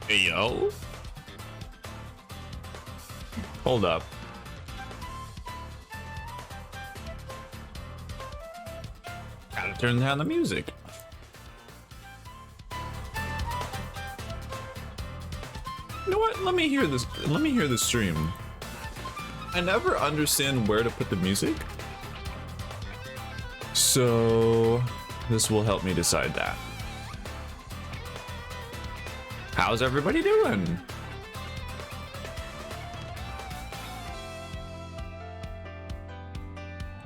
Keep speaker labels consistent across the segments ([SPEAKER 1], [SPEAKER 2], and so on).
[SPEAKER 1] Hey, yo. Hold up. Gotta turn down the music. You know what? Let me hear this. Let me hear the stream. I never understand where to put the music. So this will help me decide that. How's everybody doing?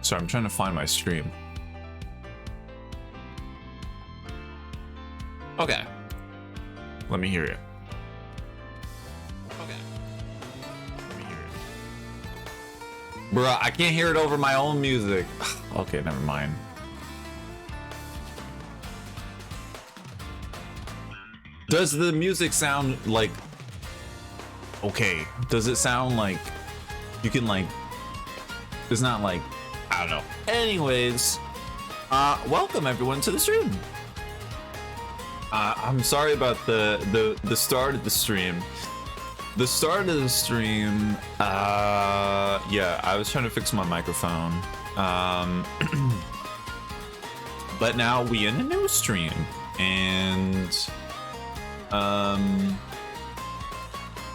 [SPEAKER 1] Sorry, I'm trying to find my stream. Okay. Let me hear it. Okay. Let me hear it. Bruh, I can't hear it over my own music. Okay, never mind. Does the music sound like... Okay, does it sound like... You can like... It's not like... I don't know. Anyways, welcome everyone to the stream. I'm sorry about the start of the stream. The start of the stream, yeah, I was trying to fix my microphone. But now we in a new stream, and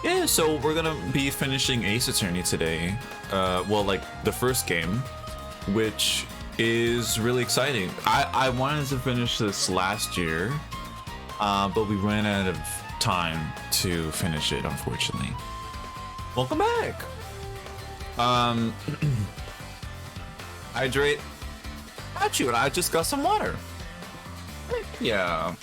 [SPEAKER 1] yeah, so we're gonna be finishing Ace Attorney today. Well, like the first game, which is really exciting. I wanted to finish this last year, but we ran out of time to finish it, unfortunately. Welcome back. Hydrate. Got you, and I just got some water. Yeah.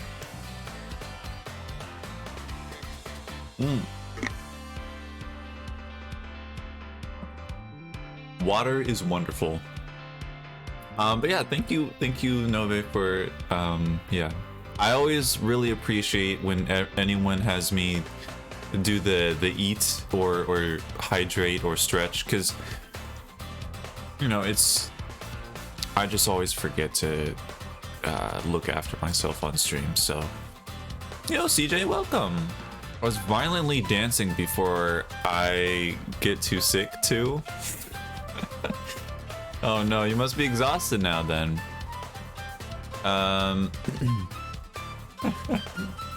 [SPEAKER 1] Water is wonderful. But yeah, thank you, Nove, for yeah. I always really appreciate when anyone has me do the eat or hydrate or stretch, because you know I just always forget to look after myself on stream. So, yo, CJ, welcome. I was violently dancing before I get too sick too. Oh no, you must be exhausted now then.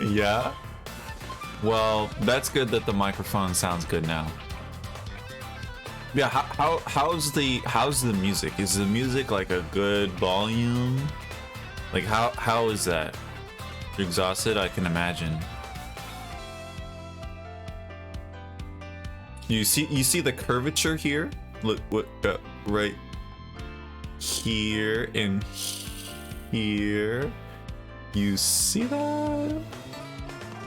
[SPEAKER 1] Yeah. Well, that's good that the microphone sounds good now. Yeah, how's the music? Is the music like a good volume? Like how is that? You're exhausted, I can imagine. You see the curvature here? Look what right here and here. You see that?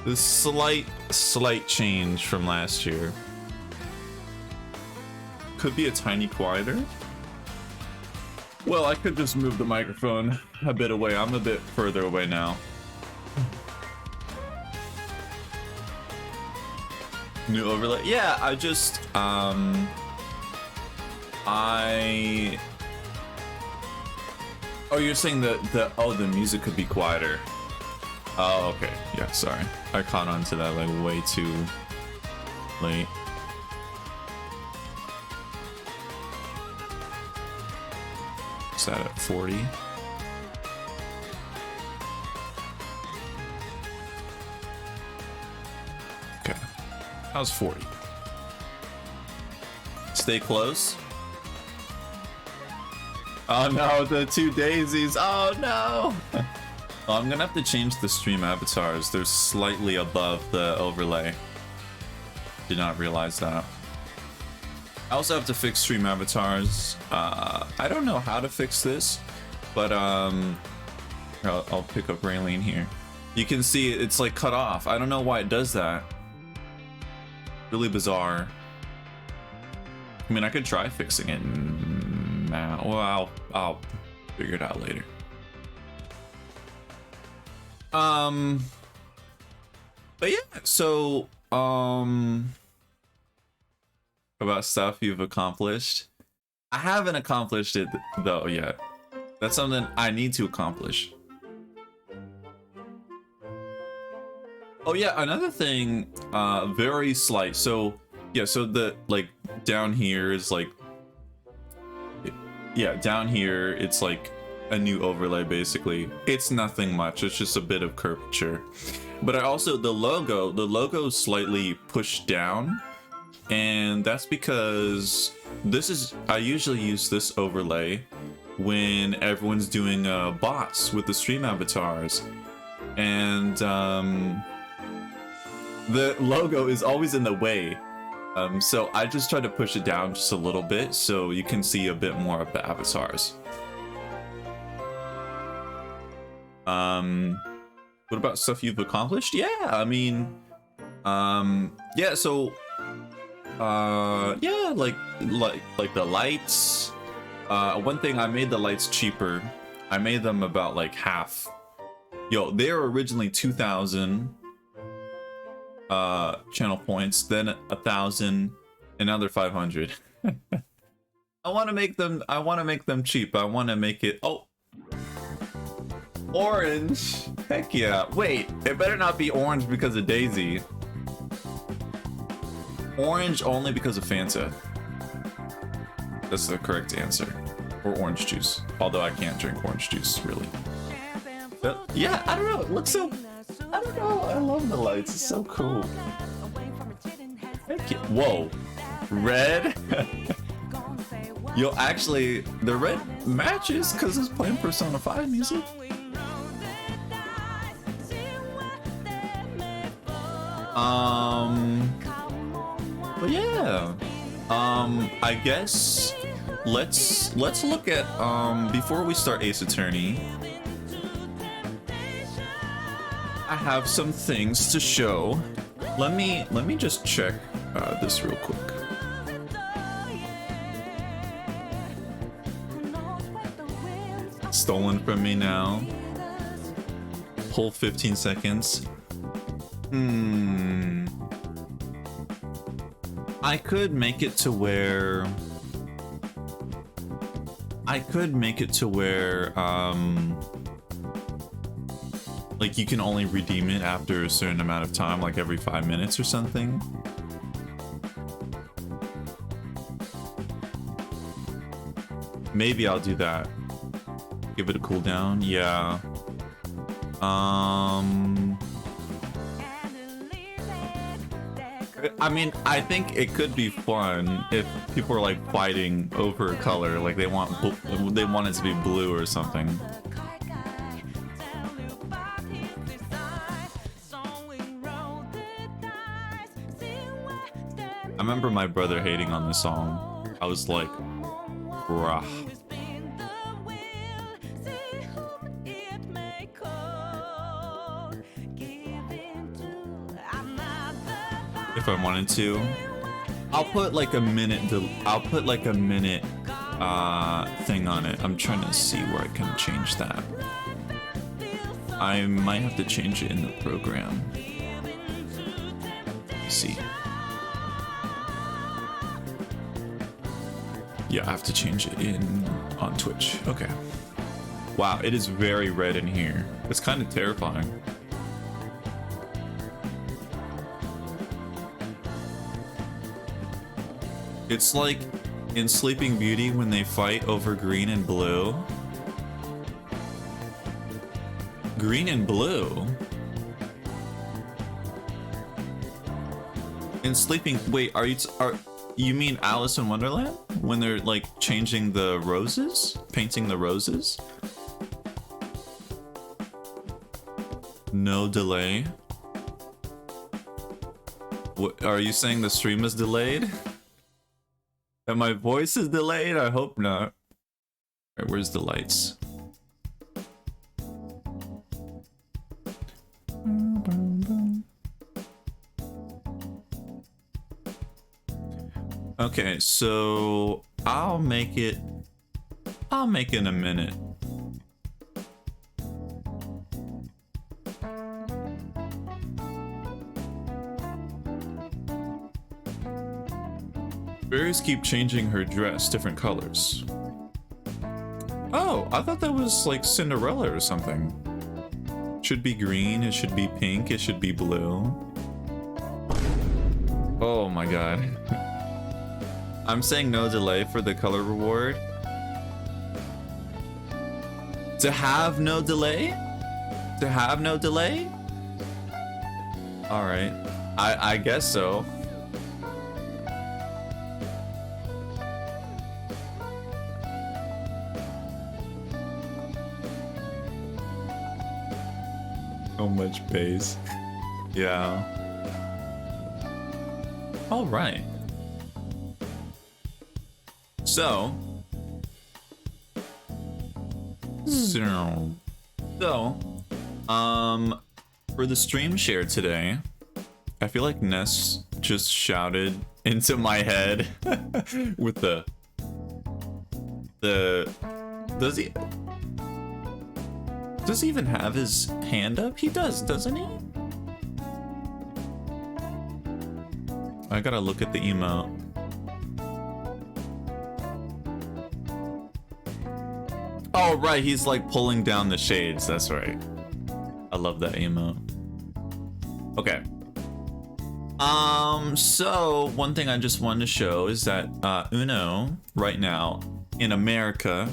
[SPEAKER 1] The slight change from last year. Could be a tiny quieter. Well, I could just move the microphone a bit away. I'm a bit further away now. New overlay? Yeah, I just Oh, you're saying the music could be quieter. Oh, okay. Yeah, sorry. I caught on to that like way too late. Is that at 40? Okay. How's 40? Stay close. Oh no, the two daisies. Oh no. Well, I'm gonna have to change the stream avatars. They're slightly above the overlay. Did not realize that. I also have to fix stream avatars. I don't know how to fix this, but I'll pick up Raylene here. You can see it's like cut off. I don't know why it does that. Really bizarre. I mean, I could try fixing it now. Well, I'll figure it out later. But yeah, so about stuff you've accomplished. I haven't accomplished it though yet. That's something I need to accomplish. Oh yeah, another thing, very slight. So yeah, so the like down here is like, yeah, down here it's like a new overlay basically. It's nothing much. It's just a bit of curvature. But I also the logo is slightly pushed down, and that's because this is I usually use this overlay when everyone's doing bots with the stream avatars, and the logo is always in the way. So I just try to push it down just a little bit so you can see a bit more of the avatars. What about stuff you've accomplished? Yeah, I mean, yeah, so yeah, like the lights. One thing, I made the lights cheaper. I made them about like half. Yo, they were originally 2,000 channel points, then 1,000, and now they're 500. I want to make them cheap. I want to make it orange. Heck yeah. Wait, it better not be orange because of Daisy. Orange only because of Fanta. That's the correct answer. Or orange juice. Although I can't drink orange juice, really. But yeah, I don't know. It looks so... I don't know. I love the lights. It's so cool. Thank you. Whoa. Red? Yo, actually, the red matches because it's playing Persona 5 music. But yeah. I guess let's look at before we start Ace Attorney. I have some things to show. Let me just check this real quick. Stolen from me now. Whole 15 seconds. I could make it to where like you can only redeem it after a certain amount of time, like every 5 minutes or something. Maybe I'll do that. Give it a cooldown. Yeah. I mean, I think it could be fun if people are like fighting over a color, like they want it to be blue or something. I remember my brother hating on this song. I was like, bruh. If I wanted to, I'll put like a minute thing on it. I'm trying to see where I can change that. I might have to change it in the program. Let's see. Yeah, I have to change it on Twitch. Okay. Wow, it is very red in here. It's kind of terrifying. It's like in Sleeping Beauty when they fight over green and blue. Green and blue? In Sleeping... Wait, are you mean Alice in Wonderland? When they're like changing the roses? Painting the roses? No delay? What, are you saying the stream is delayed? And my voice is delayed? I hope not. Alright, where's the lights? Okay, so I'll make it a minute. Berries keep changing her dress, different colors. Oh, I thought that was like Cinderella or something. should be green, it should be pink, it should be blue. Oh my god. I'm saying no delay for the color reward. To have no delay? To have no delay? Alright. I guess so. So much bass. Yeah. Alright. So, for the stream share today, I feel like Ness just shouted into my head with the does he even have his hand up? He does, doesn't he? I gotta look at the emote. Oh, right, he's like pulling down the shades. That's right. I love that emote. Okay. So one thing I just wanted to show is that Uno right now in America,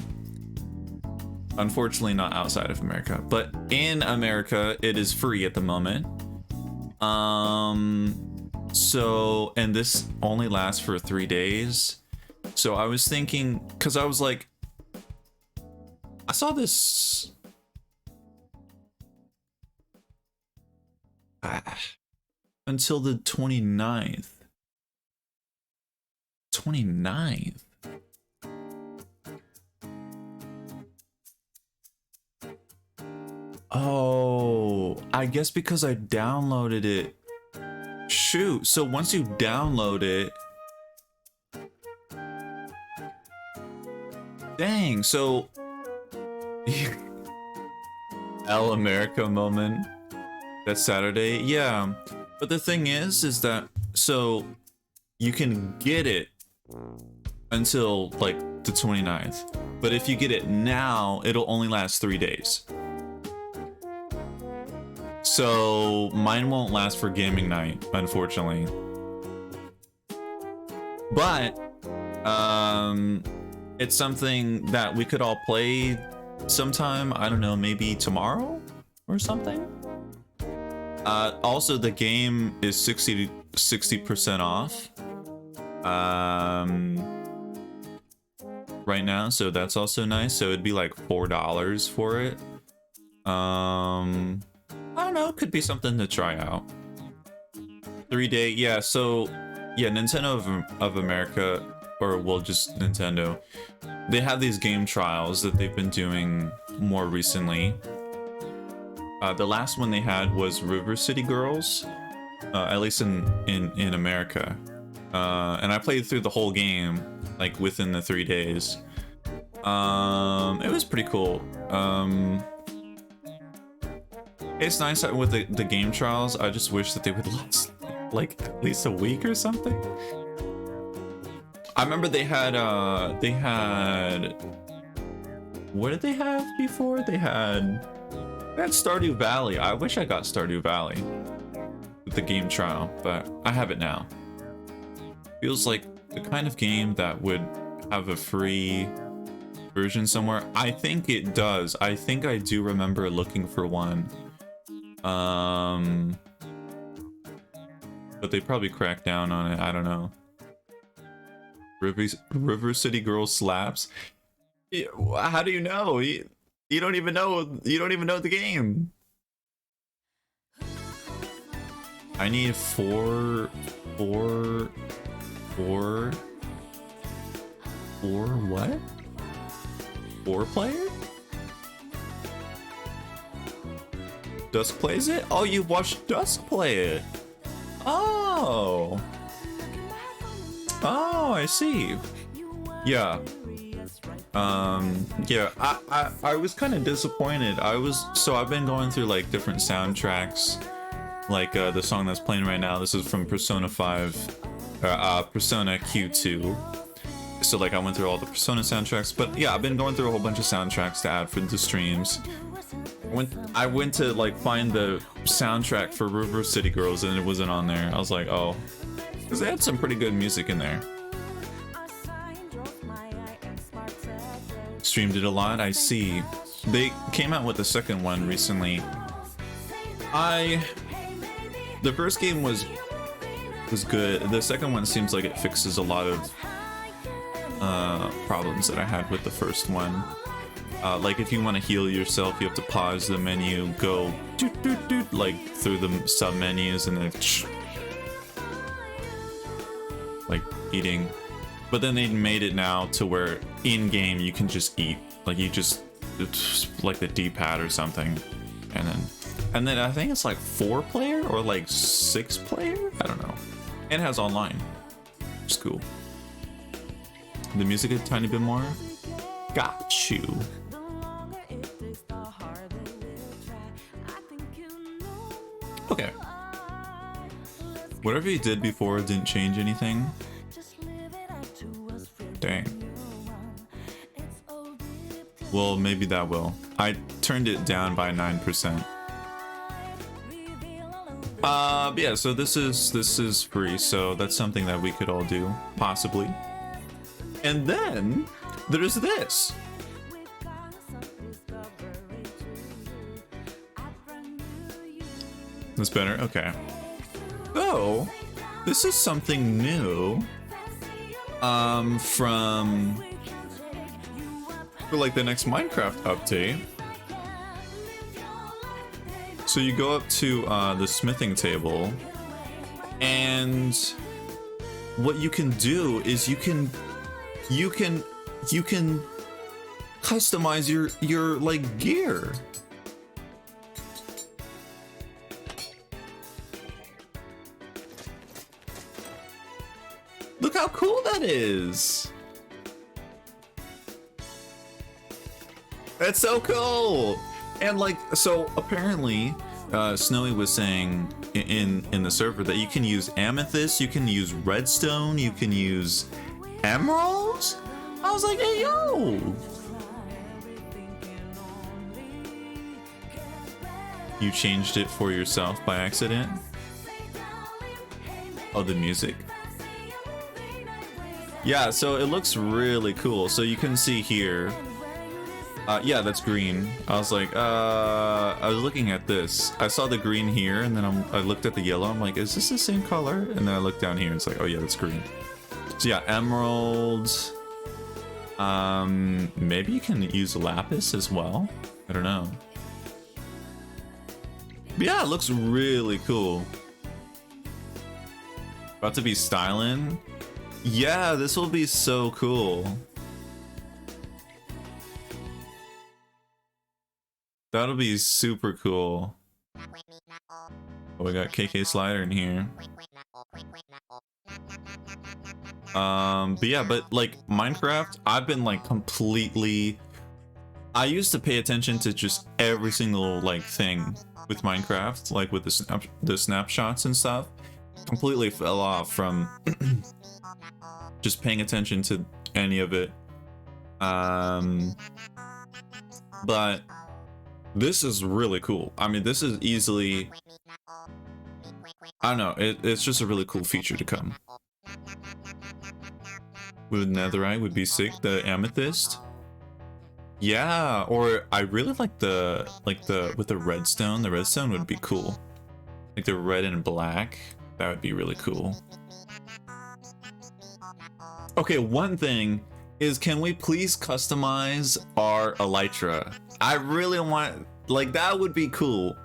[SPEAKER 1] unfortunately not outside of America, but in America it is free at the moment. So, and this only lasts for 3 days. So I was thinking, because I was like, I saw this until the 29th. 29th. Oh, I guess because I downloaded it. Shoot, so once you download it, dang, so L America moment. That's Saturday, yeah. But the thing is that so you can get it until like the 29th. But if you get it now, it'll only last 3 days. So mine won't last for gaming night, unfortunately. But it's something that we could all play sometime. I don't know, maybe tomorrow or something. Also, the game is 60% off right now, so that's also nice. So it'd be like $4 for it. I don't know, could be something to try out. 3 day, yeah, so yeah, Nintendo of America, or well, just Nintendo, they have these game trials that they've been doing more recently. The last one they had was River City Girls, at least in America. And I played through the whole game, like within the 3 days. It was pretty cool. It's nice that with the game trials, I just wish that they would last like at least a week or something. I remember they had what did they have before? They had Stardew Valley. I wish I got Stardew Valley with the game trial, but I have it now. Feels like the kind of game that would have a free version somewhere. I think it does. I think I do remember looking for one. But they probably cracked down on it. I don't know. River City Girls slaps. How do you know? You don't even know. You don't even know the game. I need four what? 4 player? Dusk plays it? Oh, you watched Dusk play it. Oh. Oh, I see. Yeah. Yeah, I was kind of disappointed. I've been going through like different soundtracks, like the song that's playing right now. This is from Persona 5, Persona Q2. So like I went through all the Persona soundtracks, but yeah, I've been going through a whole bunch of soundtracks to add for the streams. I went to like find the soundtrack for River City Girls and it wasn't on there. I was like, oh, because they had some pretty good music in there. Streamed it a lot, I see. They came out with the second one recently. The first game was good. The second one seems like it fixes a lot of problems that I had with the first one. Like if you want to heal yourself, you have to pause the menu, go doot, doot, doot, like through the sub menus, and then like eating. But then they made it now to where in game you can just eat, like you just like the D-pad or something, and then I think it's like 4-player or like 6-player. I don't know. And it has online. It's cool. The music a tiny bit more. Got you. Okay. Whatever you did before didn't change anything. Dang. Well, maybe that will. I turned it down by 9%. But yeah, so this is free, so that's something that we could all do, possibly. And then there's this. That's better? Okay. So, this is something new for like the next Minecraft update. So you go up to the smithing table, and what you can do is you can customize your like gear. Look how cool that is. That's so cool. And like, so apparently Snowy was saying in the server that you can use amethyst, you can use redstone, you can use emeralds. I was like, hey, yo. You changed it for yourself by accident? Oh, the music. Yeah, so it looks really cool. So you can see here. Yeah, that's green. I was like, I was looking at this. I saw the green here, and then I looked at the yellow. I'm like, is this the same color? And then I looked down here, and it's like, oh yeah, that's green. So yeah, emeralds. Maybe you can use lapis as well. I don't know. But yeah, it looks really cool. About to be styling. Yeah, this will be so cool. That'll be super cool. Oh, we got KK Slider in here. But yeah, but like Minecraft, I've been like completely. I used to pay attention to just every single like thing with Minecraft, like with the snapshots and stuff. Completely fell off from just paying attention to any of it. But this is really cool. I mean, this is easily, I don't know, it's just a really cool feature to come. With netherite would be sick. The amethyst, yeah. Or I really like the with the redstone. The redstone would be cool. Like the red and black, that would be really cool. Okay, one thing is, can we please customize our elytra? I really want, like, that would be cool.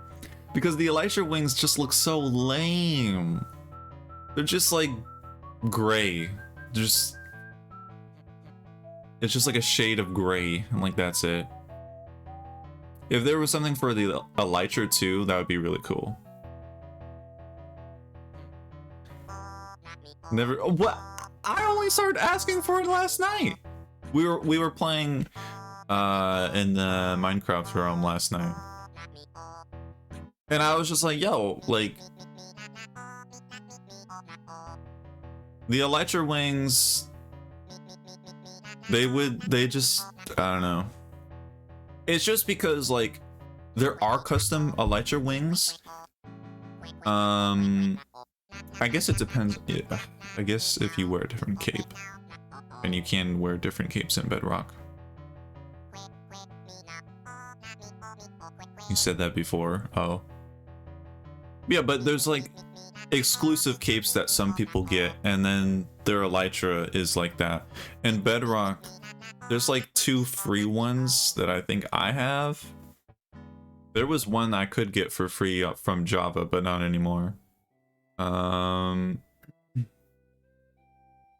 [SPEAKER 1] Because the elytra wings just look so lame. They're just like gray. Just, it's just like a shade of gray, and like that's it. If there was something for the elytra too, that would be really cool. Never. What? I only started asking for it last night. We were playing in the Minecraft realm last night, and I was just like, yo, like the elytra wings, they just, I don't know. It's just because like There are custom elytra wings. I guess it depends. Yeah, I guess if you wear a different cape, and you can wear different capes in Bedrock. You said that before. Oh. Yeah, but there's like exclusive capes that some people get, and then their elytra is like that. In Bedrock, there's like 2 free ones that I think I have. There was one I could get for free from Java, but not anymore. Yeah,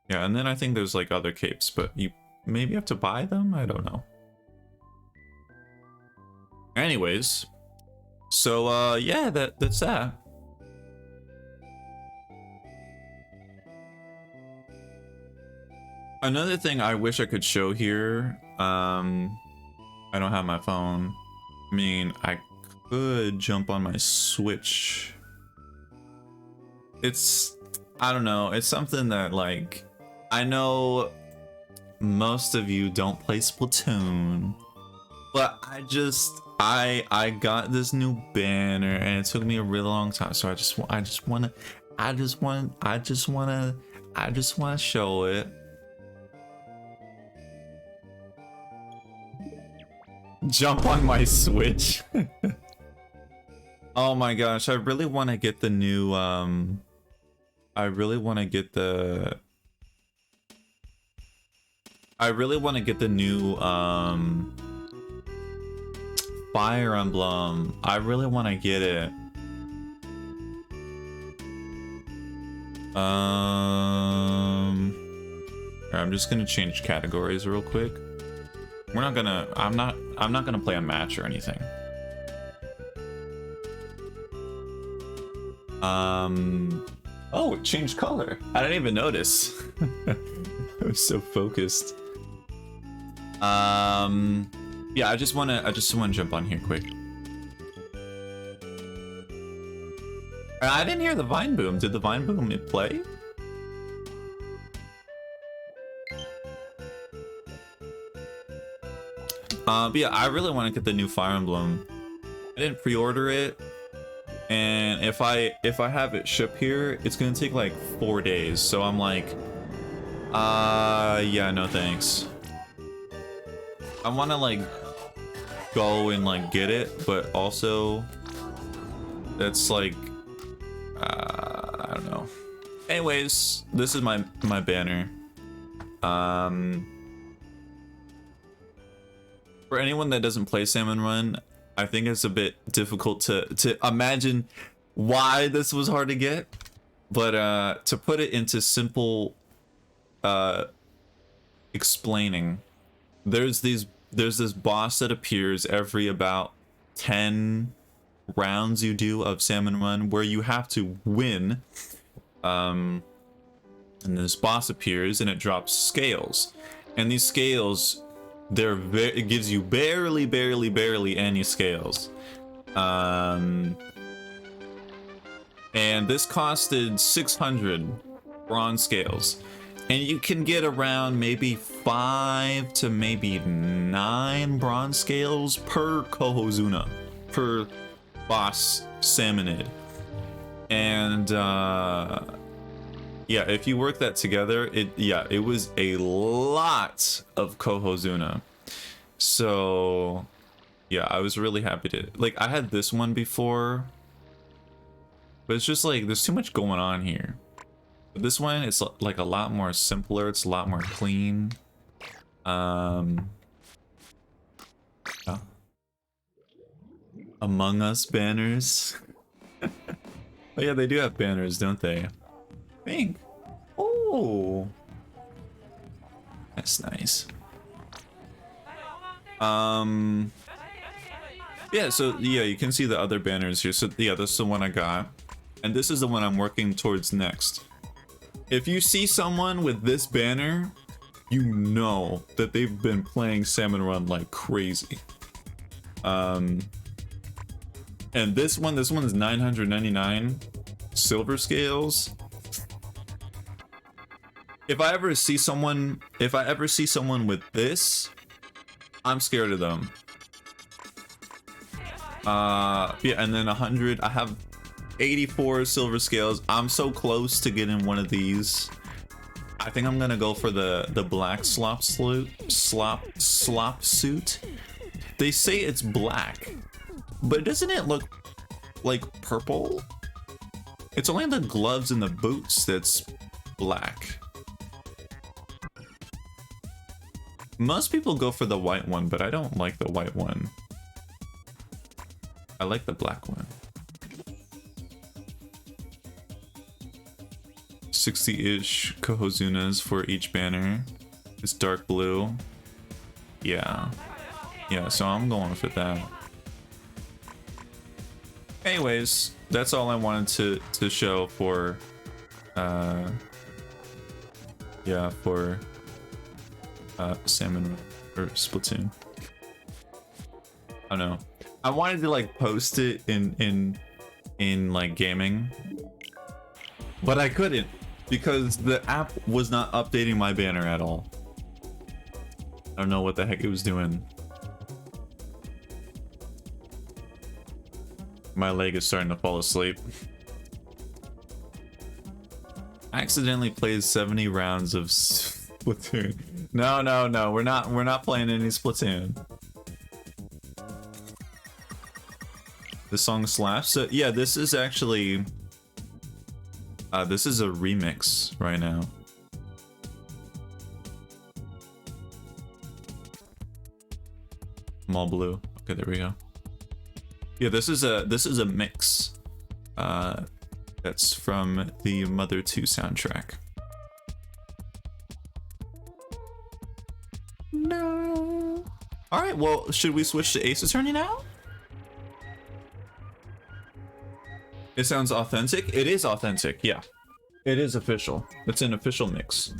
[SPEAKER 1] and then I think there's like other capes, but you maybe have to buy them? I don't know. Anyways, so yeah, that's that. Another thing I wish I could show here, I don't have my phone. I mean, I could jump on my Switch. I don't know, it's something that, like, I know most of you don't play Splatoon, but I got this new banner and it took me a really long time, so I just want to show it. Jump on my Switch. Oh my gosh, I really want to get the new Fire Emblem. I really want to get it. I'm just gonna change categories real quick. I'm not gonna play a match or anything. Oh, it changed color. I didn't even notice. I was so focused. Yeah, I just wanna jump on here quick. I didn't hear the Vine Boom. Did the Vine Boom play? But yeah, I really want to get the new Fire Emblem. I didn't pre-order it, and if I have it ship here, it's gonna take like 4 days. So I'm like, yeah, no thanks. I want to like go and like get it, but also that's like, I don't know. Anyways, this is my banner. For anyone that doesn't play Salmon Run, I think it's a bit difficult to imagine why this was hard to get, but to put it into simple explaining, there's this boss that appears every about 10 rounds you do of Salmon Run where you have to win, and this boss appears and it drops scales, and these scales, it gives you barely any scales, and this costed 600 bronze scales, and you can get around maybe 5 to maybe 9 bronze scales per Kohozuna, per boss Salmonid. And yeah, if you work that together, it was a lot of Kohozuna. So yeah, I was really happy to, like, I had this one before, but it's just like there's too much going on here. This one, it's like a lot more simpler, it's a lot more clean. Among Us banners. Oh yeah, they do have banners, don't they? Pink. Oh, that's nice. Yeah, so yeah, you can see the other banners here. So yeah, this is the one I got, and this is the one I'm working towards next. If you see someone with this banner, you know that they've been playing Salmon Run like crazy. And this one's 999 silver scales. If I ever see someone with this, I'm scared of them. Yeah, and then 100. I have 84 silver scales. I'm so close to getting one of these. I think I'm gonna go for the black slop suit. They say it's black, but doesn't it look like purple? It's only the gloves and the boots that's black. Most people go for the white one, but I don't like the white one. I like the black one. 60-ish Kohozunas for each banner. It's dark blue. Yeah. Yeah, so I'm going for that. Anyways, that's all I wanted to show for yeah, for Salmon or Splatoon. I don't know. I wanted to like post it in like gaming, but I couldn't because the app was not updating my banner at all. I don't know what the heck it was doing. My leg is starting to fall asleep. I accidentally played 70 rounds of Splatoon. No, we're not playing any Splatoon. The song slaps. So yeah, this is actually this is a remix right now. I'm all blue. Okay, there we go. Yeah, this is a mix. That's from the Mother 2 soundtrack. No. All right. Well, should we switch to Ace Attorney now? It sounds authentic. It is authentic. Yeah, it is official. It's an official mix.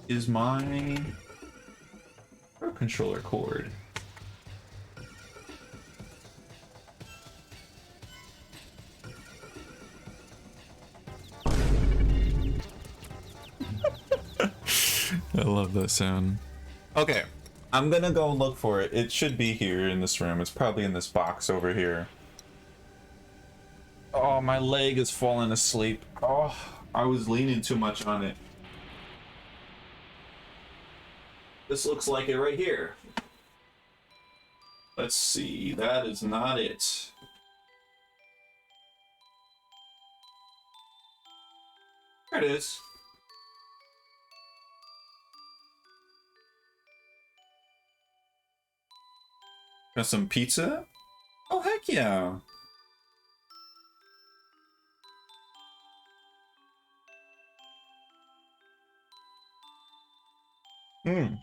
[SPEAKER 1] Is my controller cord? I love that sound. Okay, I'm gonna go look for it. It should be here in this room. It's probably in this box over here. Oh, my leg is falling asleep. Oh, I was leaning too much on it. This looks like it right here. Let's see. That is not it. There it is. Got some pizza? Oh, heck yeah. Hmm.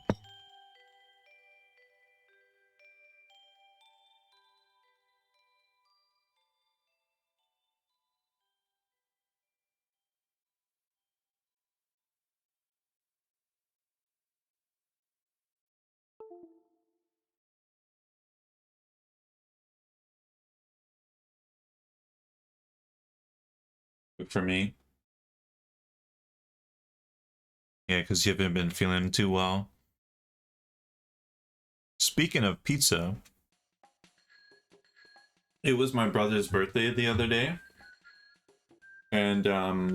[SPEAKER 1] Good for me. Yeah, because you haven't been feeling too well. Speaking of pizza, it was my brother's birthday the other day. And yeah,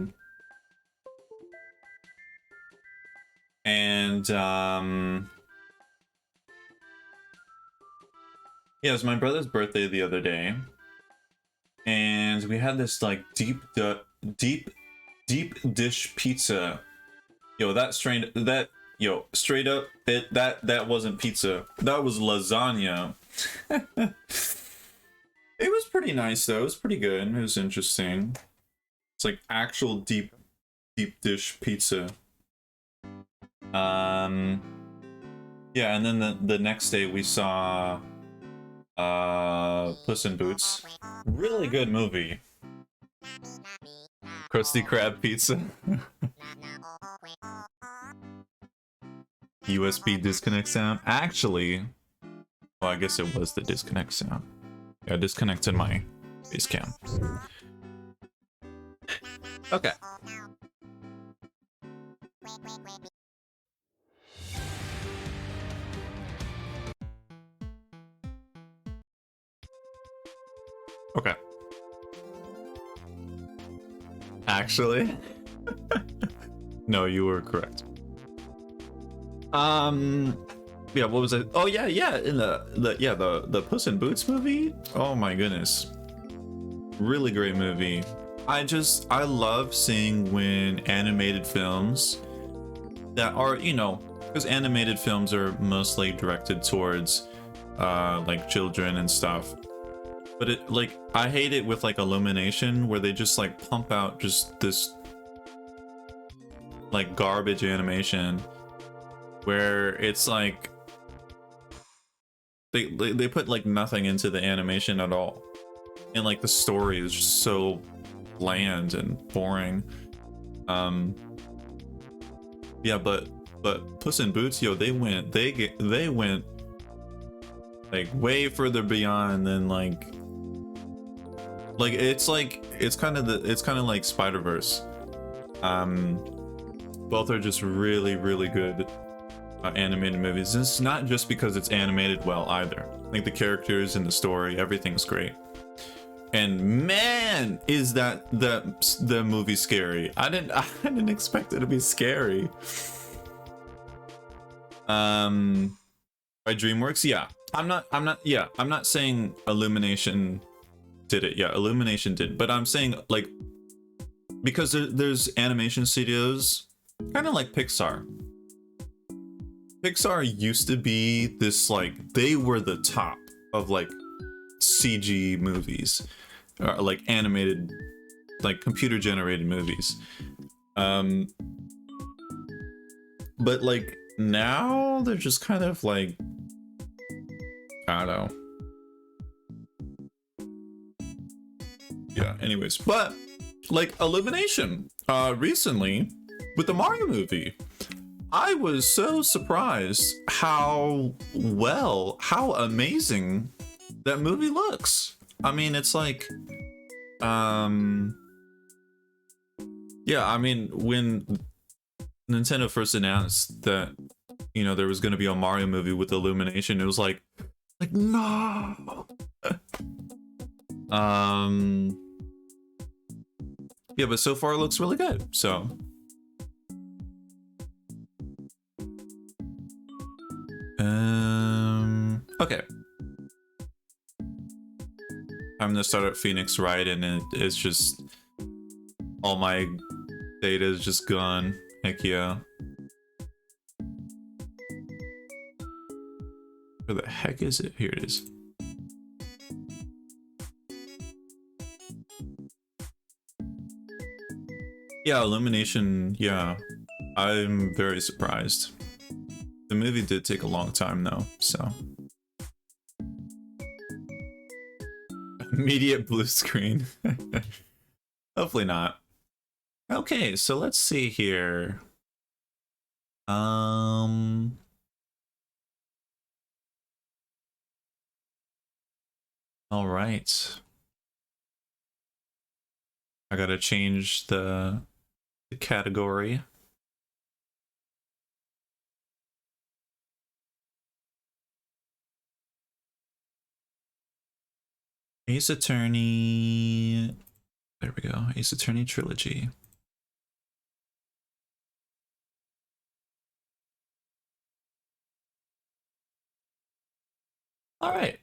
[SPEAKER 1] it was my brother's birthday the other day. And we had this like deep dish pizza. Yo, straight up, that wasn't pizza. That was lasagna. It was pretty nice though. It was pretty good. It was interesting. It's like actual deep dish pizza. Yeah, and then the next day we saw Puss in Boots. Really good movie. Krusty Krab pizza. USB disconnect sound. Actually, well, I guess it was the disconnect sound. Yeah, I disconnected my base cam. Okay. Okay. Actually, no, you were correct. Yeah, what was it? Oh yeah, yeah, in the Puss in Boots movie. Oh my goodness. Really great movie. I love seeing when animated films that are, you know, because animated films are mostly directed towards like children and stuff. But it, like, I hate it with like Illumination where they just like pump out just this like garbage animation where it's like they put like nothing into the animation at all, and like the story is just so bland and boring. Yeah, but Puss in Boots, yo, they went like way further beyond than like it's kind of like Spider-Verse. Both are just really good animated movies. And it's not just because it's animated well either. Like the characters and the story, everything's great. And man, is the movie scary. I didn't expect it to be scary. By DreamWorks, yeah. I'm not saying Illumination did it. Yeah, Illumination did. But I'm saying like because there's animation studios kind of like Pixar. Pixar used to be this like they were the top of like CG movies, like animated, like computer generated movies. But like now they're just kind of like, I don't know. Yeah, anyways, but like Illumination recently with the Mario movie, I was so surprised how amazing that movie looks. I mean, it's like yeah, I mean, when Nintendo first announced that, you know, there was going to be a Mario movie with Illumination, it was like no. Yeah, but so far it looks really good. So okay. I'm gonna start up Phoenix Wright, and it's just all my data is just gone. Heck yeah. Where the heck is it? Here it is. Yeah, Illumination, yeah. I'm very surprised. The movie did take a long time though, so. Immediate blue screen. Hopefully not. Okay, so let's see here. All right. I gotta change the category. Ace Attorney. There we go. Ace Attorney Trilogy. All right.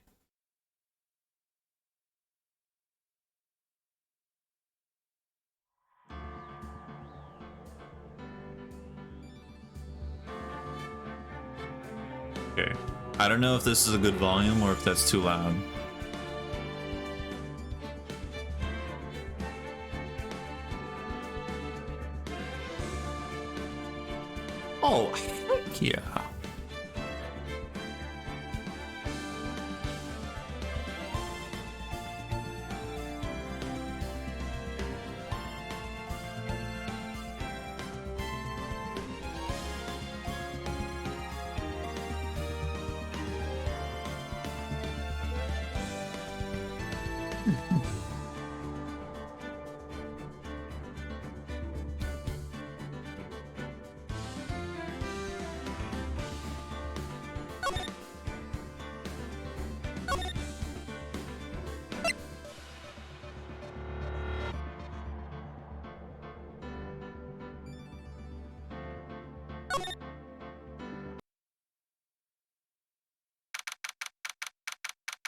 [SPEAKER 1] Okay. I don't know if this is a good volume or if that's too loud. Oh, heck yeah.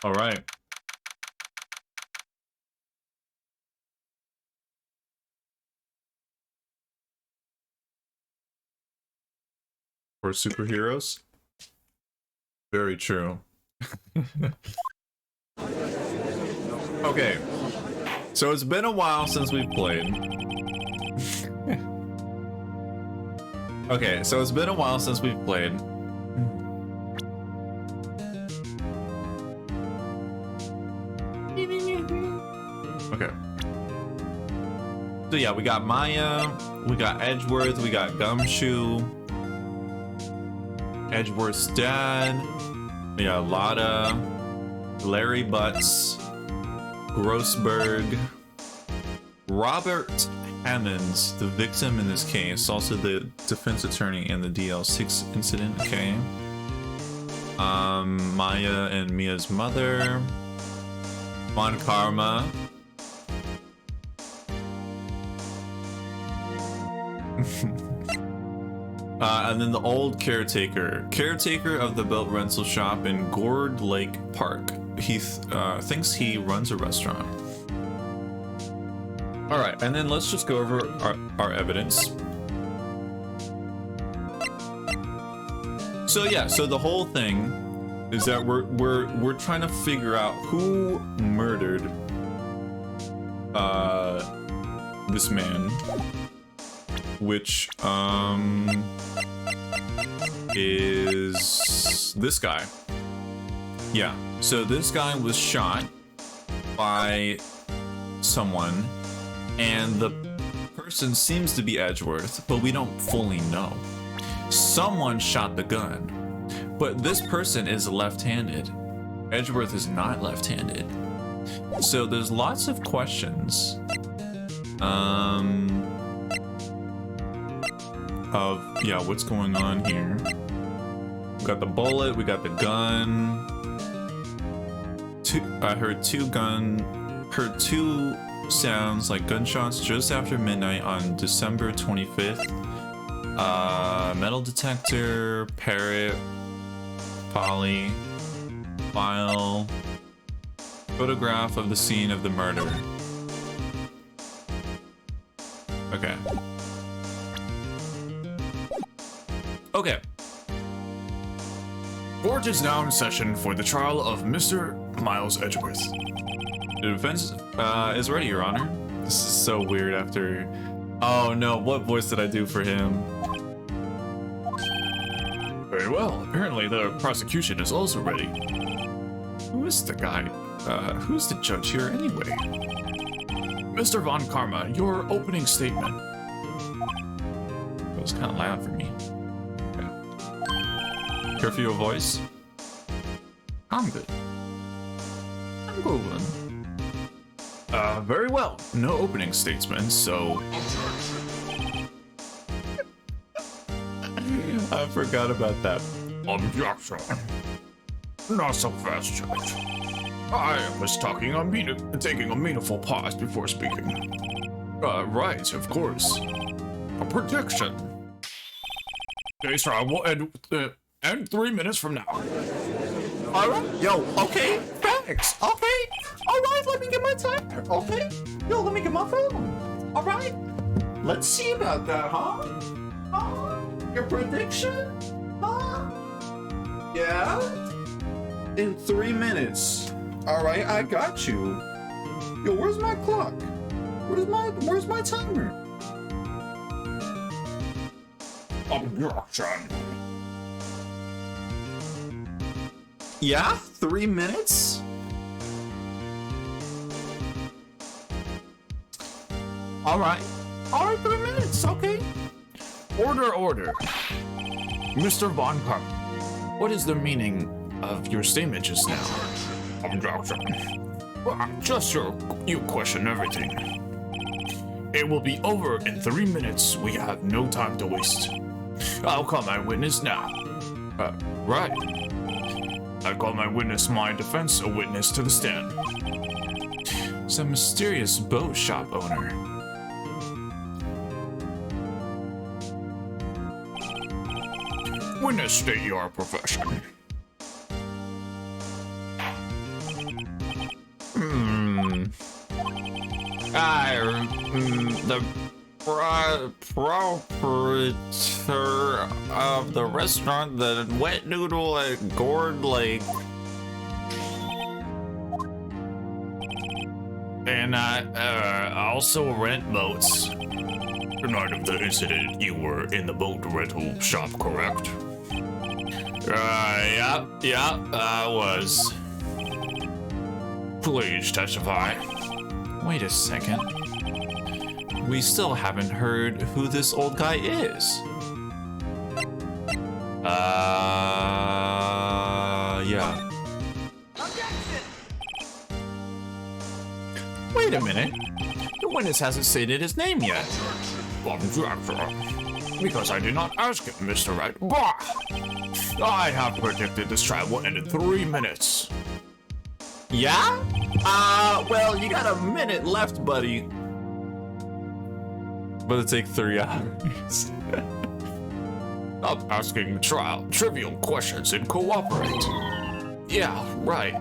[SPEAKER 1] All right. For superheroes? Very true. Okay. So it's been a while since we've played. Okay, so it's been a while since we've played. Okay. So yeah, we got Maya, we got Edgeworth, we got Gumshoe, Edgeworth's dad, we got Lotta, Larry Butts, Grossberg, Robert Hammonds, the victim in this case, also the defense attorney in the DL6 incident, okay. Maya and Mia's mother, Von Karma, and then the old caretaker of the belt rental shop in Gourd Lake Park. He thinks he runs a restaurant. All right, and then let's just go over our evidence. So yeah, so the whole thing is that we're trying to figure out who murdered this man, which is this guy. Yeah, so this guy was shot by someone, and the person seems to be Edgeworth, but we don't fully know. Someone shot the gun, but this person is left-handed. Edgeworth is not left-handed. So there's lots of questions of, yeah, what's going on here? We got the bullet, we got the gun. I heard two sounds like gunshots just after midnight on December 25th. Metal detector, parrot, poly, file, photograph of the scene of the murder. Okay. Okay.
[SPEAKER 2] Court is now in session for the trial of Mr. Miles Edgeworth.
[SPEAKER 1] The defense is ready, Your Honor. This is so weird after... Oh no, what voice did I do for him?
[SPEAKER 2] Very well. Apparently the prosecution is also ready.
[SPEAKER 1] Who is the guy? Who's the judge here anyway?
[SPEAKER 2] Mr. Von Karma, your opening statement.
[SPEAKER 1] That was kind of loud for me. Okay. Curfew voice? I'm good. I'm golden.
[SPEAKER 2] Very well. No opening statements, so...
[SPEAKER 1] I forgot about that.
[SPEAKER 2] Objection. Not so fast, Judge. I was taking a meaningful pause before speaking. Right, of course. A prediction. Case trial will end 3 minutes from now.
[SPEAKER 1] Alright, yo, okay, thanks, okay. Alright, let me get my timer, okay? Yo, let me get my phone. Alright, let's see about that, huh? Your prediction? Huh? Yeah? In 3 minutes. Alright, I got you. Yo, where's my clock? Where's my timer?
[SPEAKER 2] Objection.
[SPEAKER 1] Yeah? 3 minutes? Alright. Alright, 3 minutes, okay.
[SPEAKER 2] Order. Mr. Von Karma, what is the meaning of your statement just now? Objection. Well, just you question everything. It will be over in 3 minutes. We have no time to waste. I'll call my witness now. Right. I call my witness, my defense, a witness to the stand.
[SPEAKER 1] Some mysterious boat shop owner.
[SPEAKER 2] Witness, state your profession. The proprietor of the restaurant, the Wet Noodle at Gourd Lake. And I also rent boats. The night of the incident, you were in the boat rental shop, correct? Yeah, I was. Please testify.
[SPEAKER 1] Wait a second. We still haven't heard who this old guy is. Yeah. Wait a minute. The witness hasn't stated his name yet.
[SPEAKER 2] Because I did not ask him, Mr. Wright. Bah! I have predicted this trial will end in 3 minutes.
[SPEAKER 1] Yeah? Well, you got a minute left, buddy. But it'll take 3 hours.
[SPEAKER 2] Stop asking trial trivial questions and cooperate. Yeah, right.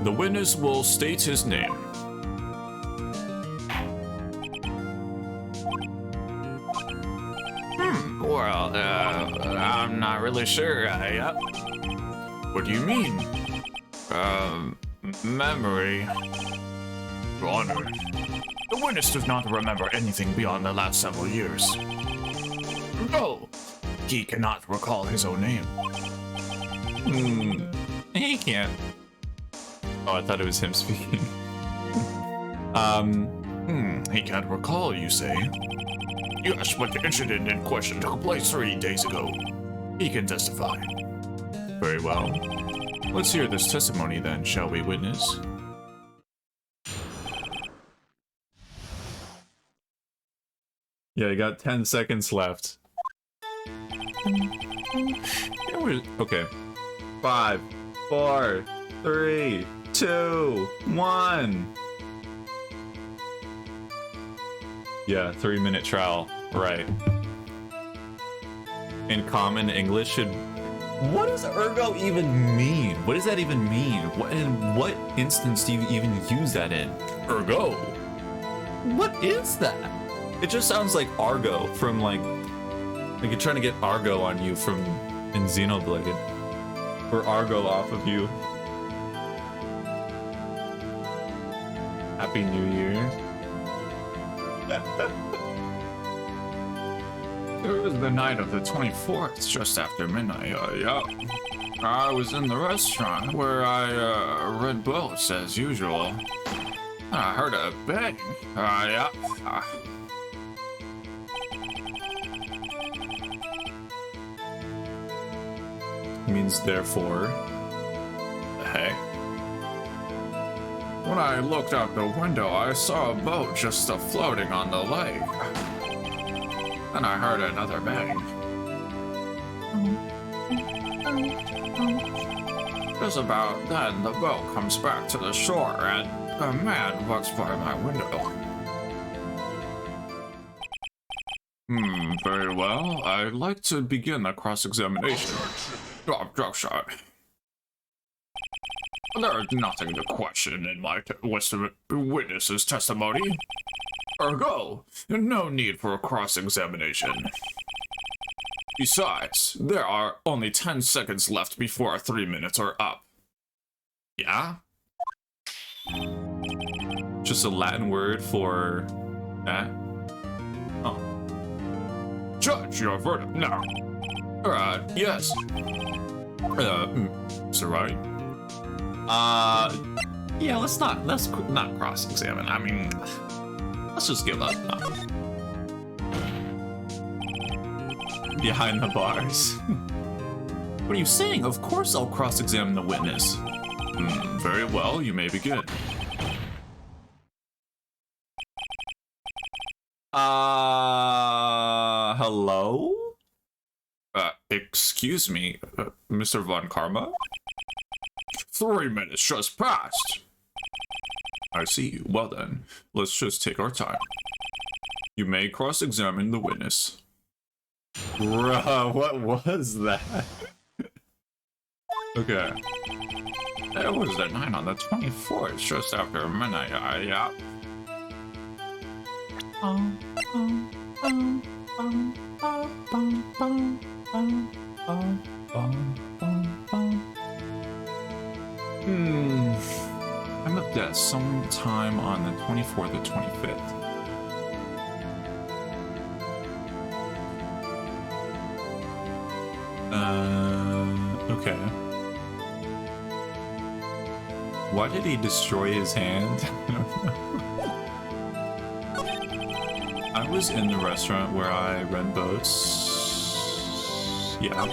[SPEAKER 1] The witness will state his name.
[SPEAKER 2] Well, I'm not really sure. What do you mean? Memory. Honor. The witness does not remember anything beyond the last several years. No! He cannot recall his own name.
[SPEAKER 1] He can't. Oh, I thought it was him speaking.
[SPEAKER 2] He can't recall, you say? Yes, but the incident in question took place 3 days ago. He can testify.
[SPEAKER 1] Very well. Let's hear this testimony then, shall we, witness? Yeah, you got 10 seconds left. Okay. 5, 4, 3, 2, 1. Yeah, 3-minute trial. Right. In common English should... What does ergo even mean? What does that even mean? In what instance do you even use that in?
[SPEAKER 2] Ergo?
[SPEAKER 1] What is that? It just sounds like Argo from like you're trying to get Argo on you from in Xenoblade. Or Argo off of you. Happy New Year.
[SPEAKER 2] It was the night of the 24th, just after midnight. I was in the restaurant where I read boats as usual. I heard a bang.
[SPEAKER 1] Means therefore.
[SPEAKER 2] Hey. When I looked out the window, I saw a boat just floating on the lake. And I heard another bang. Just about then, the boat comes back to the shore, and a man walks by my window. Very well. I'd like to begin the cross-examination. Drop shot. There is nothing to question in my witness's testimony. Ergo, no need for a cross-examination. Besides, there are only 10 seconds left before our 3 minutes are up. Yeah?
[SPEAKER 1] Just a Latin word for that? Oh.
[SPEAKER 2] Judge your verdict now. Yes.
[SPEAKER 1] Is it right? Yeah, let's not cross-examine. I mean, let's just give up. Behind the bars. What are you saying? Of course I'll cross-examine the witness.
[SPEAKER 2] Very well, you may begin.
[SPEAKER 1] Hello?
[SPEAKER 2] Excuse me, Mr. Von Karma? 3 minutes just passed.
[SPEAKER 1] I see. Well then, let's just take our time. You may cross-examine the witness. Bruh, what was that? Okay.
[SPEAKER 2] It was the night on the 24th, just after midnight. Yeah. I looked at sometime on the 24th or 25th. Okay. Why did he destroy his hand? I don't know. I was in the restaurant where I rent boats. Yeah.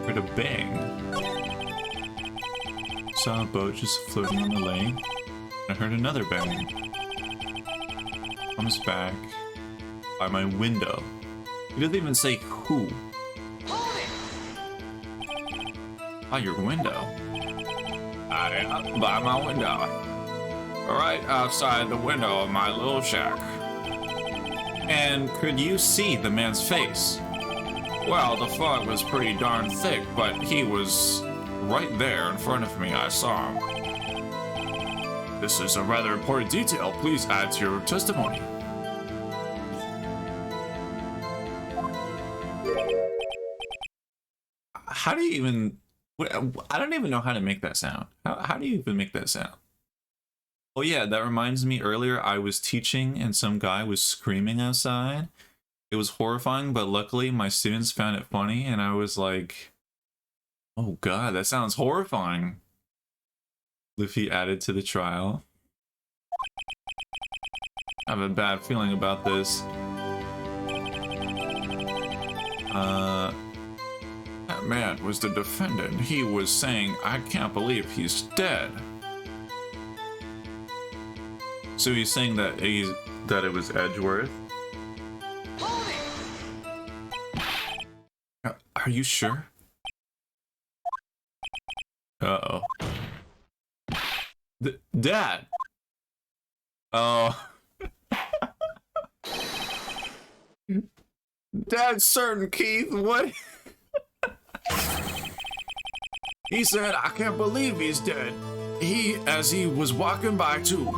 [SPEAKER 2] Heard a bang. Saw a boat just floating on the lake. I heard another bang. Comes back by my window. He doesn't even say who. By your window? By my window. Right outside the window of my little shack. And could you see the man's face? Well, the fog was pretty darn thick, but he was right there in front of me. I saw him. This is a rather important detail. Please add to your testimony. How do you even... I don't even know how to make that sound. How do you even make that sound? Oh yeah, that reminds me, earlier I was teaching and some guy was screaming outside. It was horrifying, but luckily my students found it funny and I was like, oh god, that sounds horrifying. Luffy added to the trial. I have a bad feeling about this. That man was the defendant. He was saying, I can't believe he's dead. So he's saying that it was Edgeworth? Are you sure? Uh-oh. Dad! Oh. Dad's certain, Keith. What? He said, I can't believe he's dead. As he was walking by too.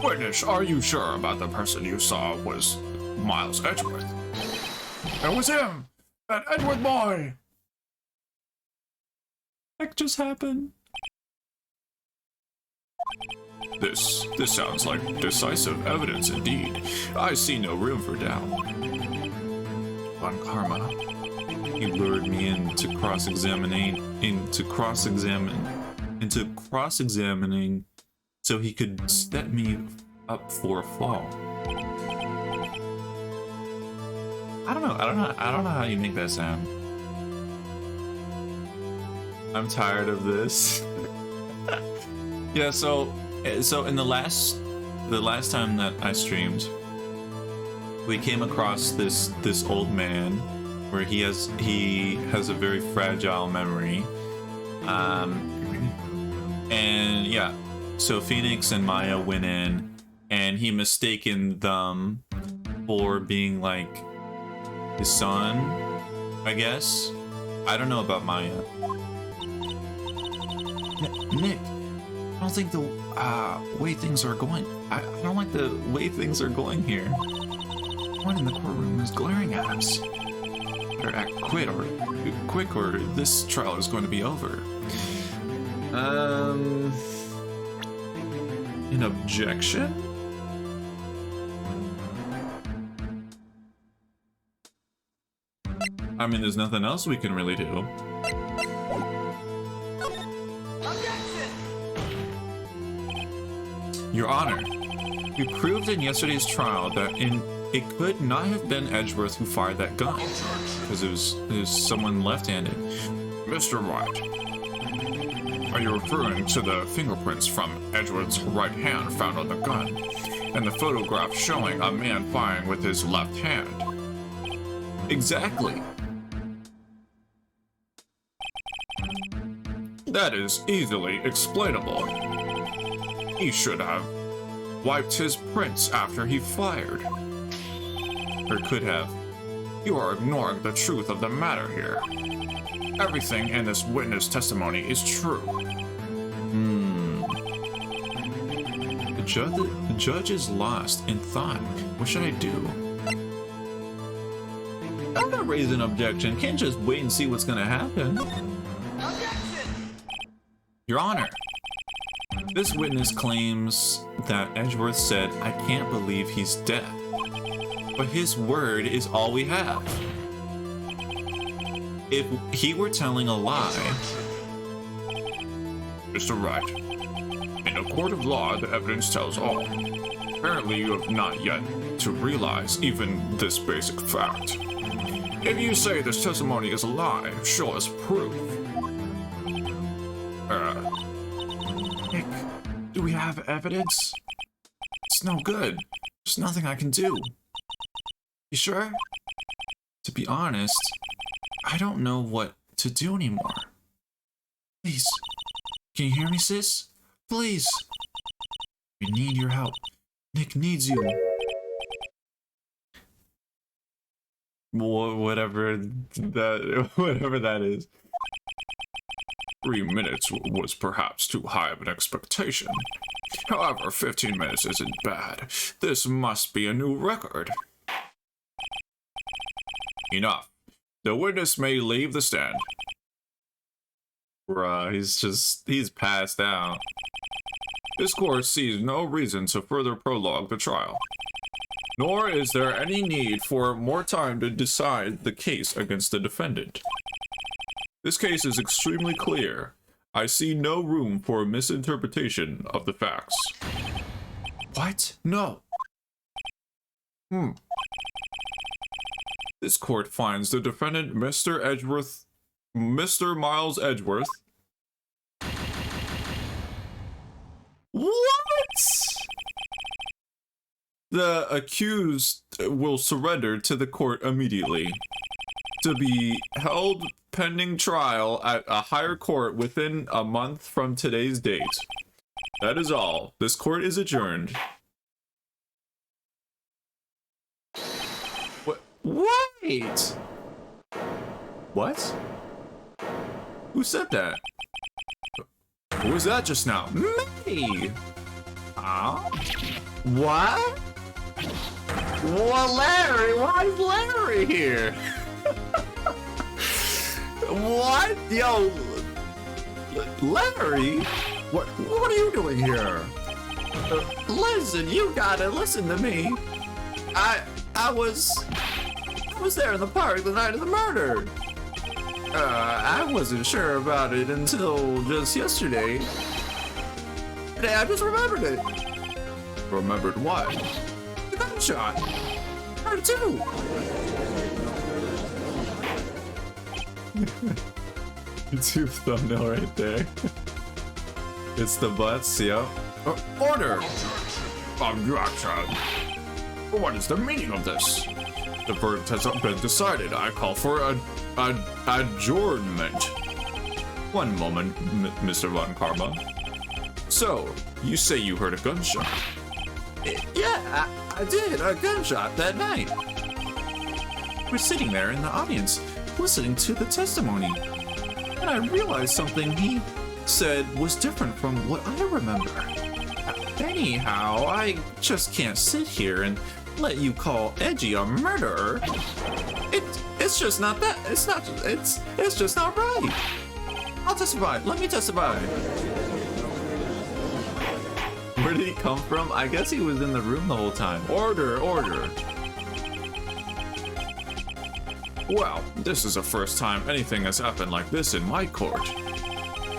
[SPEAKER 2] Witness, are you sure about the person you saw was Miles Edgeworth? It was him! That Edgeworth boy! What just happened? This sounds like decisive evidence indeed. I see no room for doubt. On Karma, he lured me into cross-examining so he could set me up for a fall. I don't know how you make that sound. I'm tired of this. Yeah, so in the last time that I streamed, we came across this old man where he has a very fragile memory. And yeah, so Phoenix and Maya went in and he mistaken them for being like his son, I guess. I don't know about Maya. Nick, I don't think the way things are going. I don't like the way things are going here. One in the courtroom is glaring at us. Better act quick or this trial is going to be over. An objection? I mean, there's nothing else we can really do. Your Honor, you proved in yesterday's trial that it could not have been Edgeworth who fired that gun, because it was someone left-handed. Mr. White, are you referring to the fingerprints from Edgeworth's right hand found on the gun, and the photograph showing a man firing with his left hand? Exactly. That is easily explainable. He should have wiped his prints after he fired. Or could have. You are ignoring the truth of the matter here. Everything in this witness testimony is true.
[SPEAKER 1] The judge is lost in thought. What should I do? I'm not raising an objection. Can't just wait and see what's gonna happen. Objection! Your Honor, this witness claims that Edgeworth said, "I can't believe he's dead." But his word is all we have. If he were telling a lie...
[SPEAKER 2] Mr. Wright, in a court of law, the evidence tells all. Apparently, you have not yet to realize even this basic fact. If you say this testimony is a lie, show us proof.
[SPEAKER 1] Nick, do we have evidence? It's no good. There's nothing I can do. You sure? To be honest, I don't know what to do anymore. Please, can you hear me, sis? Please. We need your help. Nick needs you. Whatever that is.
[SPEAKER 2] 3 minutes was perhaps too high of an expectation. However, 15 minutes isn't bad. This must be a new record. Enough. The witness may leave the stand.
[SPEAKER 1] Bruh, he's passed out.
[SPEAKER 2] This court sees no reason to further prologue the trial. Nor is there any need for more time to decide the case against the defendant. This case is extremely clear. I see no room for misinterpretation of the facts.
[SPEAKER 1] What? No.
[SPEAKER 2] This court finds the defendant, Mr. Miles Edgeworth.
[SPEAKER 1] What?
[SPEAKER 2] The accused will surrender to the court immediately, to be held pending trial at a higher court within a month from today's date. That is all. This court is adjourned.
[SPEAKER 1] Wait! What?
[SPEAKER 2] Who said that? Who was that just now?
[SPEAKER 1] Me! What? Well, Larry, why is Larry here? What? Yo, Larry? What are you doing here? Listen, you gotta listen to me. I was there in the park the night of the murder. I wasn't sure about it until just yesterday. Today I just remembered it.
[SPEAKER 2] Remembered what?
[SPEAKER 1] The gunshot. Heard it too. YouTube thumbnail right there. It's the butts, yep.
[SPEAKER 2] Order! Objection! What is the meaning of this? The verdict has been decided. I call for an adjournment. One moment, Mr. Von Karma. So, you say you heard a gunshot?
[SPEAKER 1] Yeah, I did. A gunshot that night. We're sitting there in the audience, listening to the testimony. And I realized something he said was different from what I remember. Anyhow, I just can't sit here and let you call Edgy a murderer. It's just not that. It's just not right. I'll testify. Let me testify. Where did he come from? I guess he was in the room the whole time. Order, order.
[SPEAKER 2] Well, this is the first time anything has happened like this in my court.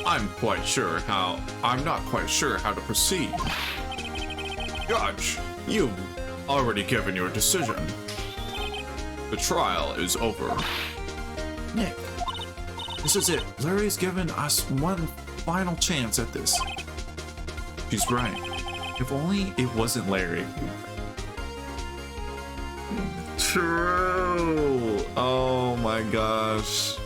[SPEAKER 2] I'm not quite sure how to proceed. Judge, you've already given your decision. The trial is over.
[SPEAKER 1] Nick, this is it. Larry's given us one final chance at this. She's right. If only it wasn't Larry. True. Oh my gosh.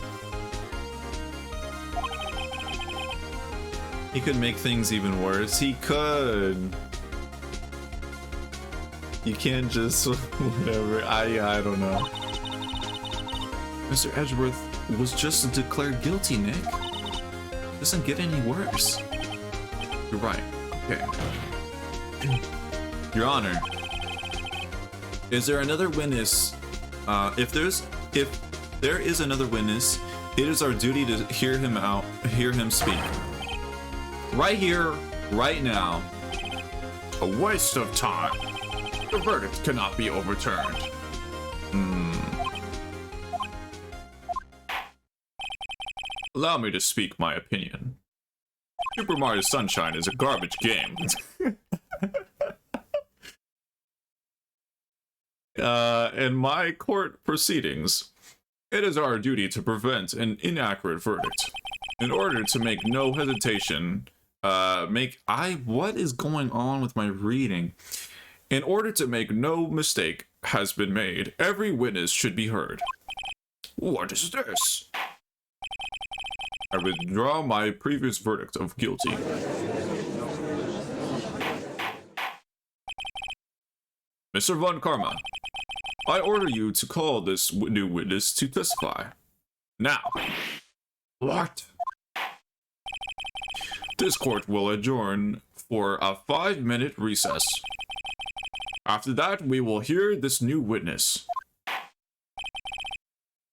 [SPEAKER 1] He could make things even worse. He could. You can't just whatever. I don't know. Mr. Edgeworth was just declared guilty, Nick. Doesn't get any worse. You're right. Okay. Your Honor, is there another witness? If there is another witness, it is our duty to hear him speak. Right here, right now.
[SPEAKER 2] A waste of time. The verdict cannot be overturned. Allow me to speak my opinion. Super Mario Sunshine is a garbage game. In my court proceedings, it is our duty to prevent an inaccurate verdict. In order to make no hesitation, what is going on with my reading? In order to make no mistake has been made, every witness should be heard. What is this? I withdraw my previous verdict of guilty. Mr. Von Karma, I order you to call this new witness to testify. Now. What? This court will adjourn for a 5-minute recess. After that, we will hear this new witness.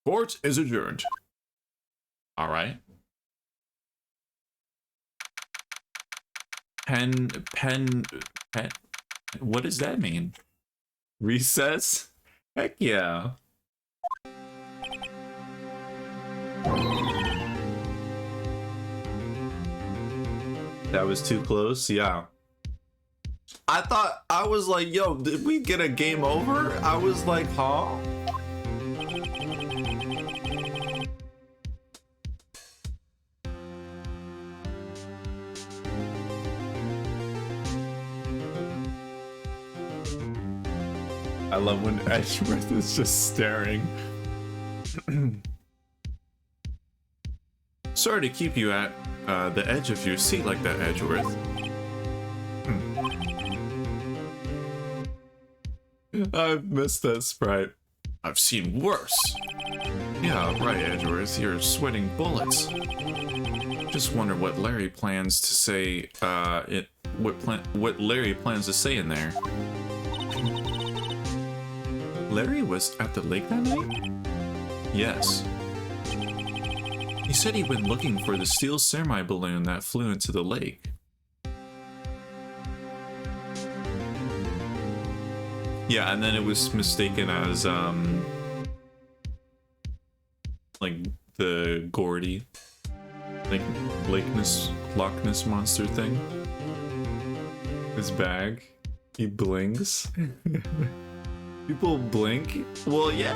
[SPEAKER 2] Court is adjourned. All right. Pen. What does that mean? Recess? Heck yeah. That was too close? Yeah. I was like, yo, did we get a game over? I was like, huh? I love when Edgeworth is just staring. Sorry to keep you at the edge of your seat like that, Edgeworth. I've missed that sprite. I've seen worse. Yeah, right, Edgeworth. You're sweating bullets. Just wonder what Larry plans to say. What Larry plans to say in there. Larry was at the lake that night? Yes. He said he went looking for the steel samurai balloon that flew into the lake. Yeah, and then it was mistaken as, like, the Gordy, like, Loch Ness monster thing. His bag. He blinks. People blink? Well, yeah.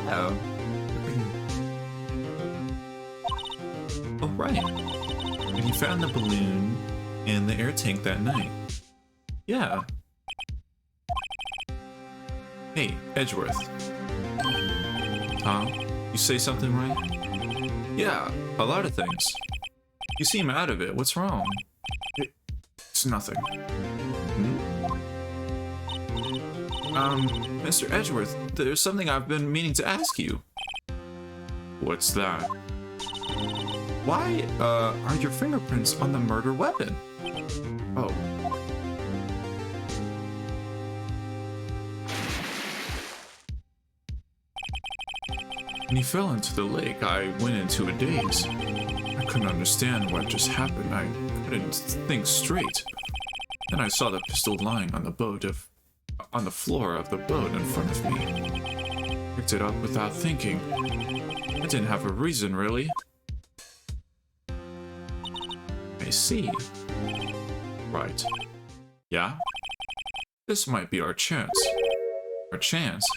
[SPEAKER 2] Oh, right. He found the balloon in the air tank that night. Yeah. Hey, Edgeworth. Huh? You say something right? Yeah, a lot of things. You seem out of it. What's wrong? It's nothing. Mr. Edgeworth, there's something I've been meaning to ask you. What's that? Why, are your fingerprints on the murder weapon? Oh. When he fell into the lake, I went into a daze. I couldn't understand what just happened. I couldn't think straight. Then I saw the pistol lying on the floor of the boat in front of me. Picked it up without thinking. I didn't have a reason, really. I see. Right. Yeah? This might be our chance. Our chance?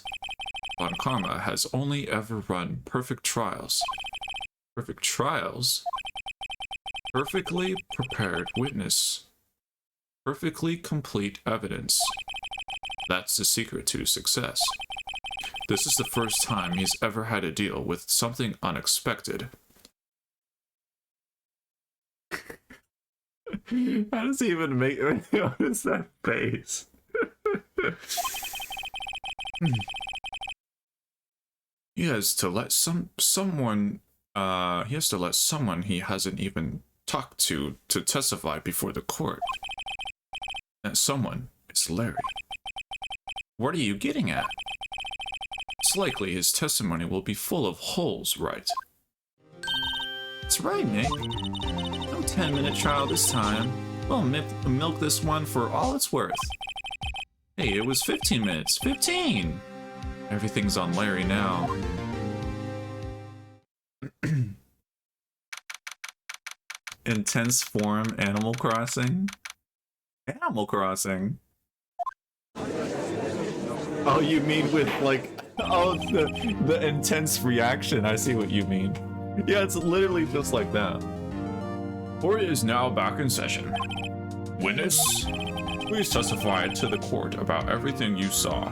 [SPEAKER 2] Von Karma has only ever run perfect trials. Perfect trials? Perfectly prepared witness. Perfectly complete evidence. That's the secret to success. This is the first time he's ever had to deal with something unexpected. How does he even make it? What is that face? He has to let someone he has to let someone he hasn't even talked to testify before the court. That someone is Larry. What are you getting at? It's likely his testimony will be full of holes, right? That's right, Nick. No 10-minute trial this time. We'll milk this one for all it's worth. Hey, it was 15 minutes. 15! Everything's on Larry now. Intense form Animal Crossing? Animal Crossing? Oh, you mean with, like, oh, the intense reaction. I see what you mean. Yeah, it's literally just like that. Court is now back in session. Witness, please testify to the court about everything you saw.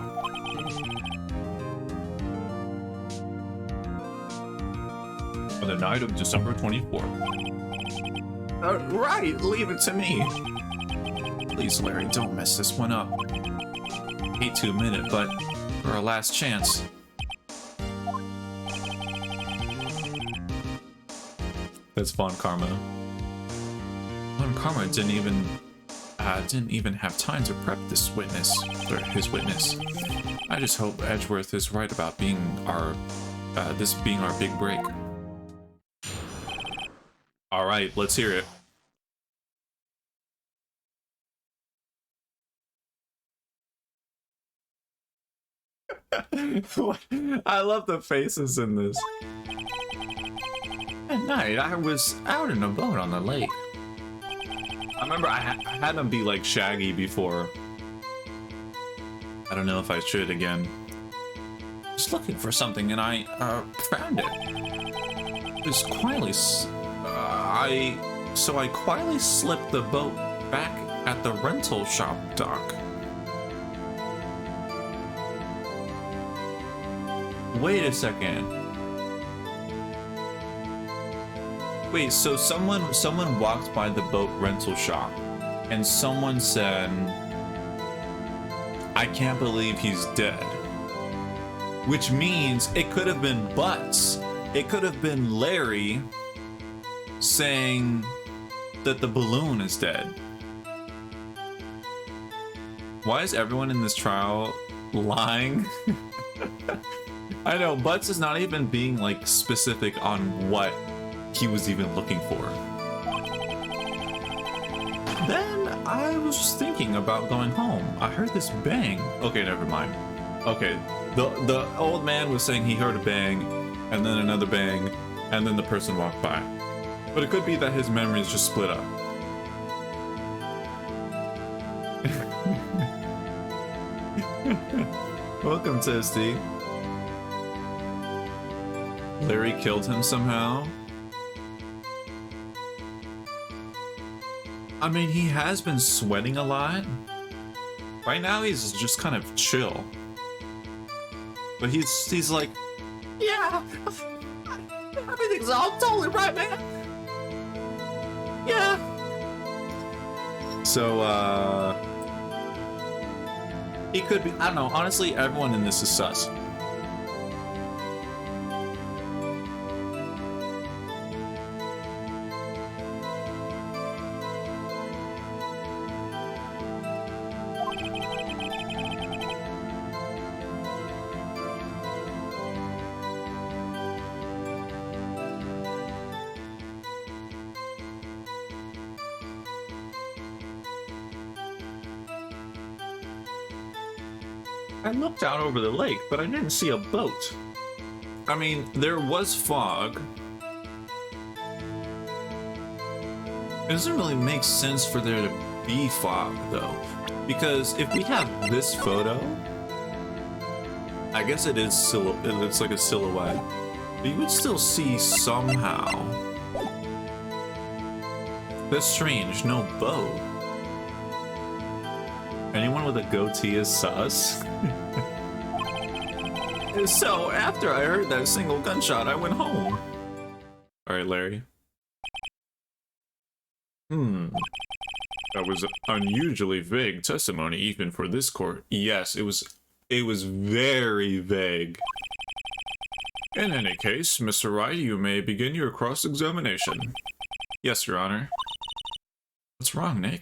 [SPEAKER 2] On the night of December 24th. Right, leave it to me. Please, Larry, don't mess this one up. Hate to admit it, but for our last chance. That's Von Karma. Von Karma didn't even have time to prep this witness, or his witness. I just hope Edgeworth is right about being our, this being our big break. All right, let's hear it. I love the faces in this. At night, I was out in a boat on the lake. I remember I had them be like Shaggy before. I don't know if I should again. Just looking for something and I found it. It was quietly. So I quietly slipped the boat back at the rental shop dock. Wait a second. Wait, so someone walked by the boat rental shop and someone said, I can't believe he's dead. Which means it could have been Butts. It could have been Larry saying that the balloon is dead. Why is everyone in this trial lying? I know, Butts is not even being like specific on what he was even looking for. Then I was just thinking about going home. I heard this bang. Okay, never mind. Okay, the old man was saying he heard a bang, and then another bang, and then the person walked by. But it could be that his memories just split up. Welcome, Toasty. Larry killed him somehow. I mean, he has been sweating a lot. Right now, he's just kind of chill. But he's like, yeah, everything's all totally right, man. Yeah. So, he could be, I don't know, honestly, everyone in this is sus. I looked out over the lake, but I didn't see a boat. I mean, there was fog. It doesn't really make sense for there to be fog, though. Because if we have this photo, I guess it is it looks like a silhouette. But you would still see somehow. That's strange, no boat. Anyone with a goatee is sus? So, after I heard that single gunshot, I went home. Alright, Larry. That was unusually vague testimony even for this court. Yes, it was very vague. In any case, Mr. Wright, you may begin your cross-examination. Yes, Your Honor. What's wrong, Nick?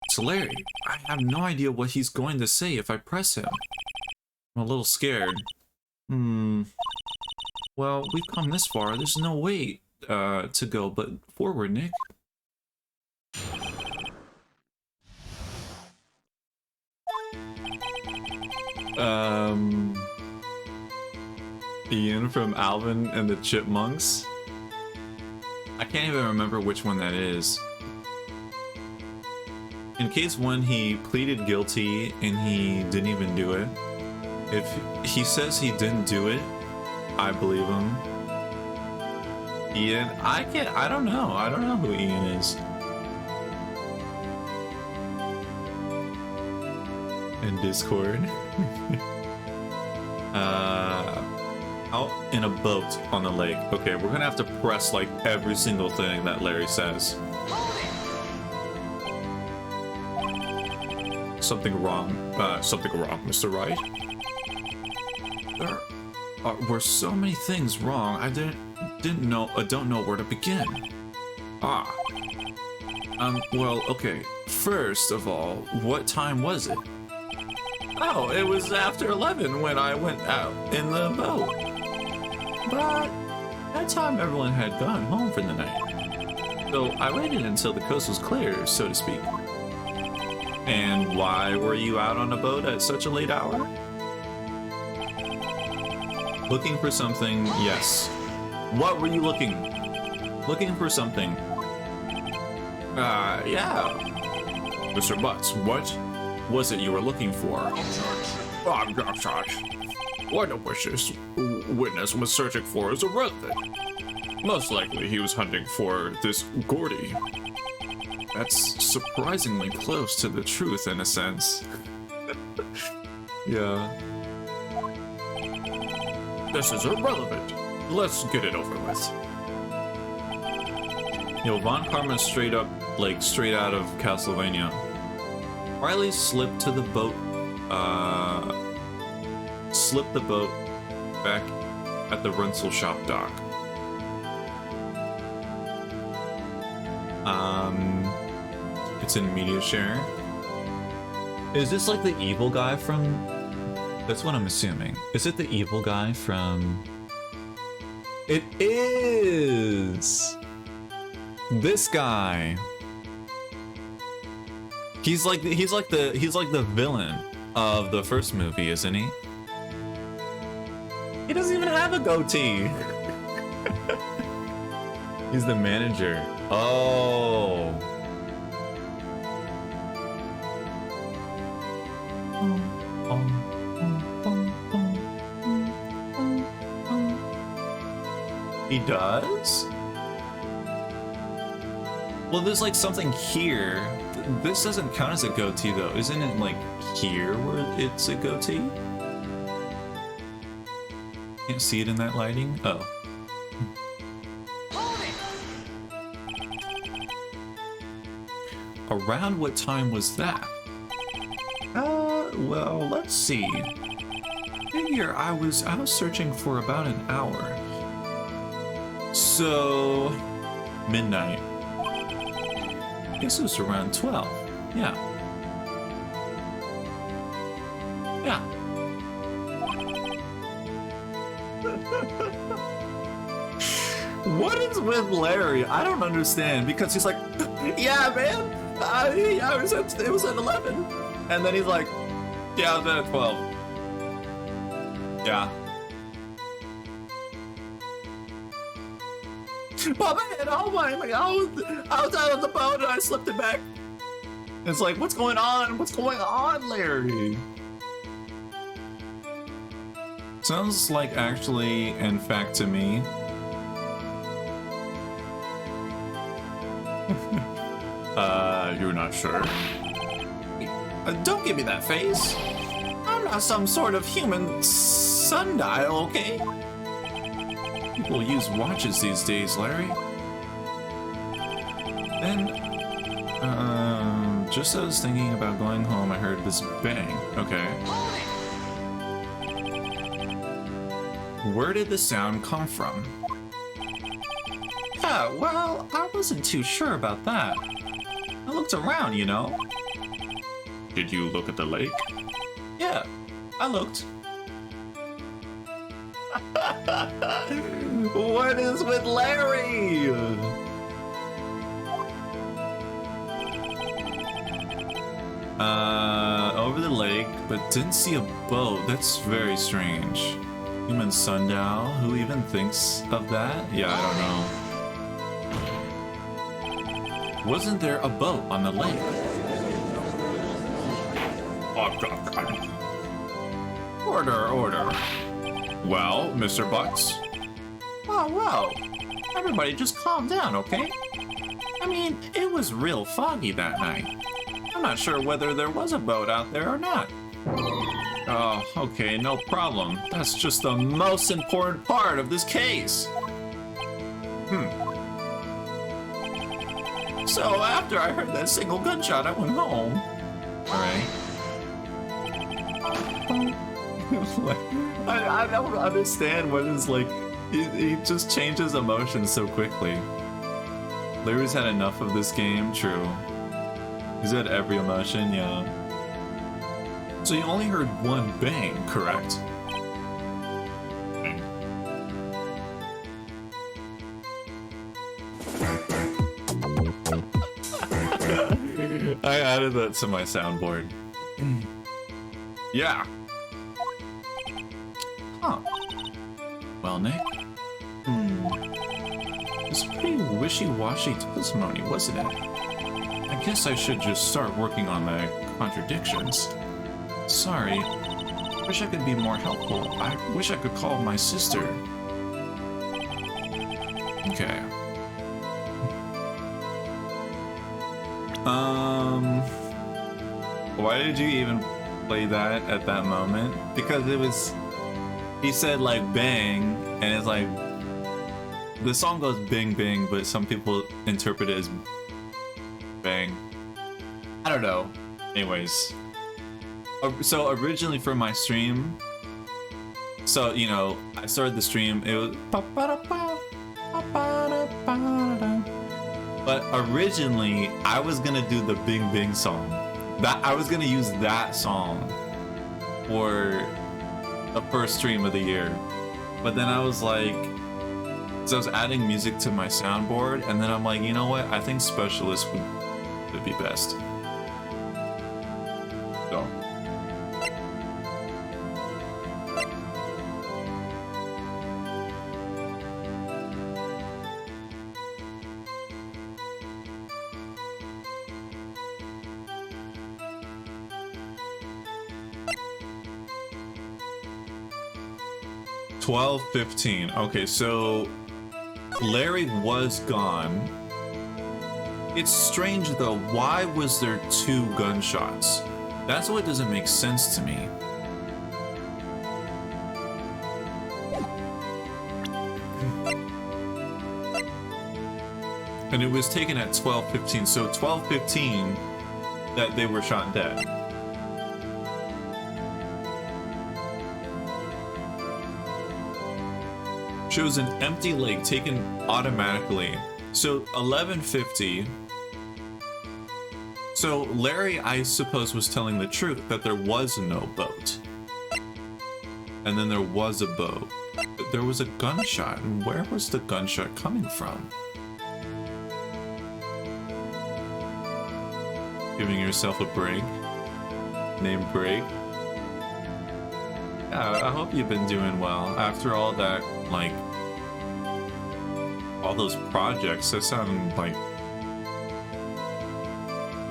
[SPEAKER 2] It's Larry. I have no idea what he's going to say if I press him. I'm a little scared. Well, we've come this far. There's no way to go but forward, Nick. Ian from Alvin and the Chipmunks? I can't even remember which one that is. In case one, he pleaded guilty and he didn't even do it. If he says he didn't do it, I believe him. Ian, I don't know. I don't know who Ian is. In Discord. Out in a boat on the lake. Okay, we're gonna have to press like every single thing that Larry says. Something wrong, Mr. Wright. There were so many things wrong. I don't know where to begin. Well, okay. First of all, what time was it? Oh, it was after 11 when I went out in the boat. But that time everyone had gone home for the night. So I waited until the coast was clear, so to speak. And why were you out on a boat at such a late hour? Looking for something, yes. What were you looking? Looking for something. Yeah. Mr. Butts, what was it you were looking for? Oh, gosh. What a wishes witness was searching for is irrelevant. Most likely he was hunting for this Gordy. That's surprisingly close to the truth in a sense. Yeah. This is irrelevant. Let's get it over with. Yo, Von Karma's straight up, like straight out of Castlevania. Riley slipped the boat back at the rental shop dock. It's in media share. Is this like the evil guy from... That's what I'm assuming. Is it the evil guy from... It is! This guy. He's like the villain of the first movie, isn't he? He doesn't even have a goatee. He's the manager. Oh. He does? Well, there's like something here. This doesn't count as a goatee though. Isn't it like here where it's a goatee? Can't see it in that lighting? Oh. Around what time was that? Well, let's see. Figure I was out searching for about an hour. So, midnight. I guess it was around 12. Yeah. Yeah. What is with Larry? I don't understand, because he's like, yeah, man. It was at 11. And then he's like, yeah, I was at 12. Yeah. But man, oh my God, I was out on the boat and I slipped it back. It's like, what's going on? What's going on, Larry? Sounds like actually, in fact, to me. You're not sure? Don't give me that face. I'm not some sort of human sundial, okay? People use watches these days, Larry. Then, just as I was thinking about going home, I heard this bang. Okay.
[SPEAKER 1] Where did the sound come from? Yeah, well, I wasn't too sure about that. I looked around, you know.
[SPEAKER 2] Did you look at the lake?
[SPEAKER 1] Yeah, I looked. What is with Larry? Over the lake, but didn't see a boat. That's very strange. Human sundial? Who even thinks of that? Yeah, I don't know. Wasn't there a boat on the lake? Order. Well, Mr. Butts? Wow. Everybody just calm down, okay? I mean, it was real foggy that night. I'm not sure whether there was a boat out there or not. Oh, okay, no problem. That's just the most important part of this case. So after I heard that single gunshot, I went home. Alright. I don't understand what is like. He just changes emotions so quickly. Larry's had enough of this game, true. He's had every emotion, yeah. So you only heard one bang, correct? I added that to my soundboard. Yeah. Huh. Well, Nick. It's pretty wishy-washy testimony, wasn't it? I guess I should just start working on the contradictions. Sorry. Wish I could be more helpful. I wish I could call my sister. Okay. Why did you even play that at that moment? Because it was... He said like bang, and it's like... The song goes bing bing, but some people interpret it as bang. I don't know. Anyways. So originally for my stream, so you know, I started the stream, it was but originally I was gonna do the Bing Bing song. That I was gonna use that song for the first stream of the year. But then I was like, so I was adding music to my soundboard, and then I'm like, you know what? I think Specialist would be best. So. $12.15. Okay, so Larry was gone. It's strange though, why was there 2 gunshots? That's what doesn't make sense to me. And it was taken at 12:15, so 12:15 that they were shot dead. Shows an empty lake taken automatically. So 11:50. So Larry, I suppose, was telling the truth that there was no boat. And then there was a boat. But there was a gunshot. And where was the gunshot coming from? Giving yourself a break. Name break. Yeah, I hope you've been doing well. After all that, like, all those projects, that sound like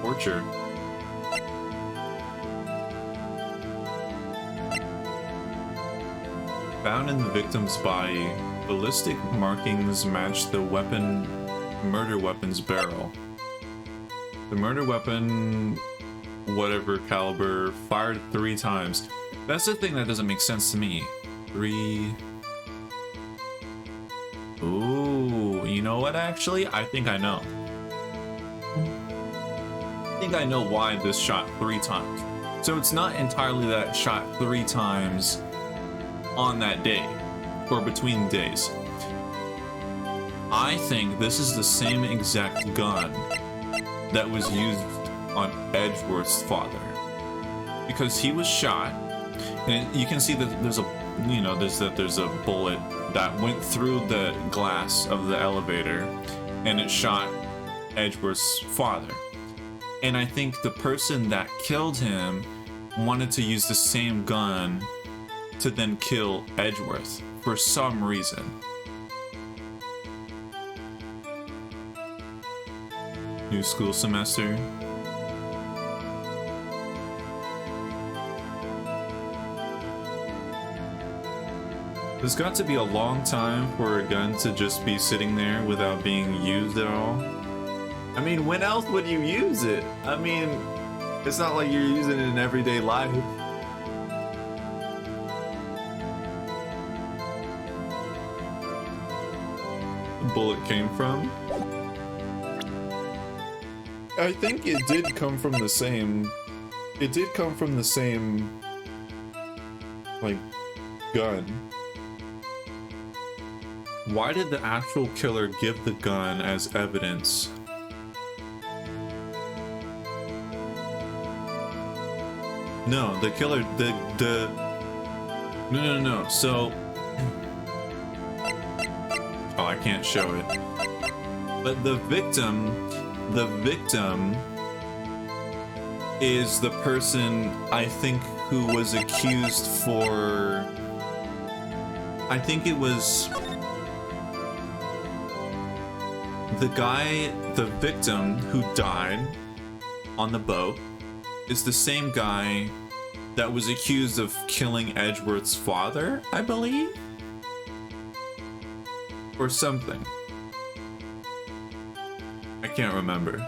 [SPEAKER 1] torture. Found in the victim's body, ballistic markings match the murder weapon's barrel. The murder weapon, whatever caliber, fired 3 times. That's the thing that doesn't make sense to me. 3... Ooh, you know what, actually? I think I know. I think I know why this shot 3 times. So it's not entirely that it shot 3 times on that day. or between days. I think this is the same exact gun that was used on Edgeworth's father, because he was shot, and you can see that there's a bullet that went through the glass of the elevator, and it shot Edgeworth's father. And I think the person that killed him wanted to use the same gun to then kill Edgeworth for some reason. New school semester. There's got to be a long time for a gun to just be sitting there without being used at all. I mean, when else would you use it? I mean, it's not like you're using it in everyday life. The bullet came from? I think it did come from the same... It did come from the same... like, gun. Why did the actual killer give the gun as evidence? No, the killer, No. So... Oh, I can't show it. But the victim is the person, I think, who was accused for... I think it was... The victim who died on the boat is the same guy that was accused of killing Edgeworth's father, I believe? Or something. I can't remember.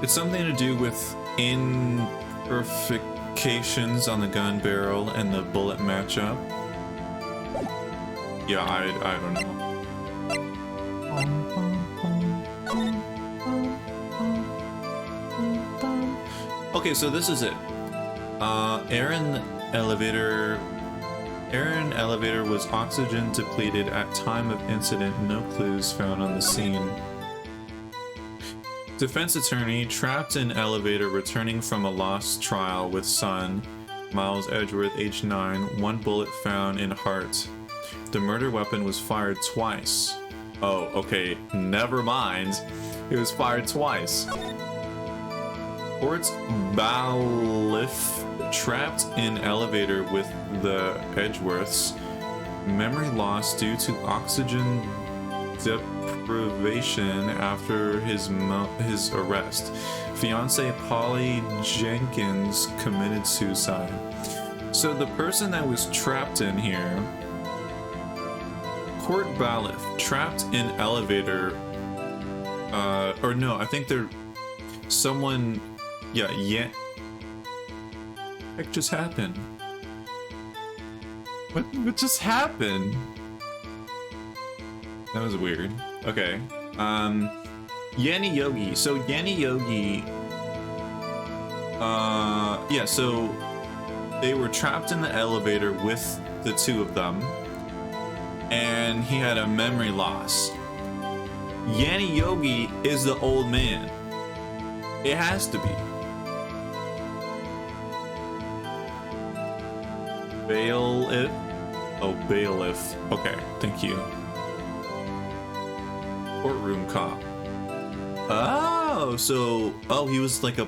[SPEAKER 1] It's something to do with imperfections on the gun barrel and the bullet matchup. Yeah, I don't know. Okay, so this is it. Aaron elevator was oxygen depleted at time of incident. No clues found on the scene. Defense attorney trapped in elevator returning from a lost trial with son, Miles Edgeworth, age 9. 1 bullet found in heart. The murder weapon was fired twice. Oh, okay, never mind. It was fired twice. Fort Balif trapped in elevator with the Edgeworths. Memory loss due to oxygen deprivation after his arrest. Fiance Polly Jenkins committed suicide. So the person that was trapped in here, Court Balif, trapped in elevator, or no, I think they're someone, yeah. What just happened? What just happened? That was weird. Okay. Yanni Yogi. So Yanni Yogi, yeah, so they were trapped in the elevator with the two of them, and he had a memory loss. Yanni Yogi is the old man. It has to be. Bailiff? Oh, bailiff. Okay, thank you. Courtroom cop. Oh, so... Oh, he was like a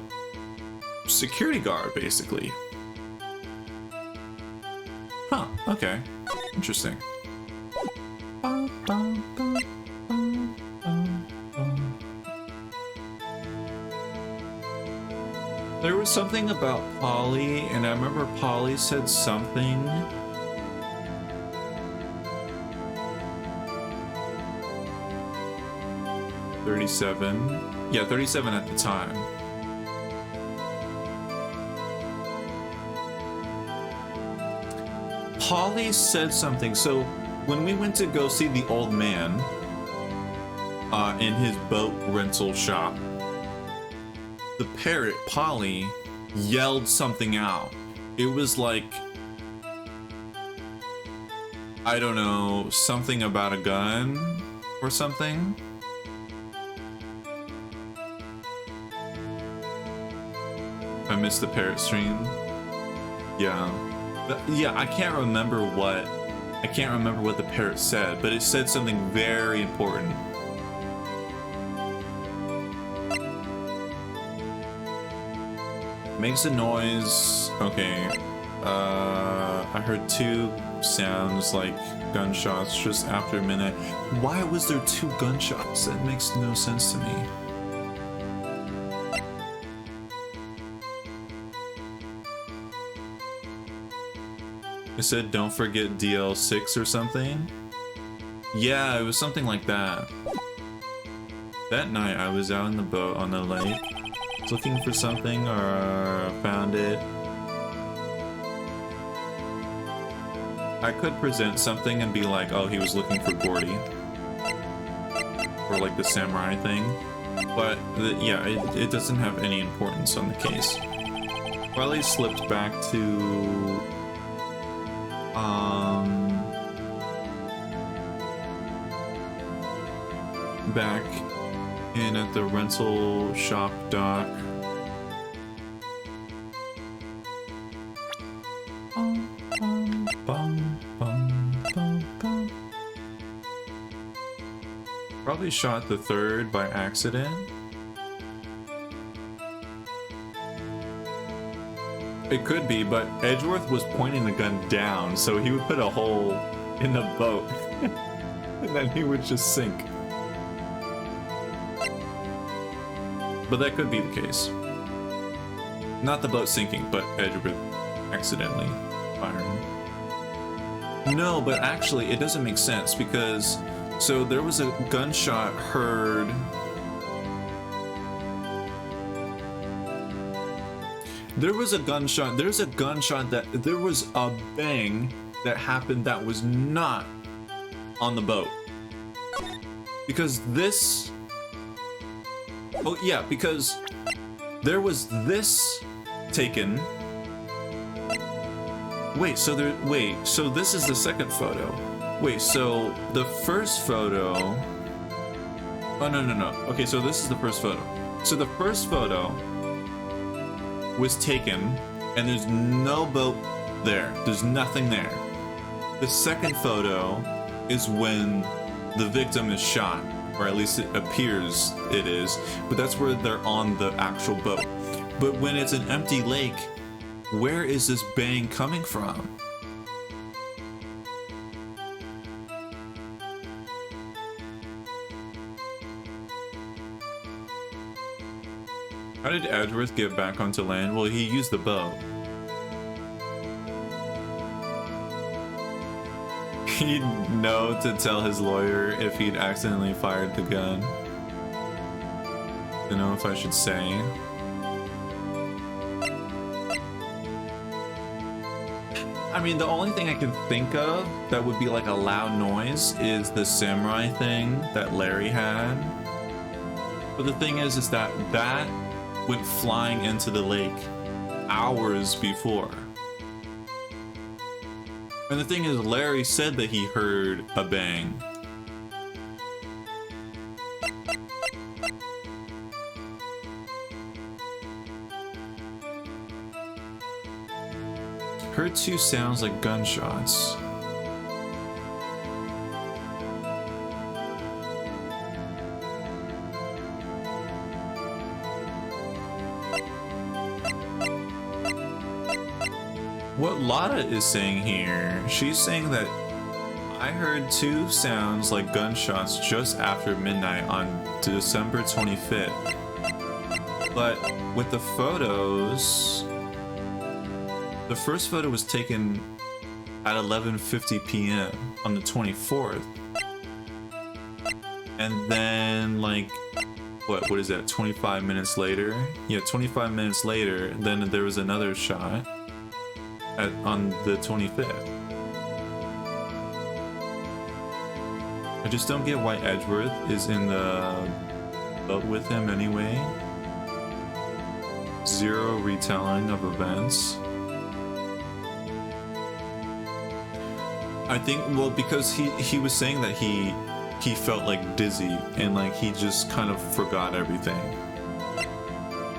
[SPEAKER 1] security guard, basically. Huh, okay. Interesting. There was something about Polly, and I remember Polly said something. $37. Yeah, 37 at the time. Polly said something. So when we went to go see the old man in his boat rental shop, the parrot, Polly, yelled something out. It was like I don't know, something about a gun or something. I missed the parrot stream. Yeah. Yeah, I can't remember what the parrot said, but it said something very important. Makes a noise. Okay. I heard 2 sounds like gunshots just after midnight. Why was there 2 gunshots? That makes no sense to me. It said don't forget DL6 or something. Yeah, it was something like that. That night I was out in the boat on the lake, looking for something, or found it. I could present something and be like, oh, he was looking for Gordy. Or like the samurai thing. But yeah, it doesn't have any importance on the case. Riley slipped back to back in at the rental shop dock. Probably shot the 3rd by accident. It could be, but Edgeworth was pointing the gun down, so he would put a hole in the boat and then he would just sink. But that could be the case. Not the boat sinking, but Edgeworth accidentally firing. No, but actually it doesn't make sense because so there was a gunshot heard. There was a gunshot there was a bang that happened that was not on the boat. Because this... Oh yeah, because there was this taken. Wait, so this is the second photo. Wait, so the first photo... Oh, no. Okay, so this is the first photo. So the first photo was taken, and there's no boat there. There's nothing there. The second photo is when the victim is shot, or at least it appears it is, but that's where they're on the actual boat. But when it's an empty lake, where is this bang coming from? How did Edgeworth get back onto land? Well, he used the boat. He'd know to tell his lawyer if he'd accidentally fired the gun. Don't know if I should say. I mean, the only thing I can think of that would be like a loud noise is the samurai thing that Larry had. But the thing is that went flying into the lake hours before. And the thing is, Larry said that he heard a bang. Heard 2 sounds like gunshots. What Lotta is saying here, she's saying that I heard 2 sounds like gunshots just after midnight on December 25th. But with the photos, the first photo was taken at 11:50 p.m. on the 24th. And then like, what is that, 25 minutes later? Yeah, 25 minutes later, then there was another shot on the 25th. I just don't get why Edgeworth is in the boat with him anyway. 0 retelling of events. I think, well, because he was saying that he felt like dizzy and like he just kind of forgot everything.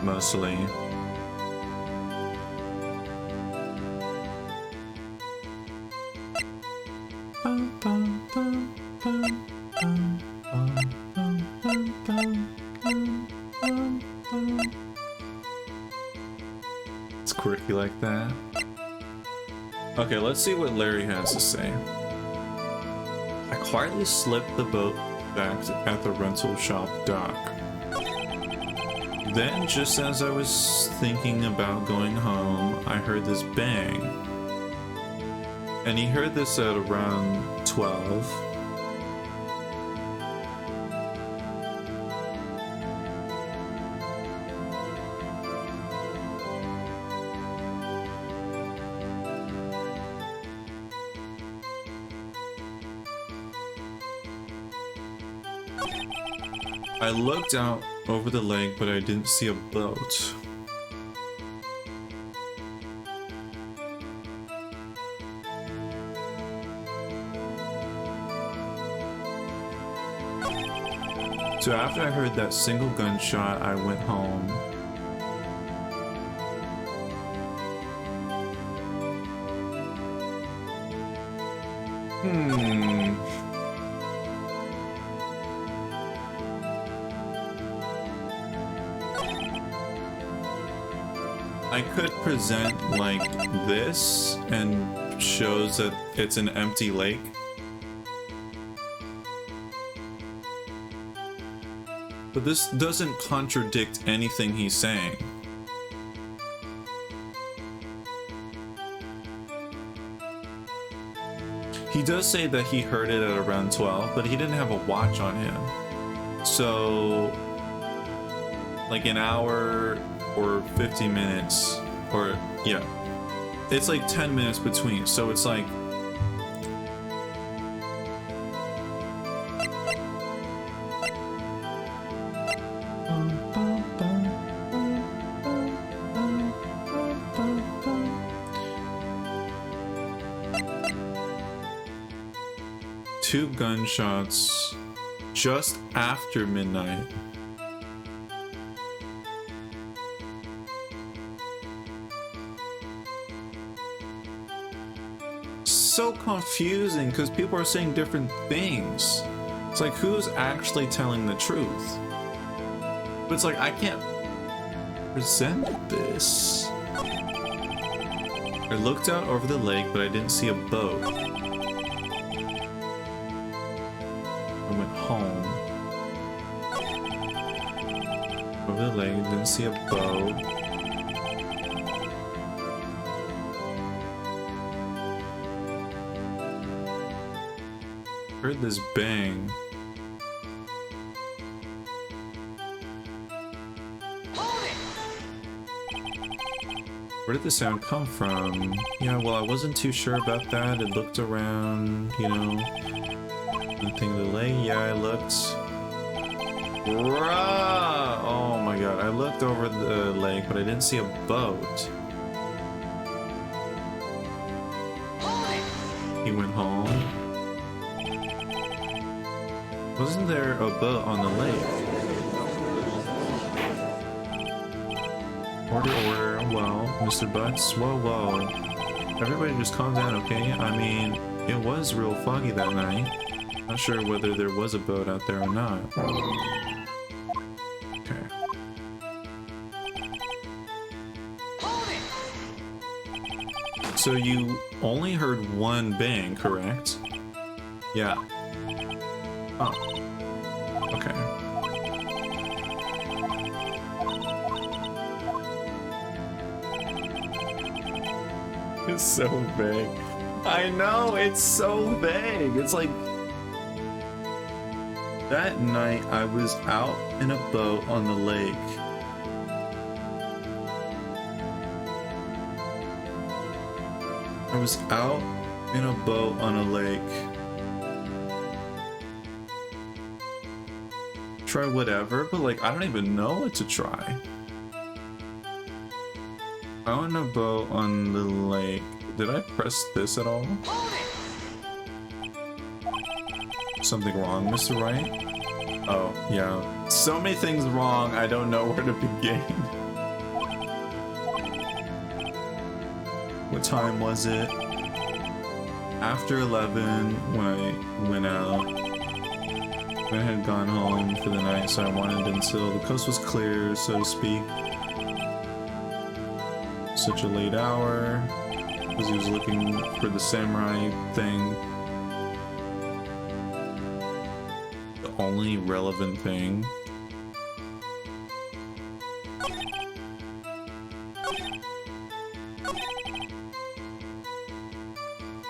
[SPEAKER 1] Mostly. It's quirky like that. Okay, let's see what Larry has to say. I quietly slipped the boat back at the rental shop dock. Then, just as I was thinking about going home, I heard this bang. And he heard this at around 12. I looked out over the lake, but I didn't see a boat. So after I heard that single gunshot, I went home. I could present like this and shows that it's an empty lake. But this doesn't contradict anything he's saying. He does say that he heard it at around 12, but he didn't have a watch on him. So, like an hour or 50 minutes, or yeah, it's like 10 minutes between. So it's like, two gunshots just after midnight. So confusing because people are saying different things. It's like, who's actually telling the truth? But it's like, I can't present this. I looked out over the lake, but I didn't see a boat. I went home. Over the lake, didn't see a boat. Heard this bang. Where did the sound come from? Yeah, well, I wasn't too sure about that. I looked around, you know. Nothing in the lake. Yeah, I looked. Bruh! Oh my god, I looked over the lake, but I didn't see a boat. He went home. Wasn't there a boat on the lake? Order, well, Mr. Butts, whoa. Everybody just calm down, okay? I mean, it was real foggy that night. Not sure whether there was a boat out there or not. Okay. So you only heard one bang, correct? Yeah. Oh. Okay. It's so vague. I know, it's so vague. It's like, that night I was out in a boat on the lake. I was out in a boat on a lake. Try whatever, but like, I don't even know what to try. Out in a boat on the lake. Did I press this at all? Something wrong, Mr. Wright? Oh, yeah. So many things wrong, I don't know where to begin. What time was it? After 11, when I went out. I had gone home for the night, so I wanted until the coast was clear, so to speak. Such a late hour, because he was looking for the samurai thing. The only relevant thing.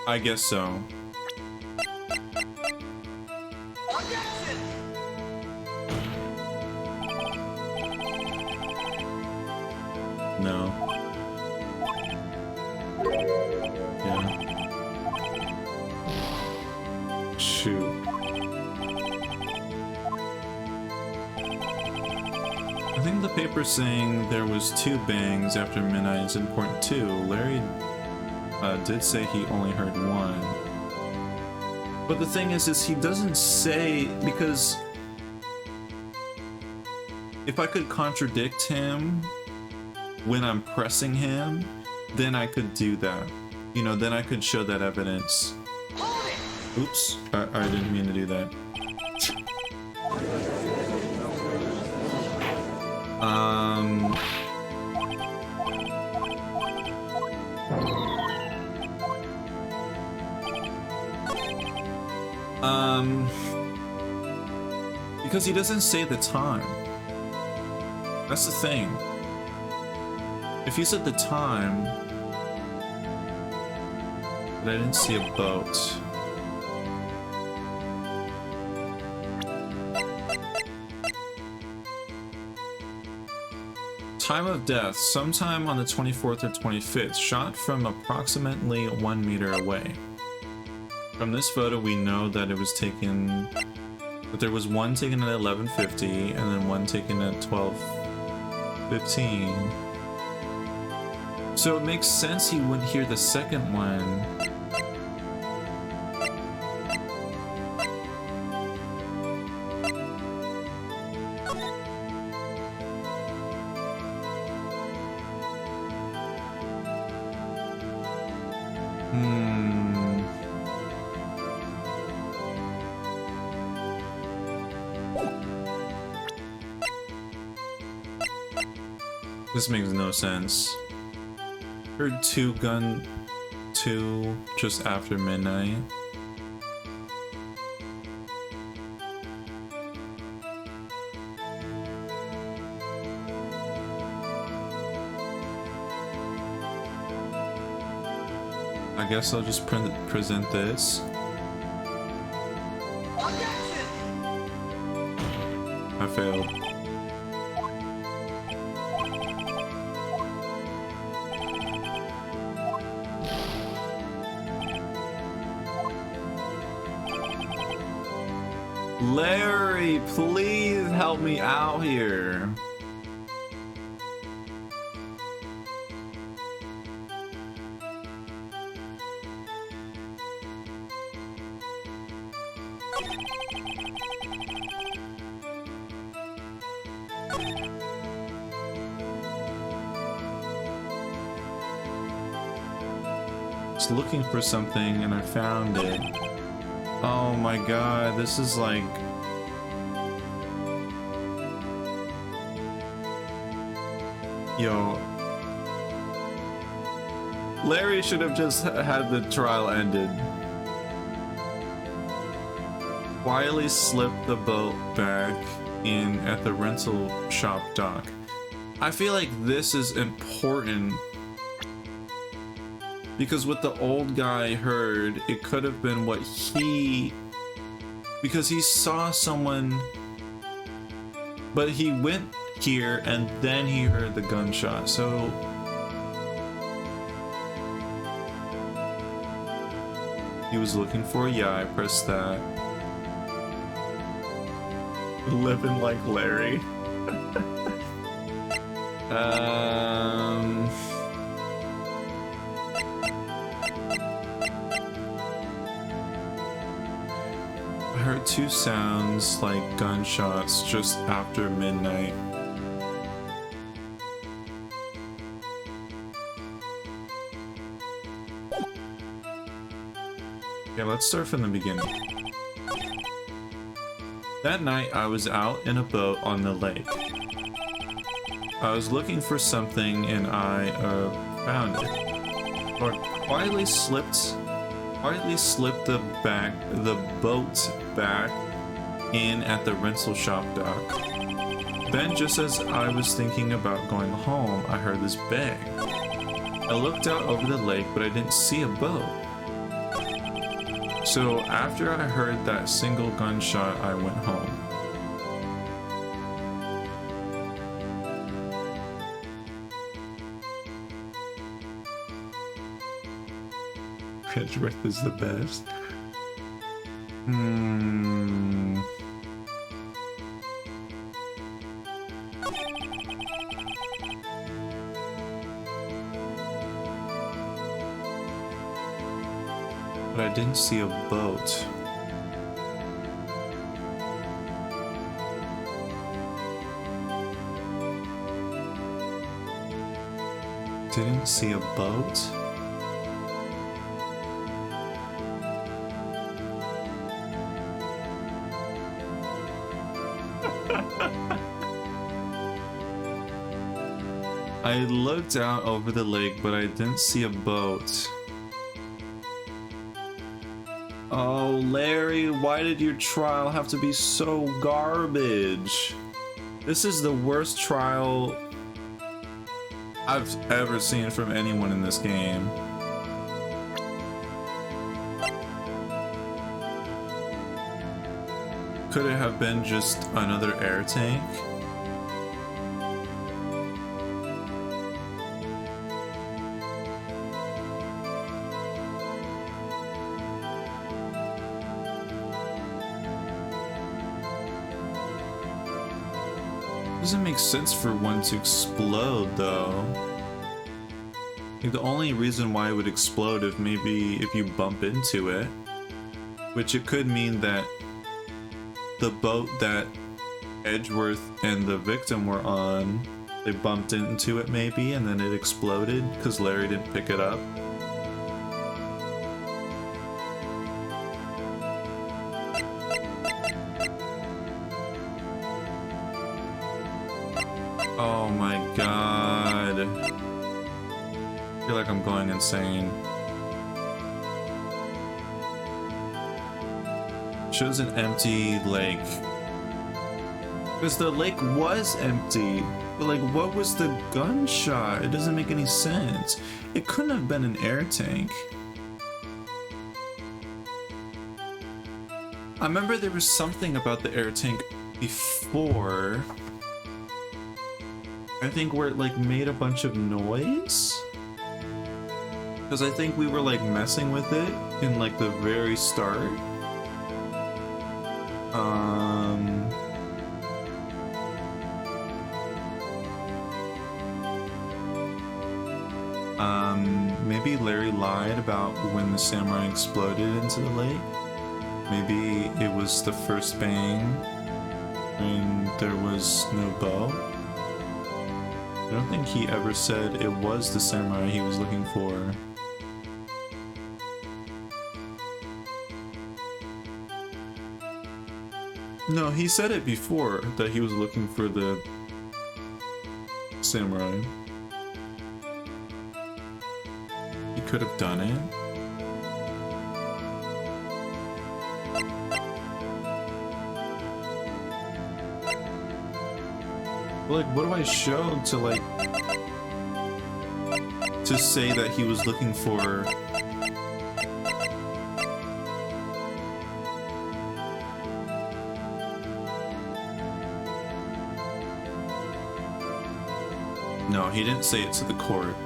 [SPEAKER 1] I guess so. No. Yeah. Shoot. I think the paper's saying there was 2 bangs after midnight is important too. Larry did say he only heard 1. But the thing is he doesn't say, because if I could contradict him when I'm pressing him, then I could do that. You know, then I could show that evidence. Oops, I didn't mean to do that. Because he doesn't say the time. That's the thing. If he said the time, but I didn't see a boat. Time of death, sometime on the 24th or 25th, shot from approximately 1 meter away. From this photo, we know that it was taken, that there was one taken at 11:50 and then one taken at 12:15. So it makes sense he wouldn't hear the second one. This makes no sense. Heard 2 just after midnight. I guess I'll just present this. I failed. Larry, please help me out here. I was looking for something and I found it. Oh my god, this is like... Yo. Larry should have just had the trial ended. Quietly slipped the boat back in at the rental shop dock. I feel like this is important because what the old guy heard, it could have been what he... Because he saw someone, but he went here and then he heard the gunshot, so... He was looking for, yeah, I pressed that. Living like Larry. I heard two sounds like gunshots just after midnight. Yeah, let's start from the beginning. That night, I was out in a boat on the lake. I was looking for something and I found it. Or quietly slipped the boat back in at the rental shop dock. Then, just as I was thinking about going home, I heard this bang. I looked out over the lake, but I didn't see a boat. So after I heard that single gunshot, I went home. Edgeworth is the best. But I didn't see a boat. Didn't see a boat? I looked out over the lake, but I didn't see a boat. Oh, Larry, why did your trial have to be so garbage? This is the worst trial I've ever seen from anyone in this game. Could it have been just another air tank? Doesn't make sense for one to explode though. I think the only reason why it would explode if you bump into it, which it could mean that the boat that Edgeworth and the victim were on, they bumped into it maybe and then it exploded because Larry didn't pick it up. Oh my god. I feel like I'm going insane. Shows an empty lake. Because the lake was empty. But like, what was the gunshot? It doesn't make any sense. It couldn't have been an air tank. I remember there was something about the air tank before. I think where it like made a bunch of noise. Because I think we were like messing with it in like the very start. Maybe Larry lied about when the samurai exploded into the lake. Maybe it was the first bang and there was no bow. I don't think he ever said it was the samurai he was looking for. No, he said it before, that he was looking for the samurai. He could have done it. But like, what do I show to like, to say that he was looking for... No, he didn't say it to the court.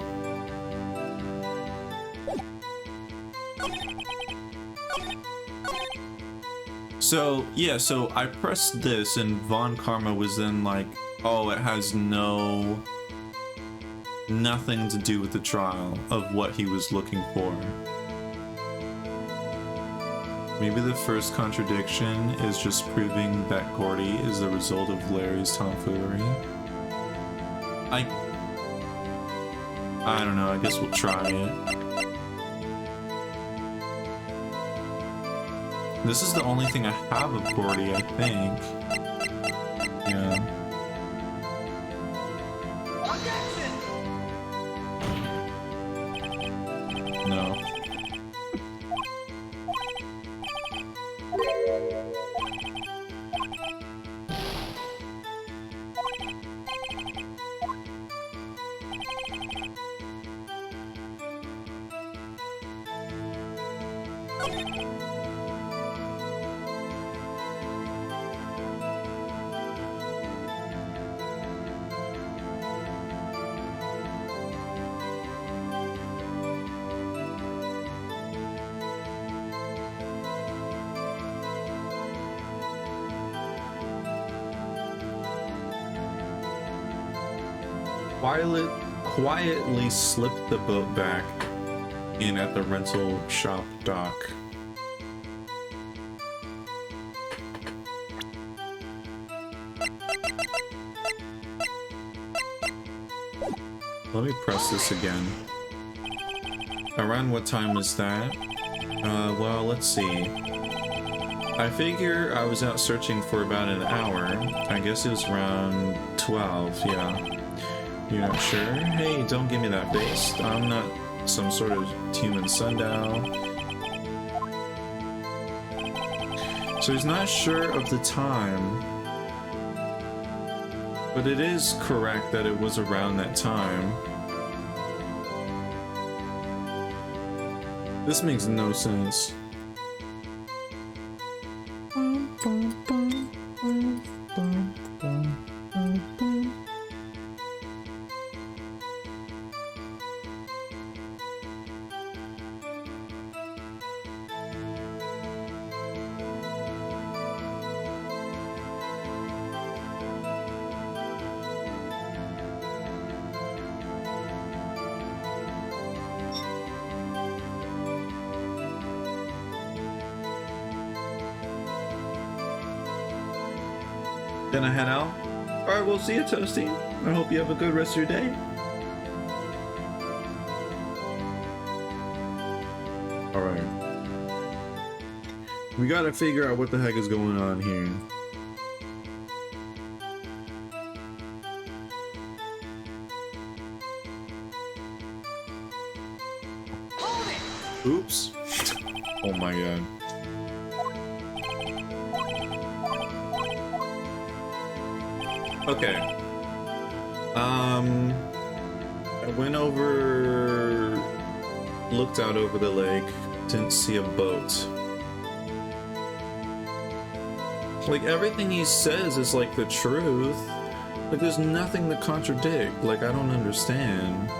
[SPEAKER 1] So, yeah, so I pressed this and Von Karma was then like, oh, it has nothing to do with the trial of what he was looking for. Maybe the first contradiction is just proving that Gordy is the result of Larry's tomfoolery. I don't know, I guess we'll try it. This is the only thing I have of Gordy, I think. Yeah. No. Quietly slipped the boat back in at the rental shop dock. Let me press this again. Around what time was that? Well, let's see. I figure I was out searching for about an hour. I guess it was around 12, yeah. You're not sure? Hey, don't give me that face. I'm not some sort of human sundial. So he's not sure of the time. But it is correct that it was around that time. This makes no sense. Then I head out. Alright, we'll see you, Toasty. I hope you have a good rest of your day. Alright. We gotta figure out what the heck is going on here. Oops. Oh my god. Okay. I went over, looked out over the lake, didn't see a boat. Like, everything he says is like the truth. Like, there's nothing to contradict. Like, I don't understand.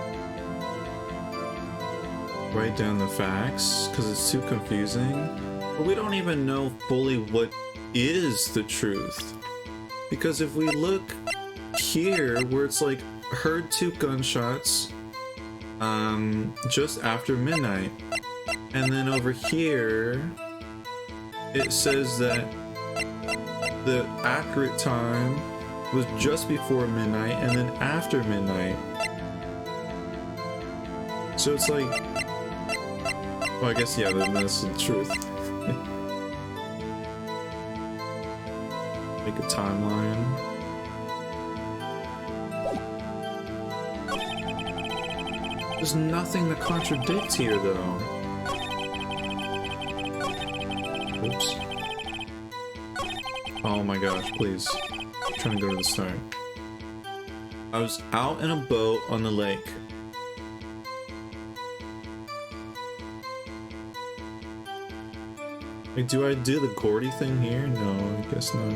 [SPEAKER 1] Write down the facts, because it's too confusing. But we don't even know fully what is the truth. Because if we look here, where it's like, heard 2 gunshots, just after midnight. And then over here, it says that the accurate time was just before midnight and then after midnight. So it's like, well, I guess, yeah, then that's the truth. Make a timeline. There's nothing that contradicts here, though. Oops. Oh my gosh, please. I'm trying to go to the start. I was out in a boat on the lake. Wait, do I do the Gordy thing here? No, I guess not.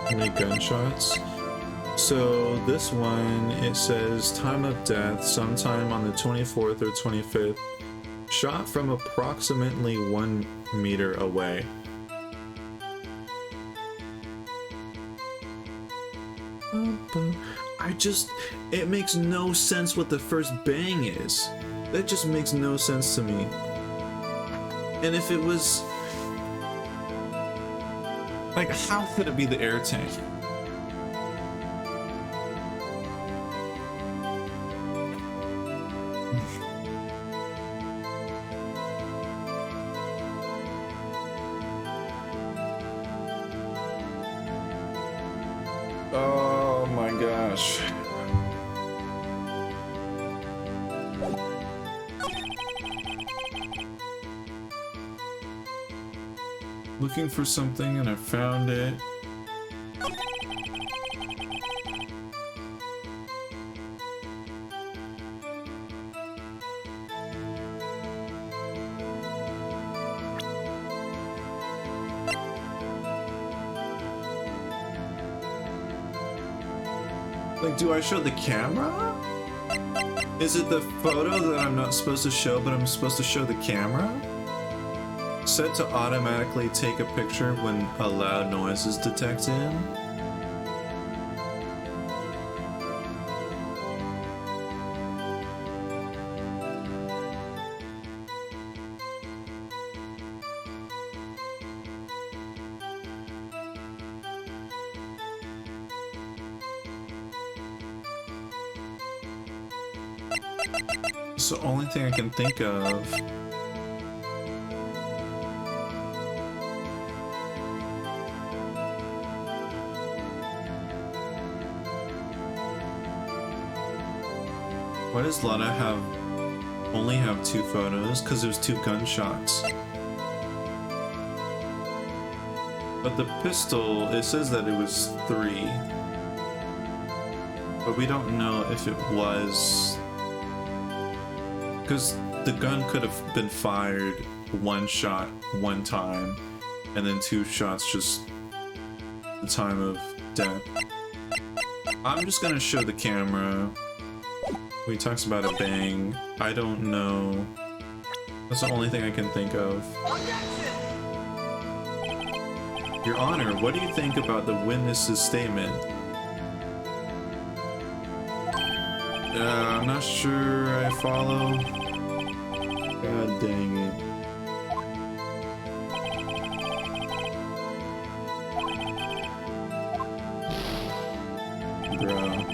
[SPEAKER 1] How many gunshots? So this one, it says time of death sometime on the 24th or 25th. Shot from approximately 1 meter away. It makes no sense what the first bang is. That just makes no sense to me. And if it was... like, how could it be the air tank? Oh my gosh. Looking for something and I found it. Like, do I show the camera? Is it the photo that I'm not supposed to show, but I'm supposed to show the camera? Set to automatically take a picture when a loud noise is detected. It's the only thing I can think of. Why does Lana only have 2 photos? Because there's 2 gunshots. But the pistol, it says that it was 3. But we don't know if it was... because the gun could have been fired 1 shot 1 time, and then 2 shots just the time of death. I'm just gonna show the camera. He talks about a bang. I don't know. That's the only thing I can think of. Your Honor, what do you think about the witness's statement? I'm not sure I follow. God dang it. Bro.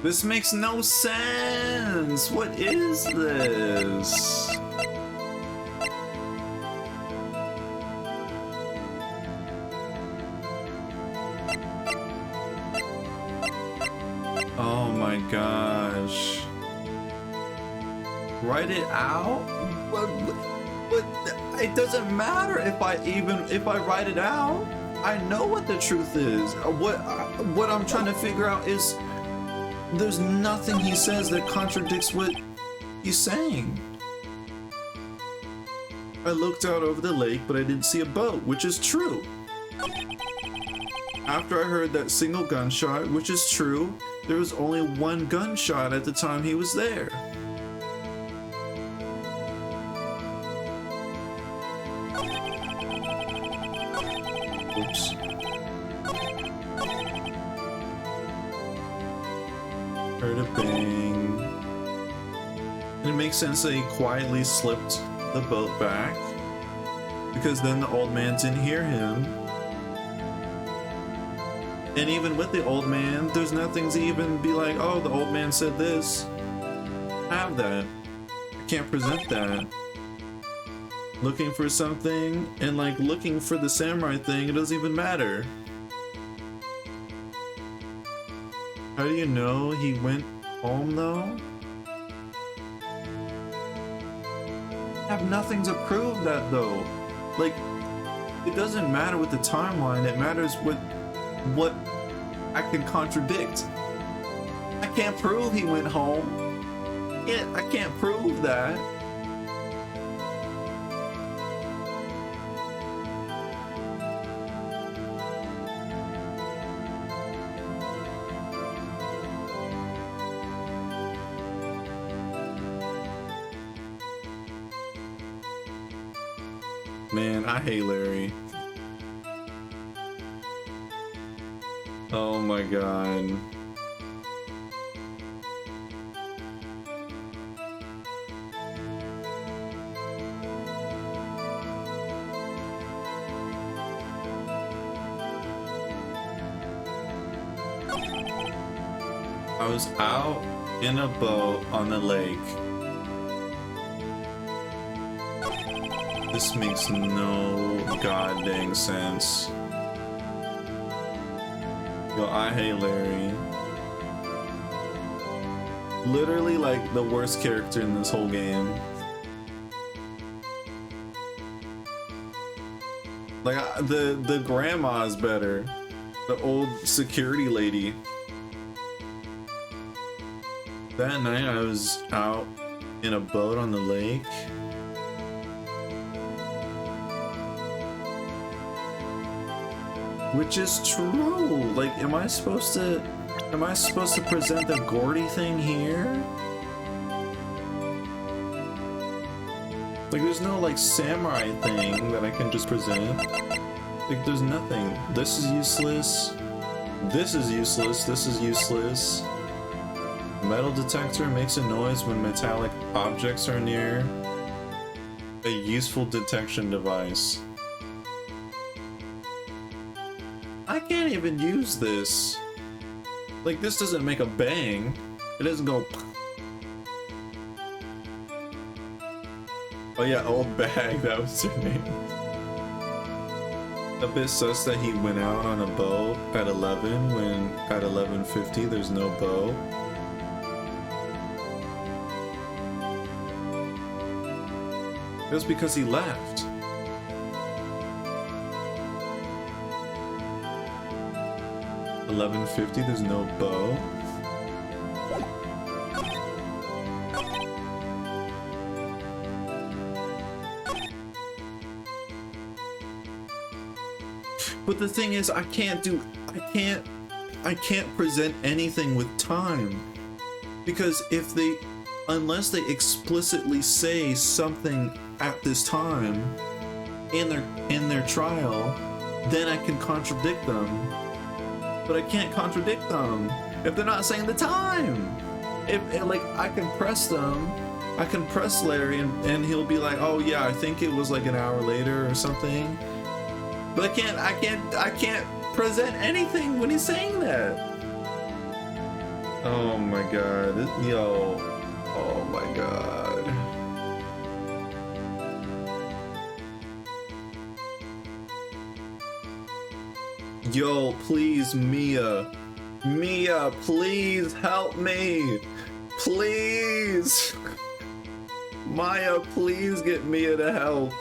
[SPEAKER 1] This makes no sense! What is this? Oh my gosh. Write it out? But it doesn't matter if I write it out. I know what the truth is. What I'm trying to figure out is there's nothing he says that contradicts what he's saying. I looked out over the lake, but I didn't see a boat, which is true. After I heard that single gunshot, which is true, there was only 1 gunshot at the time he was there. Oops. Heard a bang. And it makes sense that he quietly slipped the boat back, because then the old man didn't hear him. And even with the old man, there's nothing to even be like, oh, the old man said this. Have that. I can't present that. Looking for something, and like looking for the samurai thing, it doesn't even matter. How do you know he went home though? I have nothing to prove that though. Like, It doesn't matter with the timeline, it matters with what I can contradict. I can't prove he went home. I can't prove that. Man, I hate Larry. Oh my god. I was out in a boat on the lake. This makes no god dang sense. Yo, I hate Larry. Literally like the worst character in this whole game. Like the grandma is better. The old security lady. That night I was out in a boat on the lake. Which is true. Like, am I supposed to present the Gordy thing here? Like, there's no like samurai thing that I can just present. Like, there's nothing. This is useless. This is useless. This is useless. Metal detector makes a noise when metallic objects are near. A useful detection device. I can't even use this. Like, this doesn't make a bang. It doesn't go. Oh yeah, old bag, that was her name. A bit sus that he went out on a boat at 11 when at 11:50 there's no boat. It was because he left. $11.50, there's no bow. But the thing is, I can't present anything with time. Because unless they explicitly say something at this time in their trial, then I can contradict them. But I can't contradict them if they're not saying the time. If like I can press them, I can press Larry and he'll be like, oh yeah, I think it was like an hour later or something. But I can't present anything when he's saying that. Oh my god, yo, oh my god. Yo, please, Mia, please help me, please. Maya, please get Mia to help.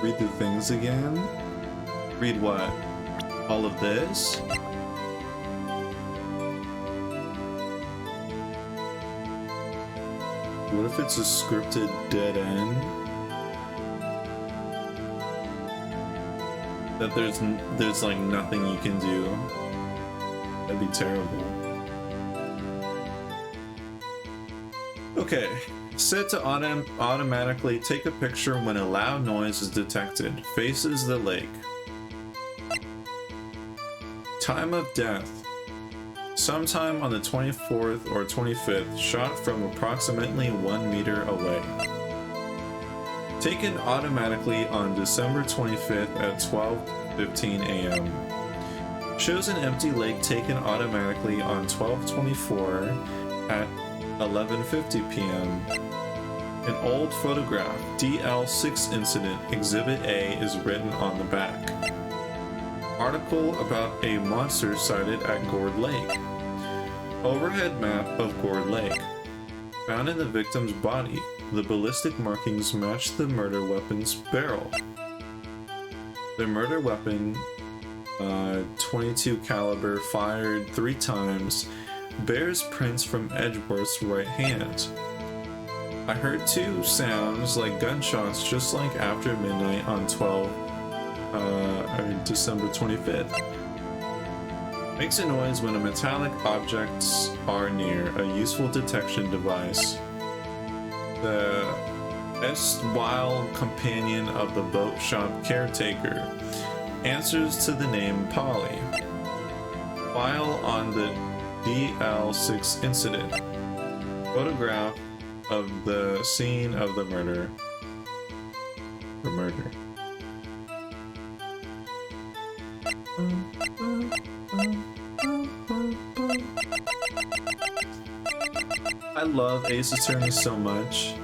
[SPEAKER 1] Read the things again? Read what? All of this? What if it's a scripted dead end? That there's like nothing you can do? That'd be terrible. Okay. Set to automatically take a picture when a loud noise is detected. Faces the lake. Time of death. Sometime on the 24th or 25th, shot from approximately 1 meter away. Taken automatically on December 25th at 12:15 a.m. Shows an empty lake taken automatically on 12/24 at 11:50 p.m. An old photograph, DL6 incident, Exhibit A is written on the back. Article about a monster sighted at Gourd Lake. Overhead map of Gourd Lake. Found in the victim's body, the ballistic markings match the murder weapon's barrel. The murder weapon, 22 caliber, fired 3 times, bears prints from Edgeworth's right hand. I heard 2 sounds like gunshots just like after midnight on December 25th. Makes a noise when a metallic objects are near, a useful detection device. The erstwhile companion of the boat shop caretaker answers to the name Polly. File on the DL6 incident. Photograph of the scene of the murder. The murder. I love Ace Attorney so much,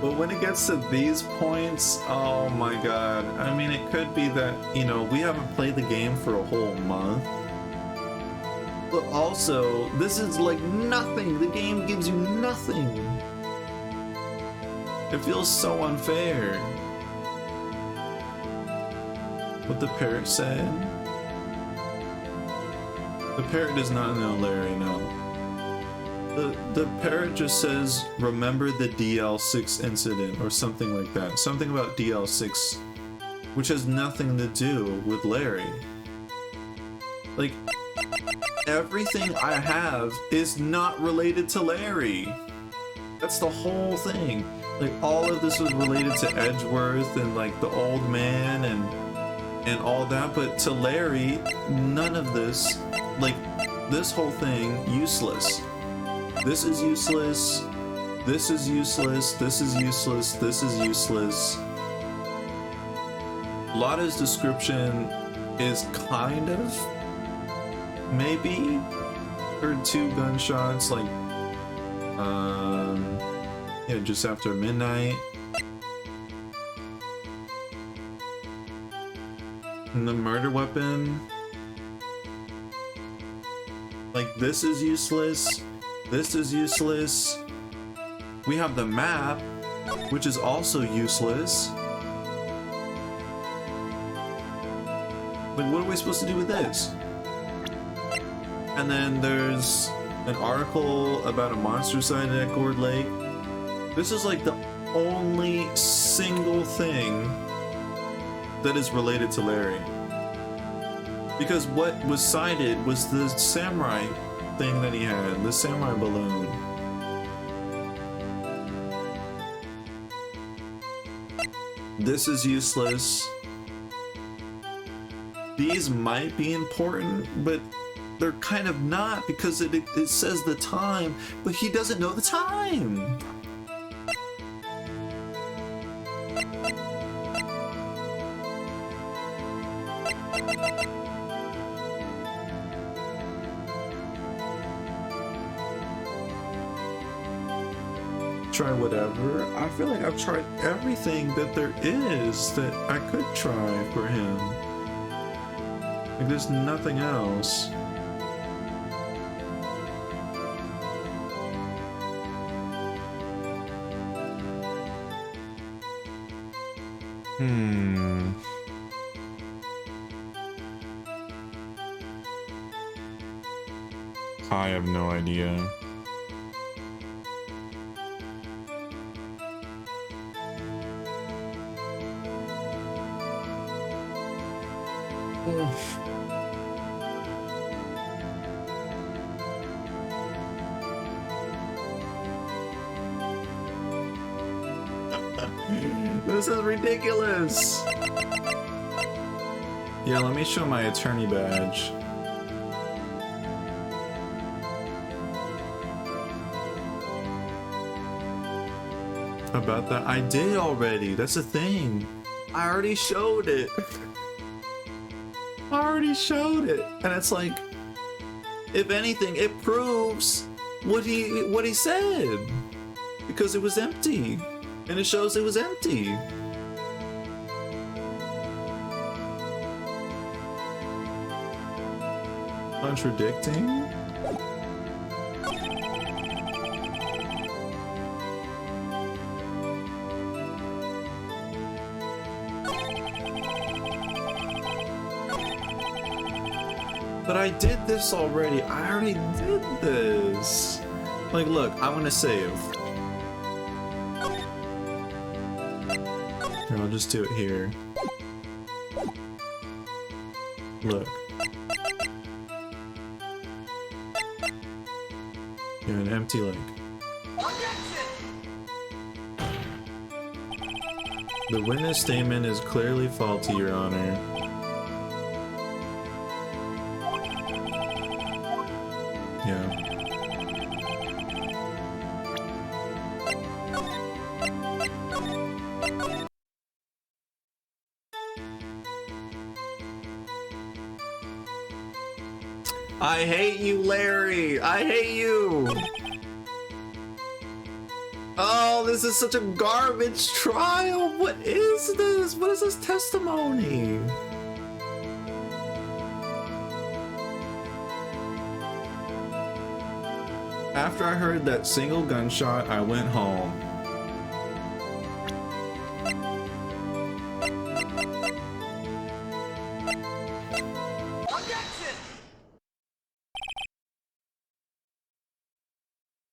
[SPEAKER 1] but when it gets to these points, oh my god. I mean, it could be that, you know, we haven't played the game for a whole month, but also, this is like nothing. The game gives you nothing. It feels so unfair. What the parrot said? The parrot does not know Larry, no. The parrot just says, remember the DL6 incident, or something like that. Something about DL6, which has nothing to do with Larry. Like, everything I have is not related to Larry. That's the whole thing. Like, all of this was related to Edgeworth and, like, the old man and all that, but to Larry, none of this, like, this whole thing, useless. This is useless. This is useless. This is useless. This is useless. Lotta's description is kind of, maybe, heard 2 gunshots, like, yeah, just after midnight. And the murder weapon, like, this is useless. This is useless. We have the map, which is also useless. Like, what are we supposed to do with this? And then there's an article about a monster sighted at Gourd Lake. This is like the only single thing that is related to Larry. Because what was sighted was the samurai thing that he had, the samurai balloon. This is useless. These might be important, but they're kind of not, because it says the time, but he doesn't know the time. Try whatever. I feel like I've tried everything that there is that I could try for him. Like, there's nothing else. I have no idea. This is ridiculous. Yeah, let me show my attorney badge. About that, I did already. That's the thing. I already showed it. I already showed it, and it's like, if anything, it proves what he said, because it was empty, and it shows it was empty. Contradicting? But I did this already. I already did this. Like, look, I'm gonna save. Here, I'll just do it here. Look. You're an empty lake. The witness statement is clearly faulty, Your Honor. Yeah. I hate you, Larry! I hate you! Oh, this is such a garbage trial! What is this? What is this testimony? After I heard that single gunshot, I went home.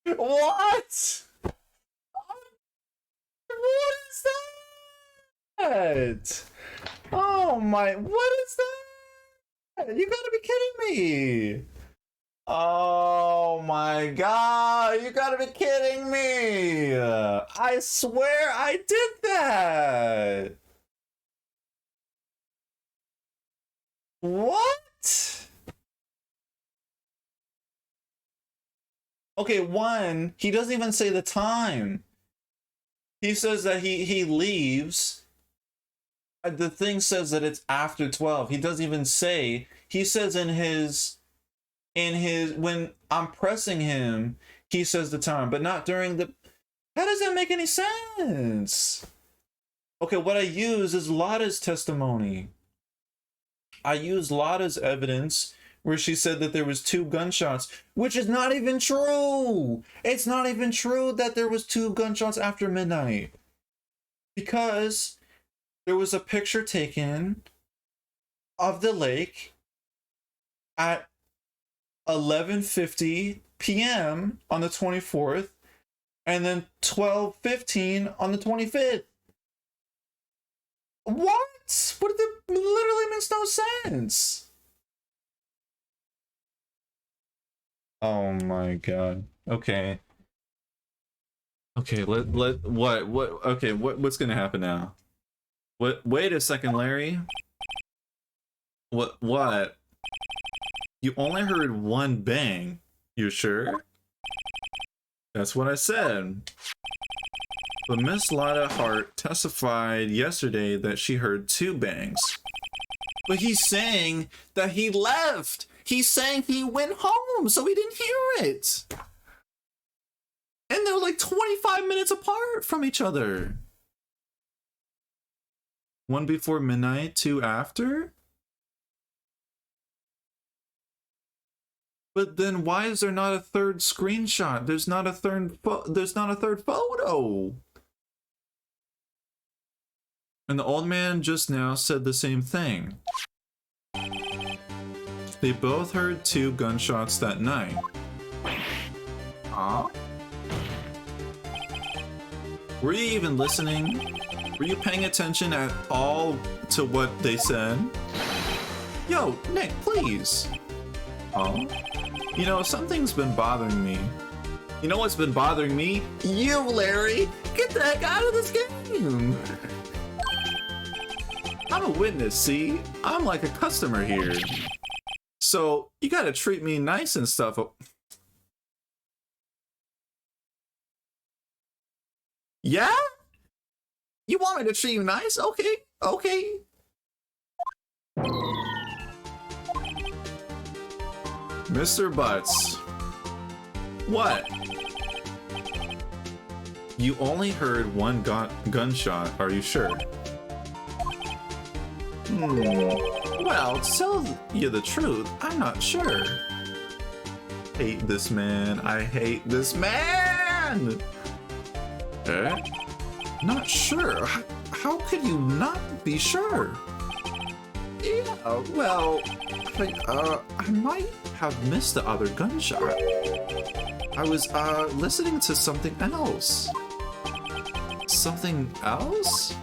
[SPEAKER 1] What? What is that? Oh my, what is that? You gotta be kidding me. Oh my god, you gotta be kidding me. I swear I did that. What? Okay, one, he doesn't even say the time. He says that he leaves. The thing says that it's after 12. He doesn't even say. He says in his when I'm pressing him, he says the time, but not during the. How does that make any sense? Okay, what I use is Lotta's testimony. I use Lotta's evidence where she said that there was 2 gunshots, which is not even true. It's not even true that there was 2 gunshots after midnight. Because there was a picture taken of the lake at 11:50 p.m. on the 24th and then 12:15 on the 25th. What? What did that literally makes no sense. Oh my god. Okay. Okay, what okay, what's gonna happen now? Wait a second, Larry. What? You only heard 1 bang. You sure? That's what I said. But Miss Lotta Hart testified yesterday that she heard 2 bangs. But he's saying that he left. He's saying he went home, so he didn't hear it. And they're like 25 minutes apart from each other. 1 before midnight, 2 after? But then why is there not a 3rd screenshot? There's not a 3rd photo. And the old man just now said the same thing. They both heard 2 gunshots that night. Huh? Were you even listening? Were you paying attention at all to what they said? Yo, Nick, please. Oh? You know, something's been bothering me. You know what's been bothering me? You, Larry! Get the heck out of this game! I'm a witness, see? I'm like a customer here. So, you gotta treat me nice and stuff. Yeah? You want me to treat you nice? Okay, okay. Mr. Butts. What? You only heard 1 gunshot, are you sure? Well, to tell you the truth, I'm not sure. Hate this man. I hate this man! Eh? Not sure? How could you not be sure? Yeah, well, I might have missed the other gunshot. I was, listening to something else. Something else?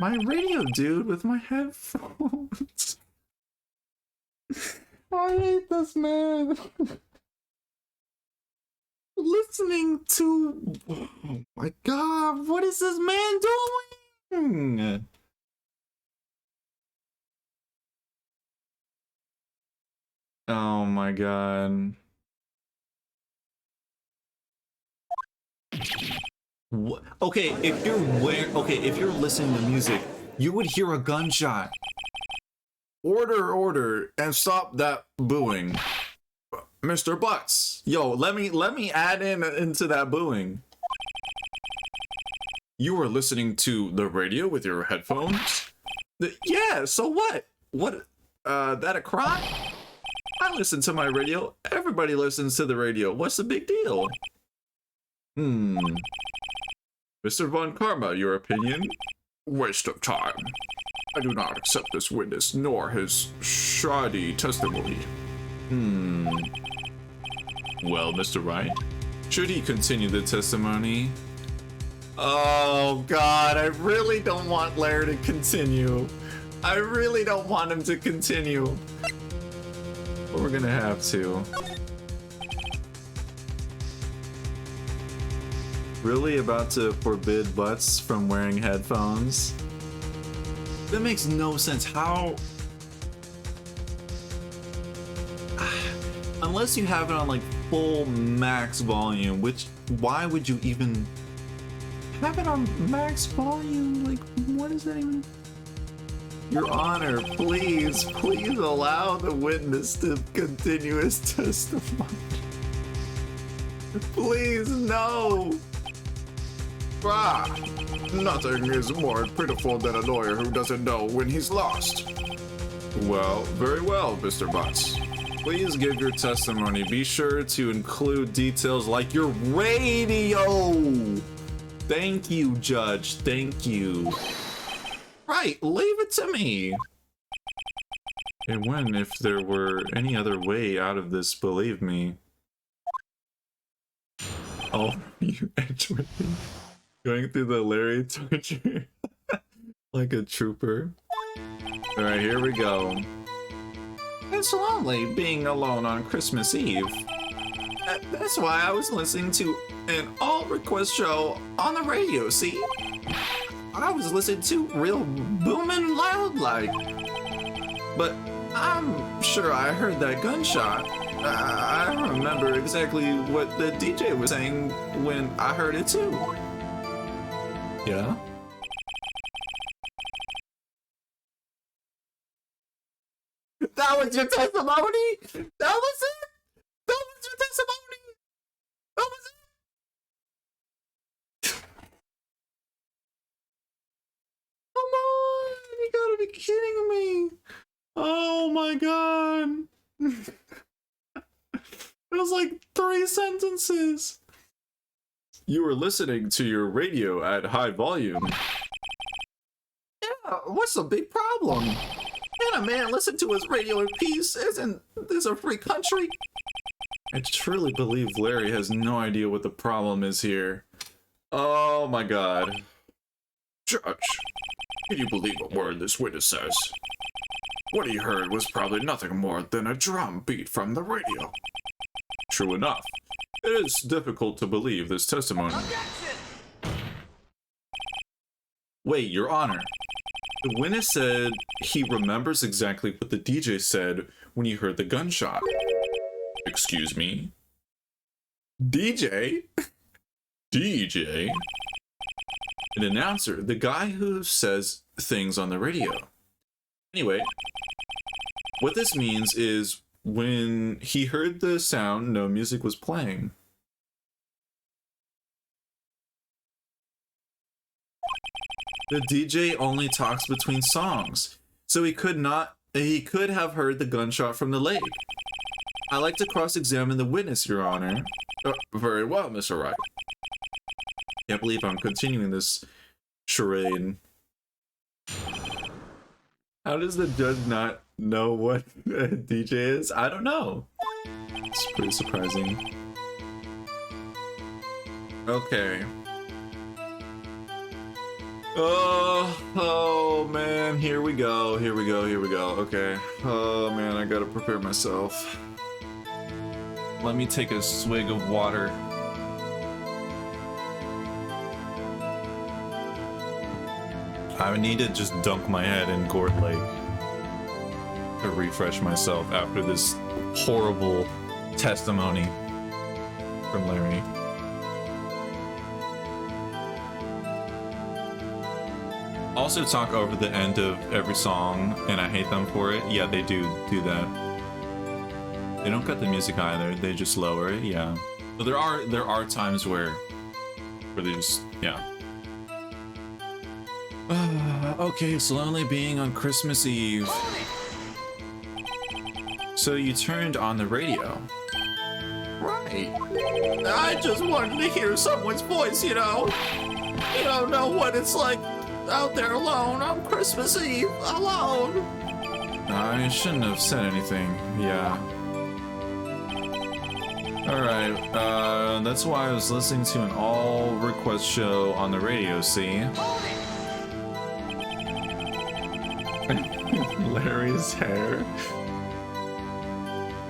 [SPEAKER 1] My radio dude with my headphones. I hate this man. Listening to... Oh my god, what is this man doing? Oh my god. What? Okay, if you're listening to music, you would hear a gunshot. Order, and stop that booing. Mr. Butts. Yo, let me add into that booing. You are listening to the radio with your headphones? Yeah, so what? What, that a crime? I listen to my radio. Everybody listens to the radio. What's the big deal? Mr. Von Karma, your opinion? Waste of time. I do not accept this witness, nor his shoddy testimony. Well, Mr. Wright, should he continue the testimony? Oh god, I really don't want Lair to continue. I really don't want him to continue. But we're gonna have to. Really about to forbid Butts from wearing headphones? That makes no sense. How? Unless you have it on like full max volume, which why would you even have it on max volume? Like, what is that even? Your Honor, please allow the witness to continue his testimony. Please, no. Nothing is more pitiful than a lawyer who doesn't know when he's lost. Well, very well, Mr. Butts. Please give your testimony. Be sure to include details like your radio. Thank you, Judge. Thank you. Right, leave it to me. And when, if there were any other way out of this, believe me. Oh, you Edgeworth. Going through the Larry torture like a trooper. Alright, here we go. It's lonely being alone on Christmas Eve. That's why I was listening to an all-request show on the radio, see? I was listening to real booming loud like. But I'm sure I heard that gunshot. I remember exactly what the DJ was saying when I heard it too. Yeah? That was your testimony? That was it? That was your testimony? That was it? Come on, you gotta be kidding me. Oh my god. It was like 3 sentences. You were listening to your radio at high volume. Yeah, what's the big problem? Can a man listen to his radio in peace? Isn't this a free country? I truly believe Larry has no idea what the problem is here. Oh my god. Judge, can you believe a word this witness says? What he heard was probably nothing more than a drum beat from the radio. True enough. It is difficult to believe this testimony. Objection! Wait, Your Honor. The witness said he remembers exactly what the DJ said when he heard the gunshot. Excuse me? DJ? DJ? An announcer, the guy who says things on the radio. Anyway, what this means is when he heard the sound, no music was playing. The DJ only talks between songs, so he could have heard the gunshot from the lake. I like to cross-examine the witness, Your Honor. Very well, Mr. Wright. Can't believe I'm continuing this charade. How does the judge not know what a DJ is? I don't know. It's pretty surprising. Okay. Oh man, here we go. Okay. Oh man, I gotta prepare myself. Let me take a swig of water. I need to just dunk my head in Gourd Lake to refresh myself after this horrible testimony from Larry. Also talk over the end of every song, and I hate them for it. Yeah, they do that. They don't cut the music either. They just lower it. Yeah. So there are times where they just, yeah. Okay, it's lonely being on Christmas Eve. So you turned on the radio. Right. I just wanted to hear someone's voice, you know. You don't know what it's like out there alone on Christmas Eve, alone. I shouldn't have said anything, yeah. Alright, that's why I was listening to an all-request show on the radio, see? Larry's hair.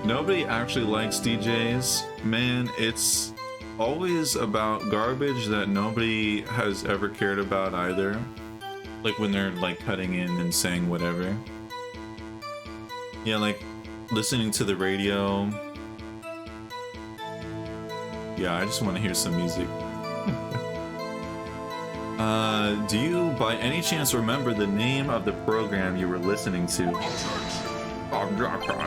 [SPEAKER 1] Nobody actually likes DJs. Man, it's always about garbage that nobody has ever cared about either. Like when they're like cutting in and saying whatever. Yeah, like listening to the radio. Yeah, I just want to hear some music. Do you by any chance remember the name of the program you were listening to?
[SPEAKER 2] Objection.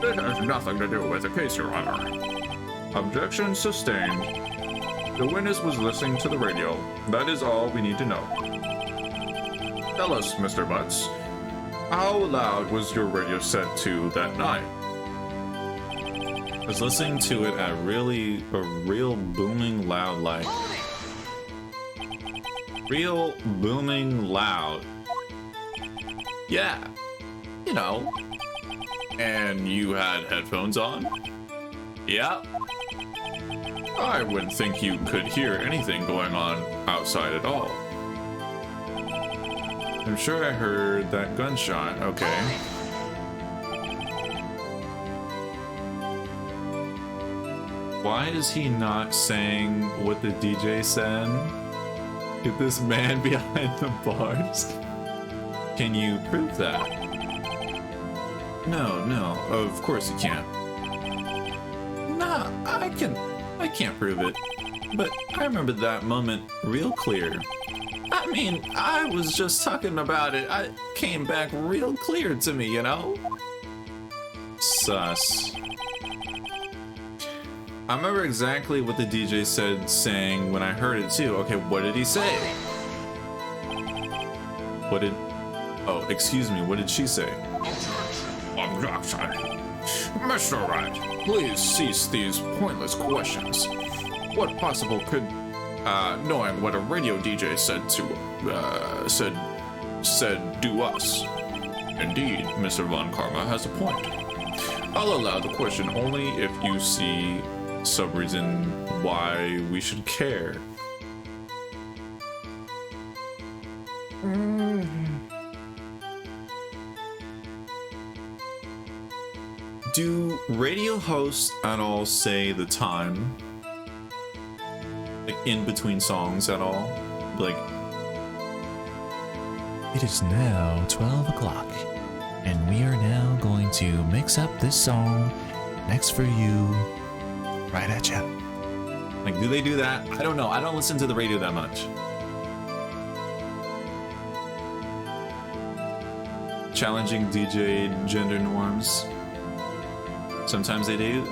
[SPEAKER 2] It has nothing to do with the case, Your Honor. Objection sustained. The witness was listening to the radio. That is all we need to know. Tell us, Mr. Butts, how loud was your radio set to that night?
[SPEAKER 1] I was listening to it at a real booming loud, like real booming loud. Yeah, you know.
[SPEAKER 2] And you had headphones on?
[SPEAKER 1] Yeah.
[SPEAKER 2] I wouldn't think you could hear anything going on outside at all.
[SPEAKER 1] I'm sure I heard that gunshot, okay. Why is he not saying what the DJ said? Get this man behind the bars. Can you prove that? No, of course you can't. Nah, I can't prove it. But I remember that moment real clear. I mean, I was just talking about it. It came back real clear to me, you know? Sus. I remember exactly what the DJ said saying when I heard it too. Okay, what did he say? Oh, excuse me, what did she say?
[SPEAKER 2] Objection. Mr. Wright, please cease these pointless questions. What possible could, knowing what a radio DJ said do us? Indeed, Mr. Von Karma has a point. I'll allow the question only if you see some reason why we should care.
[SPEAKER 1] Do radio hosts at all say the time? Like in between songs at all? Like,
[SPEAKER 3] it is now 12 o'clock, and we are now going to mix up this song next for you, right at ya.
[SPEAKER 1] Like, do they do that? I don't know. I don't listen to the radio that much. Challenging DJ gender norms. Sometimes they do.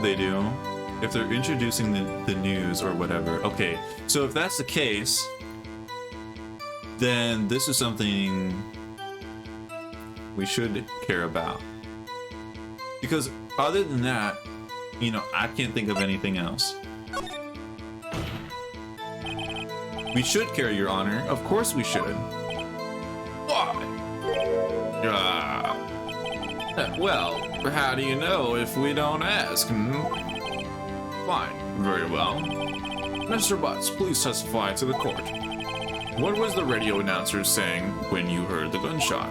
[SPEAKER 1] If they're introducing the news or whatever. Okay, so if that's the case, then this is something we should care about. Because other than that, you know, I can't think of anything else. We should care, Your Honor. Of course we should.
[SPEAKER 2] Why? Well, how do you know if we don't ask? Fine, very well. Mr. Butts, please testify to the court. What was the radio announcer saying when you heard the gunshot?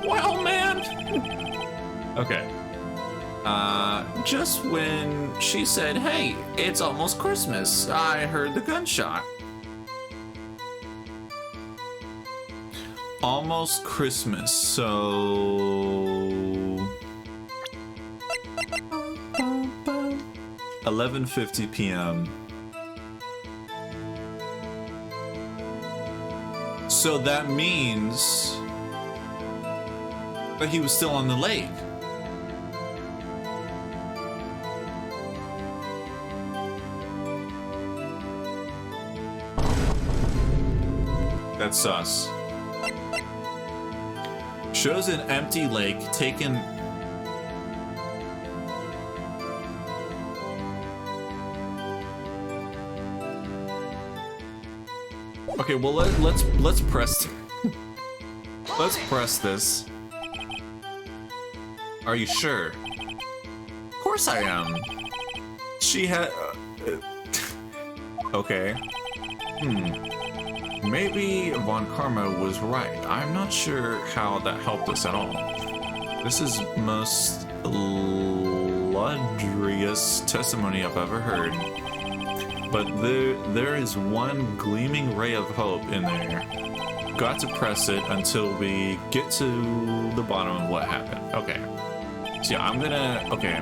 [SPEAKER 2] Well, man. Okay. Just when she said, hey, it's almost Christmas, I heard the gunshot.
[SPEAKER 1] Almost Christmas, so 11:50 p.m. So that means that he was still on the lake. That's sus. Shows an empty lake taken. Okay, well let's press. Let's press this. Are you sure? Of course I am. She had. Okay. Maybe Von Karma was right. I'm not sure how that helped us at all. This is most ludicrous testimony I've ever heard. But there is one gleaming ray of hope in there. Got to press it until we get to the bottom of what happened. Okay. So yeah, I'm gonna... Okay.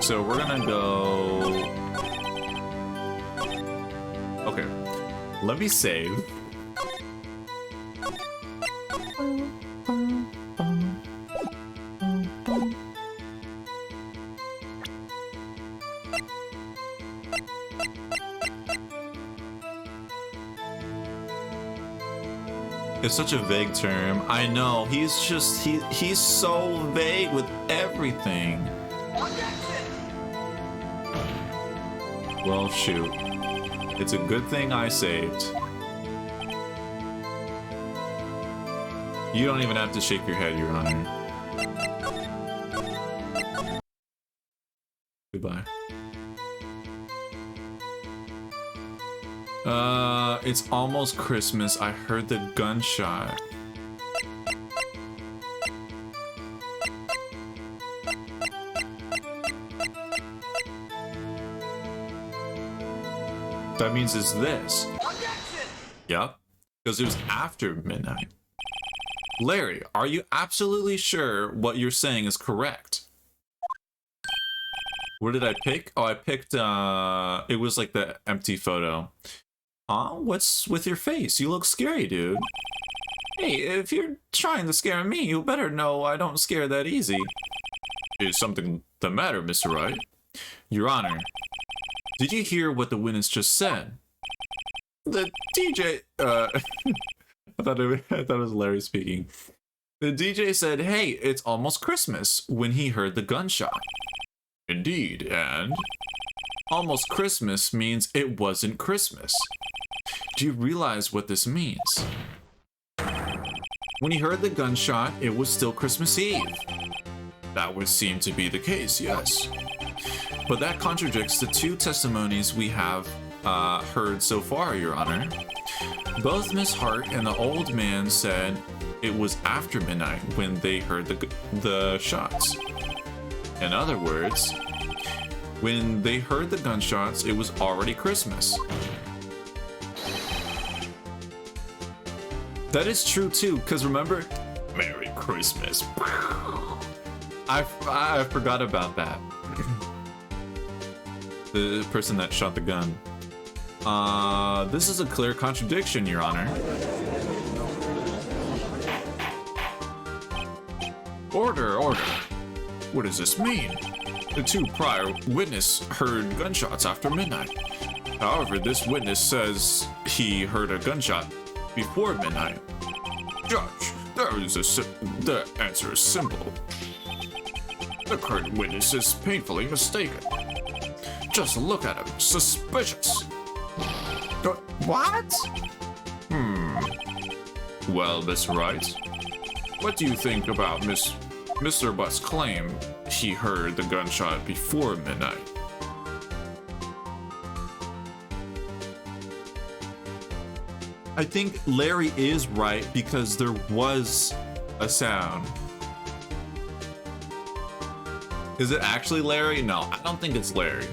[SPEAKER 1] So we're gonna go... Okay. Let me save. It's such a vague term. I know. He's so vague with everything. Well, shoot. It's a good thing I saved. You don't even have to shake your head, Your Honor. Goodbye. It's almost Christmas. I heard the gunshot. That means it's this. Yep. Because it was after midnight. Larry, are you absolutely sure what you're saying is correct? What did I pick? Oh, I picked, it was like the empty photo. What's with your face? You look scary, dude. Hey, if you're trying to scare me, you better know I don't scare that easy. Is something the matter, Mr. Wright? Your Honor, did you hear what the witness just said? The DJ, I thought it was Larry speaking. The DJ said, hey, it's almost Christmas, when he heard the gunshot. Indeed, and almost Christmas means it wasn't Christmas. Do you realize what this means? When he heard the gunshot, it was still Christmas Eve. That would seem to be the case, yes. But that contradicts the two testimonies we have heard so far, Your Honor. Both Miss Hart and the old man said it was after midnight when they heard the shots. In other words, when they heard the gunshots, it was already Christmas. That is true too, because remember, Merry Christmas. I forgot about that. The person that shot the gun. This is a clear contradiction, Your Honor. Order, order. What does this mean? The two prior witnesses heard gunshots after midnight. However, this witness says he heard a gunshot before midnight. Judge, the answer is simple. The current witness is painfully mistaken. Just look at him. Suspicious. What? Well, Miss Wright,
[SPEAKER 2] What do you think about Mr. Butt's claim he heard the gunshot before midnight?
[SPEAKER 1] I think Larry is right because there was a sound. Is it actually Larry? No, I don't think it's Larry.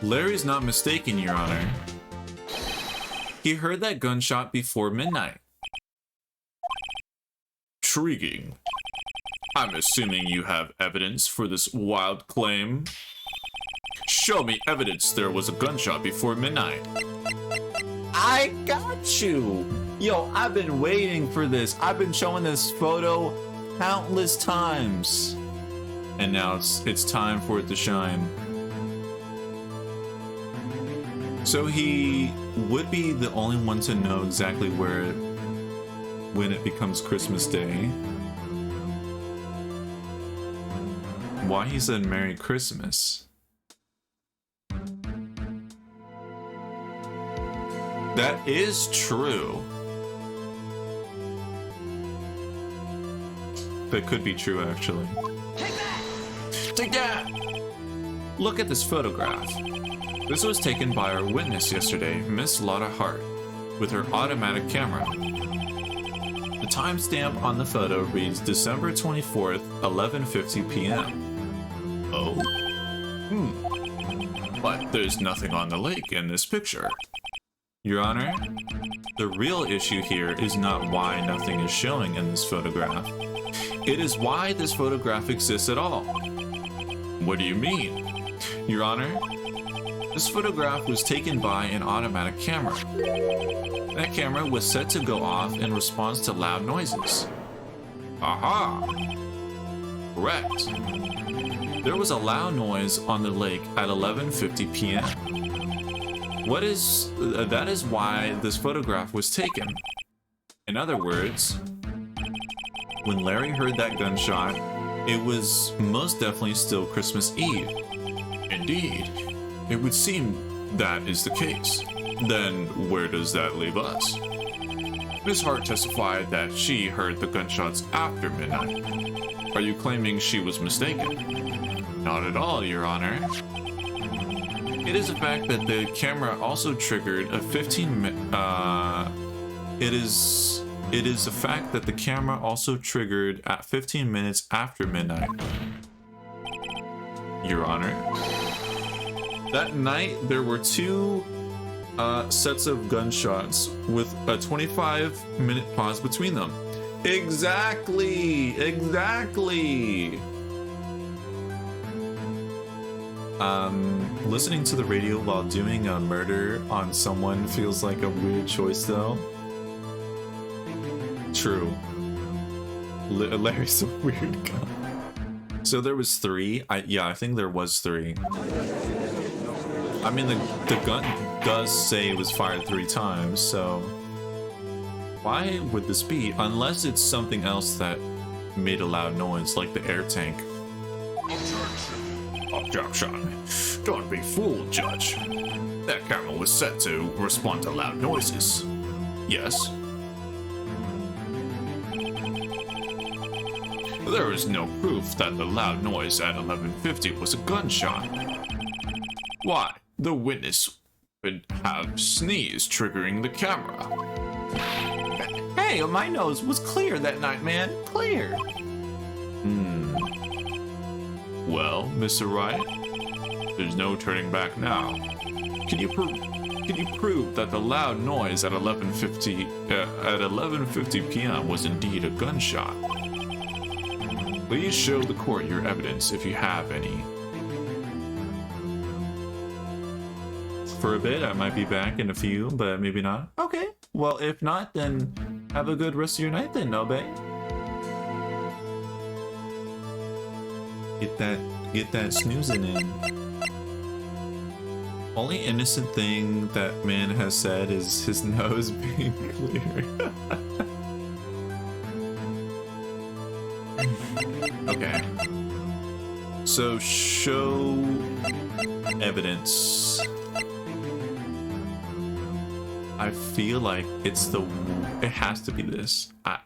[SPEAKER 1] Larry's not mistaken, Your Honor. He heard that gunshot before midnight.
[SPEAKER 2] Intriguing. I'm assuming you have evidence for this wild claim. Show me evidence there was a gunshot before midnight.
[SPEAKER 1] I got you! Yo, I've been waiting for this. I've been showing this photo countless times. And now it's time for it to shine. So he would be the only one to know exactly when it becomes Christmas Day. Why he said Merry Christmas. That is true. That could be true, actually. Take that! Look at this photograph. This was taken by our witness yesterday, Miss Lotta Hart, with her automatic camera. The timestamp on the photo reads December 24th, 11:50 p.m.
[SPEAKER 2] Oh? But there's nothing on the lake in this picture.
[SPEAKER 1] Your Honor, the real issue here is not why nothing is showing in this photograph. It is why this photograph exists at all.
[SPEAKER 2] What do you mean?
[SPEAKER 1] Your Honor, this photograph was taken by an automatic camera. That camera was set to go off in response to loud noises.
[SPEAKER 2] Aha!
[SPEAKER 1] Correct. There was a loud noise on the lake at 11:50 p.m. That is why this photograph was taken. In other words, when Larry heard that gunshot, it was most definitely still Christmas Eve.
[SPEAKER 2] Indeed. It would seem that is the case. Then where does that leave us? Miss Hart testified that she heard the gunshots after midnight. Are you claiming she was mistaken?
[SPEAKER 1] Not at all, Your Honor. It is a fact that the camera also triggered a 15-minute. It is a fact that the camera also triggered at 15 minutes after midnight. Your Honor. That night, there were two sets of gunshots with a 25-minute pause between them. Exactly! Listening to the radio while doing a murder on someone feels like a weird choice, though. True. Larry's a weird guy. So there was three? I think there was three. I mean, the gun does say it was fired 3 times, so why would this be? Unless it's something else that made a loud noise, like the air tank.
[SPEAKER 2] Objection. Don't be fooled, Judge. That camera was set to respond to loud noises. Yes? There is no proof that the loud noise at 11:50 was a gunshot. Why? The witness would have sneezed triggering the camera.
[SPEAKER 1] Hey, my nose was clear that night, man. Clear.
[SPEAKER 2] Well, Mr. Wright, there's no turning back now.
[SPEAKER 1] Can you prove that the loud noise at 11:50 p.m. was indeed a gunshot?
[SPEAKER 2] Please show the court your evidence if you have any.
[SPEAKER 1] For a bit, I might be back in a few, but maybe not. Okay. Well, if not, then have a good rest of your night then, Nobe. Get that snoozing in. Only innocent thing that man has said is his nose being clear. Okay. So show evidence. I feel like it has to be this. I'm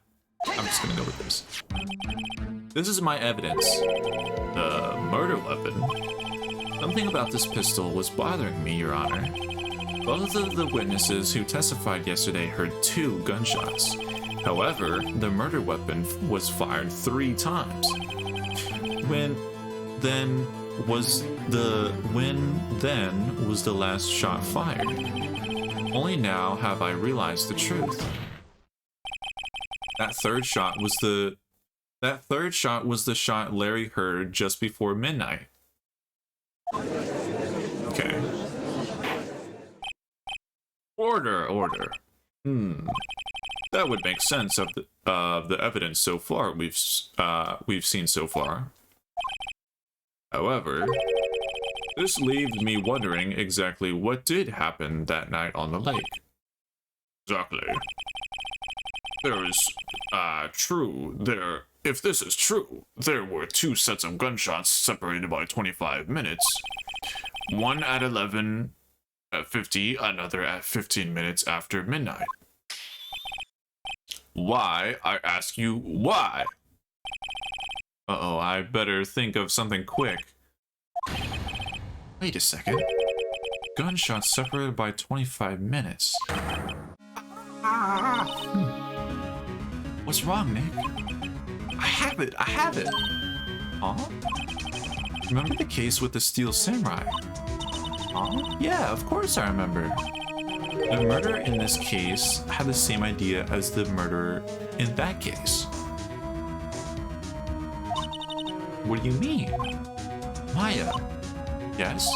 [SPEAKER 1] just gonna go with this. This is my evidence. The murder weapon. Something about this pistol was bothering me, Your Honor. Both of the witnesses who testified yesterday heard 2 gunshots. However, the murder weapon was fired 3 times. When then was the last shot fired? Only now have I realized the truth. That third shot was the shot Larry heard just before midnight. Okay. Order. That would make sense of the evidence so far we've seen so far. However, this leaves me wondering exactly what did happen that night on the lake. Exactly. If this is true, there were 2 sets of gunshots separated by 25 minutes. One at 11:50, another at 15 minutes after midnight. Why? I ask you, why? Uh-oh, I better think of something quick. Wait a second. Gunshots separated by 25 minutes. What's wrong, Nick? I have it! Huh? Remember the case with the Steel Samurai? Huh? Yeah, of course I remember. The murderer in this case had the same idea as the murderer in that case. What do you mean? Maya. Yes?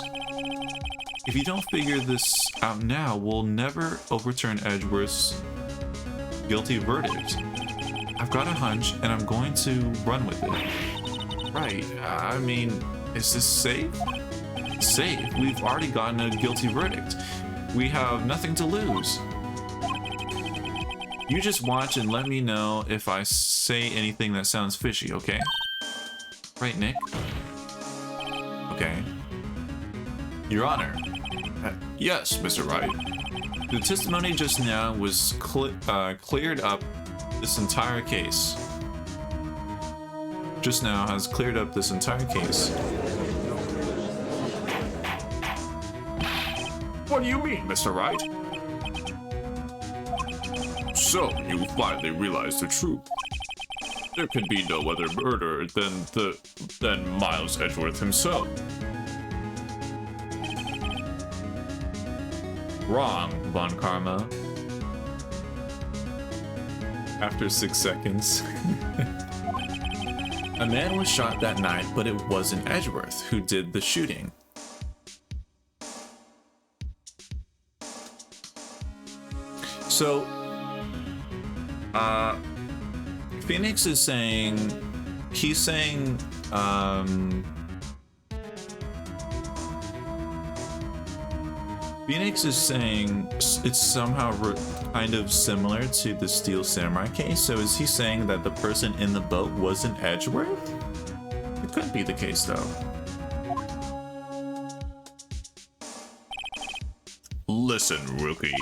[SPEAKER 1] If you don't figure this out now, we'll never overturn Edgeworth's guilty verdict. I've got a hunch, and I'm going to run with it. Right, I mean, is this safe? Safe? We've already gotten a guilty verdict. We have nothing to lose. You just watch and let me know if I say anything that sounds fishy, okay? Right, Nick? Okay. Your Honor. Yes, Mr. Wright. The testimony just now was cleared up this entire case. Just now has cleared up this entire case. What do you mean, Mr. Wright? So, you finally realized the truth. There can be no other murderer than Miles Edgeworth himself. Wrong, Von Karma. After 6 seconds. A man was shot that night, but it wasn't Edgeworth who did the shooting. So, Phoenix is saying, Phoenix is saying it's somehow kind of similar to the Steel Samurai case. So is he saying that the person in the boat wasn't Edgeworth? It could be the case though. Listen, rookie.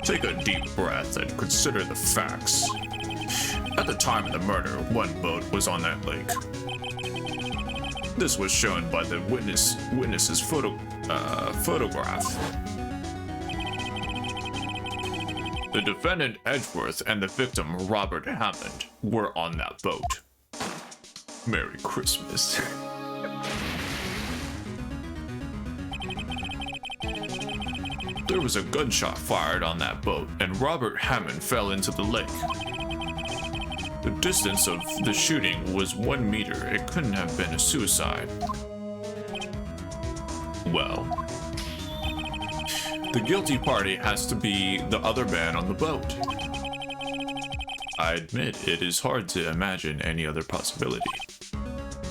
[SPEAKER 1] Take a deep breath and consider the facts. At the time of the murder, 1 boat was on that lake. This was shown by the witness's photograph. The defendant Edgeworth and the victim Robert Hammond were on that boat. Merry Christmas. There was a gunshot fired on that boat, and Robert Hammond fell into the lake. The distance of the shooting was 1 meter. It couldn't have been a suicide. Well, the guilty party has to be the other man on the boat. I admit it is hard to imagine any other possibility.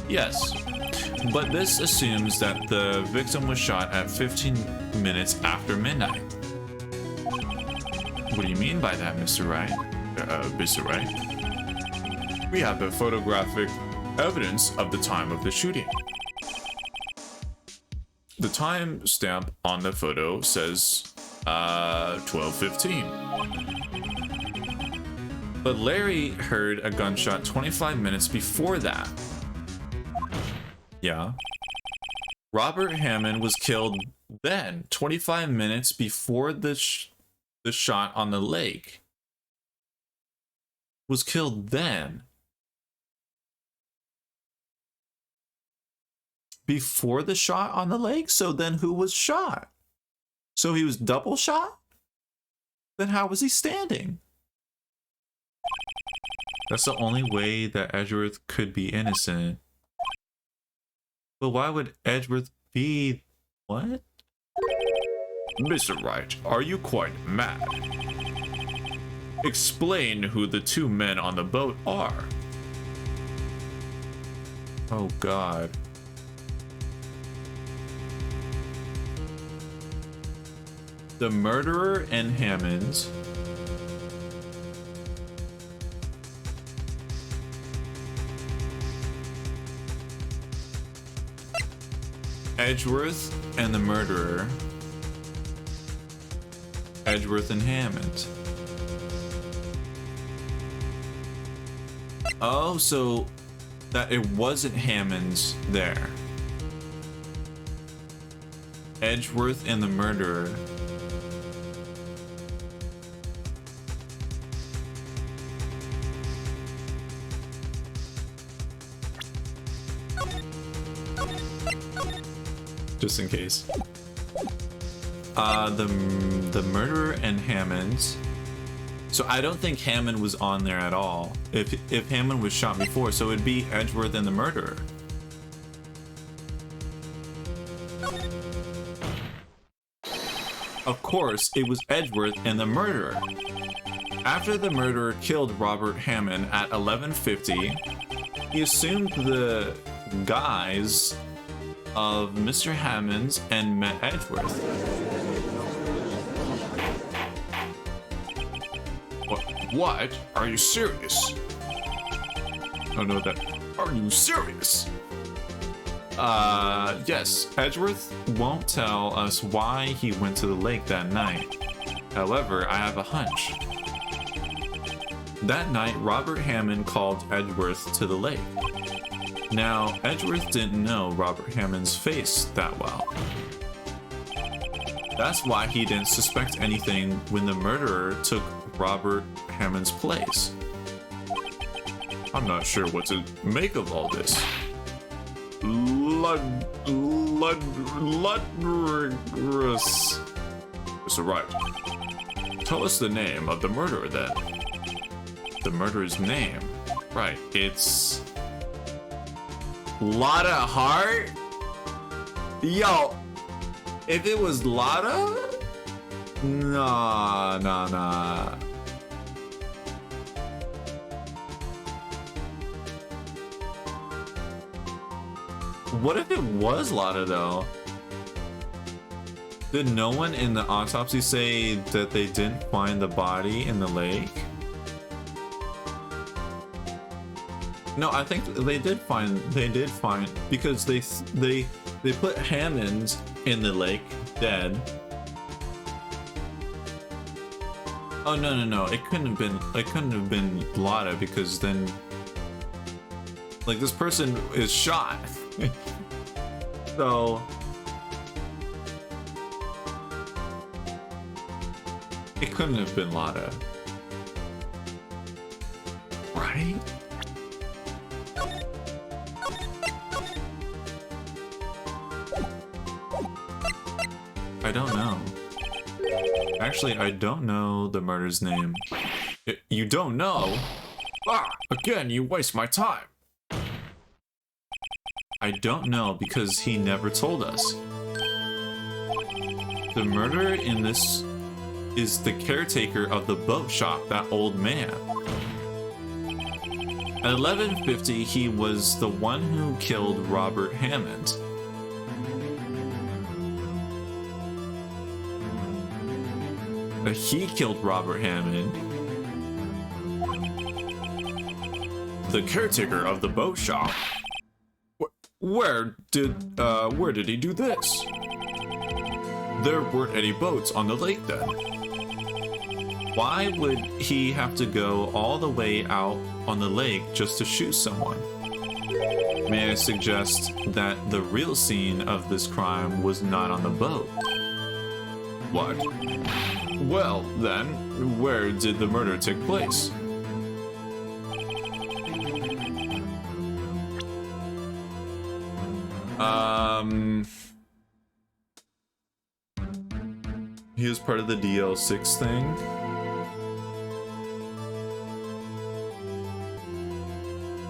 [SPEAKER 1] Yes, but this assumes that the victim was shot at 15 minutes after midnight. What do you mean by that, Mr. Wright? Mr. Wright? We have the photographic evidence of the time of the shooting.
[SPEAKER 2] the time stamp on the photo says 12:15. But Larry heard a gunshot 25 minutes before that. Yeah. Robert Hammond was killed then, 25 minutes before the shot on the lake. Was killed then. Before the shot on the lake? So then who was shot? So he was double shot? Then how was he standing? That's the only way that Edgeworth could be innocent. But why would Edgeworth be... what? Mr. Wright, are you quite mad? Explain who the two men on the boat are. Oh God. The murderer and Hammonds. Edgeworth and the murderer. Edgeworth and Hammond. Oh, so that it wasn't Hammond's there. Edgeworth and the murderer. Just in case. The murderer and Hammonds. So I don't think Hammond was on there at all. If Hammond was shot before, so it'd be Edgeworth and the murderer. Of course, it was Edgeworth and the murderer. After the murderer killed Robert Hammond at 11:50, he assumed the guise of Mr. Hammond's and met Edgeworth. What? Are you serious? Oh no, that. Are you serious? Yes. Edgeworth won't tell us why he went to the lake that night. However, I have a hunch. That night, Robert Hammond called Edgeworth to the lake. Now, Edgeworth didn't know Robert Hammond's face that well. That's why he didn't suspect anything when the murderer took Robert Hammond's place. I'm not sure what to make of all this. Ludrigous. Mr. Wright, tell us the name of the murderer then. The murderer's name? Right, it's... Lotta Hart? Yo, if it was Lotta? Nah. What if it was Lotta though? Did no one in the autopsy say that they didn't find the body in the lake? No, I think they did find because they put Hammond in the lake dead. Oh no, it couldn't have been Lotta because then like this person is shot. So it couldn't have been Lotta. Right? I don't know. Actually, I don't know the murderer's name. You don't know? Ah, again, you waste my time. I don't know because he never told us. The murderer in this is the caretaker of the boat shop, that old man. At 11:50, he was the one who killed Robert Hammond. He killed Robert Hammond. The caretaker of the boat shop. Where did he do this? There weren't any boats on the lake then.
[SPEAKER 1] Why would he have to go all the way out on the lake just to shoot someone? May I suggest that the real scene of this crime was not on the boat?
[SPEAKER 2] What? Well, then, where did the murder take place?
[SPEAKER 1] He was part of the DL6 thing.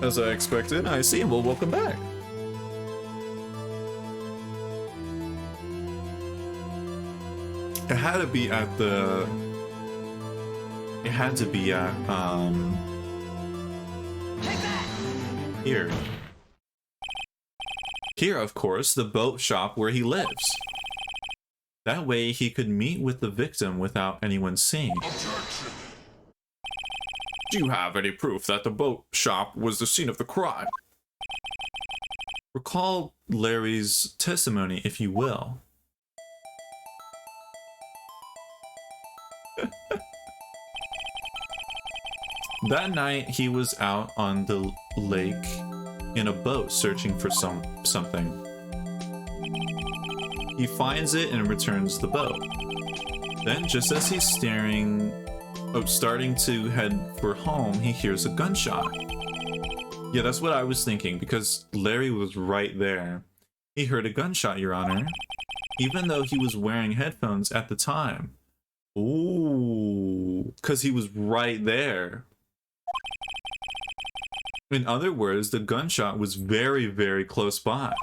[SPEAKER 1] As I expected. I see. Well, welcome back. It had to be at the... It had to be at, here. Here, of course, the boat shop where he lives. That way he could meet with the victim without anyone seeing.
[SPEAKER 2] Do you have any proof that the boat shop was the scene of the crime?
[SPEAKER 1] Recall Larry's testimony, if you will. That night, he was out on the lake in a boat searching for something. He finds it and returns the boat. Then, just as he's starting to head for home, he hears a gunshot. Yeah, that's what I was thinking, because Larry was right there. He heard a gunshot, Your Honor, even though he was wearing headphones at the time. Ooh, because he was right there. In other words, the gunshot was very, very close by.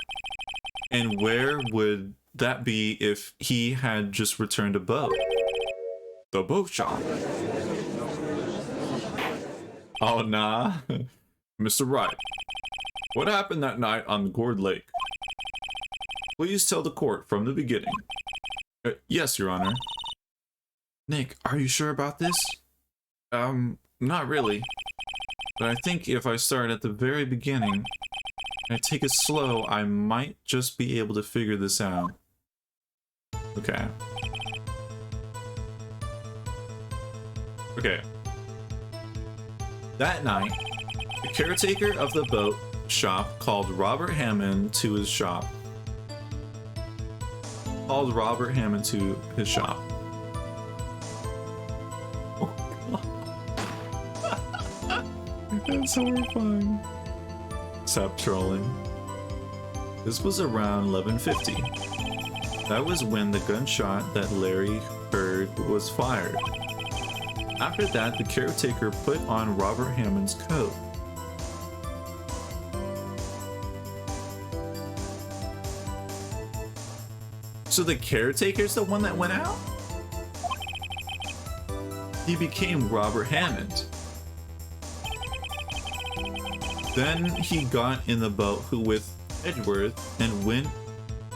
[SPEAKER 1] And where would that be if he had just returned a boat?
[SPEAKER 2] The boat shop.
[SPEAKER 1] Oh, nah.
[SPEAKER 2] Mr. Wright, what happened that night on the Gourd Lake?
[SPEAKER 1] Please tell the court from the beginning. Yes, Your Honor. Nick, are you sure about this? Not really. But I think if I start at the very beginning, and I take it slow, I might just be able to figure this out. Okay. Okay. That night, the caretaker of the boat shop called Robert Hammond to his shop. That's horrifying. Stop trolling. This was around 11:50. That was when the gunshot that Larry heard was fired. After that, the caretaker put on Robert Hammond's coat. So the caretaker's the one that went out? He became Robert Hammond. Then he got in the boat with Edgeworth and went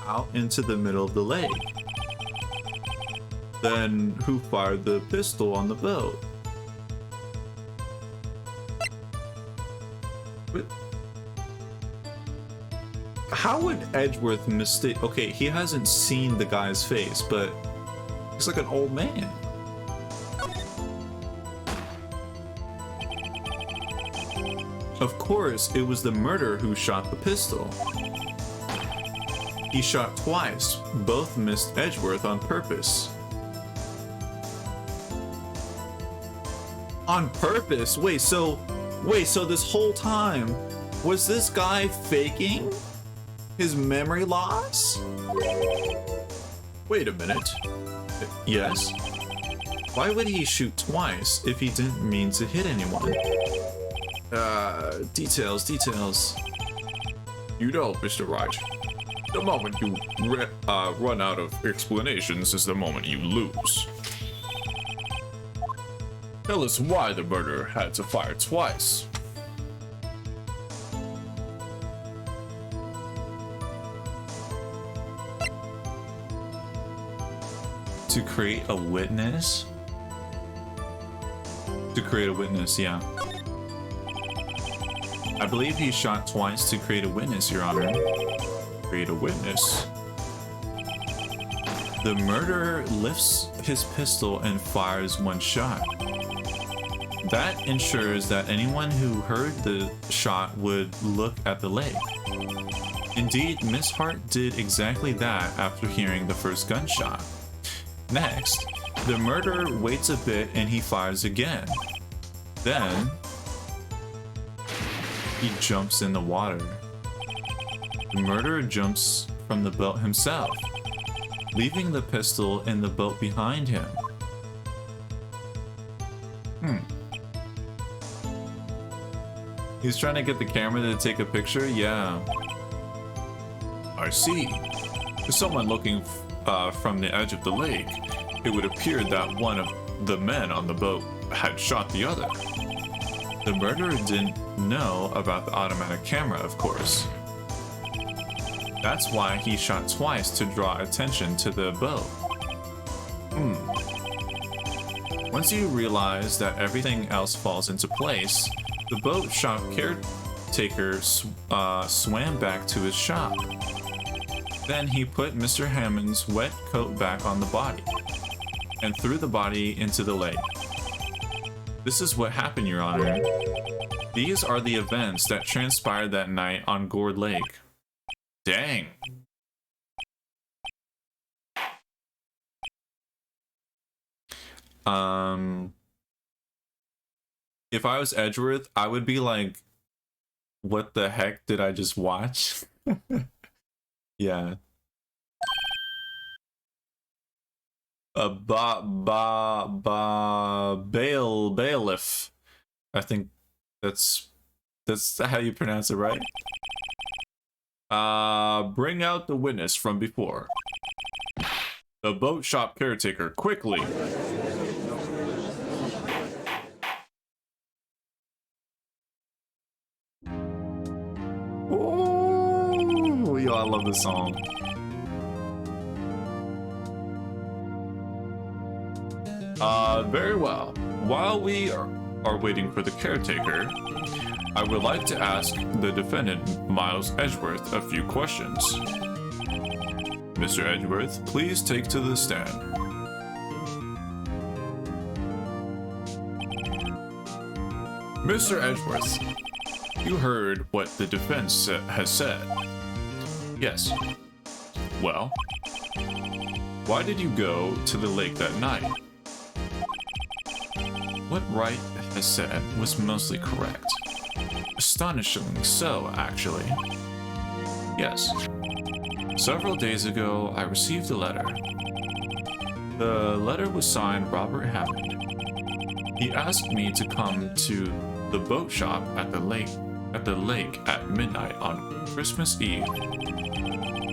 [SPEAKER 1] out into the middle of the lake. Then who fired the pistol on the boat? But how would Edgeworth mistake? Okay, he hasn't seen the guy's face, but he's like an old man. Of course, it was the murderer who shot the pistol. He shot twice. Both missed Edgeworth on purpose. On purpose? Wait, so this whole time, was this guy faking his memory loss?
[SPEAKER 2] Wait a minute.
[SPEAKER 1] Yes? Why would he shoot twice if he didn't mean to hit anyone? Details.
[SPEAKER 2] You know, Mr. Wright, the moment you run out of explanations is the moment you lose. Tell us why the murderer had to fire twice.
[SPEAKER 1] To create a witness? To create a witness, yeah. I believe he shot twice to create a witness, Your Honor. Create a witness? The murderer lifts his pistol and fires one shot. That ensures that anyone who heard the shot would look at the lake. Indeed, Miss Hart did exactly that after hearing the first gunshot. Next, the murderer waits a bit and he fires again. Then, he jumps in the water. The murderer jumps from the boat himself, leaving the pistol in the boat behind him. He's trying to get the camera to take a picture? Yeah. I see. To someone looking from the edge of the lake, it would appear that one of the men on the boat had shot the other. The murderer didn't know about the automatic camera, of course. That's why he shot twice to draw attention to the boat. Once you realize that everything else falls into place, the boat shop caretaker swam back to his shop. Then he put Mr. Hammond's wet coat back on the body and threw the body into the lake. This is what happened, Your Honor. These are the events that transpired that night on Gourd Lake. Dang. If I was Edgeworth, I would be like, what the heck did I just watch? Yeah. Bailiff. I think that's how you pronounce it, right? Bring out the witness from before. The boat shop caretaker, quickly. Ooh, yo, I love this song. Very well. While we are waiting for the caretaker, I would like to ask the defendant, Miles Edgeworth, a few questions. Mr. Edgeworth, please take to the stand. Mr. Edgeworth, you heard what the defense has said. Yes. Well, why did you go to the lake that night? What Wright has said was mostly correct. Astonishingly so, actually. Yes. Several days ago, I received a letter. The letter was signed Robert Hammond. He asked me to come to the boat shop at the lake at midnight on Christmas Eve.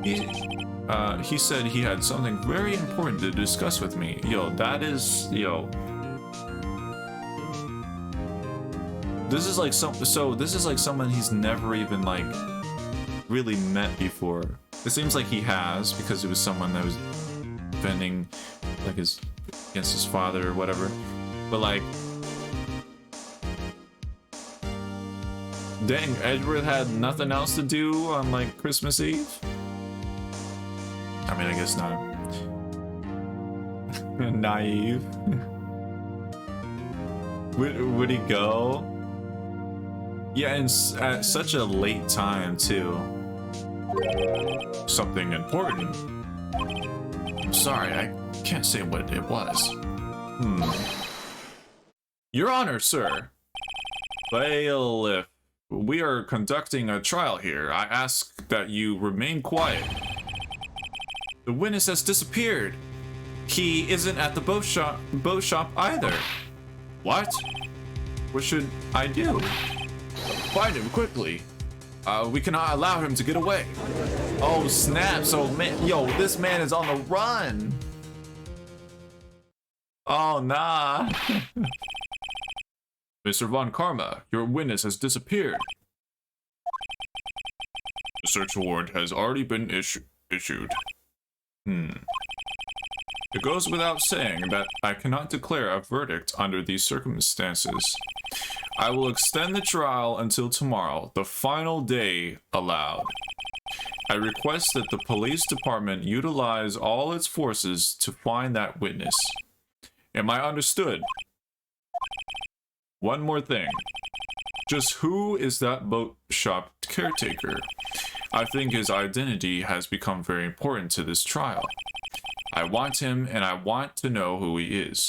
[SPEAKER 1] He said he had something very important to discuss with me. This is like this is like someone he's never even like really met before. It seems like he has, because it was someone that was defending like against his father or whatever. But like, dang, Edgeworth had nothing else to do on like Christmas Eve. I mean, I guess not. Naive. Would he go? Yeah, and at such a late time, too. Something important. I'm sorry, I can't say what it was. Your Honor, sir. Bailiff, we are conducting a trial here. I ask that you remain quiet. The witness has disappeared. He isn't at the boat shop either. What? What should I do? Find him quickly. We cannot allow him to get away. Oh snap! So man, yo, this man is on the run. Oh nah. Mr. Von Karma, your witness has disappeared. The search warrant has already been issued.
[SPEAKER 2] It goes without saying that I cannot declare a verdict under these circumstances. I will extend the trial until tomorrow, the final day allowed. I request that the police department utilize all its forces to find that witness. Am I understood? One more thing. Just who is that boat shop caretaker? I think his identity has become very important to this trial. I want him, and I want to know who he is.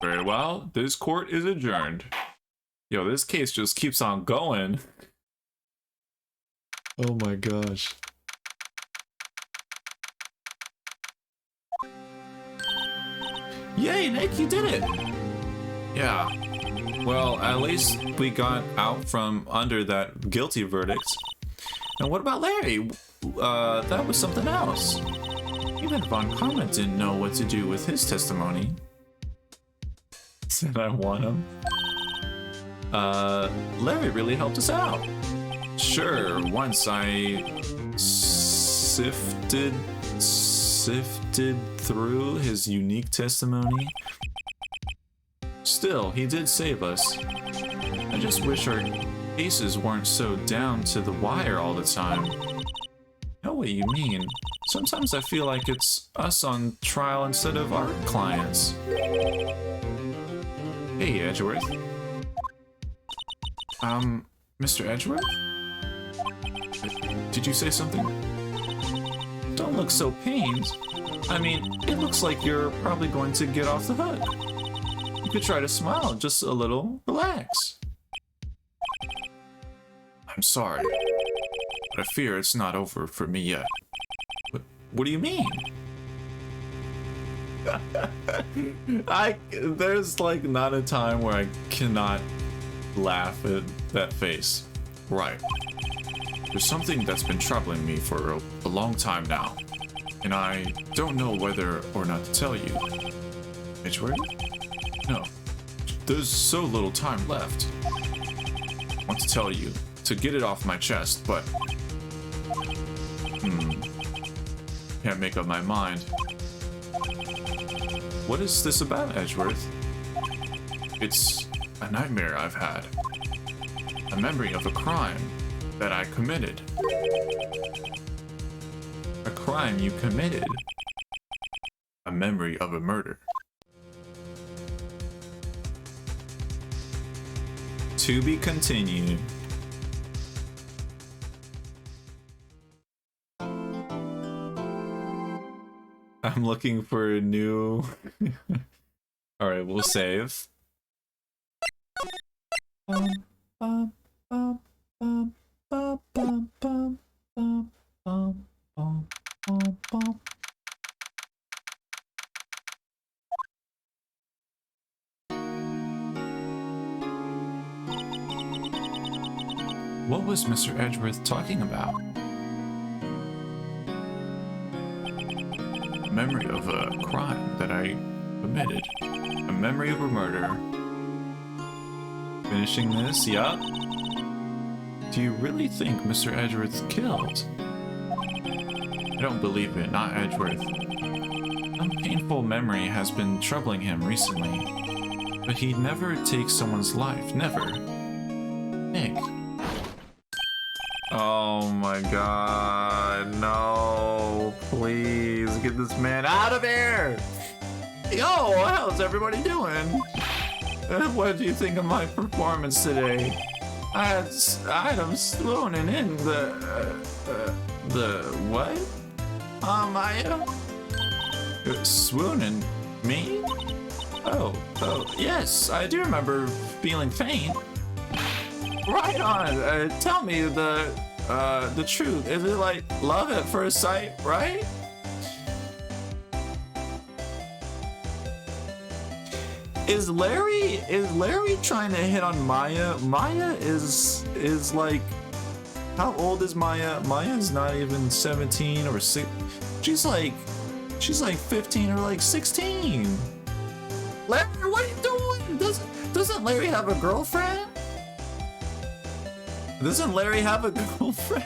[SPEAKER 2] Very well, this court is adjourned. Yo, this case just keeps on going. Oh my gosh. Yay, Nick, you did it! Yeah. Well, at least we got out from under that guilty verdict. And what about Larry? That was something else. Even Von Karma didn't know what to do with his testimony. He said I want him. Larry really helped us out. Sure, once I sifted through his unique testimony. Still, he did save us. I just wish our cases weren't so down to the wire all the time. I know what you mean. Sometimes I feel like it's us on trial instead of our clients. Hey, Edgeworth. Mr. Edgeworth? Did you say something? Don't look so pained. I mean, it looks like you're probably going to get off the hook. You could try to smile just a little. Relax. I'm sorry, but I fear it's not over for me yet. What do you mean? There's like not a time where I cannot laugh at that face. Right. There's something that's been troubling me for a long time now, and I don't know whether or not to tell you. Edgeworth? No. There's so little time left. I want to tell you, to get it off my chest, but... Can't make up my mind. What is this about, Edgeworth? It's a nightmare I've had. A memory of a crime that I committed. A crime you committed. A memory of a murder. To be continued. I'm looking for a new... Alright, we'll save. What was Mr. Edgeworth talking about? A memory of a crime that I committed. A memory of a murder. Finishing this, yup. Do you really think Mr. Edgeworth's killed? I don't believe it, not Edgeworth. Some painful memory has been troubling him recently. But he'd never take someone's life, never. Nick. Oh my god, no. Please get this man out of here! Yo, how's everybody doing? What do you think of my performance today? I had him swooning in the what? Maya? Swooning? Me? Oh, yes, I do remember feeling faint. Right on. Tell me the truth. Is it like love at first sight, right? Is Larry trying to hit on Maya? Maya is like, how old is Maya? Maya's not even 17 or 6. She's like 15 or like 16. Larry, what are you doing? Doesn't Larry have a girlfriend? Doesn't Larry have a girlfriend?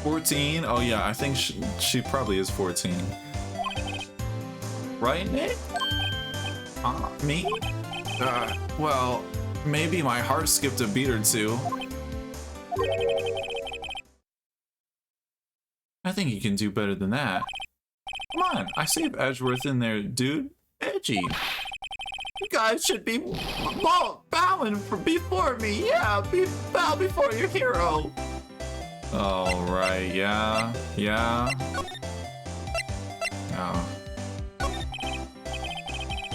[SPEAKER 1] 14? Oh yeah, I think she probably is 14. Right, Nick? Me?
[SPEAKER 2] Well, maybe my heart skipped a beat or two.
[SPEAKER 1] I think you can do better than that. Come on, I saved Edgeworth in there, dude. Edgy. You guys should be bowing before me. Yeah, bow before your hero. All right, yeah. Oh.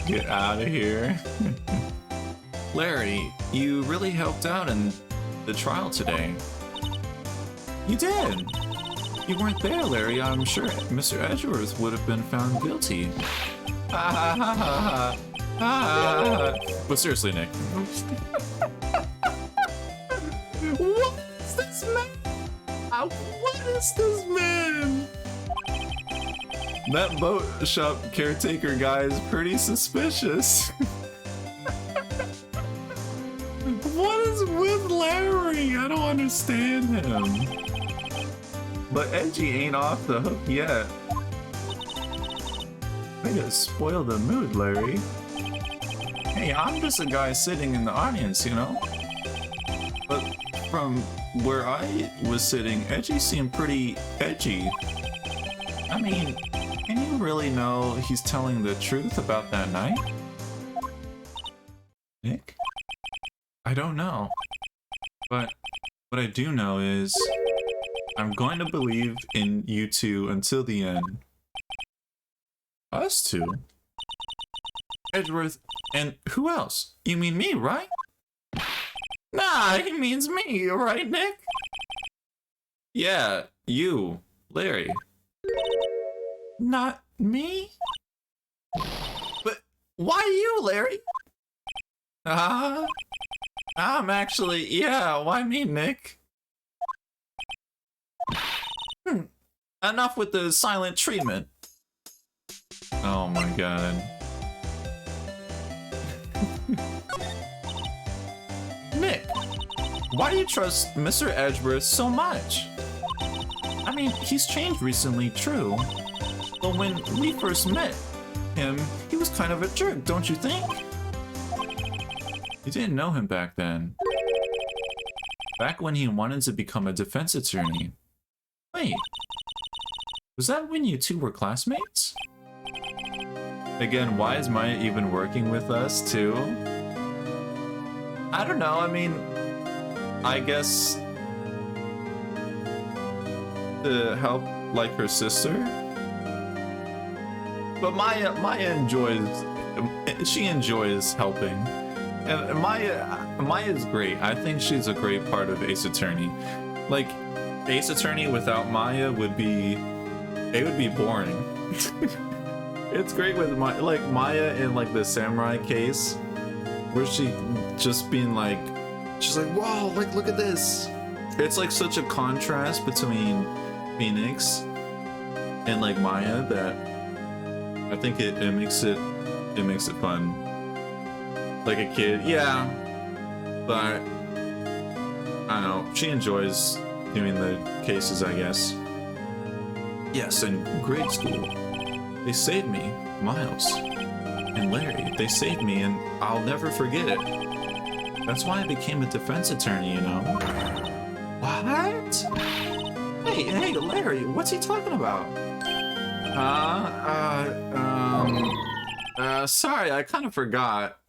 [SPEAKER 1] Get out of here. Larry, you really helped out in the trial today. You did. You weren't there, Larry. I'm sure Mr. Edgeworth would have been found guilty. Ha ha ha ha ha. But seriously, Nick. What is this man? What is this man? That boat shop caretaker guy is pretty suspicious. What is with Larry? I don't understand him. But Edgy ain't off the hook yet. Way to spoil the mood, Larry. Hey, I'm just a guy sitting in the audience, you know? But from where I was sitting, Edgy seemed pretty edgy. I mean, can you really know he's telling the truth about that night? Nick? I don't know. But what I do know is I'm going to believe in you two until the end. Us two? Edgeworth and who else? You mean me, right? Nah, he means me, right, Nick? Yeah, you, Larry. Not me? But why you, Larry? I'm actually, yeah, why me, Nick? Enough with the silent treatment. Oh my god. Nick, why do you trust Mr. Edgeworth so much? I mean, he's changed recently, true. But when we first met him, he was kind of a jerk, don't you think? You didn't know him back then. Back when he wanted to become a defense attorney. Wait, was that when you two were classmates? Again, why is Maya even working with us too? I don't know, I mean, I guess to help like her sister? But Maya enjoys helping. And Maya's great. I think she's a great part of Ace Attorney. Like, Ace Attorney without Maya would be boring. It's great with Maya in like the samurai case, where she just being like, she's like, wow, like look at this. It's like such a contrast between Phoenix and like Maya that I think it makes it fun. Like a kid, yeah, but I don't know, she enjoys doing the cases, I guess. Yes, in grade school, they saved me, Miles and Larry. They saved me, and I'll never forget it. That's why I became a defense attorney, you know. What? Hey, Larry, what's he talking about? Sorry, I kind of forgot.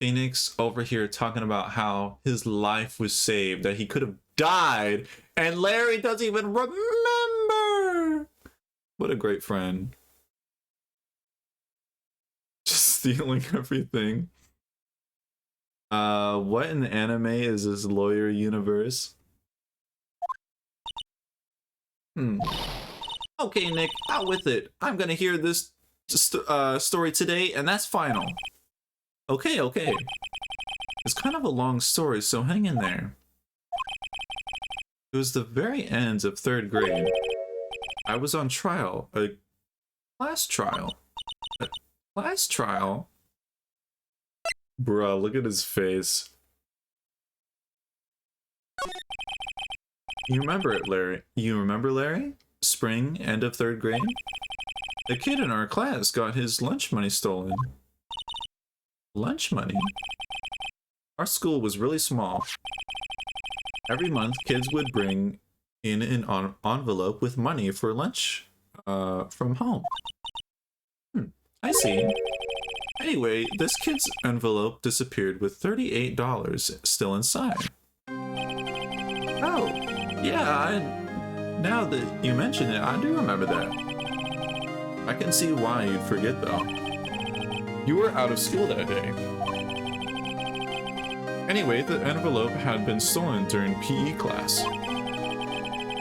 [SPEAKER 1] Phoenix over here talking about how his life was saved, that he could have died, and Larry doesn't even remember. What a great friend. Just stealing everything. What in the anime is this lawyer universe? Okay, Nick, out with it. I'm gonna hear this story today, and that's final. Okay. It's kind of a long story, so hang in there. It was the very end of 3rd grade. I was on trial, a class trial. A class trial? Bruh, look at his face. You remember it, Larry. You remember Larry? Spring, end of 3rd grade? The kid in our class got his lunch money stolen. Lunch money? Our school was really small. Every month, kids would bring in an envelope with money for lunch from home. I see. Anyway, this kid's envelope disappeared with $38 still inside. Oh, yeah, now that you mention it, I do remember that. I can see why you'd forget, though. You were out of school that day. Anyway, the envelope had been stolen during PE class.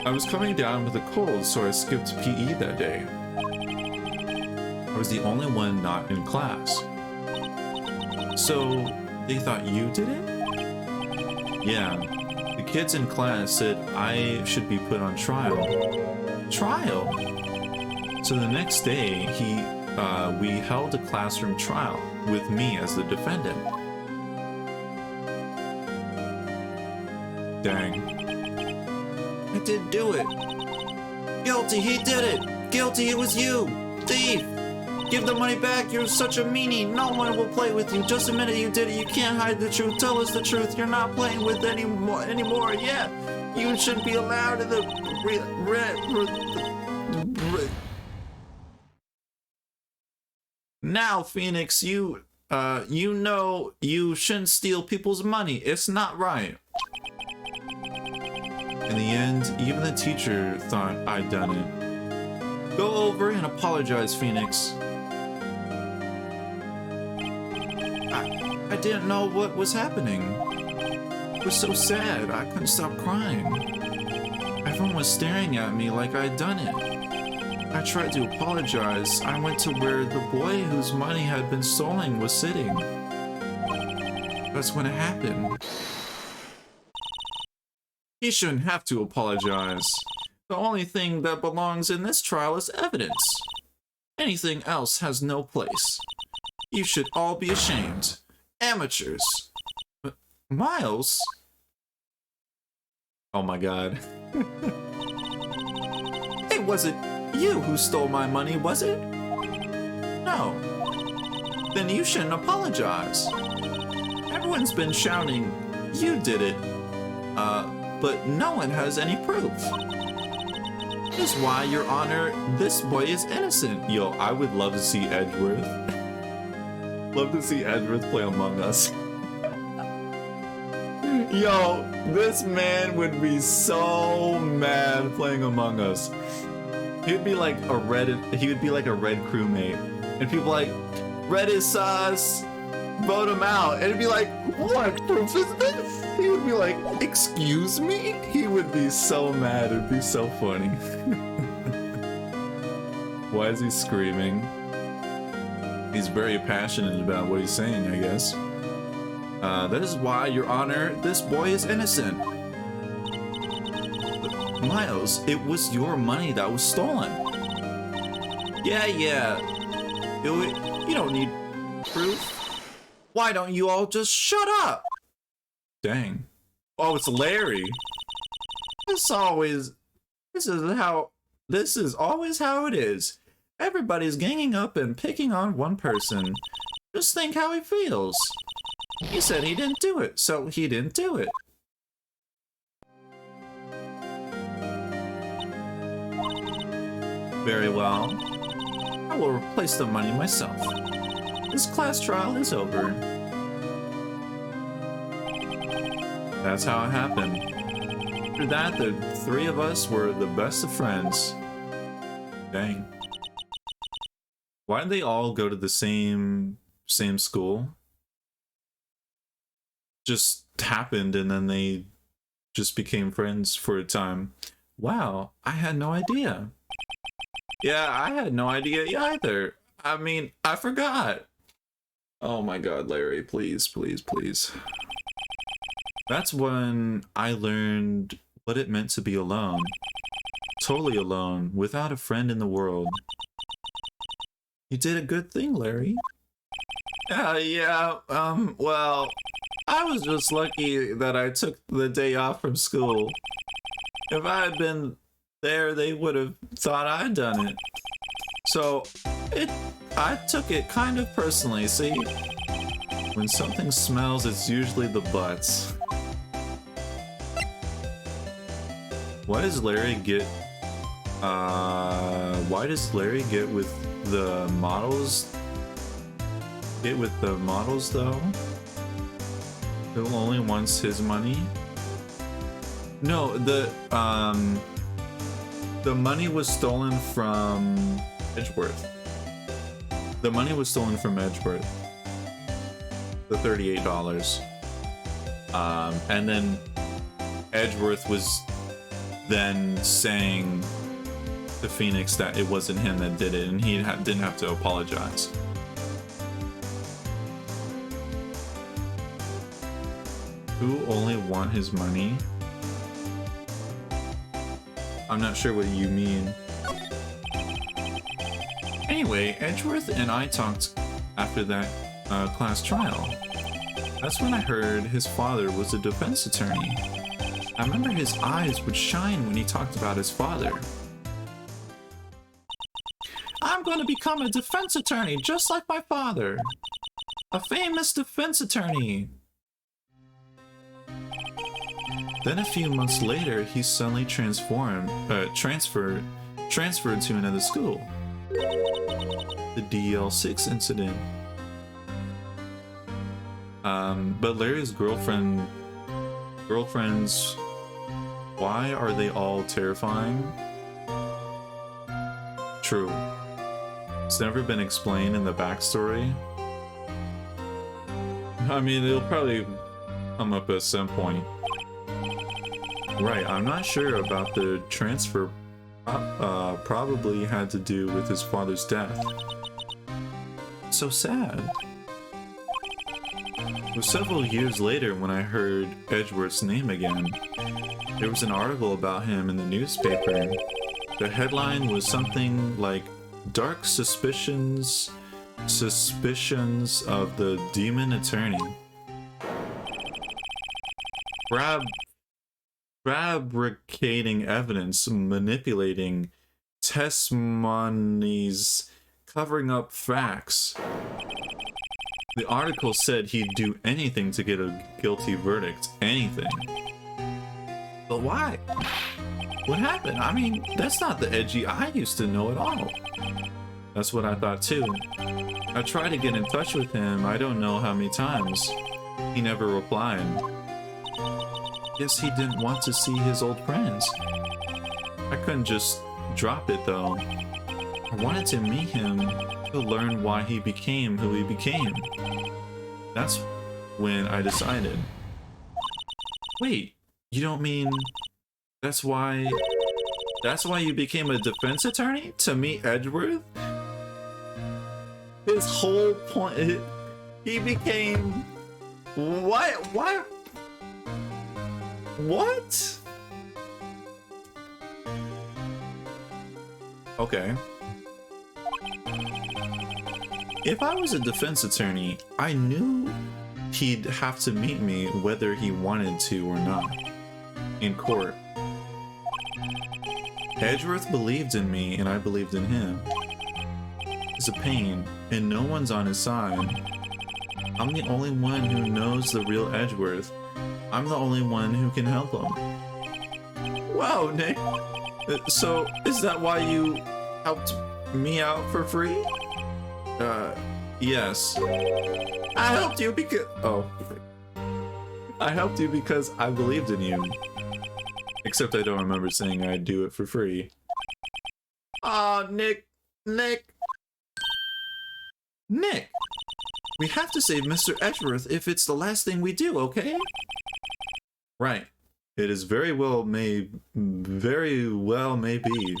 [SPEAKER 1] I was coming down with a cold, so I skipped PE that day. I was the only one not in class. So, they thought you did it? Yeah. The kids in class said I should be put on trial. Trial? So the next day, we held a classroom trial with me as the defendant. Dang. I didn't do it. Guilty, he did it. Guilty, it was you. Thief. Give the money back. You're such a meanie. No one will play with you. Just admit it, you did it. You can't hide the truth. Tell us the truth. You're not playing with anymore. Yeah. You shouldn't be allowed in the Now, Phoenix, you know you shouldn't steal people's money. It's not right. In the end, even the teacher thought I'd done it. Go over and apologize, Phoenix. I didn't know what was happening. It was so sad, I couldn't stop crying. Everyone was staring at me like I'd done it. I tried to apologize. I went to where the boy whose money had been stolen was sitting. That's when it happened. He shouldn't have to apologize. The only thing that belongs in this trial is evidence. Anything else has no place. You should all be ashamed. Amateurs. Miles? Oh my god. It wasn't you who stole my money, was it? No. Then you shouldn't apologize. Everyone's been shouting, you did it. But no one has any proof. That is why, Your Honor, this boy is innocent. Yo, I would love to see Edgeworth. Love to see Edgeworth play Among Us. Yo, this man would be so mad playing Among Us. He would be like a red crewmate. And people like, red is sus, vote him out. And it'd be like, what proof is this? He would be like, excuse me? He would be so mad, it'd be so funny. Why is he screaming? He's very passionate about what he's saying, I guess. That is why, Your Honor, this boy is innocent. But Miles, it was your money that was stolen. Yeah. You don't need proof. Why don't you all just shut up? Dang. Oh, it's Larry. This is always how it is. Everybody's ganging up and picking on one person. Just think how he feels. He said he didn't do it, so he didn't do it. Very well. I will replace the money myself. This class trial is over. That's how it happened. After that, the three of us were the best of friends. Dang. Why did they all go to the same school? Just happened and then they just became friends for a time. Wow, I had no idea. Yeah, I had no idea either. I mean, I forgot. Oh my god, Larry, please. That's when I learned what it meant to be alone. Totally alone, without a friend in the world. You did a good thing, Larry. Well, I was just lucky that I took the day off from school. If I had been there, they would have thought I'd done it. So, I took it kind of personally, see? When something smells, it's usually the butts. Why does Larry get... why does Larry get with the models? Get with the models, though? Who only wants his money? No, the money was stolen from Edgeworth. The money was stolen from Edgeworth. The $38. And then Edgeworth was then saying to Phoenix that it wasn't him that did it, and he didn't have to apologize. Who only want his money? I'm not sure what you mean. Anyway, Edgeworth and I talked after that class trial. That's when I heard his father was a defense attorney. I remember his eyes would shine when he talked about his father. I'm going to become a defense attorney just like my father. A famous defense attorney. Then a few months later, he suddenly transferred to another school. The DL6 incident. But Larry's girlfriends, why are they all terrifying? True. It's never been explained in the backstory. I mean, it'll probably come up at some point. Right, I'm not sure about the transfer. Probably had to do with his father's death. So sad. It was several years later when I heard Edgeworth's name again. There was an article about him in the newspaper. The headline was something like "Dark Suspicions of the Demon Attorney." Fabricating evidence, manipulating testimonies, covering up facts. The article said he'd do anything to get a guilty verdict. Anything. But why? What happened? I mean, that's not the Edgy I used to know at all. That's what I thought too. I tried to get in touch with him, I don't know how many times. He never replied. Guess he didn't want to see his old friends. I couldn't just drop it though. I wanted to meet him to learn why he became who he became. That's when I decided. Wait, you don't mean that's why you became a defense attorney? To meet Edgeworth? His whole point, he became... What? Why? What? Okay. If I was a defense attorney, I knew he'd have to meet me whether he wanted to or not. In court. Edgeworth believed in me and I believed in him. It's a pain, and no one's on his side. I'm the only one who knows the real Edgeworth. I'm the only one who can help him. Wow, Nick. So, is that why you helped me out for free? Yes. I helped you because... Oh. I helped you because I believed in you. Except I don't remember saying I'd do it for free. Aw, Nick. Nick. We have to save Mr. Edgeworth if it's the last thing we do, okay? Right. It is very well may be.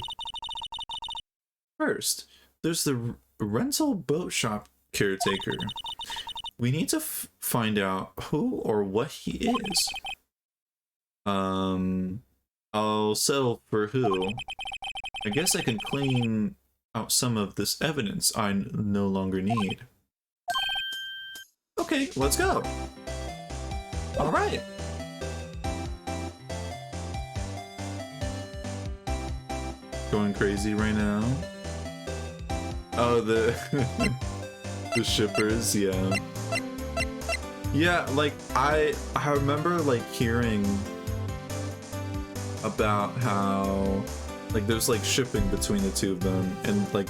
[SPEAKER 1] First, there's the rental boat shop caretaker. We need to find out who or what he is. I'll settle for who. I guess I can clean out some of this evidence I no longer need. Okay, let's go. All right. going crazy right now. Oh, the the shippers, yeah. Yeah, like I remember like hearing about how like there's like shipping between the two of them, and like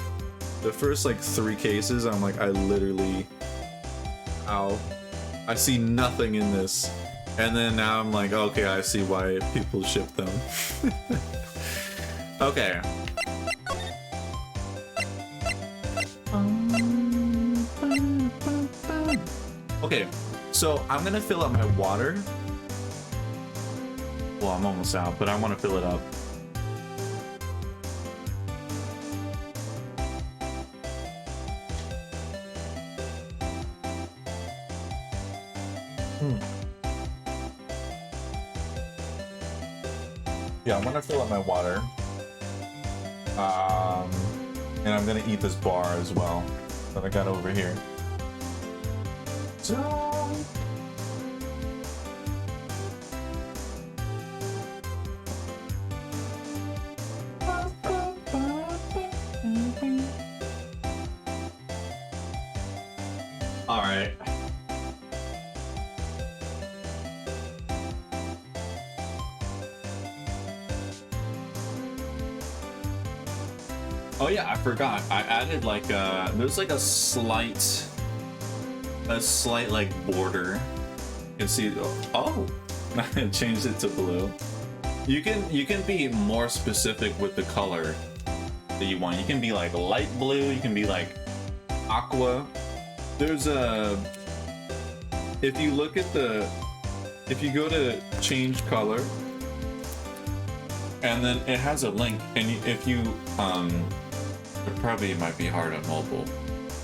[SPEAKER 1] the first like 3 cases I'm like, I literally, ow, I see nothing in this. And then now I'm like, okay, I see why people ship them. Okay. Okay, so I'm gonna fill up my water. Well, I'm almost out, but I want to fill it up. Yeah, I'm gonna fill up my water. And I'm gonna eat this bar as well that I got over here. So... Alright. Oh yeah, I forgot. I added like there's like a slight like border. You can see. Oh, I changed it to blue. You can be more specific with the color that you want. You can be like light blue. You can be like aqua. There's a. If you look at the, if you go to change color, and then it has a link, and if you it probably might be hard on mobile,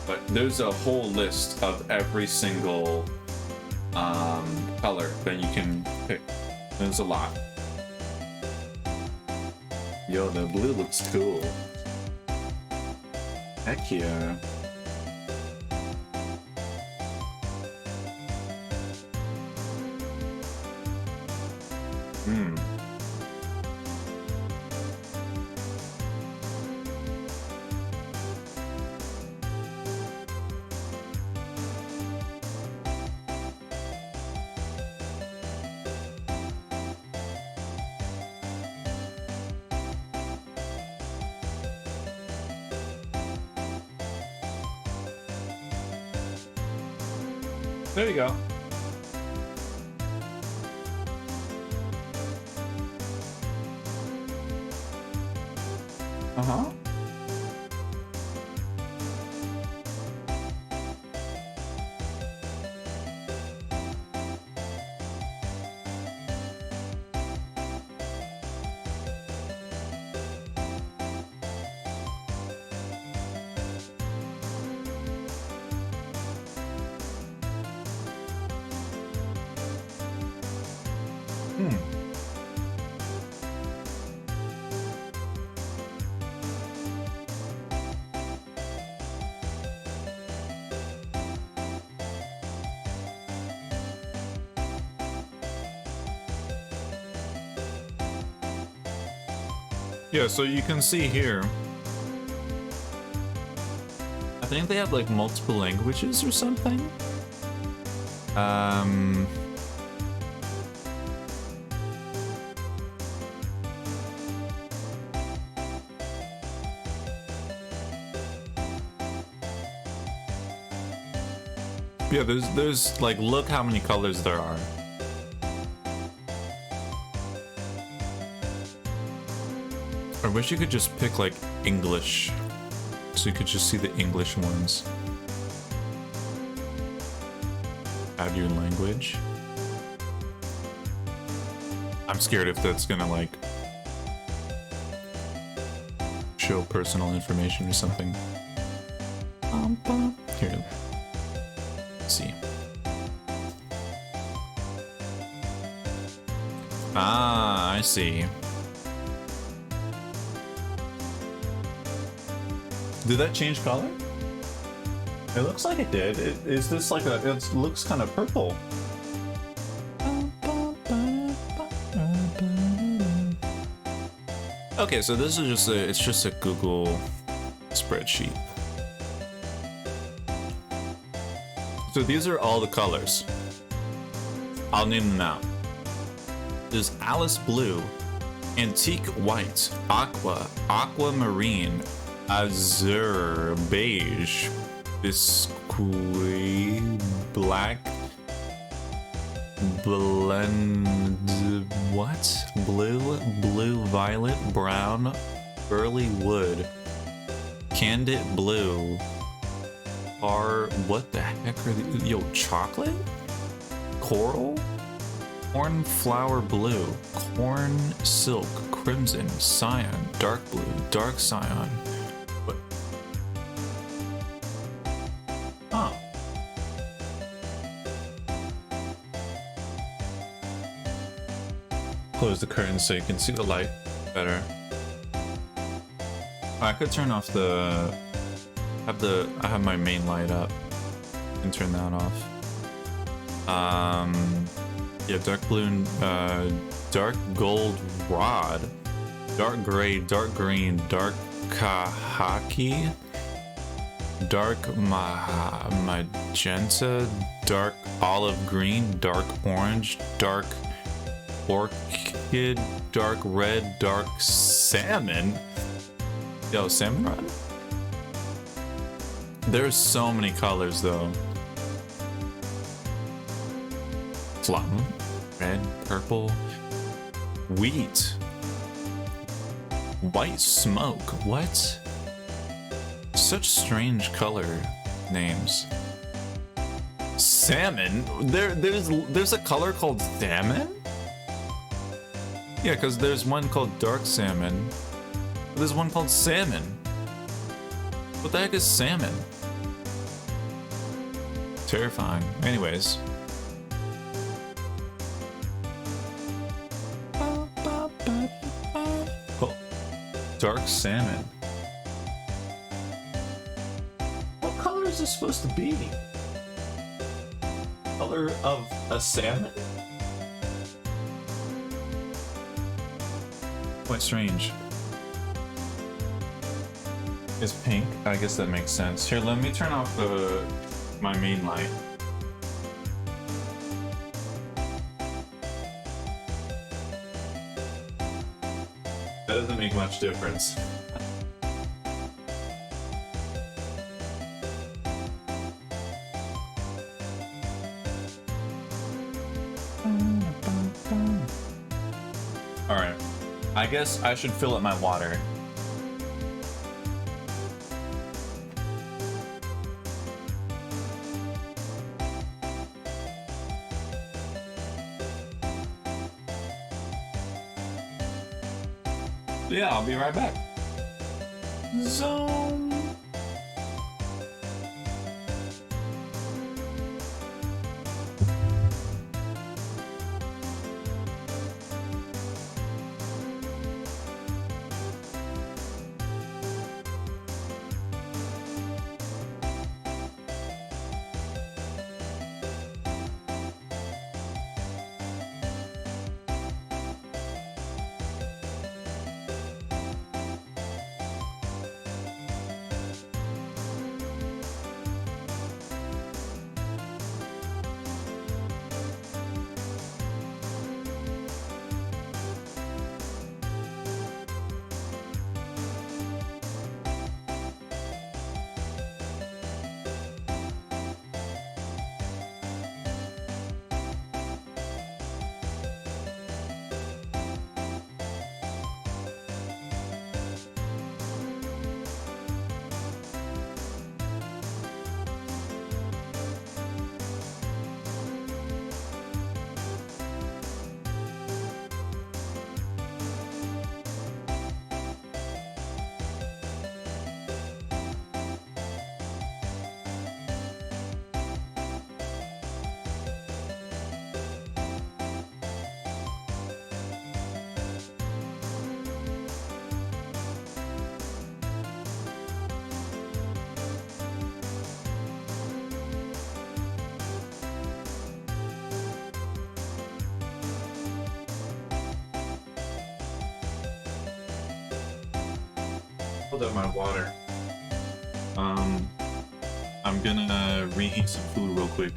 [SPEAKER 1] but there's a whole list of every single color that you can pick. There's a lot. Yo, the blue looks cool. Heck yeah. There you go. Uh-huh. Yeah, so you can see here, I think they have like multiple languages or something. Yeah, there's like, look how many colors there are. I wish you could just pick like English, so you could just see the English ones. Add your language. I'm scared if that's gonna like show personal information or something. Here, let's see. Ah, I see. Did that change color? It looks like it did. Is this like a... It looks kind of purple. Okay,
[SPEAKER 2] Okay, so this is just a Google spreadsheet. So these are all the colors. I'll name them out. There's Alice Blue, Antique White, Aqua, Aquamarine, Azure, Beige, Biscuit, Black, Blend, what? Blue, Violet, Brown, Burly Wood, Candid Blue, what the heck are these? Yo, chocolate? Coral? Cornflower blue, corn silk, crimson, cyan, dark blue, dark cyan. What? Oh. Close the curtains so you can see the light better. I could turn off I have my main light up and turn that off. Yeah, dark blue and dark gold rod, dark gray, dark green, dark kahaki, dark magenta, dark olive green, dark orange, dark orchid, dark red, dark salmon. Yo, salmon rod? There's so many colors though. Plum, red, purple, wheat, white smoke. What? Such strange color names. Salmon? There's a color called salmon? Yeah, because there's one called dark salmon. There's one called salmon. What the heck is salmon? Terrifying. Anyways. Oh, dark salmon. What color is this supposed to be? Color of a salmon? Quite strange. It's pink. I guess that makes sense. Here, let me turn off my main light. That doesn't make much difference. Alright. I guess I should fill up my water. Yeah, I'll be right back. Zone.
[SPEAKER 1] filled up my water. I'm gonna reheat some food real quick.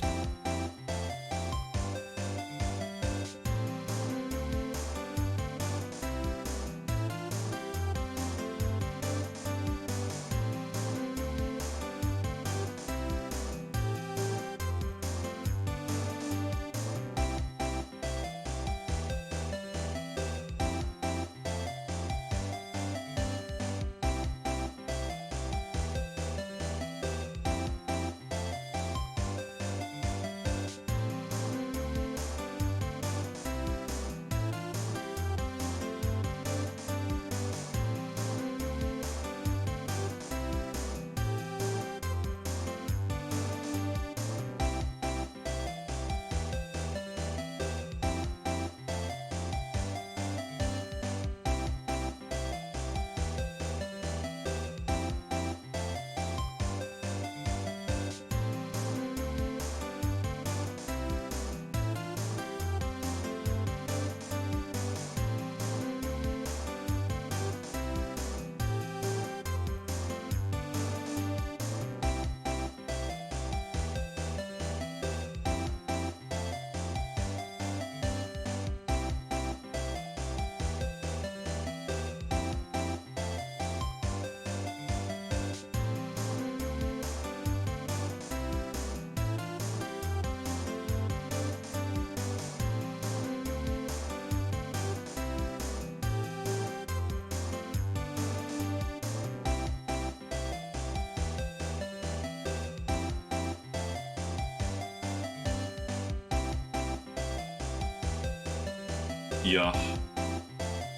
[SPEAKER 1] Yeah,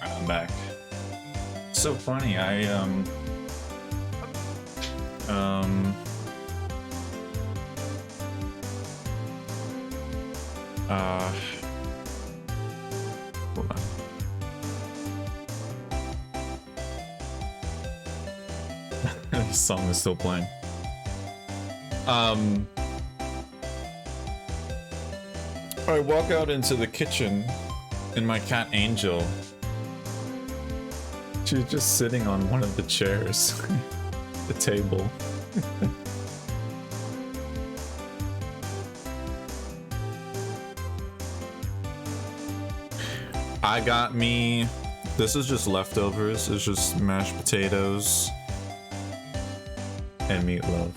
[SPEAKER 1] I'm back. So funny, hold on. This song is still playing. I walk out into the kitchen and my cat Angel, she's just sitting on one of the chairs, the table. I got me, this is just leftovers, it's just mashed potatoes and meatloaf.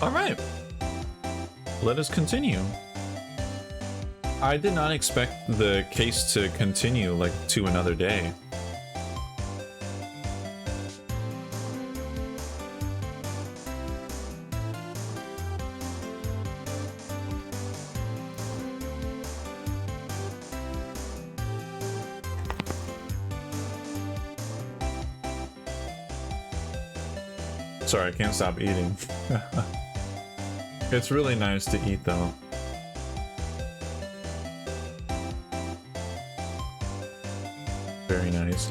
[SPEAKER 1] All right, let us continue. I did not expect the case to continue like to another day. Sorry, I can't stop eating. It's really nice to eat though. Very nice.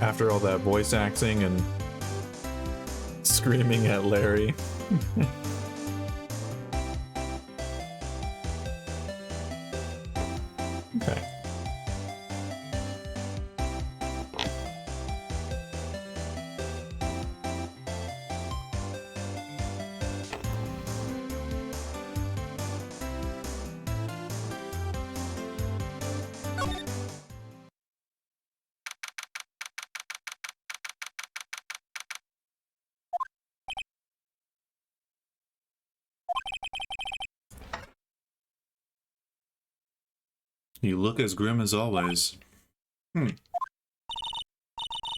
[SPEAKER 1] After all that voice acting and screaming at Larry. Okay. You look as grim as always.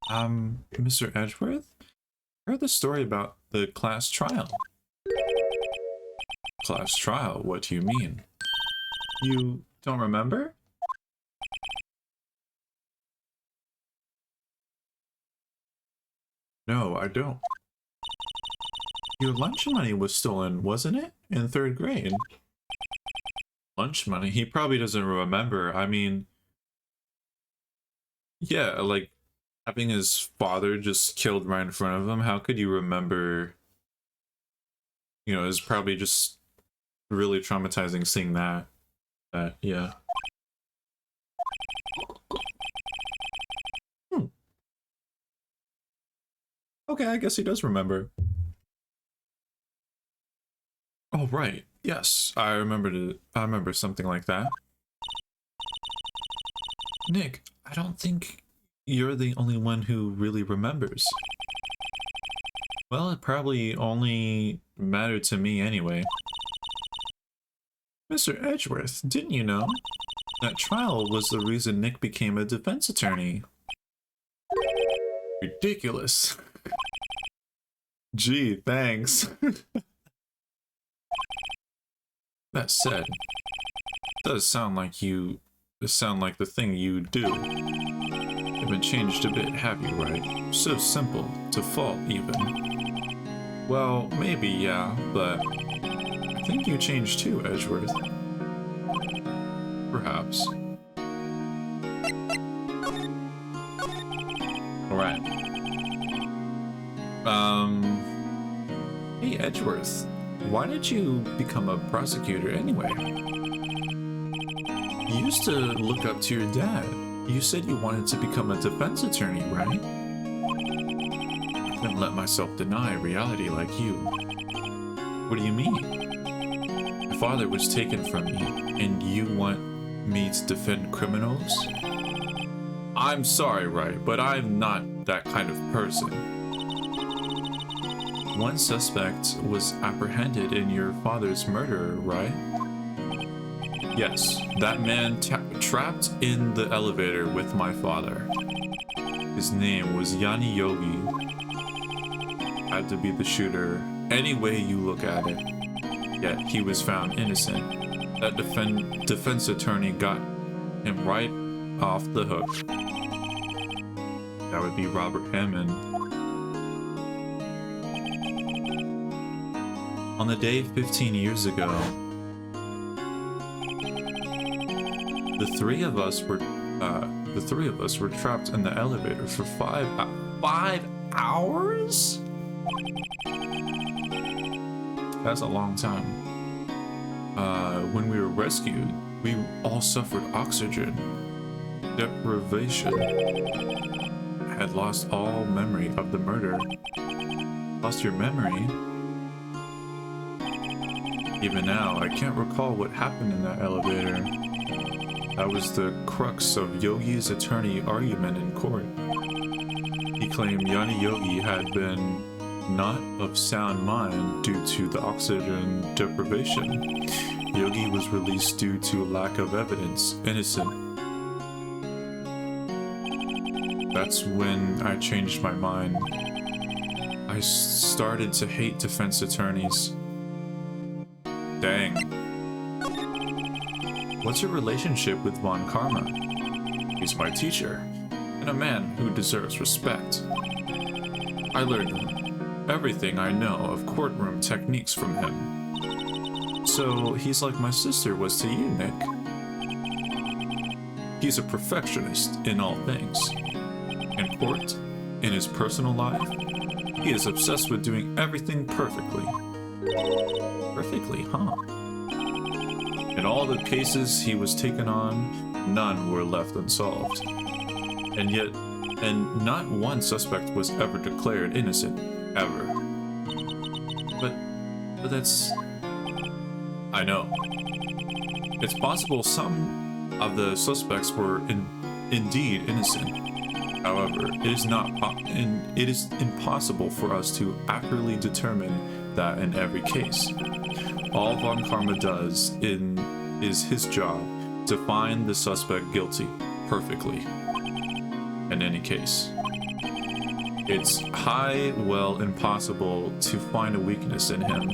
[SPEAKER 1] Mr. Edgeworth? I heard the story about the class trial. Class trial? What do you mean? You don't remember? No, I don't. Your lunch money was stolen, wasn't it? In 3rd grade. Lunch money? He probably doesn't remember. I mean, yeah, like, having his father just killed right in front of him, how could you remember? You know, it's probably just really traumatizing seeing that. Yeah. Okay, I guess he does remember. Oh, right. Yes, I remember something like that. Nick, I don't think you're the only one who really remembers. Well, it probably only mattered to me anyway. Mr. Edgeworth, didn't you know? That trial was the reason Nick became a defense attorney. Ridiculous. Gee, thanks. That said, it does sound like the thing you do. You haven't changed a bit, have you, right? So simple, to fault even. Well, maybe, yeah, but I think you changed too, Edgeworth. Perhaps. Alright. Hey, Edgeworth. Why did you become a prosecutor anyway? You used to look up to your dad. You said you wanted to become a defense attorney, right? I couldn't let myself deny reality like you. What do you mean? My father was taken from me, and you want me to defend criminals? I'm sorry, right, but I'm not that kind of person. One suspect was apprehended in your father's murder, right? Yes, that man trapped in the elevator with my father. His name was Yanni Yogi. Had to be the shooter, any way you look at it. Yet he was found innocent. That defense attorney got him right off the hook. That would be Robert Hammond. On the day 15 years ago, the three of us were trapped in the elevator for 5 hours? That's a long time. When we were rescued, we all suffered oxygen deprivation. I had lost all memory of the murder. Lost your memory? Even now, I can't recall what happened in that elevator. That was the crux of Yogi's attorney argument in court. He claimed Yanni Yogi had been not of sound mind due to the oxygen deprivation. Yogi was released due to lack of evidence, innocent. That's when I changed my mind. I started to hate defense attorneys. Dang. What's your relationship with Von Karma? He's my teacher, and a man who deserves respect. I learned everything I know of courtroom techniques from him. So he's like my sister was to you, Nick. He's a perfectionist in all things. In court, in his personal life, he is obsessed with doing everything perfectly. Perfectly, huh? In all the cases he was taken on, none were left unsolved. And not one suspect was ever declared innocent, ever. But that's... I know. It's possible some of the suspects were indeed innocent. However, it is impossible for us to accurately determine that in every case. All Von Karma does is his job to find the suspect guilty perfectly. In any case, it's impossible to find a weakness in him.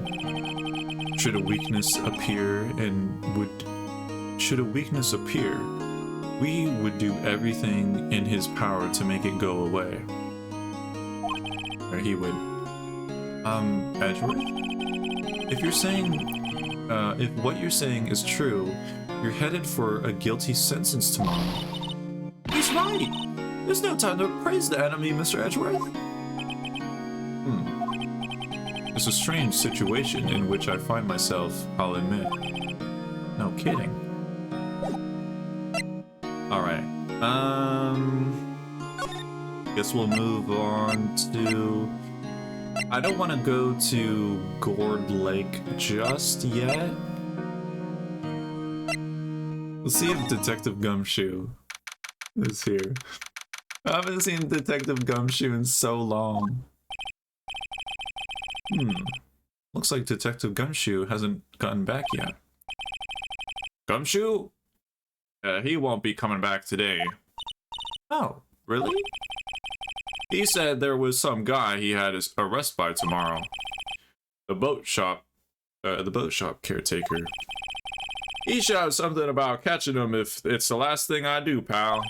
[SPEAKER 1] Should a weakness appear, we would do everything in his power to make it go away. Or he would. Edgeworth? If you're saying, if what you're saying is true, you're headed for a guilty sentence tomorrow. He's right! There's no time to praise the enemy, Mr. Edgeworth. It's a strange situation in which I find myself, I'll admit. No kidding. Alright, guess we'll move on to... I don't want to go to Gourd Lake just yet. Let's see if Detective Gumshoe is here. I haven't seen Detective Gumshoe in so long. Looks like Detective Gumshoe hasn't gotten back yet.
[SPEAKER 2] Gumshoe? He won't be coming back today.
[SPEAKER 1] Oh, really?
[SPEAKER 2] He said there was some guy he had his arrest by tomorrow. The boat shop caretaker. He shouted something about catching him if it's the last thing I do, pal.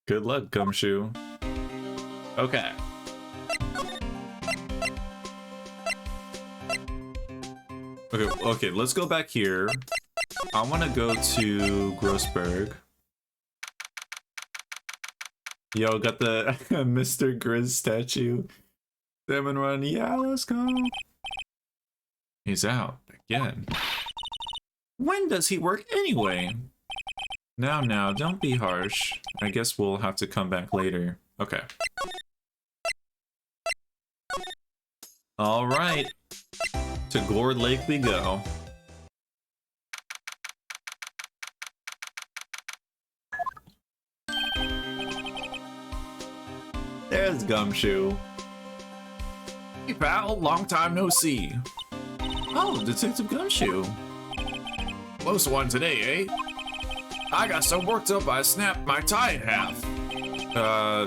[SPEAKER 1] Good luck, Gumshoe.
[SPEAKER 2] Okay.
[SPEAKER 1] Okay, let's go back here. I want to go to Grossberg. Yo, got the Mr. Grizz statue. Salmon Run, yeah, let's go. He's out again. When does he work anyway? Now, don't be harsh. I guess we'll have to come back later. Okay. Alright. To Gourd Lake we go. There's Gumshoe.
[SPEAKER 2] Hey pal, long time no see.
[SPEAKER 1] Oh, Detective Gumshoe.
[SPEAKER 2] Close one today, eh? I got so worked up I snapped my tie in half.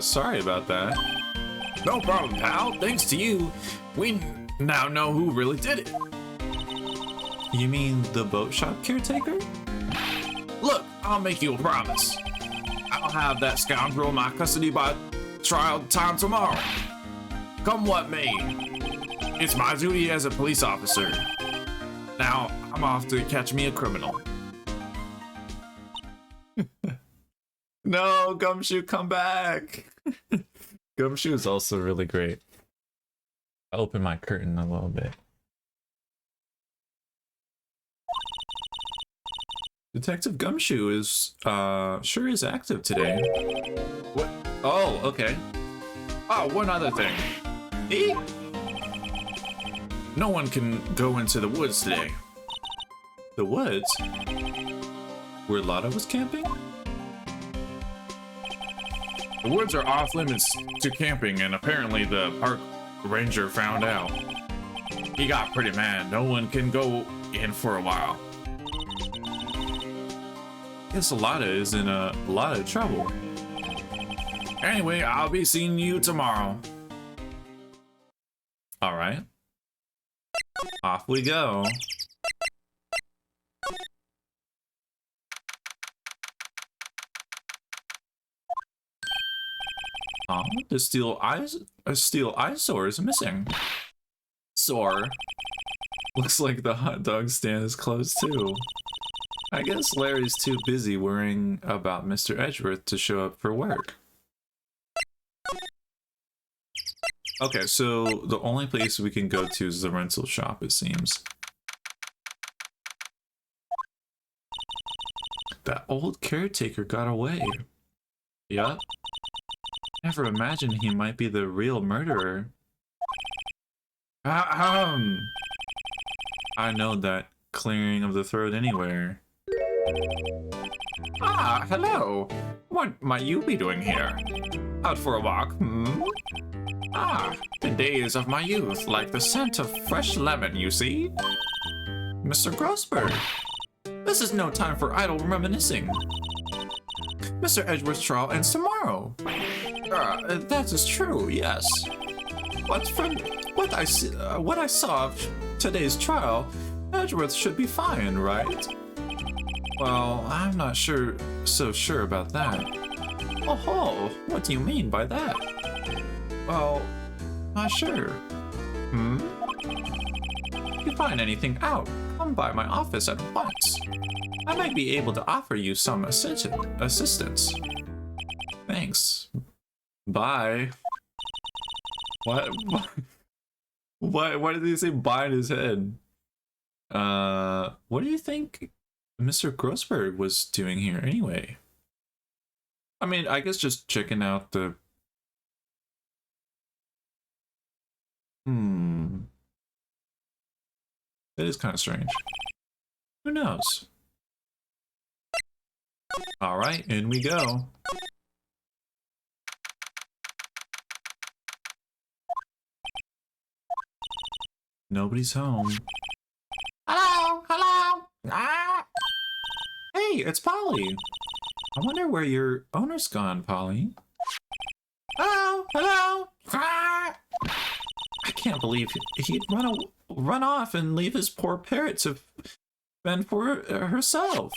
[SPEAKER 1] Sorry about that.
[SPEAKER 2] No problem, pal. Thanks to you, we now know who really did it.
[SPEAKER 1] You mean the boat shop caretaker?
[SPEAKER 2] Look, I'll make you a promise. I'll have that scoundrel in my custody by trial time tomorrow. Come what may. It's my duty as a police officer. Now, I'm off to catch me a criminal.
[SPEAKER 1] No, Gumshoe, come back! Gumshoe is also really great. I'll open my curtain a little bit. Detective Gumshoe is, sure is active today.
[SPEAKER 2] What? Oh, okay. Oh, one other thing. No one can go into the woods today.
[SPEAKER 1] The woods? Where Lotta was camping?
[SPEAKER 2] The woods are off limits to camping, and apparently the park ranger found out. He got pretty mad. No one can go in for a while.
[SPEAKER 1] Guess Lotta is in a lot of trouble.
[SPEAKER 2] Anyway, I'll be seeing you tomorrow.
[SPEAKER 1] Alright. Off we go. Oh, the steel eyesore is missing. Sore. Looks like the hot dog stand is closed too. I guess Larry's too busy worrying about Mr. Edgeworth to show up for work. Okay, so the only place we can go to is the rental shop, it seems. That old caretaker got away. Yup. Never imagined he might be the real murderer. I know that clearing of the throat anywhere.
[SPEAKER 2] Ah, hello. What might you be doing here? Out for a walk, hmm? Ah, the days of my youth, like the scent of fresh lemon, you see?
[SPEAKER 1] Mr. Grossberg, this is no time for idle reminiscing. Mr. Edgeworth's trial ends tomorrow. That is true, yes. But from what I saw of today's trial, Edgeworth should be fine, right? Well, I'm not so sure about that. Oh, what do you mean by that? Well, Sure. Hmm? If you find anything out, come by my office at once. I might be able to offer you some assistance. Thanks. Bye. What? Why did he say bye in his head? What do you think Mr. Grossberg was doing here anyway? I mean, I guess just checking out the... That is kind of strange. Who knows? Alright, in we go. Nobody's home. Hello! Hello! Ah! Hey, it's Polly! I wonder where your owner's gone, Polly. Hello! Hello! Ah! I can't believe he'd run off and leave his poor parrot to fend for herself.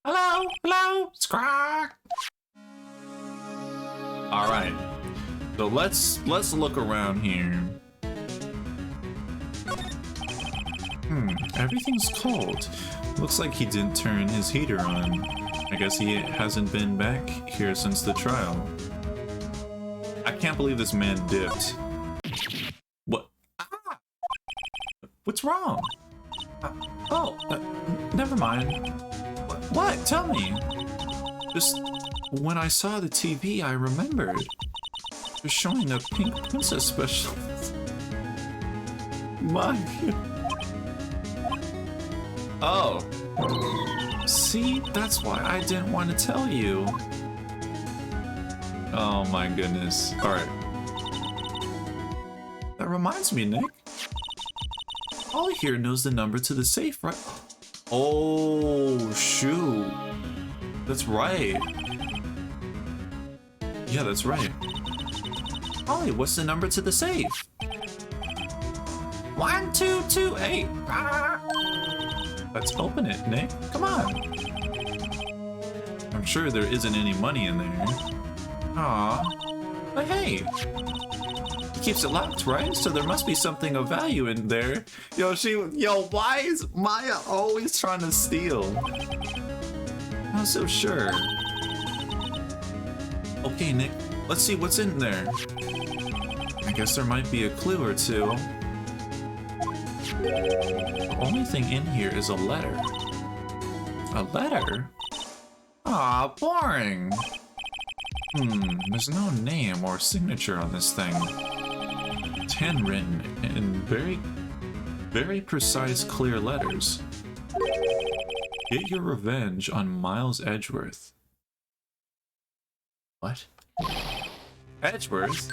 [SPEAKER 1] Hello! Hello! Squawk! Alright. So let's look around here. Everything's cold. Looks like he didn't turn his heater on. I guess he hasn't been back here since the trial. I can't believe this man dipped. What? Ah! What's wrong? Never mind. What? Tell me. Just when I saw the TV, I remembered. They're showing a Pink Princess special. My. Oh. See, that's why I didn't want to tell you. Oh my goodness. Alright. That reminds me, Nick. Ollie here knows the number to the safe, right? Oh, shoot. That's right. Yeah, that's right. Ollie, what's the number to the safe? 1228. Let's open it, Nick. Come on. I'm sure there isn't any money in there. Aw. But hey. He keeps it locked, right? So there must be something of value in there. Yo, why is Maya always trying to steal? I'm not so sure. Okay, Nick. Let's see what's in there. I guess there might be a clue or two. The only thing in here is a letter. A letter? Aw, boring. There's no name or signature on this thing. It's handwritten in very precise, clear letters. Get your revenge on Miles Edgeworth. What? Edgeworth?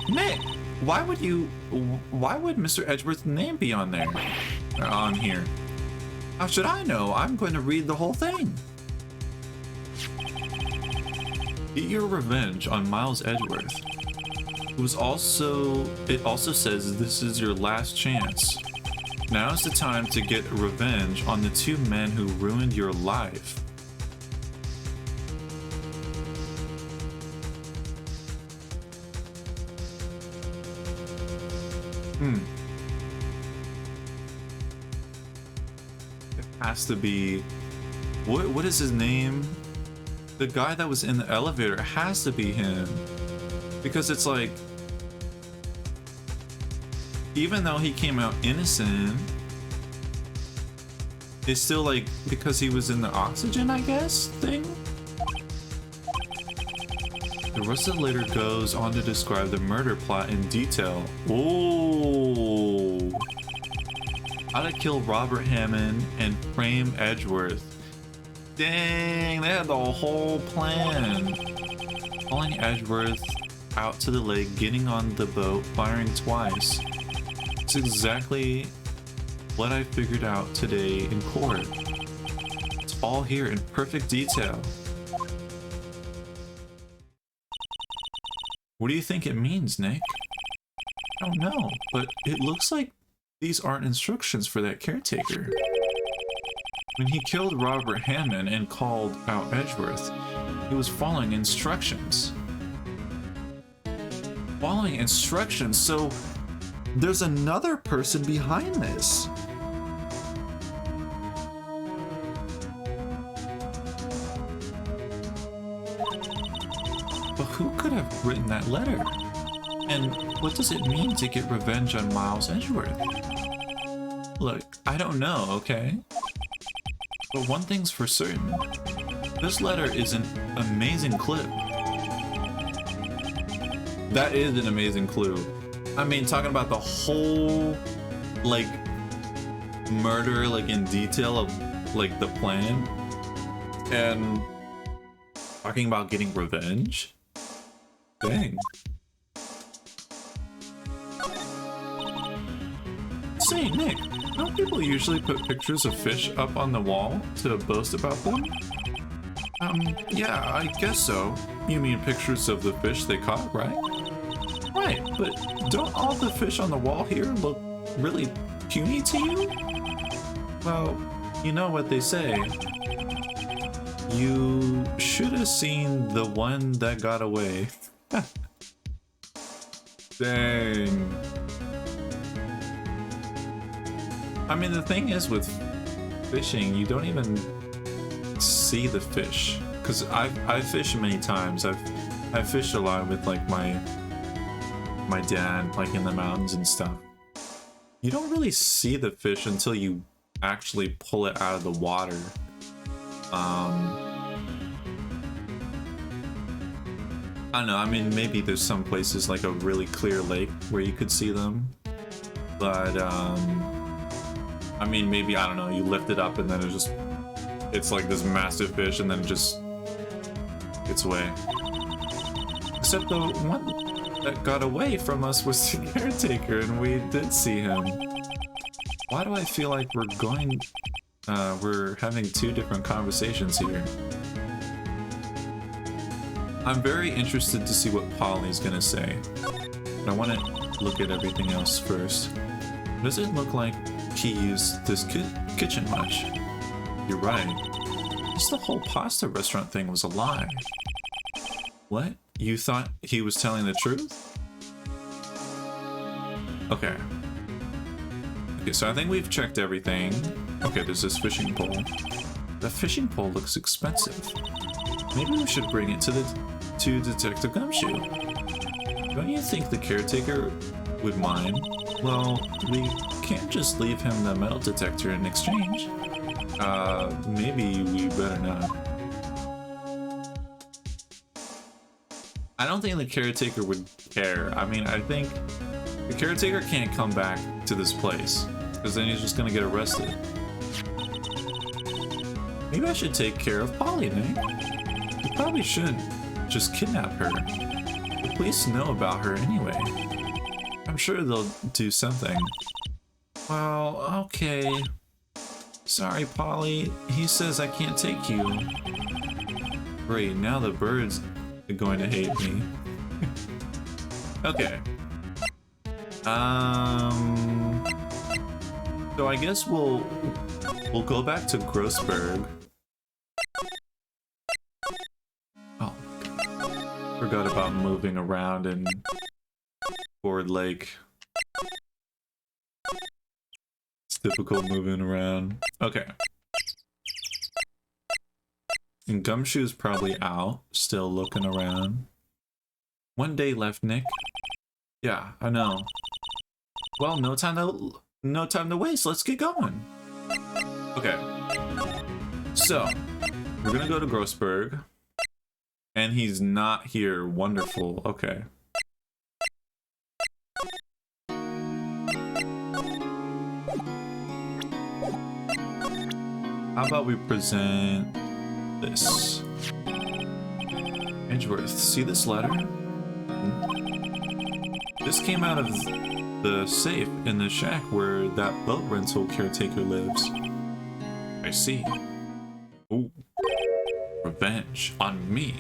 [SPEAKER 1] Nick! Why would Mr. Edgeworth's name be on there? On here? How should I know? I'm going to read the whole thing. Get your revenge on Miles Edgeworth. It also says this is your last chance. Now is the time to get revenge on the two men who ruined your life. It has to be... What is his name? The guy that was in the elevator has to be him. Because it's like... Even though he came out innocent, it's still like, because he was in the oxygen, I guess, thing? The rest of the letter goes on to describe the murder plot in detail. Oh, how to kill Robert Hammond and frame Edgeworth. Dang, they had the whole plan. Pulling Edgeworth out to the lake, getting on the boat, firing twice. It's exactly what I figured out today in court. It's all here in perfect detail. What do you think it means, Nick? I don't know, but it looks like these aren't instructions for that caretaker. When he killed Robert Hammond and called out Edgeworth, he was following instructions.
[SPEAKER 3] following instructions, so there's another person behind this.
[SPEAKER 1] But who could have written that letter? And what does it mean to get revenge on Miles Edgeworth? Look, I don't know, okay? But one thing's for certain. This letter is an amazing clue. That is an amazing clue. I mean, talking about the whole, like, murder, like, in detail of, like, the plan. And talking about getting revenge. Dang. Say, Nick, don't people usually put pictures of fish up on the wall to boast about them? Yeah, I guess so. You mean pictures of the fish they caught, right? Right, but don't all the fish on the wall here look really puny to you? Well, you know what they say. You should have seen the one that got away. Dang. I mean, the thing is with fishing, you don't even see the fish. Because I've fished many times. I've fished a lot with like my dad, like in the mountains and stuff. You don't really see the fish until you actually pull it out of the water. I don't know, I mean, maybe there's some places like a really clear lake where you could see them. But, I mean, maybe, I don't know, you lift it up and then it's like this massive fish and then it just gets away. Except the one that got away from us was the caretaker and we did see him. Why do I feel like we're having two different conversations here? I'm very interested to see what Polly's gonna say, but I want to look at everything else first. Does it look like he used this kitchen much? You're right. Just the whole pasta restaurant thing was a lie. What? You thought he was telling the truth? Okay. Okay, so I think we've checked everything. Okay, there's this fishing pole. The fishing pole looks expensive. Maybe we should bring it to Detective Gumshoe. Don't you think the caretaker would mind? Well, we can't just leave him the metal detector in exchange. Maybe we better not. I don't think the caretaker would care. I mean, I think the caretaker can't come back to this place, because then he's just gonna get arrested. Maybe I should take care of Polly, Nick. You probably shouldn't just kidnap her. The police know about her anyway. I'm sure they'll do something. Well, okay. Sorry, Polly. He says I can't take you. Great, now the birds are going to hate me. Okay. So I guess we'll go back to Grossberg. Oh, forgot about moving around in Ford Lake. It's difficult moving around. Okay. And Gumshoe's probably out, still looking around. One day left, Nick. Yeah, I know. Well, no time to waste. Let's get going. Okay. So, we're gonna go to Grossberg. And he's not here. Wonderful. Okay. How about we present this? Edgeworth, see this letter? This came out of the safe in the shack where that boat rental caretaker lives. I see. Ooh. Revenge on me.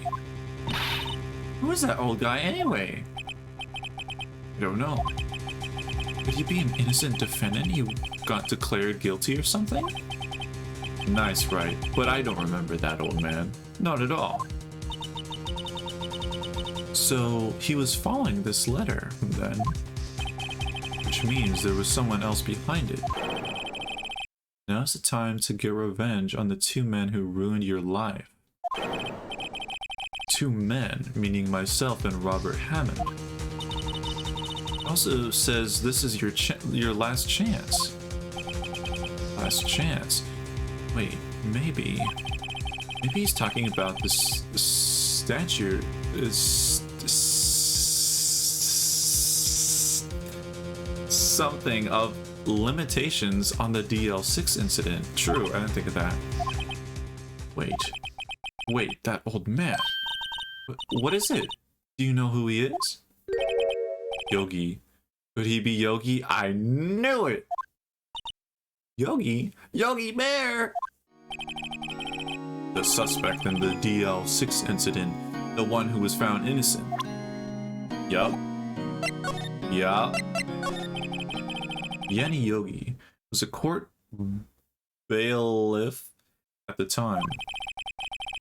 [SPEAKER 1] Who is that old guy anyway? I don't know. Could he be an innocent defendant who got declared guilty or something? Nice, right? But I don't remember that old man. Not at all. So he was following this letter then, which means there was someone else behind it. Now's the time to get revenge on the two men who ruined your life. Two men, meaning myself and Robert Hammond. Also says this is your last chance. Last chance. Wait, maybe he's talking about this statue. Something of limitations on the DL6 incident. True, I didn't think of that. Wait, that old man. What is it? Do you know who he is? Yogi. Could he be Yogi? I knew it! Yogi? Yogi Bear! The suspect in the DL6 incident. The one who was found innocent. Yup. Yanni Yogi was a court bailiff at the time.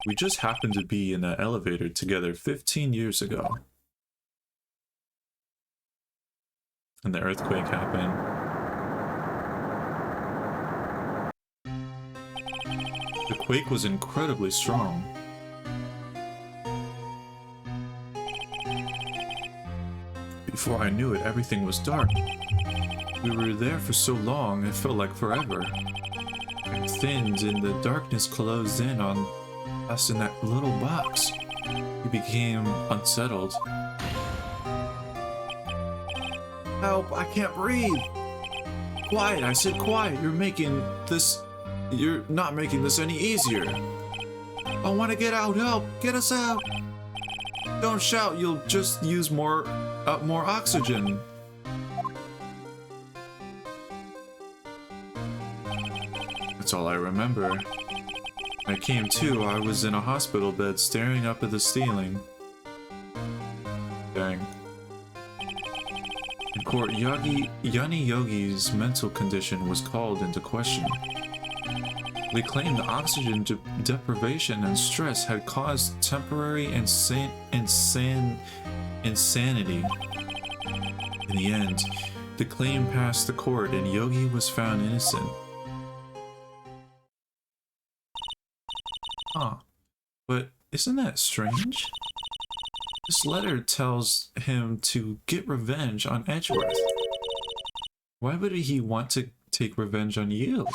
[SPEAKER 1] We just happened to be in an elevator together 15 years ago. And the earthquake happened. The quake was incredibly strong. Before I knew it, everything was dark. We were there for so long, it felt like forever. It thinned and the darkness closed in on us in that little box. We became unsettled. Help, I can't breathe! Quiet, I said quiet, you're not making this any easier. I want to get out, help, get us out! Don't shout, you'll just use more oxygen. That's all I remember. When I came to, I was in a hospital bed staring up at the ceiling. Dang. In court, Yanni Yogi's mental condition was called into question. They claimed the oxygen deprivation and stress had caused temporary insanity. In the end, the claim passed the court and Yogi was found innocent. Huh. But isn't that strange? This letter tells him to get revenge on Edgeworth. Why would he want to take revenge on you?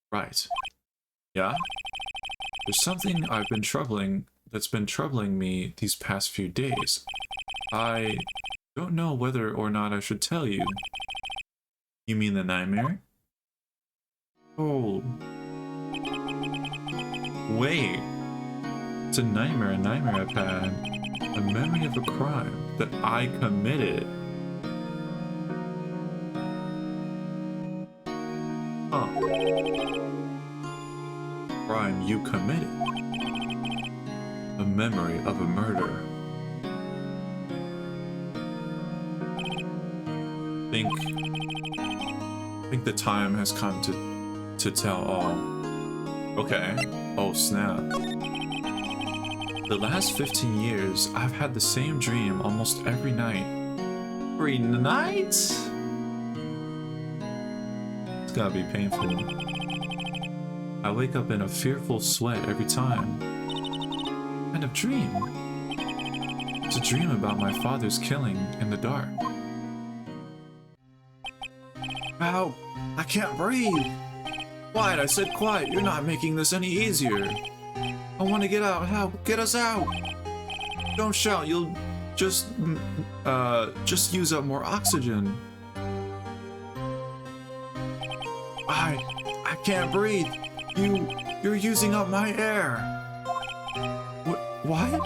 [SPEAKER 1] Right. Yeah? There's something that's been troubling me these past few days. I don't know whether or not I should tell you. You mean the nightmare? Oh. Wait. It's a nightmare I've had. A memory of a crime that I committed. Huh. Crime you committed. A memory of a murder. I think the time has come to tell all. Okay. Oh snap. The last 15 years, I've had the same dream almost every night. Every night? It's gotta be painful. I wake up in a fearful sweat every time. What kind of dream? It's a dream about my father's killing in the dark. Ow! I can't breathe! Quiet, I said quiet. You're not making this any easier. I want to get out. Help! Get us out! Don't shout. You'll just use up more oxygen. I can't breathe. You're using up my air. What?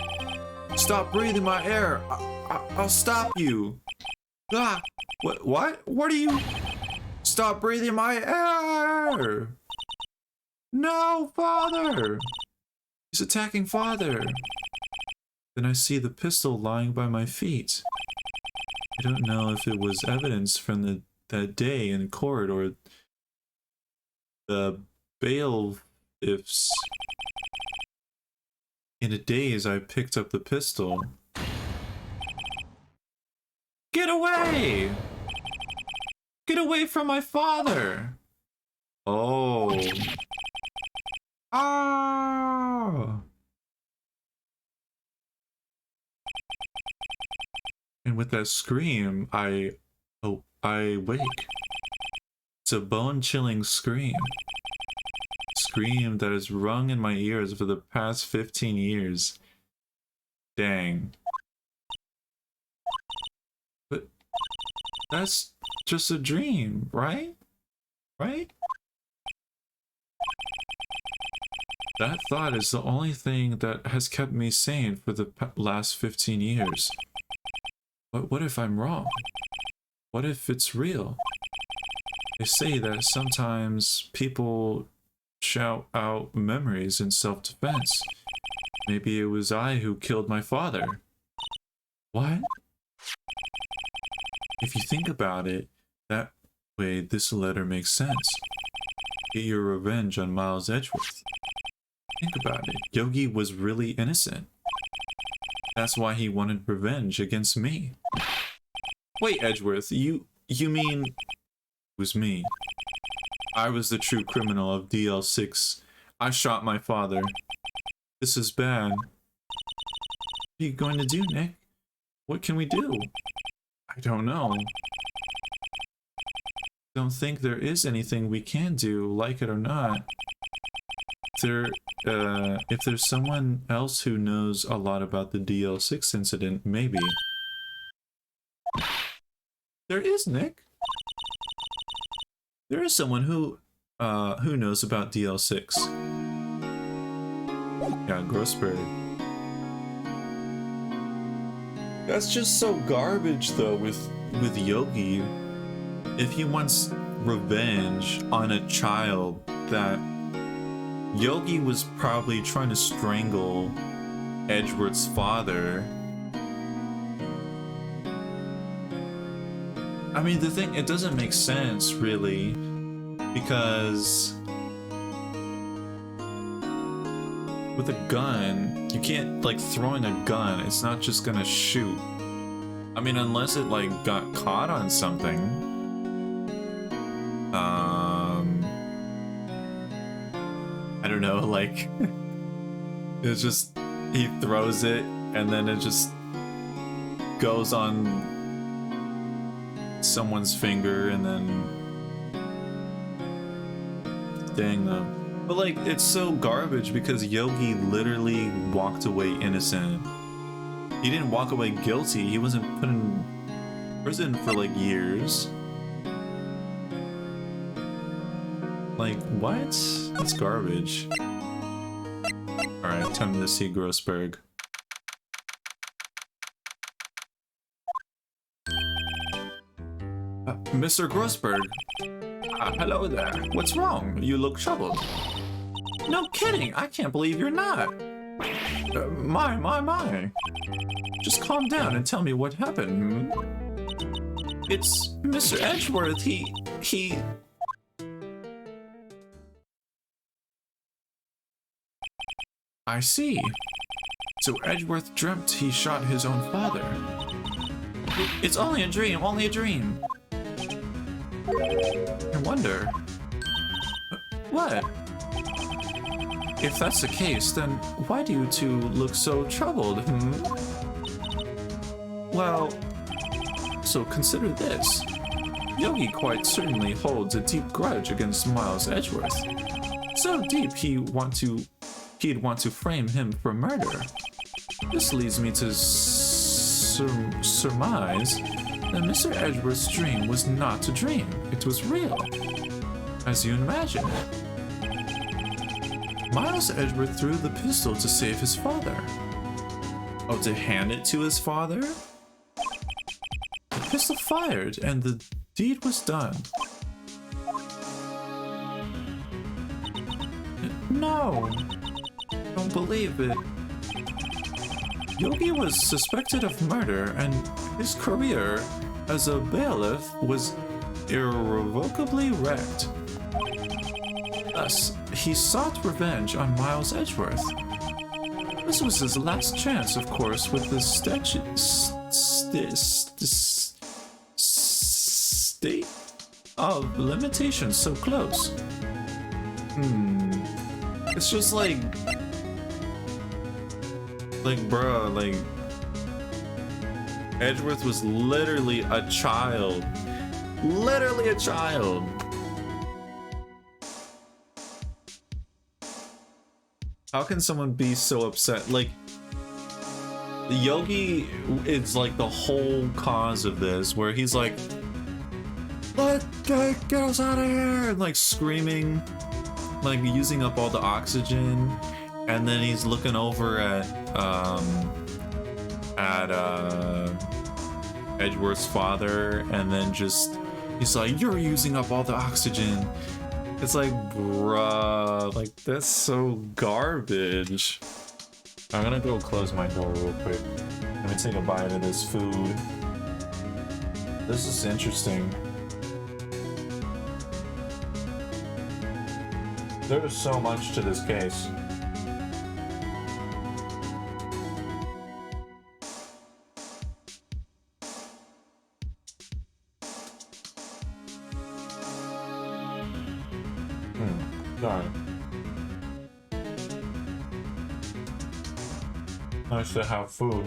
[SPEAKER 1] Stop breathing my air. I'll stop you. Ah! What? What are you? Stop breathing my air! No, Father! He's attacking Father! Then I see the pistol lying by my feet. I don't know if it was evidence from that day in court or the bailiffs In a daze, I picked up the pistol. Get away! Get away from my father! Oh. Ah! And with that scream, I wake. It's a bone-chilling scream. Scream that has rung in my ears for the past 15 years. Dang. But that's just a dream, right? Right? That thought is the only thing that has kept me sane for the last 15 years. But what if I'm wrong? What if it's real? They say that sometimes people shout out memories in self-defense. Maybe it was I who killed my father. What? If you think about it, that way this letter makes sense. Get your revenge on Miles Edgeworth. Think about it. Yogi was really innocent. That's why he wanted revenge against me. Wait, Edgeworth, you mean... It was me. I was the true criminal of DL6. I shot my father. This is bad. What are you going to do, Nick? What can we do? I don't know. Don't think there is anything we can do, like it or not. If there's someone else who knows a lot about the DL6 incident, maybe. There is, Nick. There is someone who knows about DL6. Yeah, Grossberg. That's just so garbage, though, with Yogi. If he wants revenge on a child that Yogi was probably trying to strangle Edgeworth's father. I mean, the thing, it doesn't make sense, really, because with a gun, you can't, like, throwing a gun, it's not just gonna shoot. I mean, unless it, like, got caught on something. I don't know, like, it's just, he throws it, and then it just goes on someone's finger, and then... Dang, though. But, like, it's so garbage because Yogi literally walked away innocent. He didn't walk away guilty, he wasn't put in prison for, like, years. Like, what? That's garbage. Alright, time to see Grossberg. Mr. Grossberg? Hello there. What's wrong? You look troubled. No kidding! I can't believe you're not! My. Just calm down and tell me what happened. It's Mr. Edgeworth. He... I see. So Edgeworth dreamt he shot his own father. It's only a dream, only a dream. I wonder... What? If that's the case, then why do you two look so troubled, Well, so consider this. Yogi quite certainly holds a deep grudge against Miles Edgeworth. So deep he'd want to frame him for murder. This leads me to surmise that Mr. Edgeworth's dream was not a dream. It was real, as you imagine. Miles Edgeworth threw the pistol to save his father. Oh, to hand it to his father? The pistol fired, and the deed was done. No. Don't believe it. Yogi was suspected of murder, and his career as a bailiff was irrevocably wrecked. Thus, he sought revenge on Miles Edgeworth. This was his last chance, of course, with the state of limitations so close. It's just like, bruh, like, Edgeworth was literally a child. Literally a child. How can someone be so upset? Like, Yogi is like the whole cause of this, where he's like, get us out of here! And like screaming, like using up all the oxygen, and then he's looking over at Edgeworth's father, and then just he's like, "You're using up all the oxygen." It's like, bruh, like that's so garbage. I'm gonna go close my door real quick. Let me take a bite of this food. This is interesting. There's so much to this case. Darn. Nice to have food.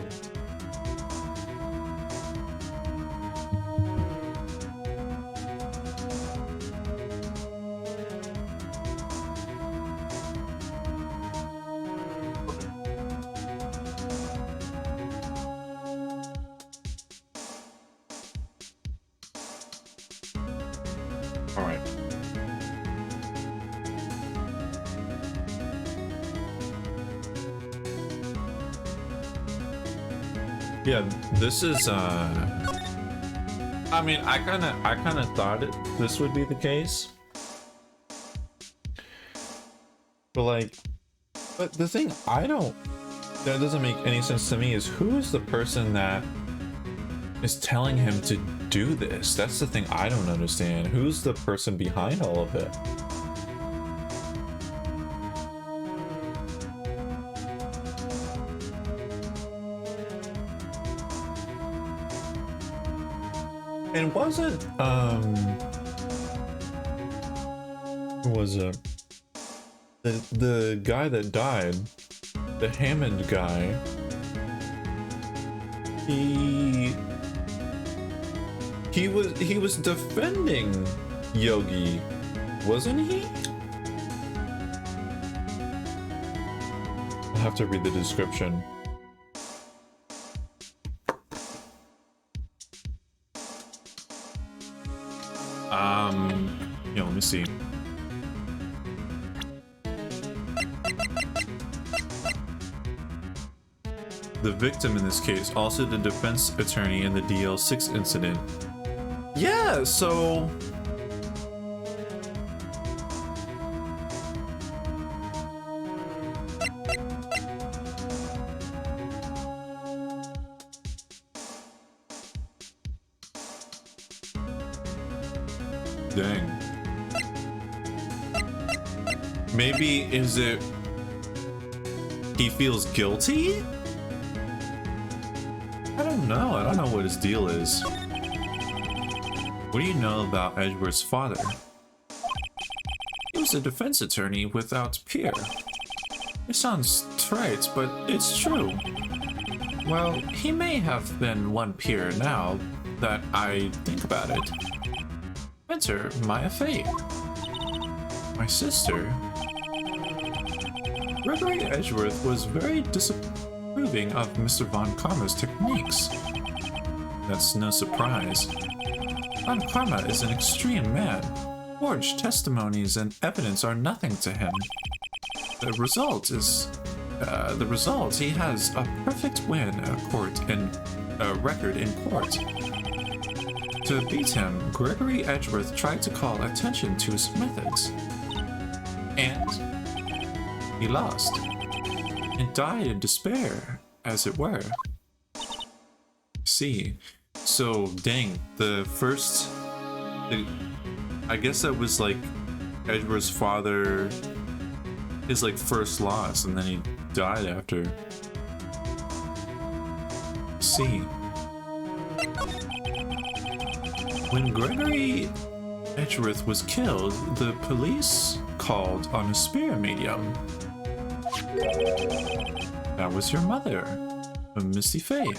[SPEAKER 1] All right. Yeah, this is I mean, I kind of thought this would be the case. But the thing that doesn't make any sense to me is, who is the person that is telling him to do this? That's the thing I don't understand. Who's the person behind all of it? And wasn't who was it? The guy that died, the Hammond guy, he was defending Yogi, wasn't he? I'll have to read the description. Yeah, let me see. The victim in this case, also the defense attorney in the DL6 incident. Yeah, so... Dang. Maybe is it he feels guilty? I don't know. I don't know what his deal is. What do you know about Edgeworth's father? He was a defense attorney without peer. It sounds trite, but it's true. Well, he may have been one peer now that I think about it. Enter Maya Faye, my sister. Gregory Edgeworth was very disapproving of Mr. Von Karma's techniques. That's no surprise. Von Karma is an extreme man. Forged testimonies and evidence are nothing to him. The result he has a perfect record in court. To beat him, Gregory Edgeworth tried to call attention to his methods. And he lost. And died in despair, as it were. See. So, dang, I guess that was like Edgeworth's father his like first loss, and then he died after. See, when Gregory Edgeworth was killed, the police called on a spirit medium. That was your mother, a Misty Faye.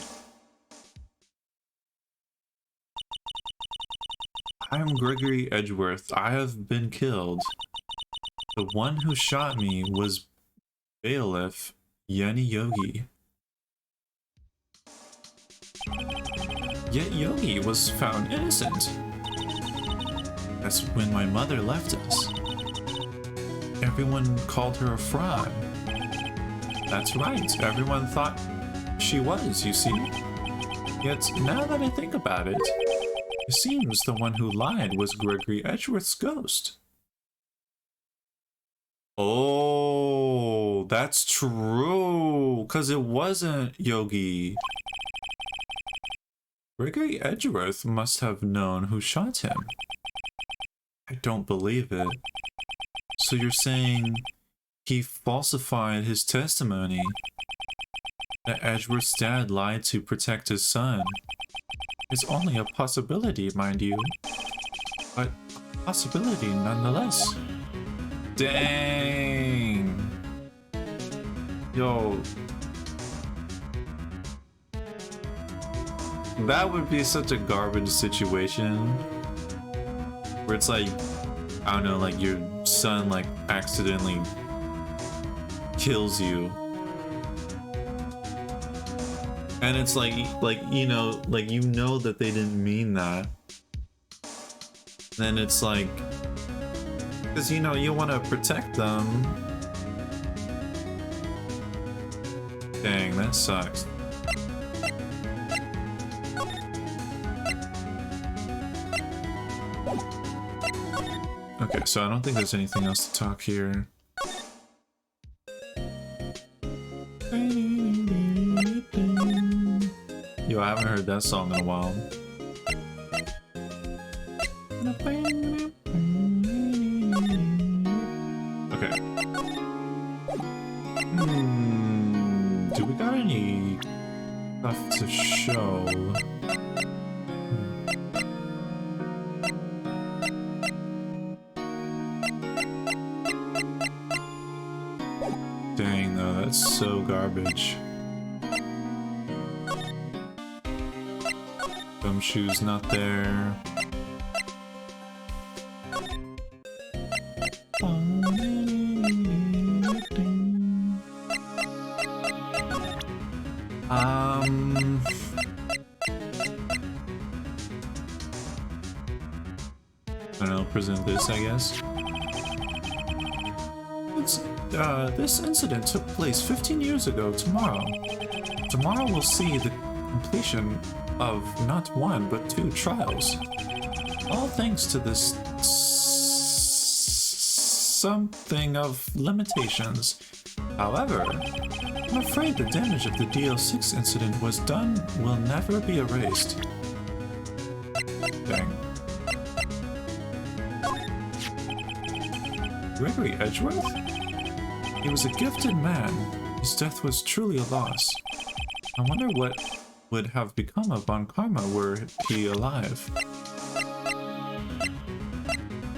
[SPEAKER 1] I am Gregory Edgeworth. I have been killed. The one who shot me was bailiff Yenny Yogi. Yet Yogi was found innocent. That's when my mother left us. Everyone called her a fraud. That's right, everyone thought she was, you see. Yet now that I think about it, it seems the one who lied was Gregory Edgeworth's ghost. Oh, that's true, because it wasn't Yogi. Gregory Edgeworth must have known who shot him. I don't believe it. So you're saying he falsified his testimony? That Edgeworth's dad lied to protect his son? It's only a possibility, mind you. But a possibility nonetheless. Dang! Yo. That would be such a garbage situation. Where it's like, I don't know, like your son like accidentally kills you. And it's like you know that they didn't mean that. Then it's like, because you know you want to protect them. Dang, that sucks. Okay, so I don't think there's anything else to talk here. Yo, I haven't heard that song in a while. Okay. Do we got any stuff to show? Dang, though, that's so garbage. Gumshoe's not there. I don't know, present this, I guess. This incident took place 15 years ago tomorrow. Tomorrow we'll see the completion of not one, but 2 trials. All thanks to this something of limitations. However, I'm afraid the damage of the DL6 incident was done will never be erased. Dang. Gregory Edgeworth? He was a gifted man. His death was truly a loss. I wonder what would have become of Von Karma were he alive.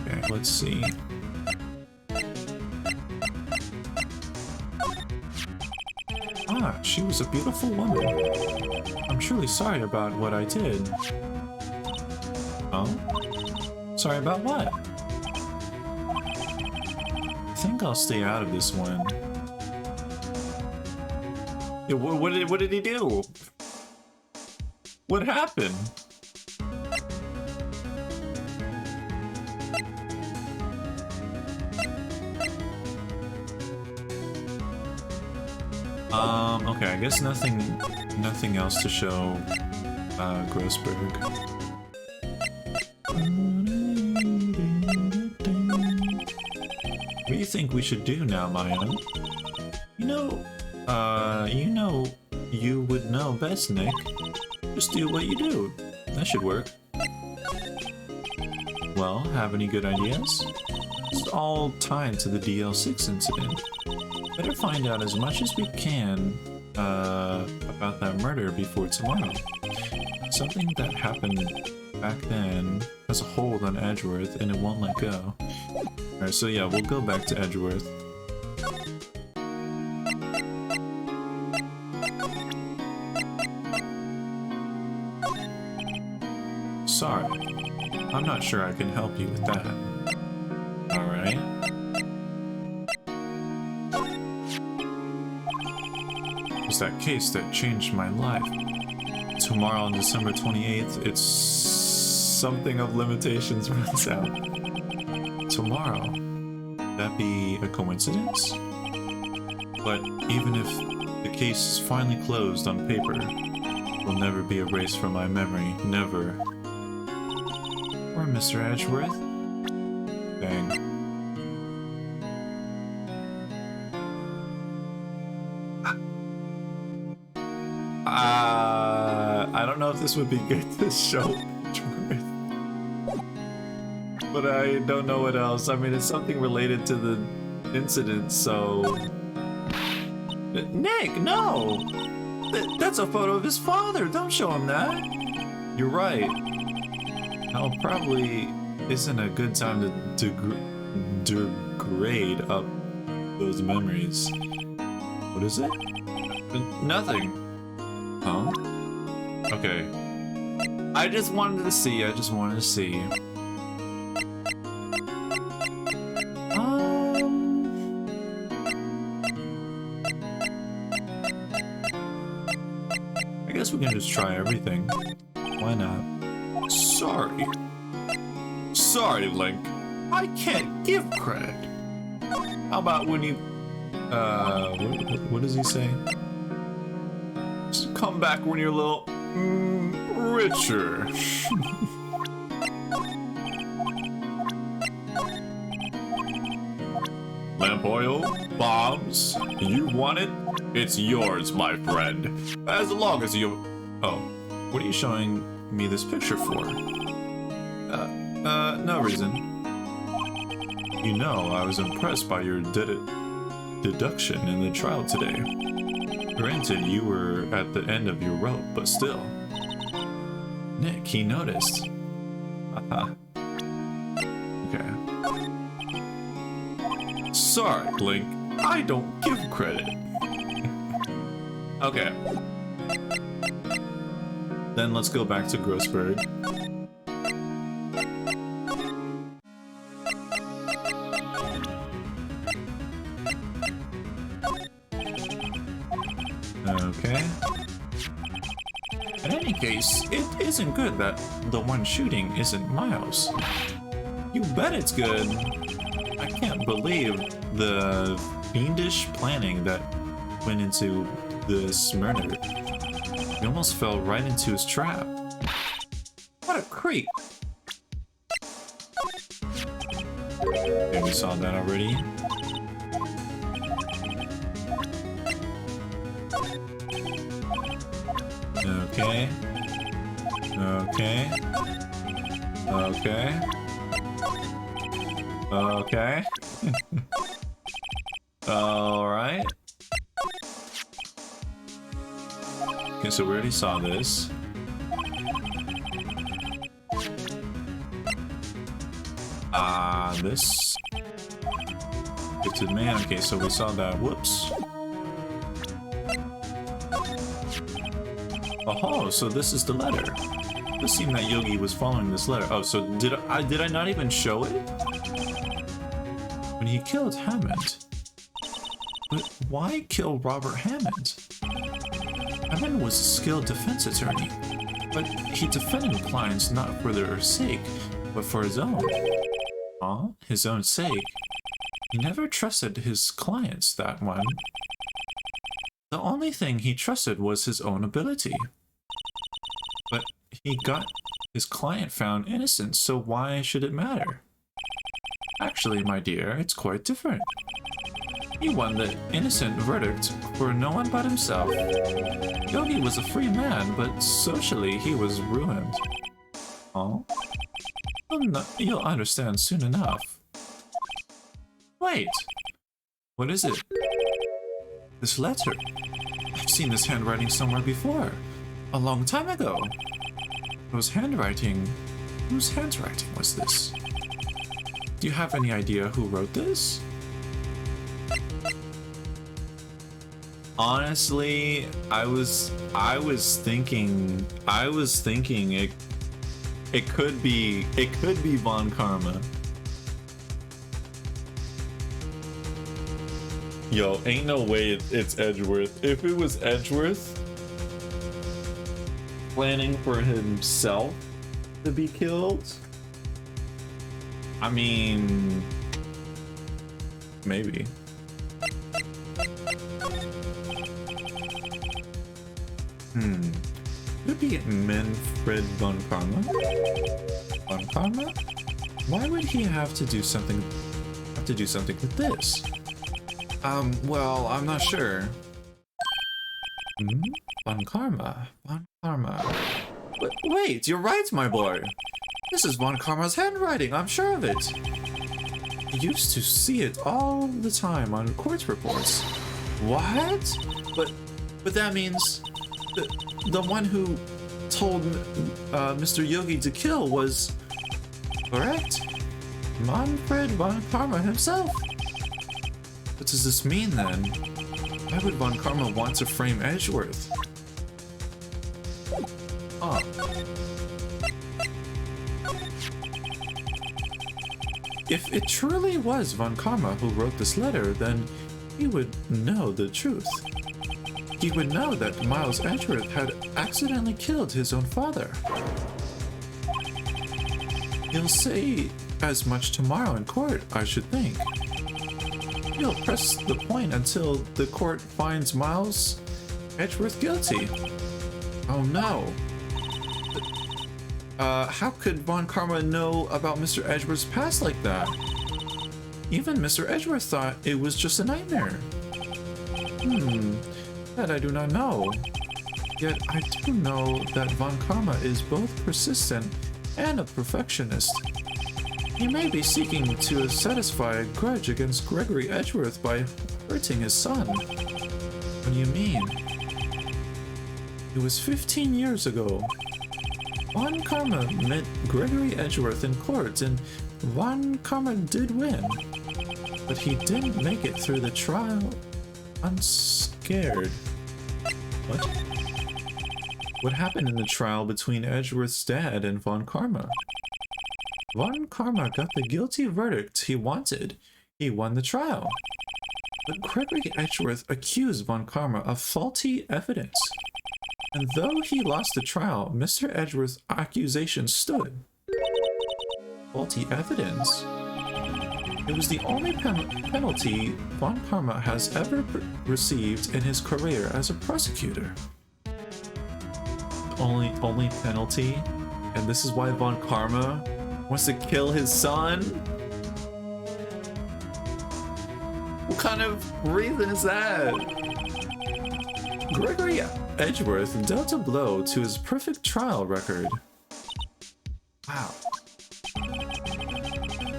[SPEAKER 1] Okay, let's see. Ah, she was a beautiful woman. I'm truly sorry about what I did. Oh? Sorry about what? I think I'll stay out of this one. Yeah, what did he do? What happened? Okay, I guess nothing else to show Grossberg. What do you think we should do now, Maya? You know you would know best, Nick. Just do what you do. That should work. Well, have any good ideas? It's all tied to the DL6 incident. Better find out as much as we can about that murder before tomorrow. Something that happened back then has a hold on Edgeworth and it won't let go. Alright, so yeah, we'll go back to Edgeworth. Sorry, I'm not sure I can help you with that. Alright. It's that case that changed my life. Tomorrow on December 28th, it's something of limitations runs out. Tomorrow? That be a coincidence? But even if the case is finally closed on paper, it will never be erased from my memory. Never. Or Mr. Edgeworth? Dang. I don't know if this would be good to show Edgeworth. But I don't know what else. I mean, it's something related to the incident, so... Nick, no! That's a photo of his father! Don't show him that! You're right. Now probably isn't a good time to degrade up those memories. What is it? Nothing. Huh? Okay. I just wanted to see. I guess we can just try everything. Why not? Sorry, Link. I can't give credit. How about when you... what does he say? Just come back when you're a little... richer. Lamp oil? Bombs? You want it? It's yours, my friend. As long as you... Oh. What are you showing me this picture for? No reason. You know, I was impressed by your deduction in the trial today. Granted, you were at the end of your rope, but still. Nick, he noticed. Haha. Okay. Sorry, Link. I don't give credit. Okay. Then let's go back to Grossberg. Okay. In any case, it isn't good that the one shooting isn't Miles. You bet it's good. I can't believe the fiendish planning that went into this murder. He almost fell right into his trap. What a creep! Okay, we saw that already. Okay. Okay. Okay. Okay. Alright. Okay, so we already saw this. This. It's a man. Okay, so we saw that. Whoops. Oh, so this is the letter. It seemed that Yogi was following this letter. Oh, so did I not even show it? When he killed Hammond. But why kill Robert Hammond? Hammond was a skilled defense attorney, but he defended clients not for their sake, but for his own. His own sake? He never trusted his clients, that one. The only thing he trusted was his own ability. But he got his client found innocent, so why should it matter? Actually, my dear, it's quite different. He won the innocent verdict for no one but himself. Yogi was a free man, but socially he was ruined. Oh? You'll understand soon enough. Wait, what is it? This letter. I've seen this handwriting somewhere before. A long time ago. Whose handwriting was this? Do you have any idea who wrote this? Honestly, I was thinking it could be Von Karma. Yo, ain't no way it's Edgeworth. If it was Edgeworth planning for himself to be killed, I mean, maybe. Could it be Manfred Von Karma? Von Karma? Why would he have to do something with this? Well, I'm not sure. Von Karma. Wait, you're right, my boy. This is Von Karma's handwriting, I'm sure of it. I used to see it all the time on court reports. What? But that means the one who told Mr. Yogi to kill was correct. Manfred Von Karma himself. What does this mean then? Why would Von Karma want to frame Edgeworth? If it truly was Von Karma who wrote this letter, then he would know the truth. He would know that Miles Edgeworth had accidentally killed his own father. He'll say as much tomorrow in court, I should think. He'll press the point until the court finds Miles Edgeworth guilty. Oh no. How could Von Karma know about Mr. Edgeworth's past like that? Even Mr. Edgeworth thought it was just a nightmare. That I do not know. Yet I do know that Von Karma is both persistent and a perfectionist. He may be seeking to satisfy a grudge against Gregory Edgeworth by hurting his son. What do you mean? It was 15 years ago. Von Karma met Gregory Edgeworth in court, and Von Karma did win. But he didn't make it through the trial unscared. What? What happened in the trial between Edgeworth's dad and Von Karma? Von Karma got the guilty verdict he wanted. He won the trial. But Gregory Edgeworth accused Von Karma of faulty evidence. And though he lost the trial, Mr. Edgeworth's accusation stood. Faulty evidence? It was the only penalty Von Karma has ever received in his career as a prosecutor. Only penalty? And this is why Von Karma wants to kill his son? What kind of reason is that? Gregory Edgeworth dealt a blow to his perfect trial record. Wow.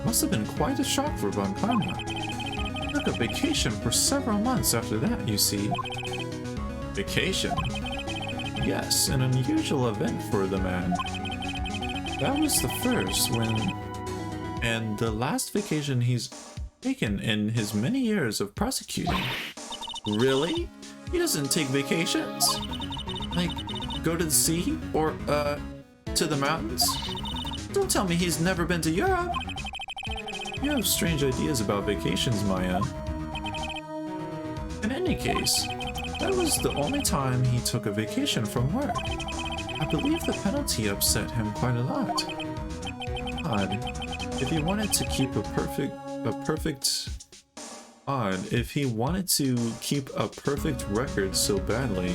[SPEAKER 1] Must have been quite a shock for Von Karma. He took a vacation for several months after that, you see. Vacation? Yes, an unusual event for the man. That was the first and the last vacation he's taken in his many years of prosecuting. Really? He doesn't take vacations? Like, go to the sea? Or, to the mountains? Don't tell me he's never been to Europe! You have strange ideas about vacations, Maya. In any case, that was the only time he took a vacation from work. I believe the penalty upset him quite a lot. Odd. If he wanted to keep a perfect record so badly,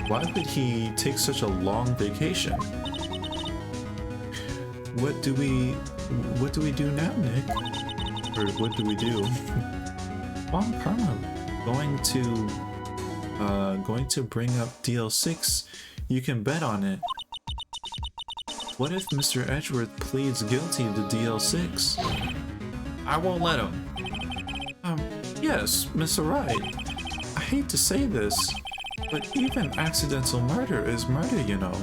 [SPEAKER 1] why would he take such a long vacation? What do we do now, Nick? Or what do we do? Von Karma going to bring up DL6. You can bet on it. What if Mr. Edgeworth pleads guilty to DL6? I won't let him. Yes, Mr. Wright. I hate to say this, but even accidental murder is murder, you know.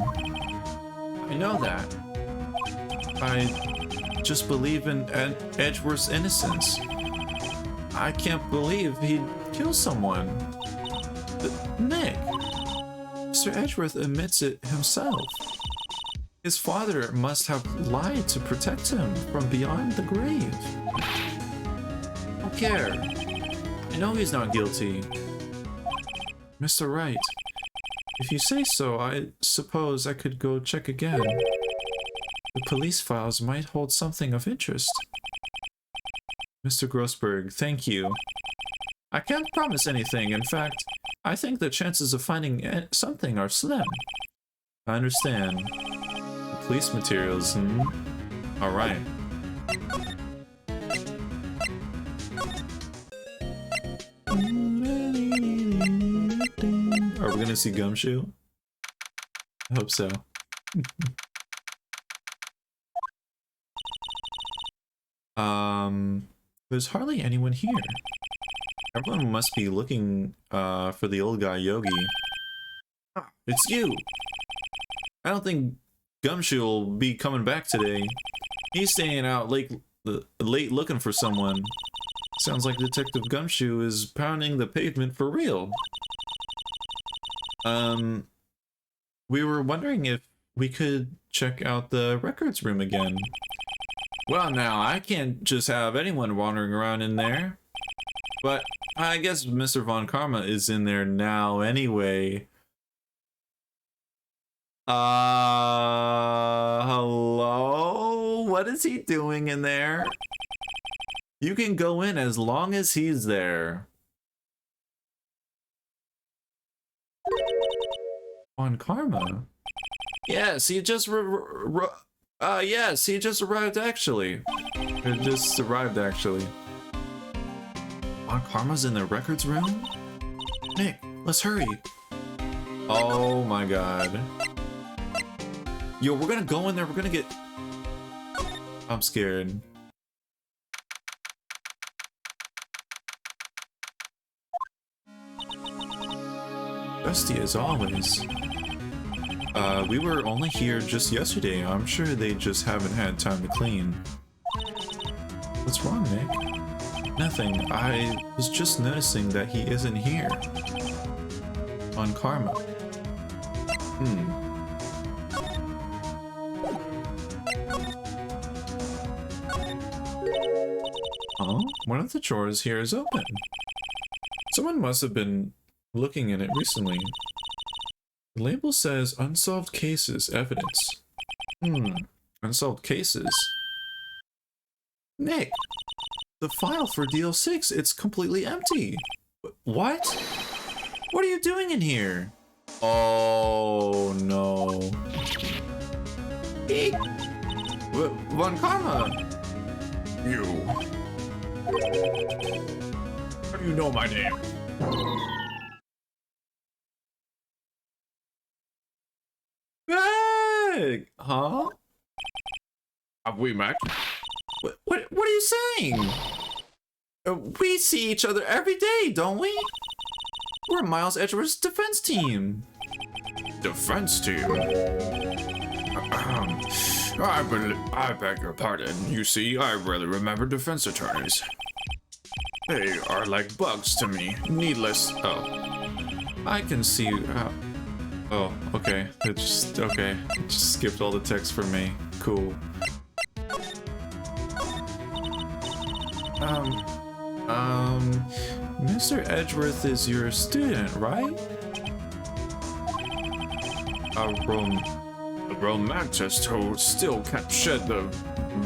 [SPEAKER 1] I know that. I just believe in Edgeworth's innocence. I can't believe he'd kill someone. But Nick, Mr. Edgeworth admits it himself. His father must have lied to protect him from beyond the grave. I don't care. I know he's not guilty. Mr. Wright, if you say so, I suppose I could go check again. The police files might hold something of interest. Mr. Grossberg, thank you. I can't promise anything. In fact, I think the chances of finding something are slim. I understand. The police materials, Alright. Are we gonna see Gumshoe? I hope so. There's hardly anyone here. Everyone must be looking for the old guy Yogi. Ah, it's you! I don't think Gumshoe will be coming back today. He's staying out late looking for someone. Sounds like Detective Gumshoe is pounding the pavement for real. We were wondering if we could check out the records room again. Well, now, I can't just have anyone wandering around in there. But I guess Mr. Von Karma is in there now anyway. Hello? What is he doing in there? You can go in as long as he's there. Von Karma? Yes, he just yes, he just arrived actually. It just arrived actually. Von Karma's in the records room? Nick, let's hurry. Oh my god. Yo, we're gonna go in there, we're gonna get... I'm scared. Dusty as always. We were only here just yesterday. I'm sure they just haven't had time to clean. What's wrong, Nick? Nothing. I was just noticing that he isn't here. On Karma. Oh, one of the drawers here is open. Someone must have been looking in it recently. The label says unsolved cases evidence. Unsolved cases. Nick, the file for DL6, it's completely empty. What? What are you doing in here? Oh no. Eek. Von Karma.
[SPEAKER 2] You. How do you know my name?
[SPEAKER 1] Hey! Huh?
[SPEAKER 2] Have we met?
[SPEAKER 1] What are you saying? We see each other every day, don't we? We're Miles Edgeworth's defense team.
[SPEAKER 2] Defense team? I beg your pardon. You see, I rarely remember defense attorneys. They are like bugs to me. Needless. Oh.
[SPEAKER 1] I can see how... Oh, okay. It just skipped all the text for me. Cool. Mr. Edgeworth is your student, right?
[SPEAKER 2] A romantist who still can't shed the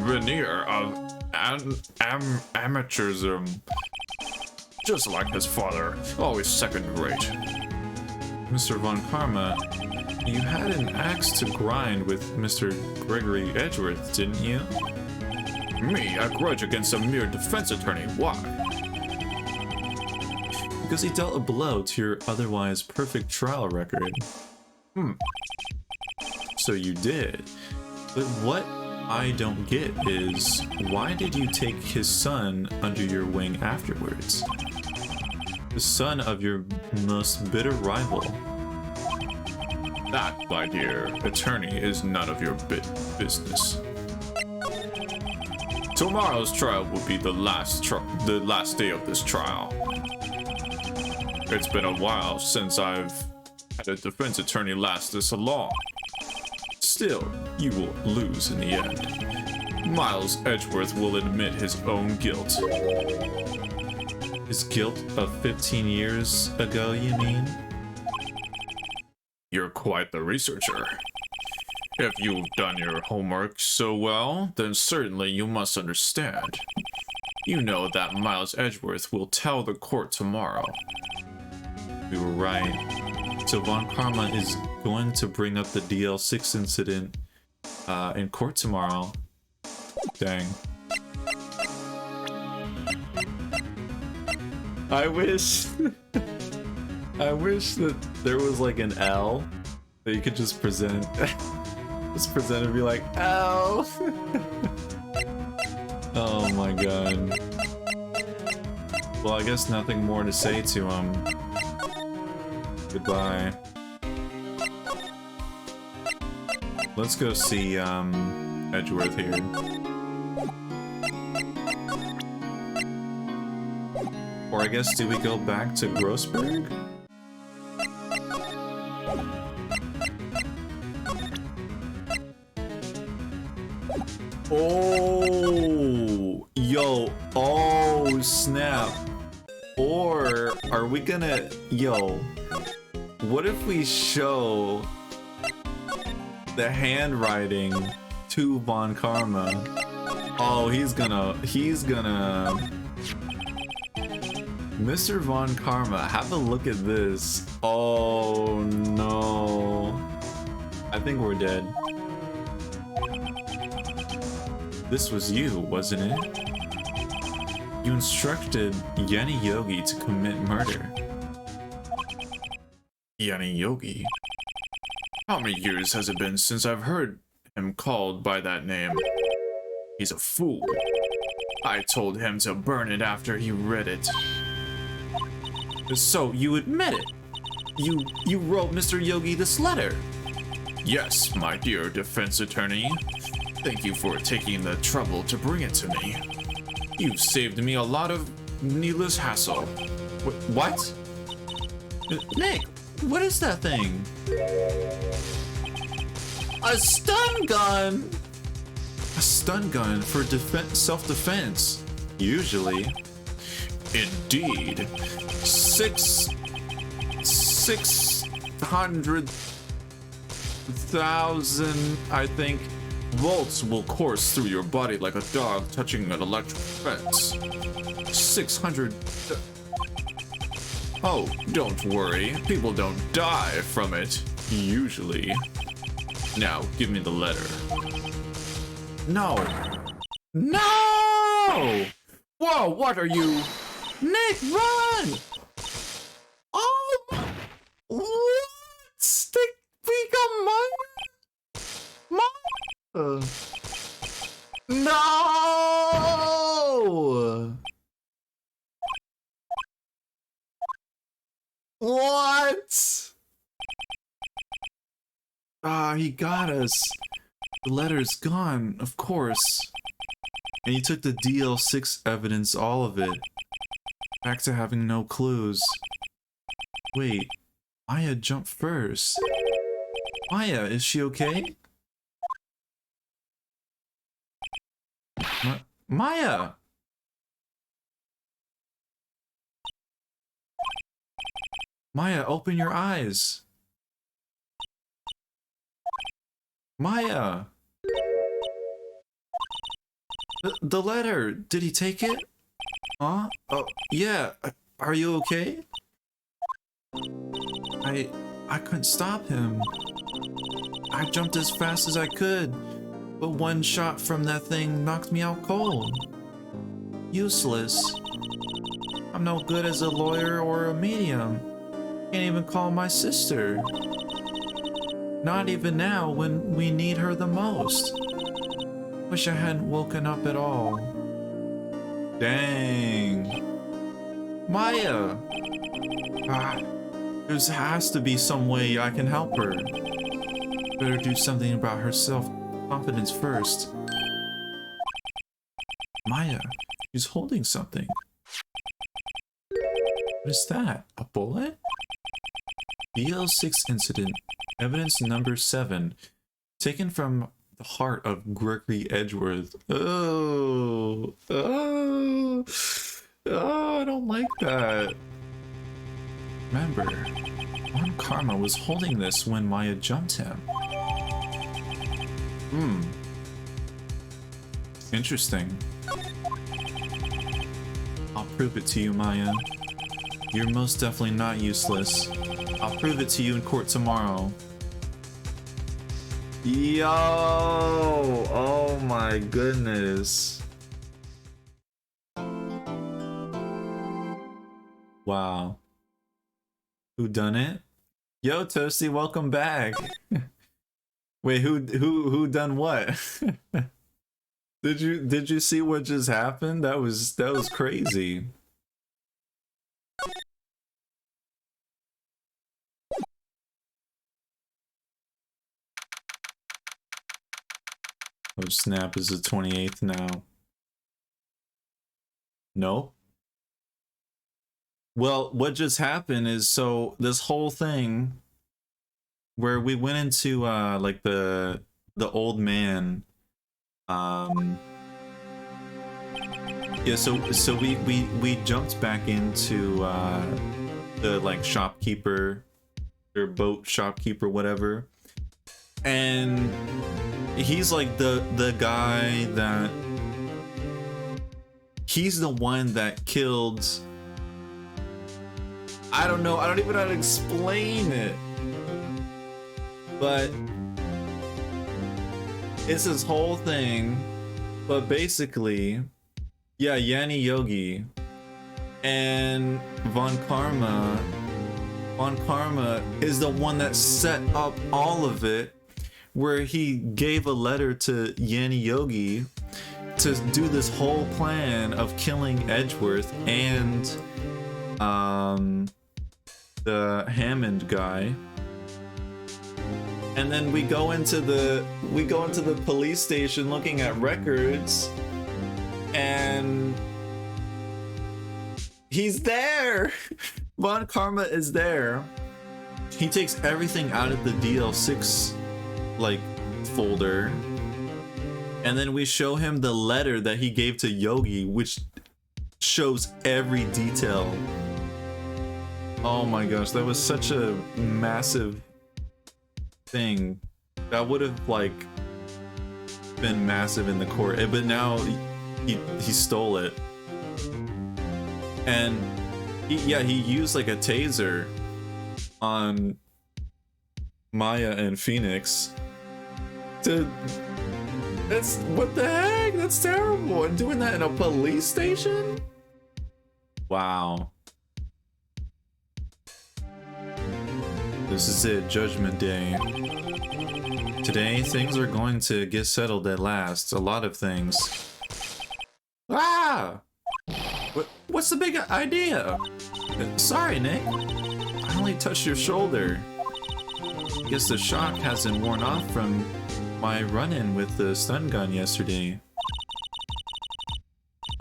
[SPEAKER 2] veneer of amateurism. Just like his father, always second rate.
[SPEAKER 1] Mr. Von Karma, you had an axe to grind with Mr. Gregory Edgeworth, didn't you?
[SPEAKER 2] Me, a grudge against a mere defense attorney. Why?
[SPEAKER 1] Because he dealt a blow to your otherwise perfect trial record. So you did. But what I don't get is, why did you take his son under your wing afterwards? The son of your most bitter rival.
[SPEAKER 2] That, my dear attorney, is none of your business. Tomorrow's trial will be the last day of this trial. It's been a while since I've had a defense attorney last this long. Still, you will lose in the end. Miles Edgeworth will admit his own guilt.
[SPEAKER 1] His guilt of 15 years ago, you mean?
[SPEAKER 2] You're quite the researcher. If you've done your homework so well, then certainly you must understand. You know that Miles Edgeworth will tell the court tomorrow.
[SPEAKER 1] We were right. So Von Karma is going to bring up the DL6 incident in court tomorrow. Dang. I wish that there was like an L that you could just present. Just present and be like, L. Oh my god. Well, I guess nothing more to say to him. Goodbye. Let's go see Edgeworth here. Or I guess, do we go back to Grossberg? Oh, yo, oh snap. Or are we gonna, yo, what if we show the handwriting to Von Karma? Oh, he's gonna Mr. Von Karma, have a look at this. Oh no. I think we're dead. This was you, wasn't it? You instructed Yanni Yogi to commit murder.
[SPEAKER 2] Yanni Yogi? How many years has it been since I've heard him called by that name? He's a fool. I told him to burn it after he read it.
[SPEAKER 1] So you admit it? You wrote Mr. Yogi this letter?
[SPEAKER 2] Yes, my dear defense attorney. Thank you for taking the trouble to bring it to me. You've saved me a lot of needless hassle.
[SPEAKER 1] What? Nick, what is that thing? A stun gun! A stun gun for self-defense. Usually.
[SPEAKER 2] Indeed. 600,000, I think, volts will course through your body like a dog touching an electric fence. 600... Oh, don't worry. People don't die from it, usually. Now, give me the letter.
[SPEAKER 1] No.
[SPEAKER 2] No! Whoa, what are you...
[SPEAKER 1] Nick, run! Oh my... What? Stick... We got mine? No! What? Ah, he got us. The letter's gone, of course. And you took the DL6 evidence, all of it. Back to having no clues. Wait, Maya jumped first. Maya, is she okay? Maya! Maya, open your eyes. Maya! The letter, did he take it? Huh? Oh, yeah. Are you okay? I couldn't stop him. I jumped as fast as I could, but one shot from that thing knocked me out cold. Useless. I'm no good as a lawyer or a medium. Can't even call my sister. Not even now when we need her the most. Wish I hadn't woken up at all. Dang. Maya! Ah, there has to be some way I can help her. Better do something about her self-confidence first. Maya, she's holding something. What is that? A bullet? BL6 incident. Evidence number 7. Taken from the heart of Gregory Edgeworth. Oh, I don't like that. Remember, Von Karma was holding this when Maya jumped him. Interesting. I'll prove it to you, Maya. You're most definitely not useless. I'll prove it to you in court tomorrow. Yo! Oh my goodness. Wow. Who done it? Yo, Toasty, welcome back. Wait, who done what? Did you see what just happened? That was crazy. Oh snap, is the 28th now. Nope. Well, what just happened is, so this whole thing where we went into like the old man, yeah, so we jumped back into the like shopkeeper or boat shopkeeper, whatever, and he's like the guy that he's the one that killed. I don't know. I don't even know how to explain it. But it's this whole thing. But basically, yeah, Yanni Yogi and Von Karma. Von Karma is the one that set up all of it, where he gave a letter to Yanni Yogi to do this whole plan of killing Edgeworth and the Hammond guy. And then we go into the police station looking at records, and he's there. Von Karma is there. He takes everything out of the DL6 like folder, and then we show him the letter that he gave to Yogi, which shows every detail. Oh my gosh, that was such a massive thing. That would have like been massive in the court, but now he stole it. And he used like a taser on Maya and Phoenix that's what the heck? That's terrible. And doing that in a police station? Wow. This is it, Judgment Day. Today, things are going to get settled at last. A lot of things. Ah! What's the big idea? Sorry, Nick. I only touched your shoulder. I guess the shock hasn't worn off from my run-in with the stun gun yesterday.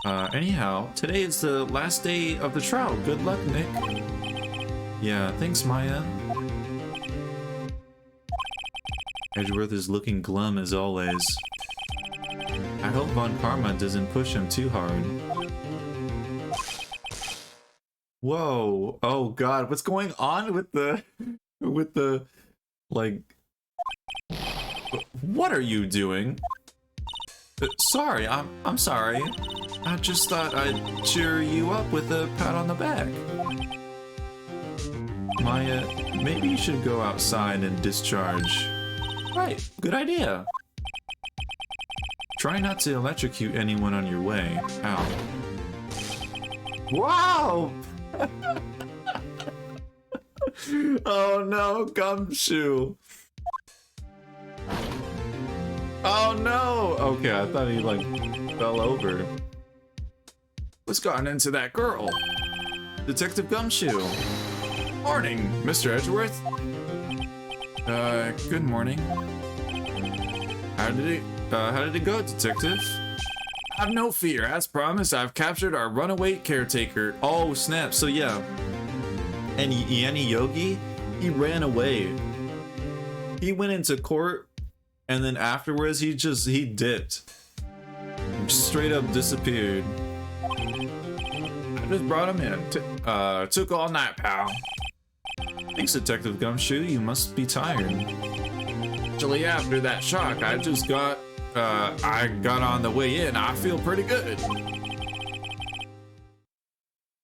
[SPEAKER 1] Anyhow, today is the last day of the trial. Good luck, Nick. Yeah, thanks, Maya. Edgeworth is looking glum as always. I hope Von Karma doesn't push him too hard. Whoa. Oh god, what's going on with the like, what are you doing? Sorry, I'm sorry. I just thought I'd cheer you up with a pat on the back. Maya, maybe you should go outside and discharge. Right, good idea. Try not to electrocute anyone on your way. Ow. Wow! Oh no, Gumshoe. Oh no! Okay, I thought he like fell over. What's gotten into that girl? Detective Gumshoe.
[SPEAKER 2] Morning, Mr. Edgeworth. Good morning.
[SPEAKER 1] How did it go, Detective?
[SPEAKER 2] Have no fear. As promised, I've captured our runaway caretaker.
[SPEAKER 1] Oh, snap. So, yeah. And Yanni Yogi, he ran away. He went into court, and then afterwards, he dipped. Straight up disappeared.
[SPEAKER 2] I just brought him in. Took all night, pal.
[SPEAKER 1] Thanks, Detective Gumshoe. You must be tired.
[SPEAKER 2] Actually, after that shock, I got on the way in. I feel pretty good.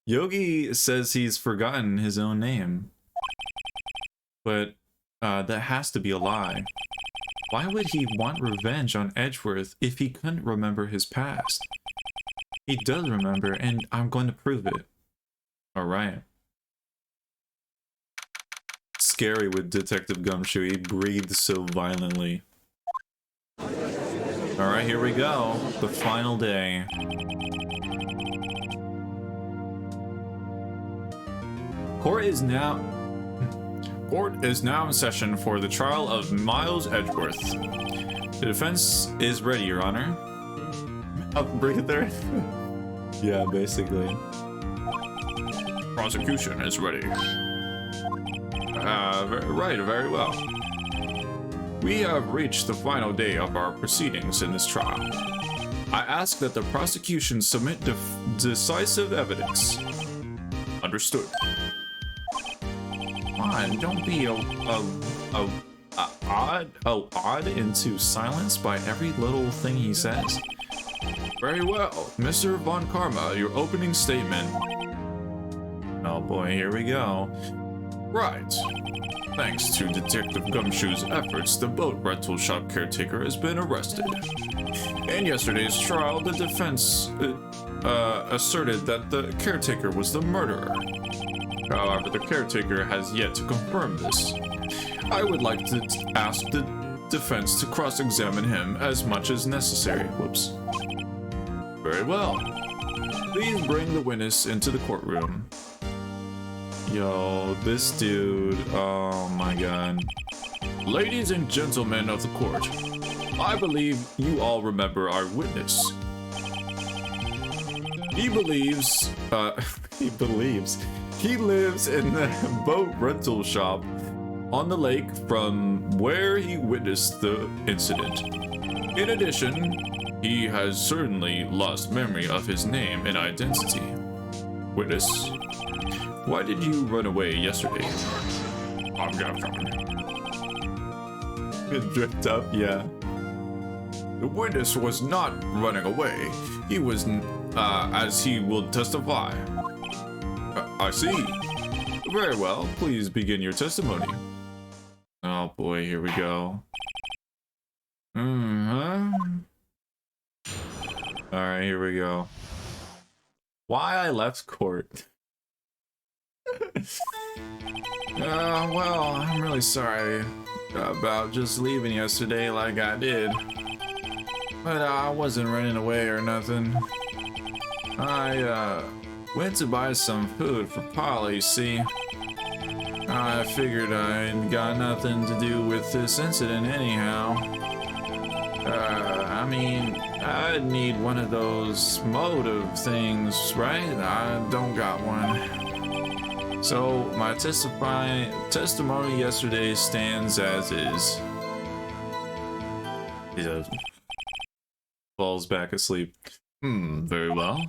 [SPEAKER 1] Yogi says he's forgotten his own name. But that has to be a lie. Why would he want revenge on Edgeworth if he couldn't remember his past? He does remember, and I'm going to prove it. Alright. Scary with Detective Gumshoe. He breathed so violently. Alright, here we go. The final day. Court is now in session for the trial of Miles Edgeworth. The defense is ready, Your Honor. I'll bring it there. Yeah, basically.
[SPEAKER 2] Prosecution is ready. Very well. We have reached the final day of our proceedings in this trial. I ask that the prosecution submit decisive evidence. Understood.
[SPEAKER 1] Come on, don't be awed into silence by every little thing he says.
[SPEAKER 2] Very well. Mr. Von Karma, your opening statement.
[SPEAKER 1] Oh boy, here we go.
[SPEAKER 2] Right. Thanks to Detective Gumshoe's efforts, the boat rental shop caretaker has been arrested. In yesterday's trial, the defense asserted that the caretaker was the murderer. However, the caretaker has yet to confirm this. I would like to ask the defense to cross-examine him as much as necessary. Whoops. Very well. Please bring the witness into the courtroom.
[SPEAKER 1] Yo, this dude, oh my god.
[SPEAKER 2] Ladies and gentlemen of the court, I believe you all remember our witness. He believes, he lives in the boat rental shop on the lake from where he witnessed the incident. In addition, he has certainly lost memory of his name and identity. Witness, why did you run away yesterday? I'm gonna
[SPEAKER 1] Dripped up, yeah.
[SPEAKER 2] The witness was not running away. He was, as he will testify. I see. Very well, please begin your testimony.
[SPEAKER 1] Oh boy, here we go. Alright, here we go. Why I left court.
[SPEAKER 2] Well, I'm really sorry about just leaving yesterday like I did. But I wasn't running away or nothing. I went to buy some food for Polly, see? I figured I got nothing to do with this incident anyhow. I mean, I'd need one of those motive things, right? I don't got one. So my testimony yesterday stands as is.
[SPEAKER 1] He does. Falls back asleep.
[SPEAKER 2] Very well.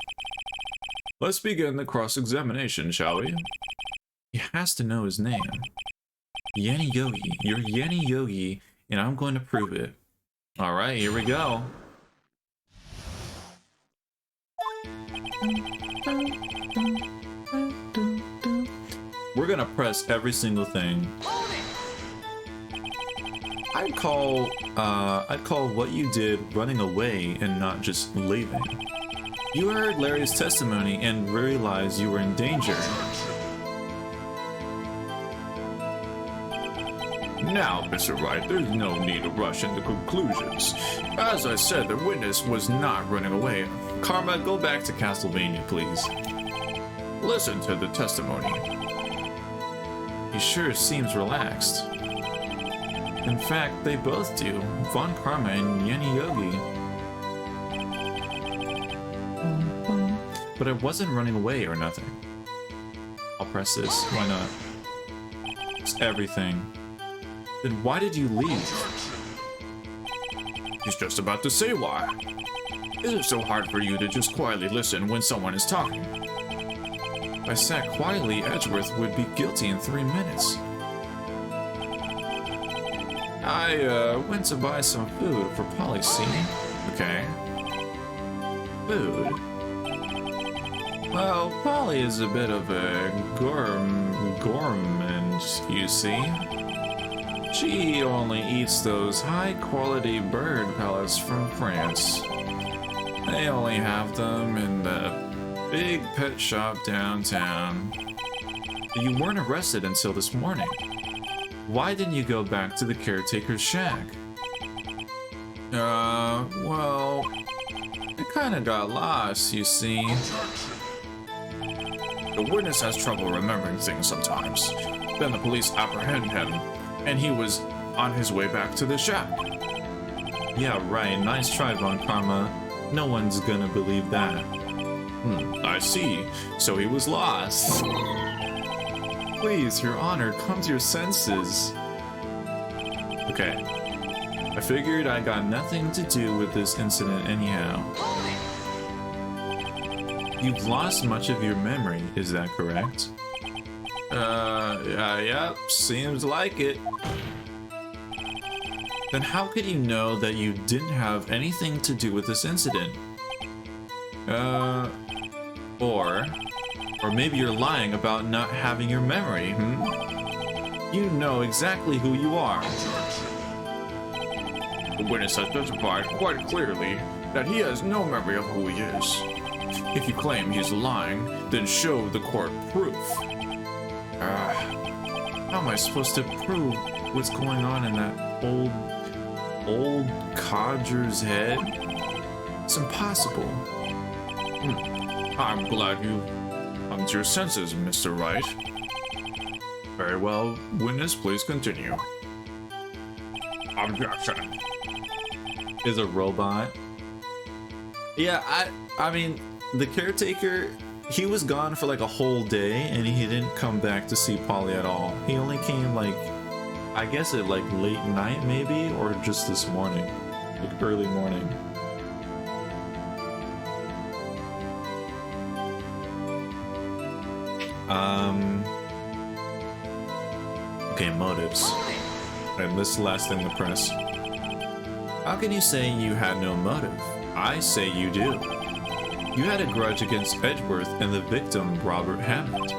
[SPEAKER 2] Let's begin the cross-examination, shall we?
[SPEAKER 1] He has to know his name. Yanni Yogi. You're Yanni Yogi, and I'm going to prove it. Alright, here we go. We're gonna press every single thing. I'd call what you did running away and not just leaving. You heard Larry's testimony and realized you were in danger.
[SPEAKER 2] Now, Mr. Wright, there's no need to rush into conclusions. As I said, the witness was not running away.
[SPEAKER 1] Karma, go back to Castlevania, please.
[SPEAKER 2] Listen to the testimony.
[SPEAKER 3] He sure seems relaxed. In fact, they both do. Von Karma and Yenny Yogi. But I wasn't running away or nothing. I'll press this. Why not? It's everything. Then why did you leave?
[SPEAKER 2] He's just about to say why. Is it so hard for you to just quietly listen when someone is talking?
[SPEAKER 3] If I sat quietly, Edgeworth would be guilty in 3 minutes. I went to buy some food for Polly, see?
[SPEAKER 2] Okay.
[SPEAKER 3] Food? Well, Polly is a bit of a gourmand, you see. She only eats those high-quality bird pellets from France. They only have them in the big pet shop downtown. You weren't arrested until this morning. Why didn't you go back to the caretaker's shack? Well, I kinda got lost, you see.
[SPEAKER 2] The witness has trouble remembering things sometimes. Then the police apprehend him, and he was on his way back to the shack.
[SPEAKER 3] Yeah, right. Nice try, Von Karma. No one's gonna believe that.
[SPEAKER 2] I see. So he was lost.
[SPEAKER 3] Please, Your Honor, come to your senses. Okay. I figured I got nothing to do with this incident anyhow. You've lost much of your memory, is that correct?
[SPEAKER 2] Yeah, seems like it.
[SPEAKER 3] Then how could you know that you didn't have anything to do with this incident? Or maybe you're lying about not having your memory, You know exactly who you are.
[SPEAKER 2] The witness has testified quite clearly that he has no memory of who he is. If you claim he's lying, then show the court proof.
[SPEAKER 3] How am I supposed to prove what's going on in that old codger's head? It's impossible.
[SPEAKER 2] I'm glad you come to your senses, Mr. Wright. Very well, witness, please continue. Objection.
[SPEAKER 3] Is a robot. Yeah, I mean, the caretaker, he was gone for like a whole day and he didn't come back to see Polly at all. He only came like, I guess at like late night maybe, or just this morning, like early morning. Okay, motives. And this is the last thing to press. How can you say you had no motive? I say you do. You had a grudge against Edgeworth and the victim, Robert Hammond.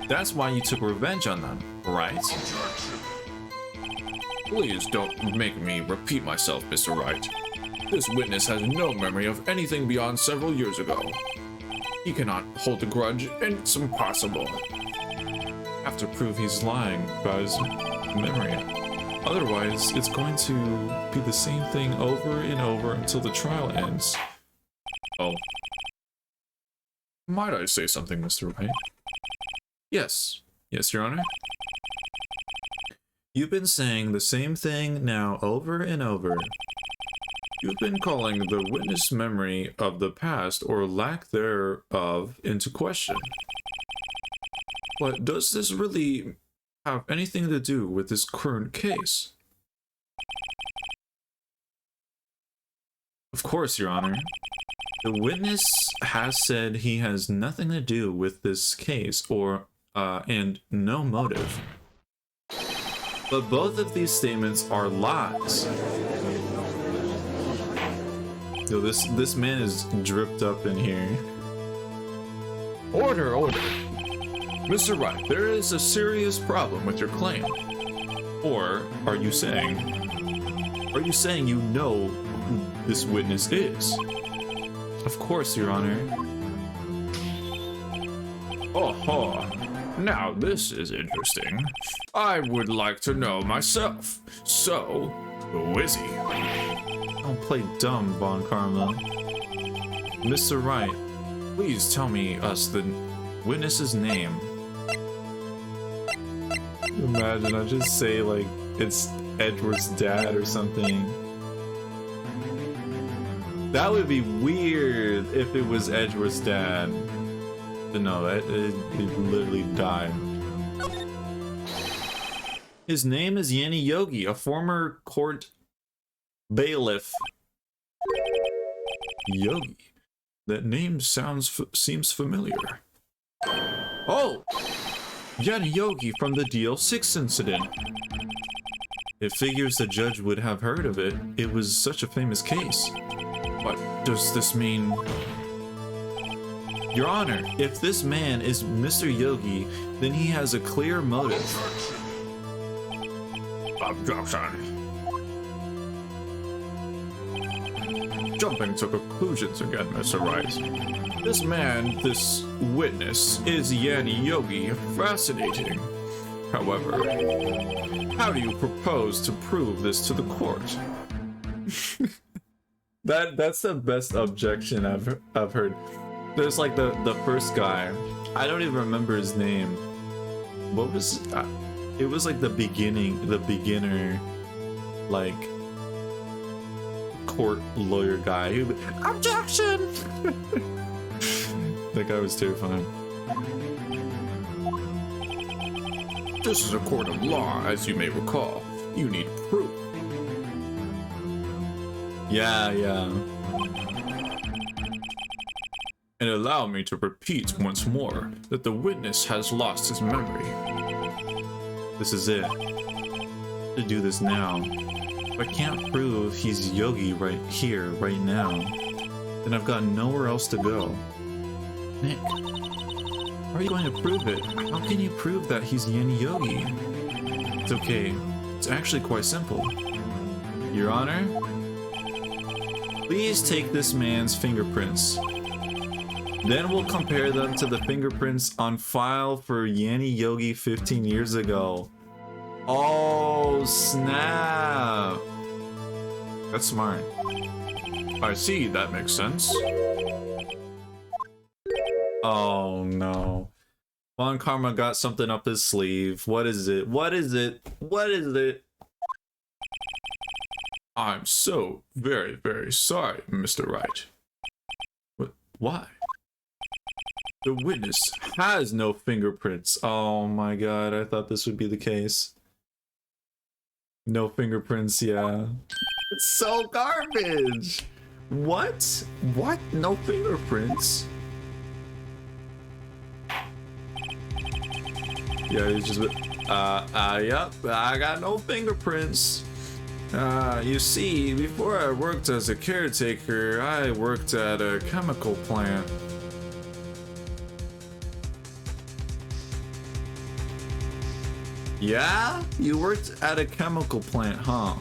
[SPEAKER 3] That's why you took revenge on them, right?
[SPEAKER 2] Please don't make me repeat myself, Mr. Wright. This witness has no memory of anything beyond several years ago. He cannot hold a grudge, and it's impossible.
[SPEAKER 3] Have to prove he's lying about his memory. Otherwise, it's going to be the same thing over and over until the trial ends.
[SPEAKER 2] Oh. Might I say something, Mr. Wright?
[SPEAKER 3] Yes. Yes, Your Honor. You've been saying the same thing now over and over. You've been calling the witness' memory of the past or lack thereof into question. But does this really have anything to do with this current case? Of course, Your Honor. The witness has said he has nothing to do with this case and no motive. But both of these statements are lies. So this man is dripped up in here.
[SPEAKER 2] Order, order. Mr. Wright, there is a serious problem with your claim.
[SPEAKER 3] Or are you saying you know who this witness is? Of course, Your Honor.
[SPEAKER 2] Oh, now this is interesting. I would like to know myself. So, who is he?
[SPEAKER 3] Don't play dumb, Von Karma. Mr. Wright, please tell Witness's name.
[SPEAKER 1] Imagine I just say like it's Edgeworth's dad or something. That would be weird if it was Edgeworth's dad. But no, it literally died. His name is Yanni Yogi, a former court bailiff.
[SPEAKER 3] Yogi. That name seems familiar. Oh! Yanni Yogi from the DL6 incident.
[SPEAKER 1] It figures the judge would have heard of it. It was such a famous case.
[SPEAKER 3] What does this mean?
[SPEAKER 1] Your Honor, if this man is Mr. Yogi, then he has a clear motive.
[SPEAKER 3] Objection. Jumping to conclusions again, Mr. Wright. This man, this witness, is Yanni Yogi. Fascinating. However, how do you propose to prove this to the court?
[SPEAKER 1] That's the best objection I've heard. There's like the first guy. I don't even remember his name. What was it was like the beginner like court lawyer guy. Objection! That guy was terrifying.
[SPEAKER 3] This is a court of law, as you may recall. You need proof.
[SPEAKER 1] Yeah.
[SPEAKER 3] And allow me to repeat once more that the witness has lost his memory.
[SPEAKER 1] This is it. To do this now. If I can't prove he's Yogi right here, right now, then I've got nowhere else to go. Nick, how are you going to prove it? How can you prove that he's Yanni Yogi? It's okay. It's actually quite simple. Your Honor, please take this man's fingerprints. Then we'll compare them to the fingerprints on file for Yanni Yogi 15 years ago. Oh, snap.
[SPEAKER 3] That's smart. I see, that makes sense.
[SPEAKER 1] Oh, no. Von Karma got something up his sleeve. What is it? What is it? What is it?
[SPEAKER 3] I'm so very, very sorry, Mr. Wright.
[SPEAKER 1] Why? The witness has no fingerprints. Oh my god, I thought this would be the case. No fingerprints, yeah. It's so garbage! What? What? No fingerprints? Yeah, he's just... yep, I got no fingerprints. You see, before I worked as a caretaker, I worked at a chemical plant. Yeah? You worked at a chemical plant, huh?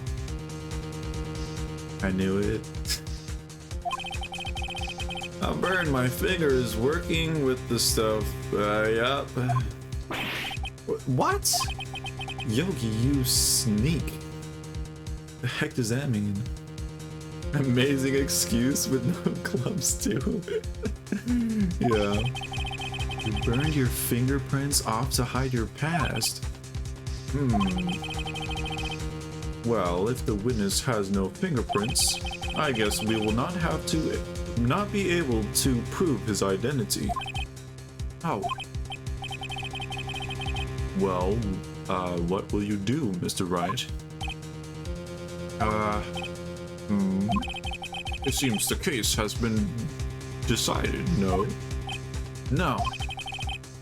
[SPEAKER 1] I knew it. I burned my fingers working with the stuff. Yep. What? Yogi, you sneak. The heck does that mean? Amazing excuse with no gloves too. Yeah. You burned your fingerprints off to hide your past. Well, if the witness has no fingerprints, I guess we will not be able to prove his identity. How? Well, what will you do, Mr. Wright?
[SPEAKER 3] It seems the case has been decided, no?
[SPEAKER 1] No.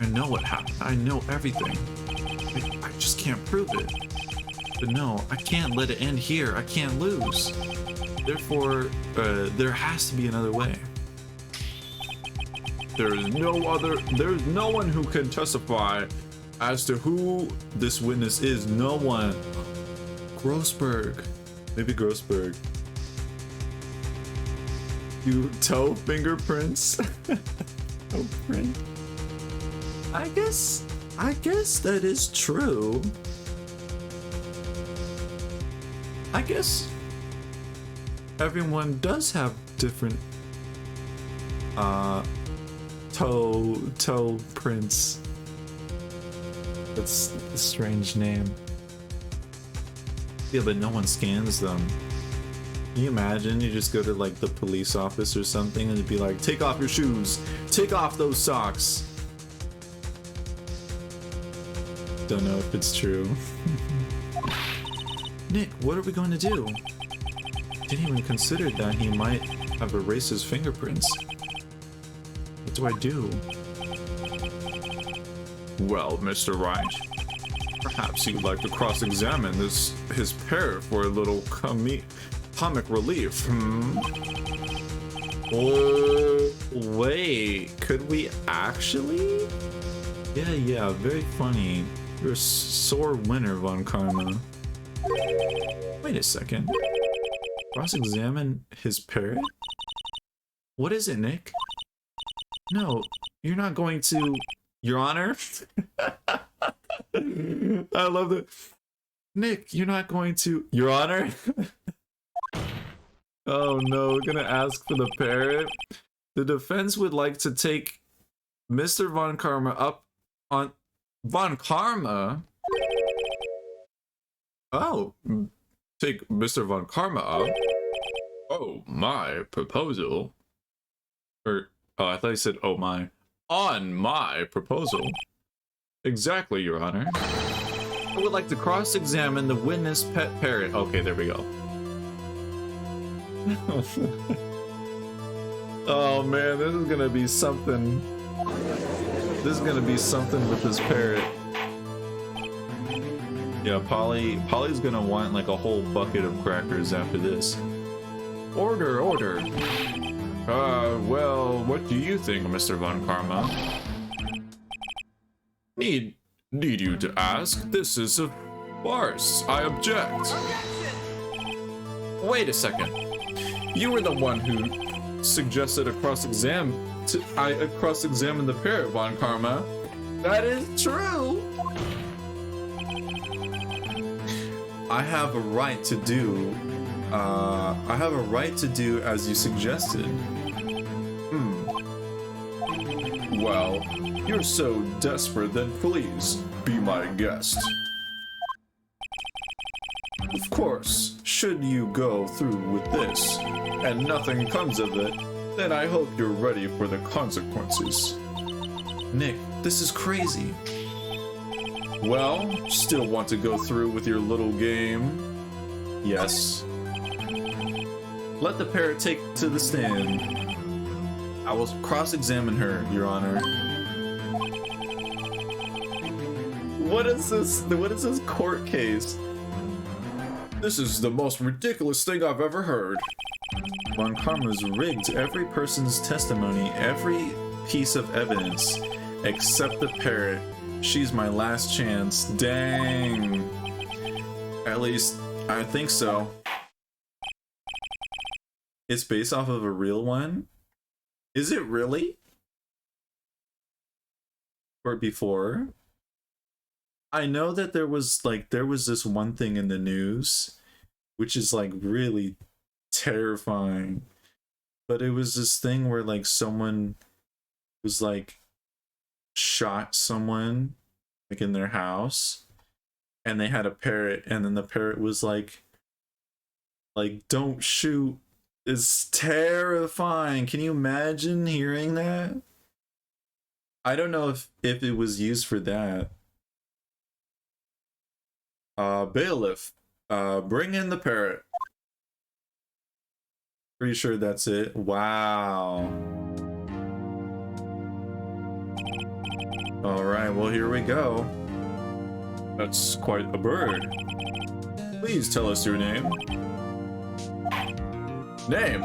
[SPEAKER 1] I know what happened. I know everything. I just can't prove it. But no, I can't let it end here. I can't lose. Therefore, there has to be another way.
[SPEAKER 3] There's no one who can testify as to who this witness is. No one.
[SPEAKER 1] Grossberg. Maybe Grossberg. You toe fingerprints? Toe print? I guess that is true. I guess Toe Prince. That's a strange name. Yeah, but no one scans them. Can you imagine? You just go to like the police office or something and it'd be like, take off your shoes, take off those socks. Don't know if it's true. Nick, what are we going to do? Didn't even consider that he might have erased his fingerprints. What do I do?
[SPEAKER 2] Well, Mr. Wright, perhaps you'd like to cross-examine his parrot for a little comic relief, hmm?
[SPEAKER 1] Oh, wait, could we actually? Yeah, very funny. You're a sore winner, Von Karma. Wait a second. Cross-examine his parrot? What is it, Nick? No, you're not going to... Your Honor? I love that. Nick, you're not going to... Your Honor? Oh no, we're gonna ask for the parrot. The defense would like to take Mr. Von Karma up on... Von Karma? Oh, take Mr. Von Karma up?
[SPEAKER 2] Oh, my proposal.
[SPEAKER 1] Or, oh, I thought you said, oh my.
[SPEAKER 2] On my proposal.
[SPEAKER 1] Exactly, Your Honor. I would like to cross-examine the witness pet parrot. Okay, there we go. Oh man, this is gonna be something. This is gonna be something with this parrot. Yeah, Polly's gonna want like a whole bucket of crackers after this. Order.
[SPEAKER 2] Well, what do you think, Mr. Von Karma? Need you to ask? This is a farce. I object.
[SPEAKER 1] Wait a second. You were the one who suggested a cross-examine the parrot, Von Karma. That is true. I have a right to do. I have a right to do as you suggested.
[SPEAKER 2] Well, you're so desperate, then please be my guest. Of course, should you go through with this, and nothing comes of it, then I hope you're ready for the consequences.
[SPEAKER 1] Nick, this is crazy.
[SPEAKER 2] Well, still want to go through with your little game?
[SPEAKER 1] Yes. Let the parrot take to the stand. I will cross-examine her, Your Honor. What is this? What is this court case?
[SPEAKER 2] This is the most ridiculous thing I've ever heard.
[SPEAKER 1] Von Karma's rigged every person's testimony, every piece of evidence, except the parrot. She's my last chance. Dang. At least, I think so. It's based off of a real one? Is it really? Or before? I know that there was this one thing in the news, which is like really terrifying. But it was this thing where like someone was like shot someone like in their house and they had a parrot and then the parrot was like don't shoot. It's terrifying. Can you imagine hearing that? I don't know if it was used for that. Bailiff, bring in the parrot. Pretty sure that's it. Wow. Alright, well here we go.
[SPEAKER 2] That's quite a bird.
[SPEAKER 1] Please tell us your name.
[SPEAKER 2] Name?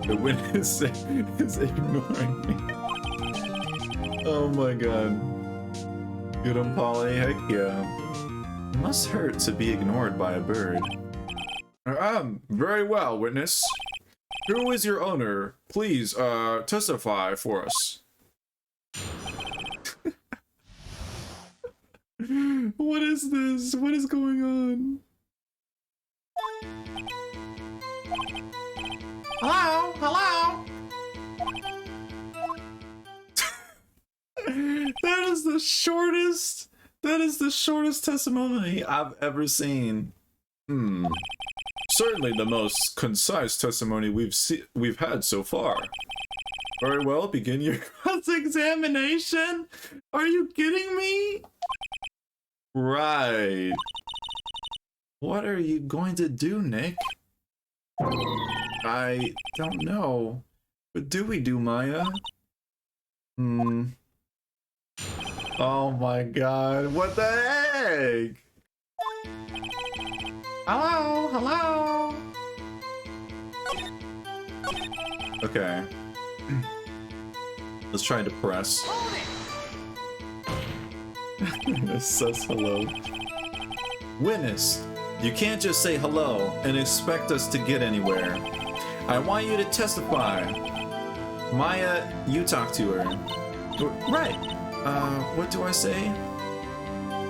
[SPEAKER 1] The witness is ignoring me. Oh my god. Get him, Polly. Heck yeah. It must hurt to be ignored by a bird.
[SPEAKER 2] Very well, witness. Who is your owner? Please, testify for us.
[SPEAKER 1] What is this? What is going on?
[SPEAKER 4] Hello? Hello?
[SPEAKER 1] That is the shortest. That is the shortest testimony I've ever seen.
[SPEAKER 3] Certainly the most concise testimony we've had so far. Very well, begin your
[SPEAKER 1] Cross-examination? Are you kidding me? Right. What are you going to do, Nick? I don't know. What do we do, Maya? Oh my god, what the heck? Hello, hello. Okay. Let's try to press. It says hello. Witness, you can't just say hello and expect us to get anywhere. I want you to testify. Maya, you talk to her. Right. What do I say?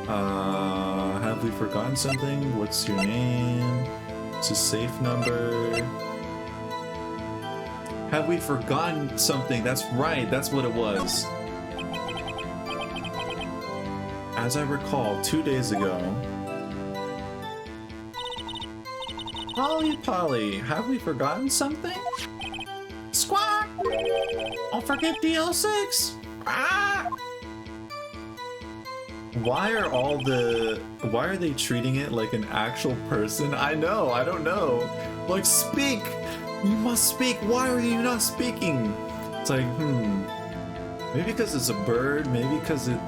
[SPEAKER 1] Have we forgotten something? What's your name? It's a safe number. Have we forgotten something? That's right, that's what it was. As I recall, 2 days ago. Polly, have we forgotten something? Squawk! Don't forget DL6! Ah! Why are they treating it like an actual person? I know, I don't know. Like, speak! You must speak! Why are you not speaking? It's like, maybe because it's a bird, maybe because it...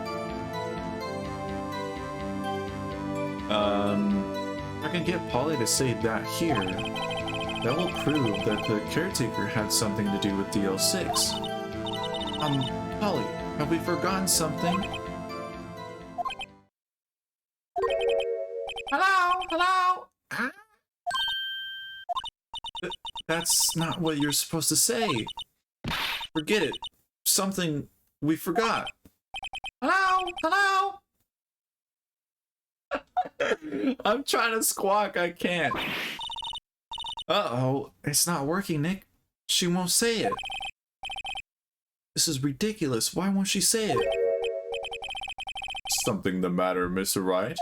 [SPEAKER 1] I can get Polly to say that here. That will prove that the caretaker had something to do with DL6. Polly, have we forgotten something? Hello? Hello? Ah? That's not what you're supposed to say. Forget it. Something we forgot. Hello? Hello? I'm trying to squawk, I can't. Uh-oh, it's not working, Nick. She won't say it. This is ridiculous. Why won't she say it?
[SPEAKER 3] Something the matter, Mr. Wright?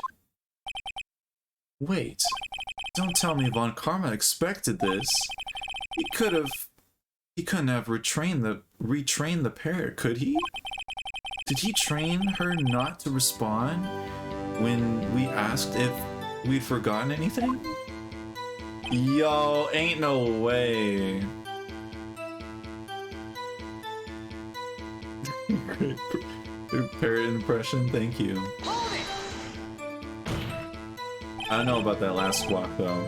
[SPEAKER 1] Wait. Don't tell me Von Karma expected this. He couldn't have retrained the parrot, could he? Did he train her not to respond when we asked if we'd forgotten anything? Yo, ain't no way. Great parrot impression, thank you. I don't know about that last squawk though.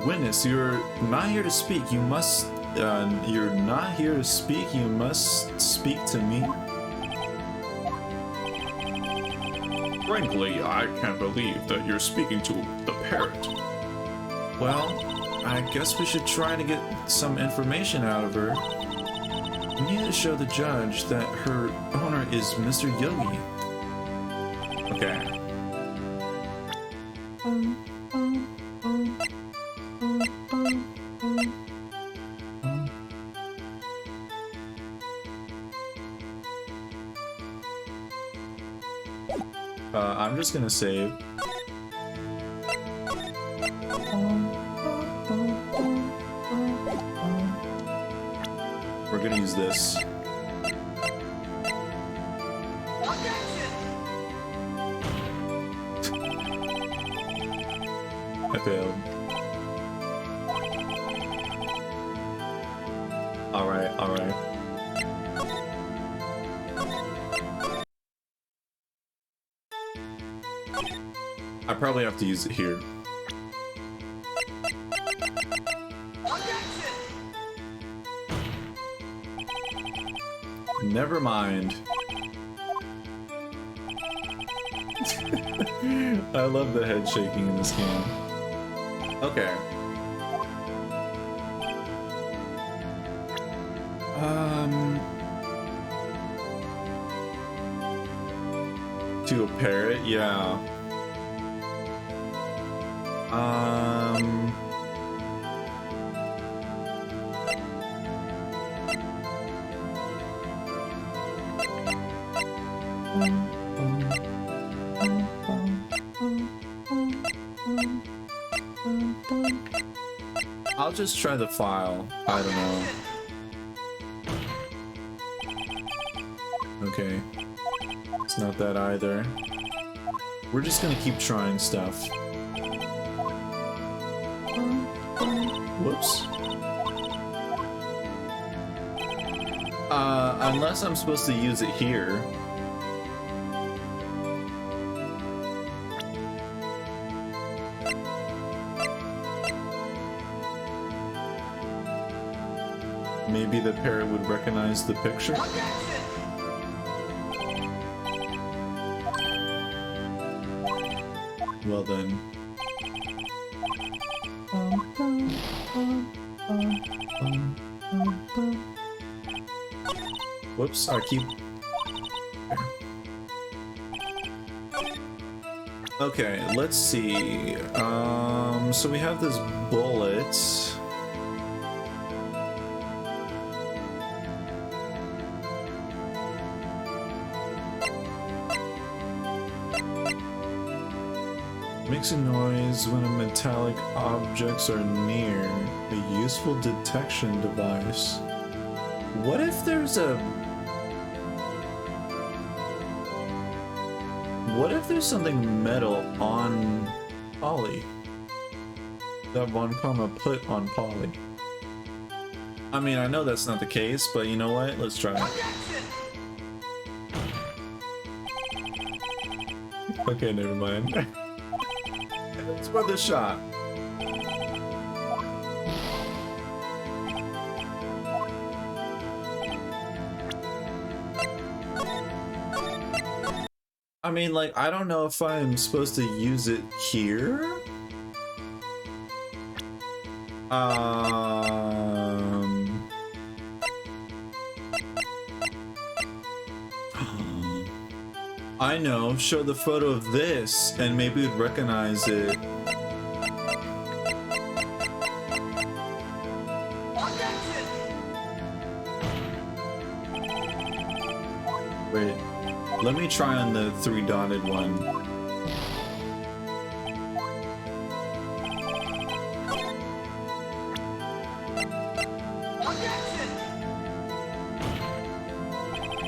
[SPEAKER 1] Witness, you're not here to speak. You must. You're not here to speak. You must speak to me.
[SPEAKER 3] Frankly, I can't believe that you're speaking to the parrot.
[SPEAKER 1] Well, I guess we should try to get some information out of her. We need to show the judge that her owner is Mr. Yogi. Okay. I'm just gonna save. We're gonna use this. I failed. Alright, alright. I probably have to use it here. Never mind. I love the head shaking in this game. Okay. To a parrot, yeah. I'll just try the file. I don't know. Okay. It's not that either. We're just gonna keep trying stuff. Whoops. Unless I'm supposed to use it here. Maybe the parrot would recognize the picture? Well then. Whoops, I keep... Okay, let's see. So we have this bullet. Makes a noise when metallic objects are near. A useful detection device. What if there's a... What if there's something metal on Polly? That Von Karma put on Polly. I mean, I know that's not the case, but you know what? Let's try it. Okay, never mind. It's worth a shot. I mean, like, I don't know if I'm supposed to use it here. I know, show the photo of this and maybe we'd recognize it. Wait, let me try on the 3-dotted one.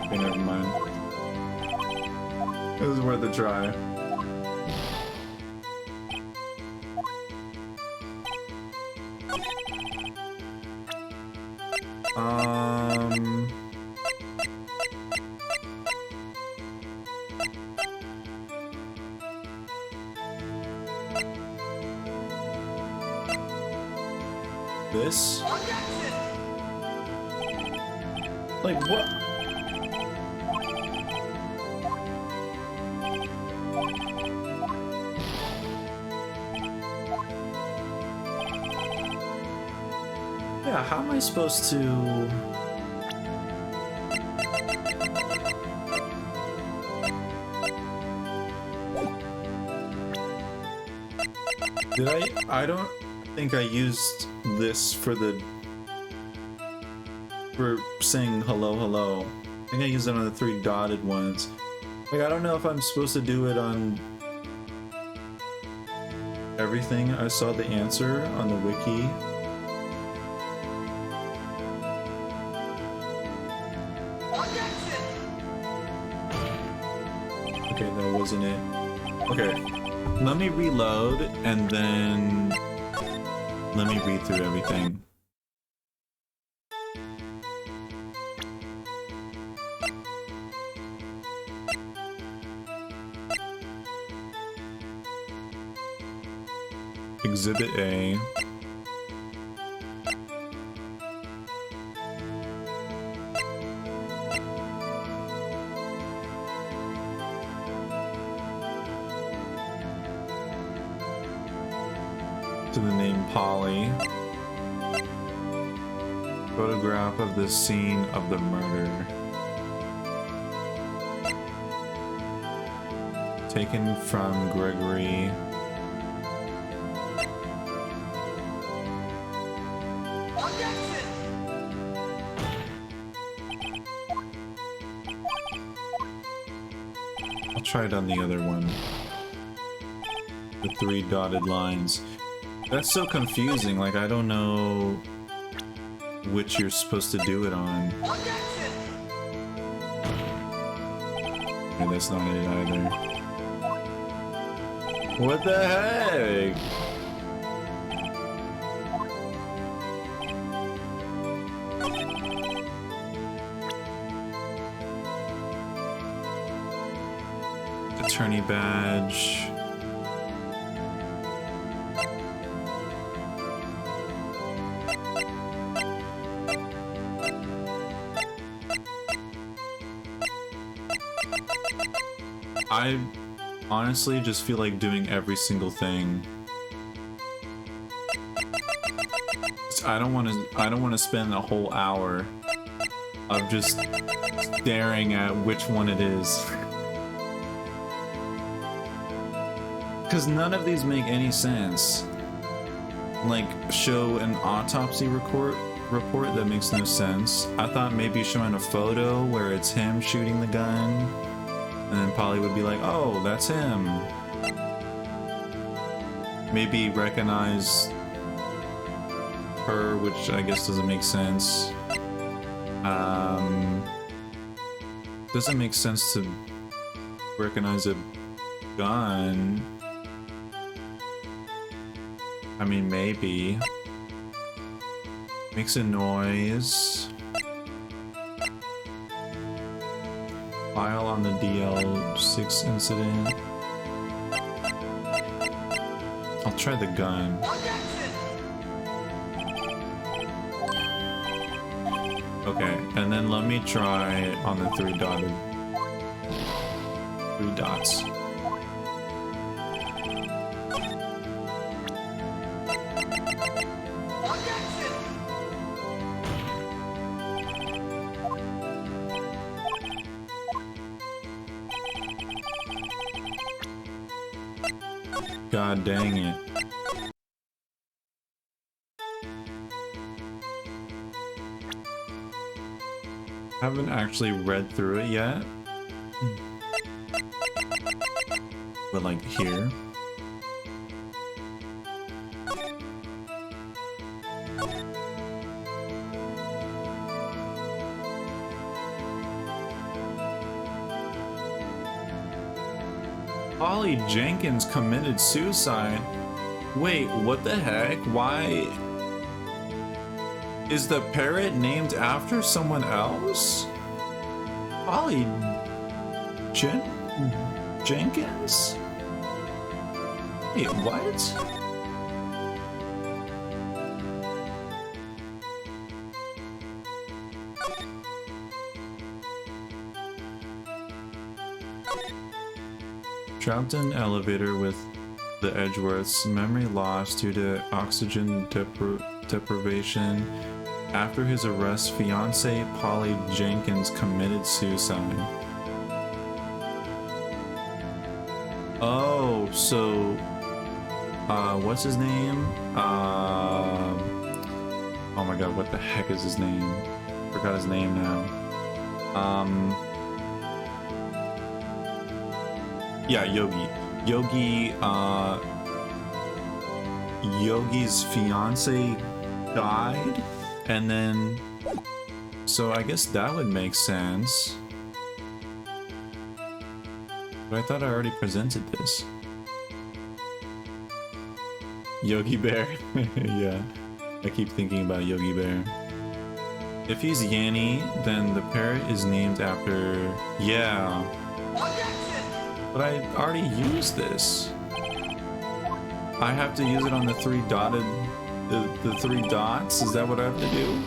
[SPEAKER 1] Okay, never mind. It was worth a try. This? Like, what? Yeah, how am I supposed to... Did I don't think I used this for saying hello, hello. I think I used it on the 3-dotted ones. Like, I don't know if I'm supposed to do it on everything. I saw the answer on the wiki. Okay, that wasn't it. Okay, let me reload and then let me read through everything. Exhibit A. To the name Polly. Photograph of the scene of the murder. Taken from Gregory. I'll try it on the other one. The 3 dotted lines. That's so confusing, like I don't know which you're supposed to do it on. Okay, that's not it either. What the heck? Attorney badge. I honestly just feel like doing every single thing. I don't want to spend a whole hour of just staring at which one it is. Cuz none of these make any sense. Like show an autopsy report that makes no sense. I thought maybe showing a photo where it's him shooting the gun. And then Polly would be like, oh, that's him. Maybe recognize her, which I guess doesn't make sense. Doesn't make sense to recognize a gun. I mean, maybe. Makes a noise. File on the DL6 incident. I'll try the gun. Okay, and then let me try on the 3 dots. God dang it. Haven't actually read through it yet. But like here. Polly Jenkins committed suicide. Wait, what the heck? Why is the parrot named after someone else? Polly Jenkins? Wait, what? Trapped in an elevator with the Edgeworths, memory lost due to oxygen deprivation. After his arrest, fiancée Polly Jenkins committed suicide. Oh, so what's his name? Oh my god, what the heck is his name? Forgot his name now. Yeah, Yogi. Yogi's fiance died, and then so I guess that would make sense. But I thought I already presented this. Yogi Bear. Yeah, I keep thinking about Yogi Bear. If he's Yanny, then the parrot is named after... Yeah. But I already used this. I have to use it on the 3 dotted... The 3 dots? Is that what I have to do?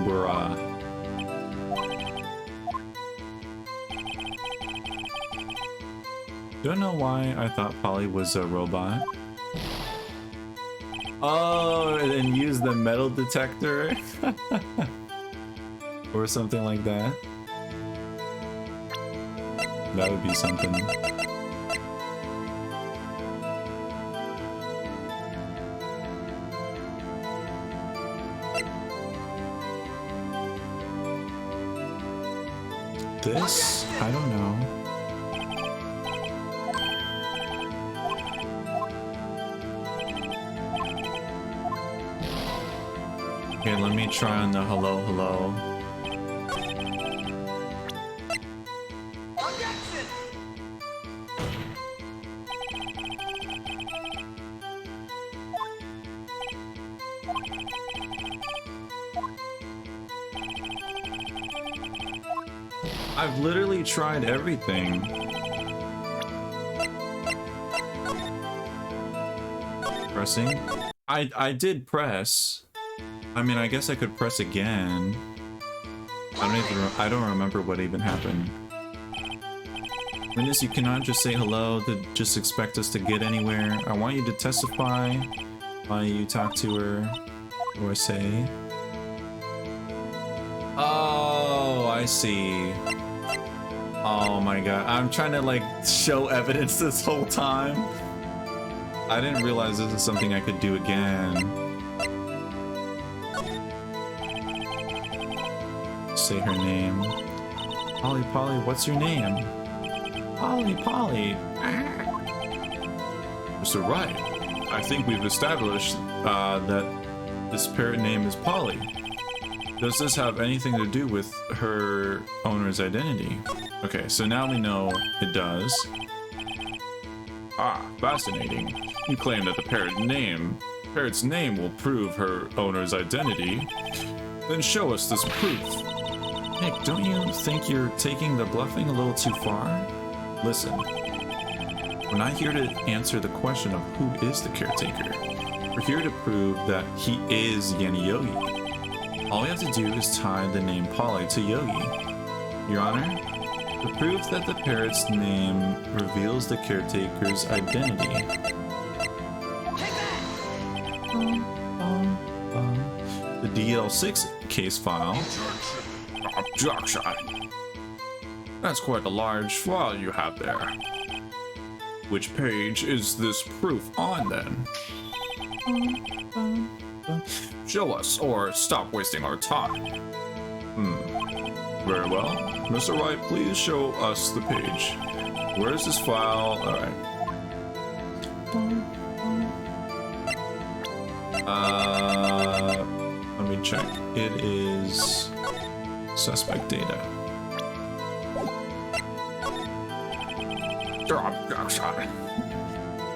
[SPEAKER 1] Bruh. Don't know why I thought Polly was a robot. Oh, and use the metal detector? Or something like that. That would be something. this? I don't know. Okay, let me try on the hello, hello. I've literally tried everything. Pressing? I did press. I mean, I guess I could press again. I don't remember what even happened. Witness, you cannot just say hello to just expect us to get anywhere. I want you to testify why you talk to her. What do I say? Oh, I see. Oh my god, I'm trying to like show evidence this whole time. I didn't realize this is something I could do again. Say her name. Polly, Polly, what's your name? Polly, Polly.
[SPEAKER 2] Mr. Wright, I think we've established that this parrot name is Polly. Does this have anything to do with her owner's identity?
[SPEAKER 1] Okay, so now we know it does.
[SPEAKER 2] Ah, fascinating. You claim that the parrot's name will prove her owner's identity. Then show us this proof.
[SPEAKER 1] Nick, don't you think you're taking the bluffing a little too far? Listen, we're not here to answer the question of who is the caretaker. We're here to prove that he is Yanni Yogi. All we have to do is tie the name Polly to Yogi. Your Honor, the proof that the parrot's name reveals the caretaker's identity. The DL6 case file.
[SPEAKER 2] Objection. That's quite a large file you have there. Which page is this proof on then? Show us, or stop wasting our time. Very well. Mr. Wright, please show us the page. Where is this file? Alright.
[SPEAKER 1] Let me check. It is suspect data.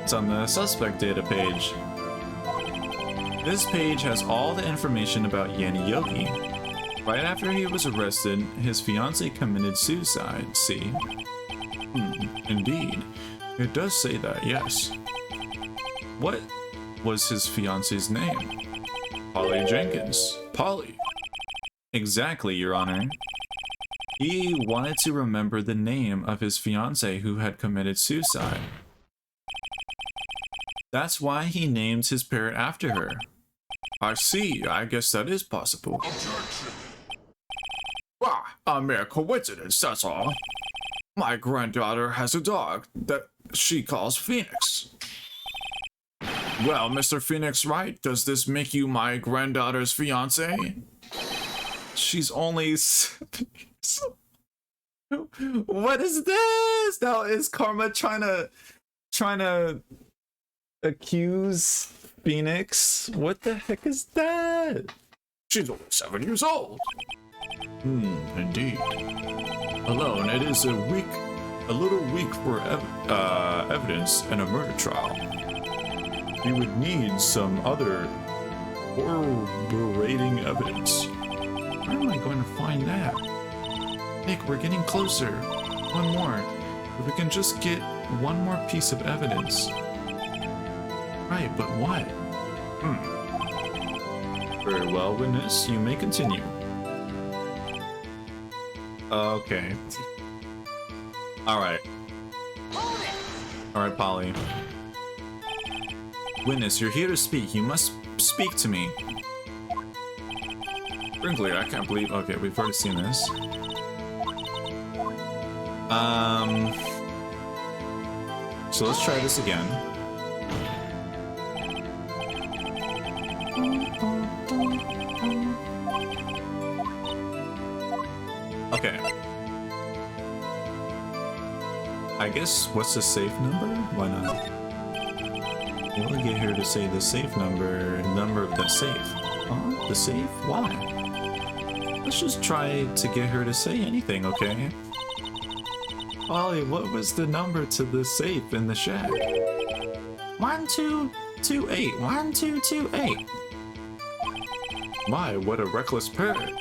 [SPEAKER 1] It's on the suspect data page. This page has all the information about Yanni Yogi. Right after he was arrested, his fiancée committed suicide, see?
[SPEAKER 2] Indeed. It does say that, yes.
[SPEAKER 1] What was his fiancée's name?
[SPEAKER 2] Polly Jenkins. Polly.
[SPEAKER 1] Exactly, Your Honor. He wanted to remember the name of his fiancée who had committed suicide. That's why he named his parrot after her.
[SPEAKER 2] I see. I guess that is possible. A mere coincidence, that's all. My granddaughter has a dog that she calls Phoenix. Well, Mr. Phoenix Wright, does this make you my granddaughter's fiancé?
[SPEAKER 1] She's only... What is this? Now is Karma trying to accuse Phoenix? What the heck is that?
[SPEAKER 2] She's only 7 years old. Indeed. Alone, it is a little weak for evidence in a murder trial. You would need some other corroborating evidence.
[SPEAKER 1] Where am I going to find that? Nick, we're getting closer. One more. If we can just get one more piece of evidence. Right, but what?
[SPEAKER 2] Very well, witness. You may continue.
[SPEAKER 1] Okay. Alright. Alright, Polly. Witness, you're here to speak. You must speak to me.
[SPEAKER 2] Frankly, I can't believe...
[SPEAKER 1] Okay, we've already seen this. So let's try this again. Okay. I guess, what's the safe number? Why not? We'll get her to say the safe number of the safe. Huh? The safe? Why? Let's just try to get her to say anything, okay? Ollie, what was the number to the safe in the shack? 1228. 1228. My, what a reckless parrot.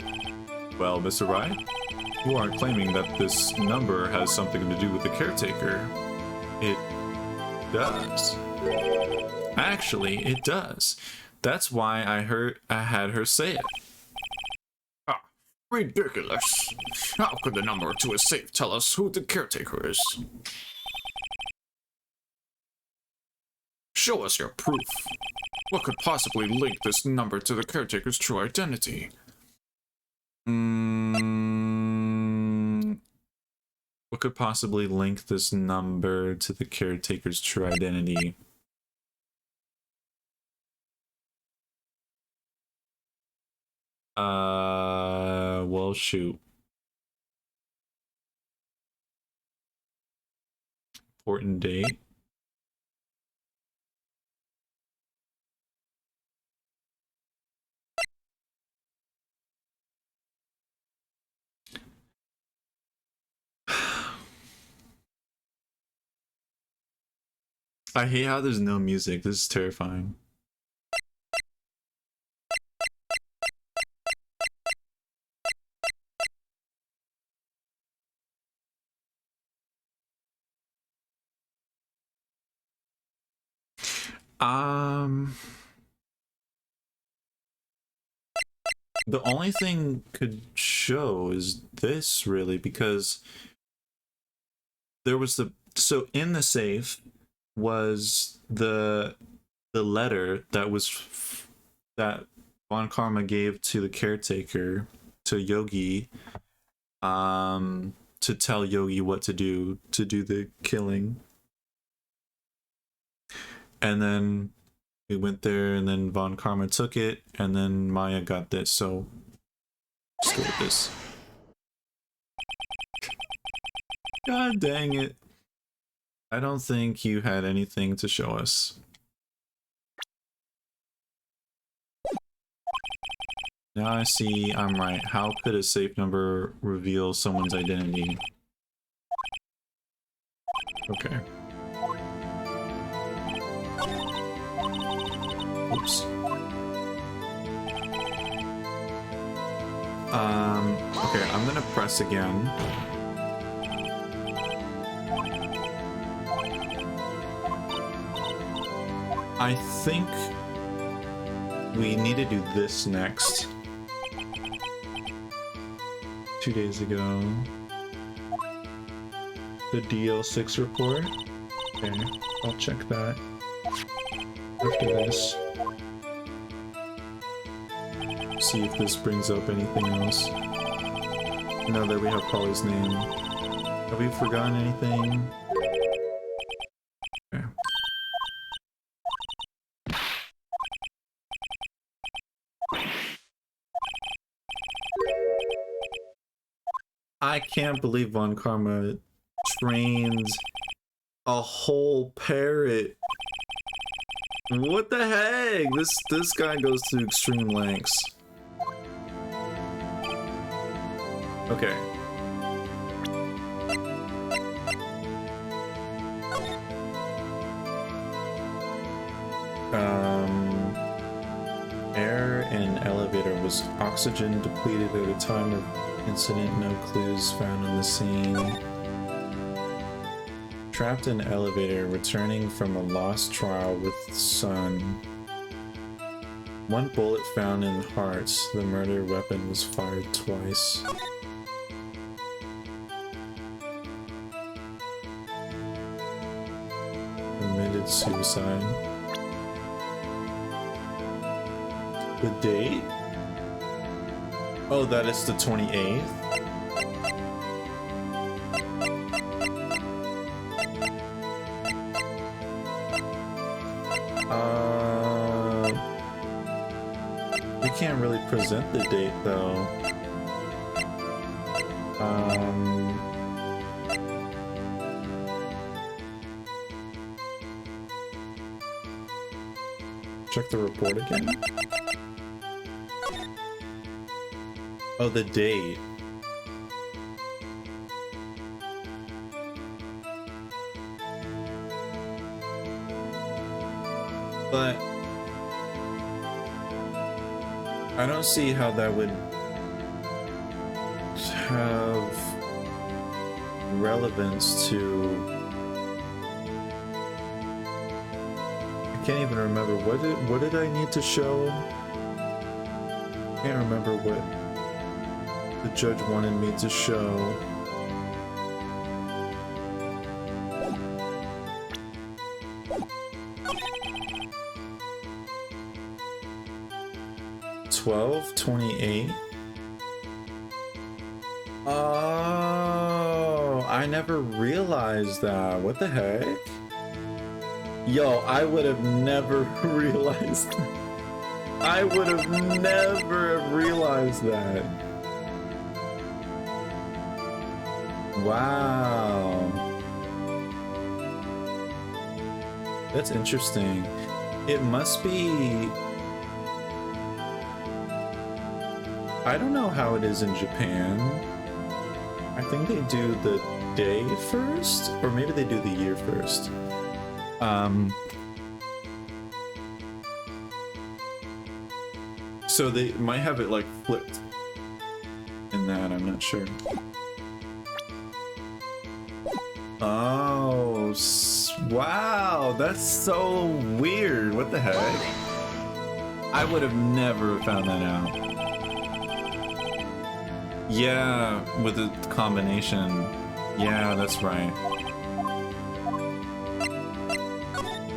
[SPEAKER 1] Well, Mr. Wright, you aren't claiming that this number has something to do with the caretaker. It does. Actually, it does. That's why I had her say it.
[SPEAKER 2] Ah, ridiculous. How could the number to a safe tell us who the caretaker is? Show us your proof. What could possibly link this number to the caretaker's true identity?
[SPEAKER 1] What could possibly link this number to the caretaker's true identity? Well, shoot. Important date. I hate how there's no music. This is terrifying. The only thing could show is this, really, because there was so in the safe was the letter that that Von Karma gave to the caretaker, to Yogi, to tell Yogi what to do the killing. And then we went there, and then Von Karma took it, and then Maya got this, so let's go with this. God dang it. I don't think you had anything to show us. Now I see I'm right. How could a safe number reveal someone's identity? Okay. Oops. Okay, I'm gonna press again. I think we need to do this next. 2 days ago. The DL6 report. Okay, I'll check that. After this. See if this brings up anything else. Now that we have Polly's name. Have we forgotten anything? Okay. I can't believe Von Karma trained a whole parrot. What the heck? This guy goes to extreme lengths. Okay. Air in elevator was oxygen depleted at a time of incident. No clues found on the scene. Trapped in elevator, returning from a lost trial with son. One bullet found in hearts. The murder weapon was fired twice. Admitted suicide. The date? Oh, that is the 28th? We can't really present the date though. Check the report again. Oh, the date. But I don't see how that would have relevance to. I can't even remember what did I need to show. I can't remember what the judge wanted me to show. $12.28. Oh, I never realized that. What the heck? Yo, I would have never realized. I would have never realized that. Wow. That's interesting. It must be. I don't know how it is in Japan. I think they do the day first, or maybe they do the year first. So they might have it like flipped in that, I'm not sure. Oh, wow, that's so weird. What the heck? I would have never found that out. Yeah, with the combination. Yeah, that's right.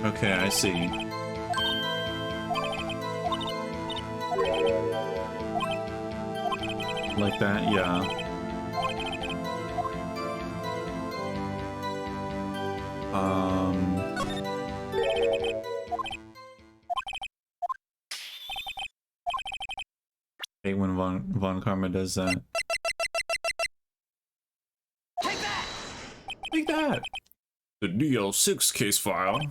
[SPEAKER 1] Okay, I see. Like that, yeah. I hate when Von Karma does that. Take that!
[SPEAKER 2] The DL6 case file.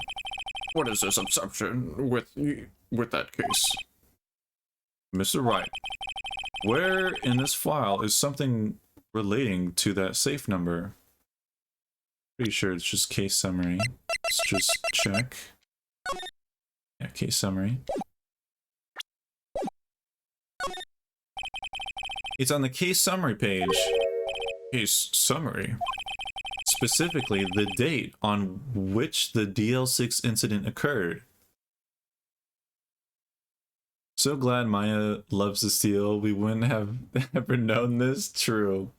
[SPEAKER 2] What is this assumption with that case?
[SPEAKER 1] Mr. Wright, where in this file is something relating to that safe number? Pretty sure it's just case summary. Let's just check. Yeah, case summary. It's on the case summary page.
[SPEAKER 2] Case summary?
[SPEAKER 1] Specifically, the date on which the DL6 incident occurred. So glad Maya loves to steal. We wouldn't have ever known this. True.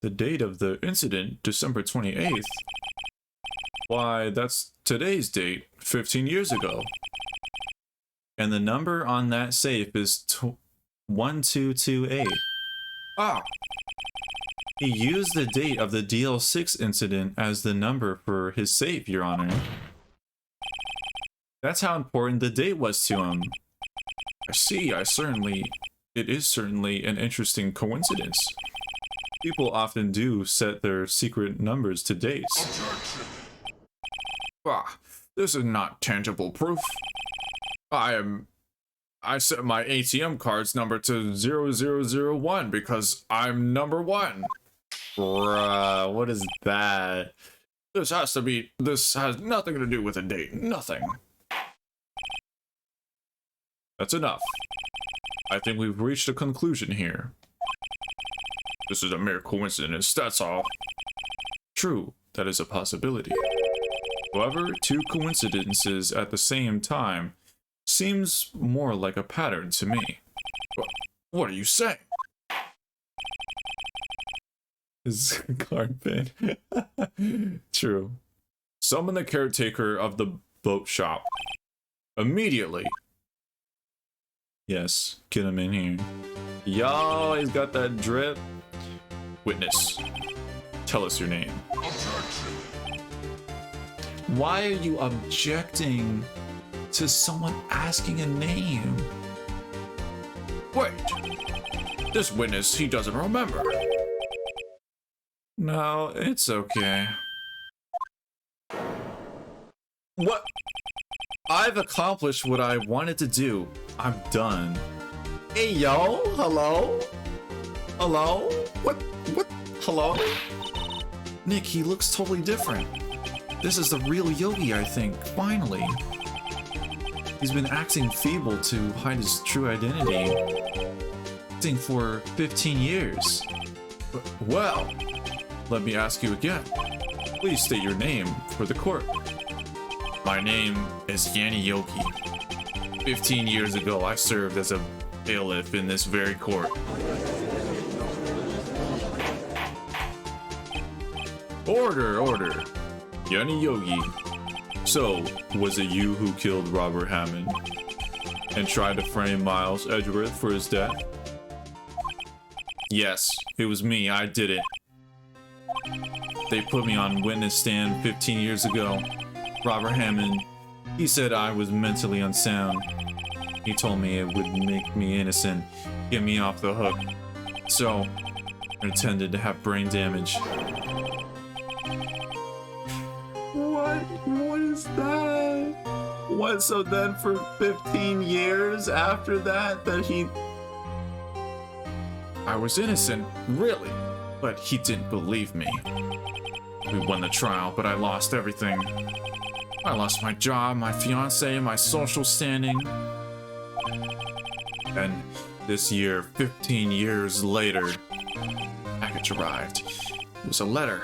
[SPEAKER 2] The date of the incident, December 28th. Why, that's today's date, 15 years ago.
[SPEAKER 1] And the number on that safe is 1228.
[SPEAKER 2] Ah!
[SPEAKER 1] He used the date of the DL6 incident as the number for his safe, Your Honor. That's how important the date was to him.
[SPEAKER 2] I see, it is certainly an interesting coincidence.
[SPEAKER 1] People often do set their secret numbers to dates.
[SPEAKER 2] Ah, this is not tangible proof. I set my ATM card's number to 0001 because I'm number 1.
[SPEAKER 1] Bruh, what is that?
[SPEAKER 2] This has nothing to do with a date. Nothing. That's enough. I think we've reached a conclusion here. This is a mere coincidence, that's all. True, that is a possibility. However, two coincidences at the same time seems more like a pattern to me. What are you saying?
[SPEAKER 1] His card pin. True.
[SPEAKER 2] Summon the caretaker of the boat shop. Immediately.
[SPEAKER 1] Yes, get him in here. Yo, he's got that drip.
[SPEAKER 2] Witness, tell us your name.
[SPEAKER 1] Why are you objecting to someone asking a name?
[SPEAKER 2] Wait. This witness, he doesn't remember.
[SPEAKER 1] No, it's okay.
[SPEAKER 2] What?
[SPEAKER 1] I've accomplished what I wanted to do. I'm done. Hey, yo, hello? Hello? What? Hello? Nick, he looks totally different. This is the real Yogi, I think, finally. He's been acting feeble to hide his true identity. Acting for 15 years. Well, let me ask you again. Please state your name for the court. My name is Yanni Yogi. 15 years ago, I served as a bailiff in this very court. Order, order. Yanni Yogi. So, was it you who killed Robert Hammond and tried to frame Miles Edgeworth for his death? Yes, it was me. I did it. They put me on witness stand 15 years ago. Robert Hammond, he said I was mentally unsound. He told me it would make me innocent, get me off the hook. So, I pretended to have brain damage. What is that? What, so then for 15 years after that he... I was innocent, really, but he didn't believe me. We won the trial, but I lost everything. I lost my job, my fiancé, my social standing. And this year, 15 years later, the package arrived. It was a letter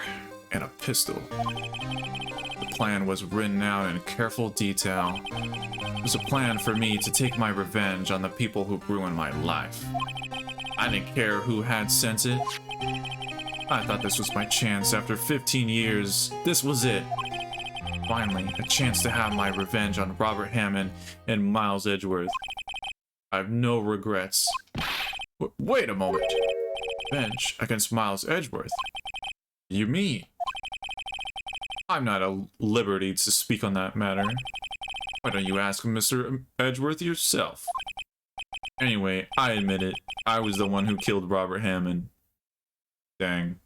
[SPEAKER 1] and a pistol. The plan was written out in careful detail. It was a plan for me to take my revenge on the people who ruined my life. I didn't care who had sent it. I thought this was my chance after 15 years. This was it. Finally, a chance to have my revenge on Robert Hammond and Miles Edgeworth. I have no regrets. Wait a moment. Revenge against Miles Edgeworth? You mean? I'm not at liberty to speak on that matter. Why don't you ask Mr. Edgeworth yourself? Anyway, I admit it. I was the one who killed Robert Hammond. Dang.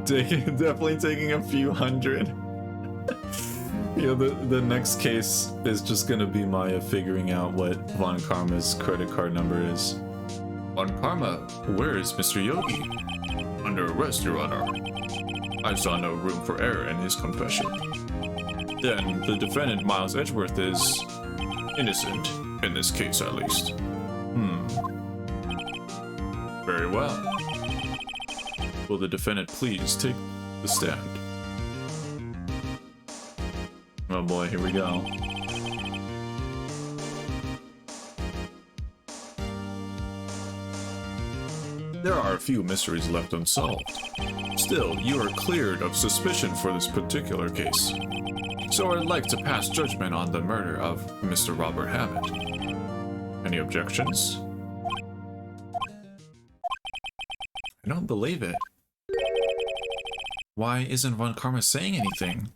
[SPEAKER 1] Definitely taking a few hundred. You know, the next case is just gonna be Maya figuring out what Von Karma's credit card number is. Von Karma, where is Mr. Yogi? Under arrest, Your Honor. I saw no room for error in his confession. Then, the defendant, Miles Edgeworth, is innocent, in this case at least. Very well. Will the defendant please take the stand? Oh boy, here we go. There are a few mysteries left unsolved. Still, you are cleared of suspicion for this particular case. So I'd like to pass judgment on the murder of Mr. Robert Hammond. Any objections? I don't believe it. Why isn't Von Karma saying anything?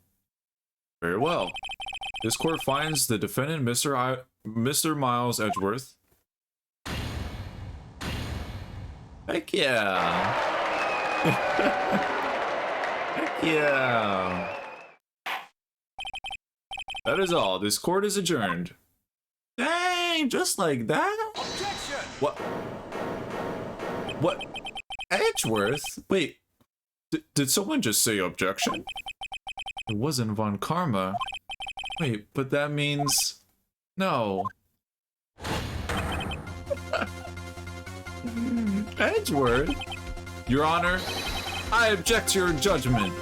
[SPEAKER 1] Very well. This court finds the defendant, Mr. Miles Edgeworth. Heck yeah! Heck yeah! That is all. This court is adjourned. Dang, just like that?
[SPEAKER 4] Objection!
[SPEAKER 1] What? What? Edgeworth? Wait, did someone just say objection? It wasn't Von Karma. Wait, but that means... No. Edgeworth? Your Honor, I object to your judgment.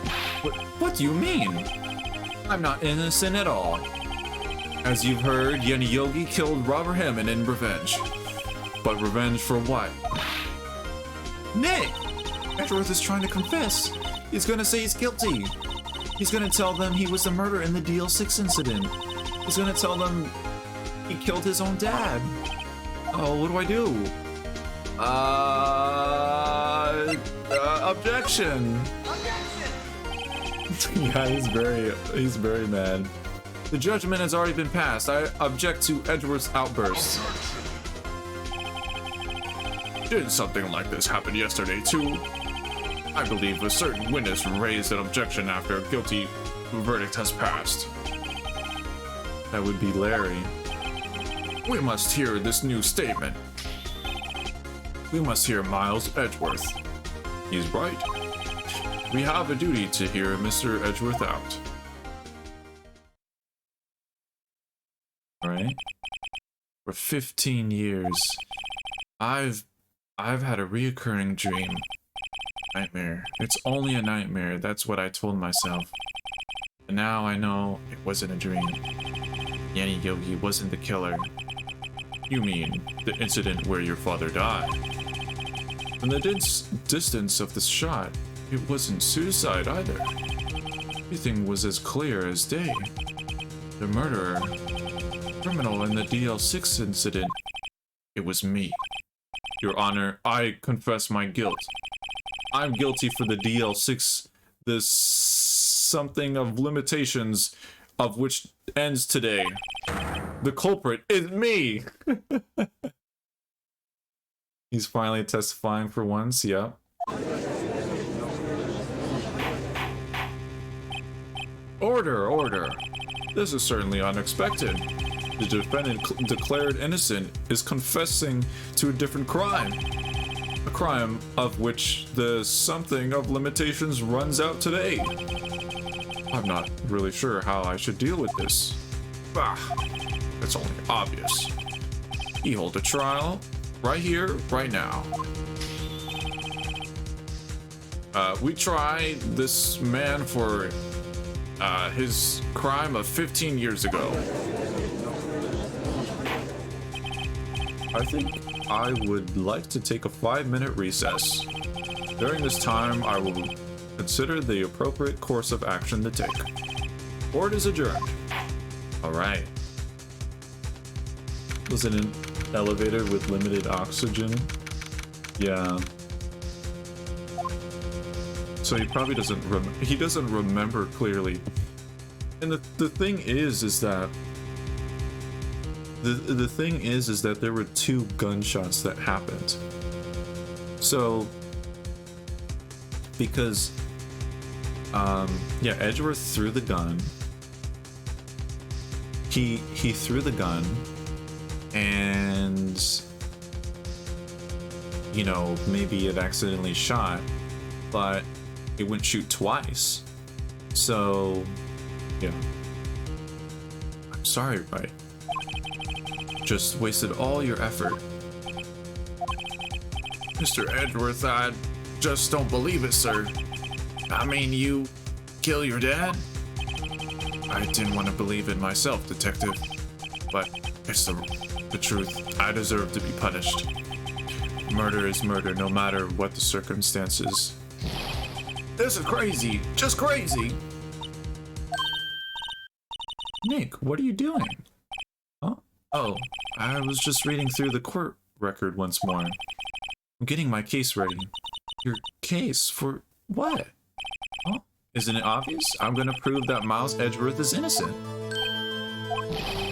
[SPEAKER 1] What do you mean? I'm not innocent at all. As you've heard, Yanni Yogi killed Robert Hammond in revenge. But revenge for what? Nick! Edgeworth is trying to confess. He's gonna say he's guilty. He's gonna tell them he was the murderer in the DL6 incident. He's gonna tell them he killed his own dad. Oh, what do I do? Objection!
[SPEAKER 4] Objection!
[SPEAKER 1] Yeah, he's very mad. The judgment has already been passed. I object to Edgeworth's outbursts.
[SPEAKER 2] Did something like this happen yesterday too? I believe a certain witness raised an objection after a guilty verdict has passed.
[SPEAKER 3] That would be Larry.
[SPEAKER 2] We must hear this new statement. We must hear Miles Edgeworth.
[SPEAKER 3] He's right.
[SPEAKER 2] We have a duty to hear Mr. Edgeworth out.
[SPEAKER 3] Alright. For 15 years, I've had a reoccurring dream. Nightmare. It's only a nightmare, that's what I told myself. But now I know it wasn't a dream. Yanni Yogi wasn't the killer.
[SPEAKER 2] You mean the incident where your father died?
[SPEAKER 3] From the distance of the shot, it wasn't suicide either. Everything was as clear as day. The murderer, criminal in the DL6 incident, it was me.
[SPEAKER 2] Your Honor, I confess my guilt.
[SPEAKER 3] I'm guilty for the DL6, the something of limitations of which ends today. The culprit is me! He's finally testifying for once, yep.
[SPEAKER 2] Order, order. This is certainly unexpected.
[SPEAKER 3] The defendant declared innocent is confessing to a different crime. A crime of which the something of limitations runs out today.
[SPEAKER 2] I'm not really sure how I should deal with this. Bah, it's only obvious. He hold a trial right here, right now. We try this man for his crime of 15 years ago.
[SPEAKER 3] I think I would like to take a 5-minute recess. During this time, I will consider the appropriate course of action to take. Court is adjourned. Alright. Was it an elevator with limited oxygen? Yeah. So he probably doesn't remember clearly. And the thing is that the thing is that there were 2 gunshots that happened. So because yeah, Edgeworth threw the gun. He threw the gun, and you know, maybe it accidentally shot, but it wouldn't shoot twice. So yeah, I'm sorry, everybody. Just wasted all your effort.
[SPEAKER 2] Mr. Edgeworth, I just don't believe it, sir. I mean, you kill your dad? I didn't want to believe it myself, detective. But it's the truth. I deserve to be punished. Murder is murder, no matter what the circumstances. This is crazy. Just crazy.
[SPEAKER 3] Nick, what are you doing? Huh? Oh, I was just reading through the court record once more. I'm getting my case ready. Your case? For what? Huh? Isn't it obvious? I'm gonna prove that Miles Edgeworth is innocent.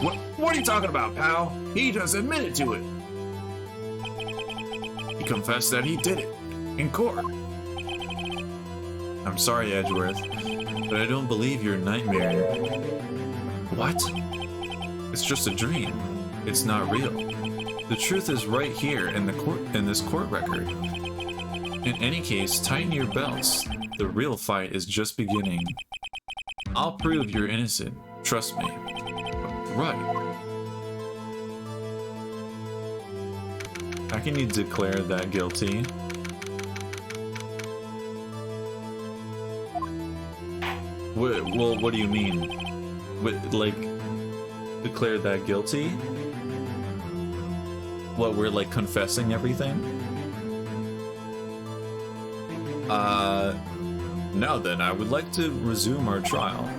[SPEAKER 2] What are you talking about, pal? He just admitted to it. He confessed that he did it in court.
[SPEAKER 3] I'm sorry, Edgeworth, but I don't believe your nightmare. What? It's just a dream. It's not real. The truth is right here in this court record. In any case, tighten your belts. The real fight is just beginning. I'll prove you're innocent. Trust me. Right. How can you declare that guilty? Well, what do you mean? Like, declare that guilty? What, we're like confessing everything? Now then, I would like to resume our trial.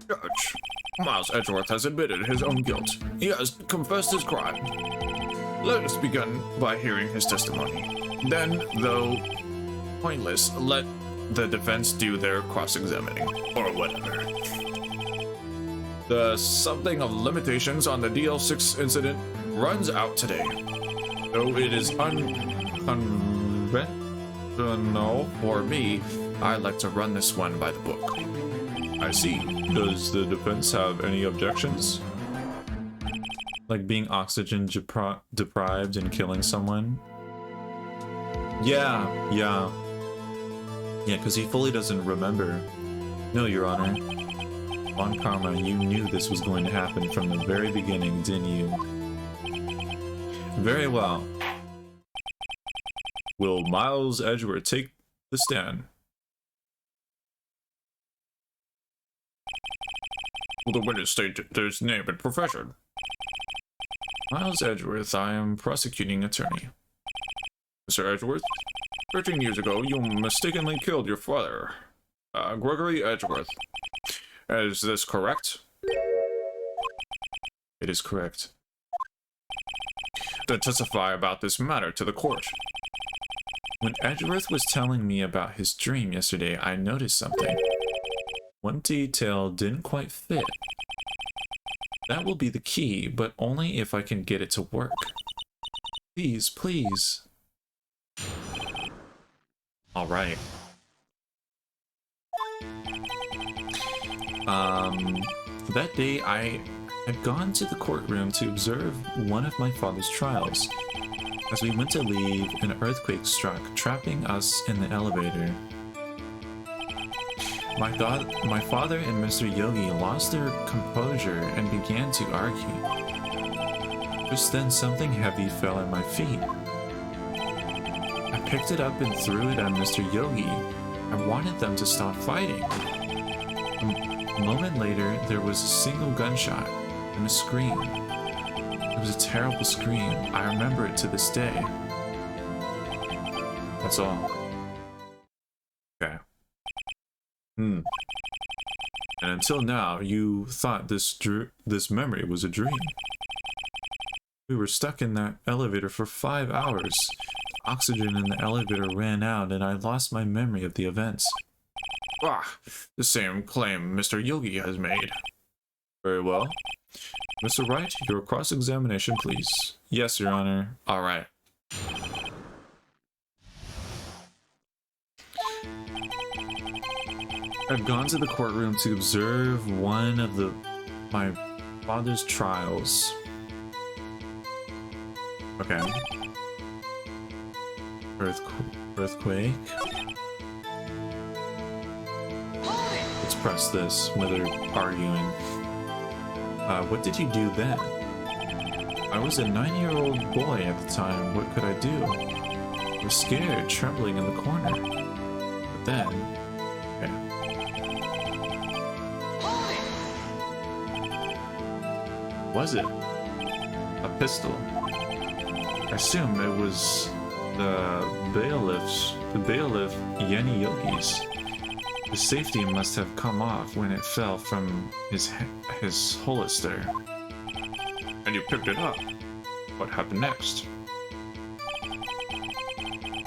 [SPEAKER 2] Judge, Miles Edgeworth has admitted his own guilt. He has confessed his crime. Let us begin by hearing his testimony. Then, though pointless, let the defense do their cross-examining, or whatever. The something of limitations on the DL6 incident runs out today. Though it is No, for me, I like to run this one by the book.
[SPEAKER 3] I see. Does the defense have any objections? Like being oxygen deprived and killing someone? Yeah, because he fully doesn't remember. No, Your Honor. On Karma, you knew this was going to happen from the very beginning, didn't you? Very well. Will Miles Edgeworth take the stand?
[SPEAKER 2] Will the witness state their name and profession?
[SPEAKER 3] Miles Edgeworth, I am prosecuting attorney.
[SPEAKER 2] Mr. Edgeworth, 13 years ago, you mistakenly killed your father, Gregory Edgeworth. Is this correct?
[SPEAKER 3] It is correct.
[SPEAKER 2] Then testify about this matter to the court.
[SPEAKER 3] When Edgeworth was telling me about his dream yesterday, I noticed something. One detail didn't quite fit. That will be the key, but only if I can get it to work. Please, please. All right. That day I had gone to the courtroom to observe one of my father's trials. As we went to leave, an earthquake struck, trapping us in the elevator. My father and Mr. Yogi lost their composure and began to argue. Just then something heavy fell at my feet. I picked it up and threw it at Mr. Yogi. I wanted them to stop fighting. A moment later, there was a single gunshot and a scream. It was a terrible scream. I remember it to this day. That's all. Okay. And until now, you thought this memory was a dream. We were stuck in that elevator for 5 hours. Oxygen in the elevator ran out, and I lost my memory of the events.
[SPEAKER 2] The same claim Mr. Yogi has made.
[SPEAKER 3] Very well. Mr. Wright, your cross-examination, please. Yes, Your Honor.
[SPEAKER 2] All right.
[SPEAKER 3] I've gone to the courtroom to observe one of my father's trials. Okay. Earthquake. Let's press this while they're arguing. What did you do then? I was a 9-year-old boy at the time. What could I do? I was scared, trembling in the corner. But then... Okay. Was it? A pistol. I assume it was the bailiff Yenny Yogi's. The safety must have come off when it fell from his holster.
[SPEAKER 2] And you picked it up. What happened next?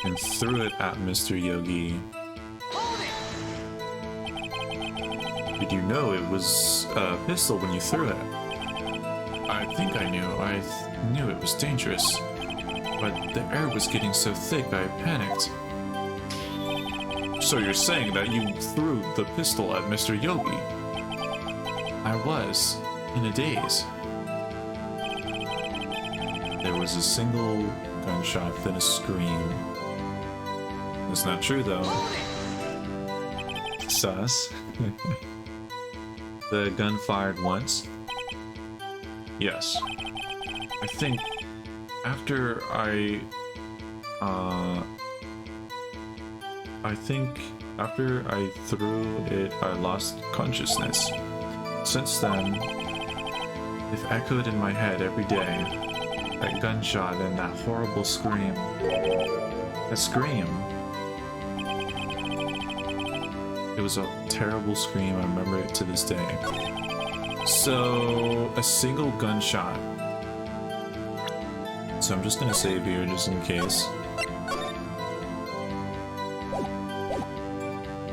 [SPEAKER 3] And threw it at Mr. Yogi. Did you know it was a pistol when you threw it?
[SPEAKER 2] I think I knew. I knew it was dangerous.
[SPEAKER 3] But the air was getting so thick I panicked.
[SPEAKER 2] So you're saying that you threw the pistol at Mr. Yogi?
[SPEAKER 3] I was, in a daze. There was a single gunshot, then a scream. That's not true, though. Sus. The gun fired once?
[SPEAKER 2] Yes.
[SPEAKER 3] I think after I threw it, I lost consciousness. Since then, they've echoed in my head every day. That gunshot and that horrible scream. That scream. It was a terrible scream. I remember it to this day. So, a single gunshot. So I'm just gonna save here just in case.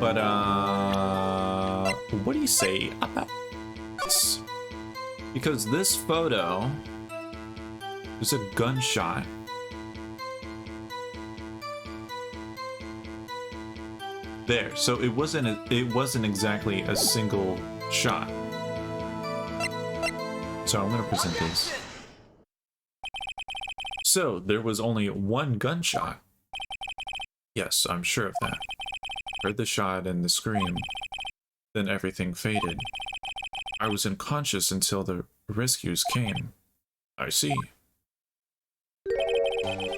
[SPEAKER 3] But, what do you say about this? Because this photo is a gunshot.
[SPEAKER 1] There. So it wasn't exactly a single shot. So I'm gonna present this. So there was only one gunshot. Yes, I'm sure of that. Heard the shot and the scream. Then everything faded. I was unconscious until the rescues came. I see.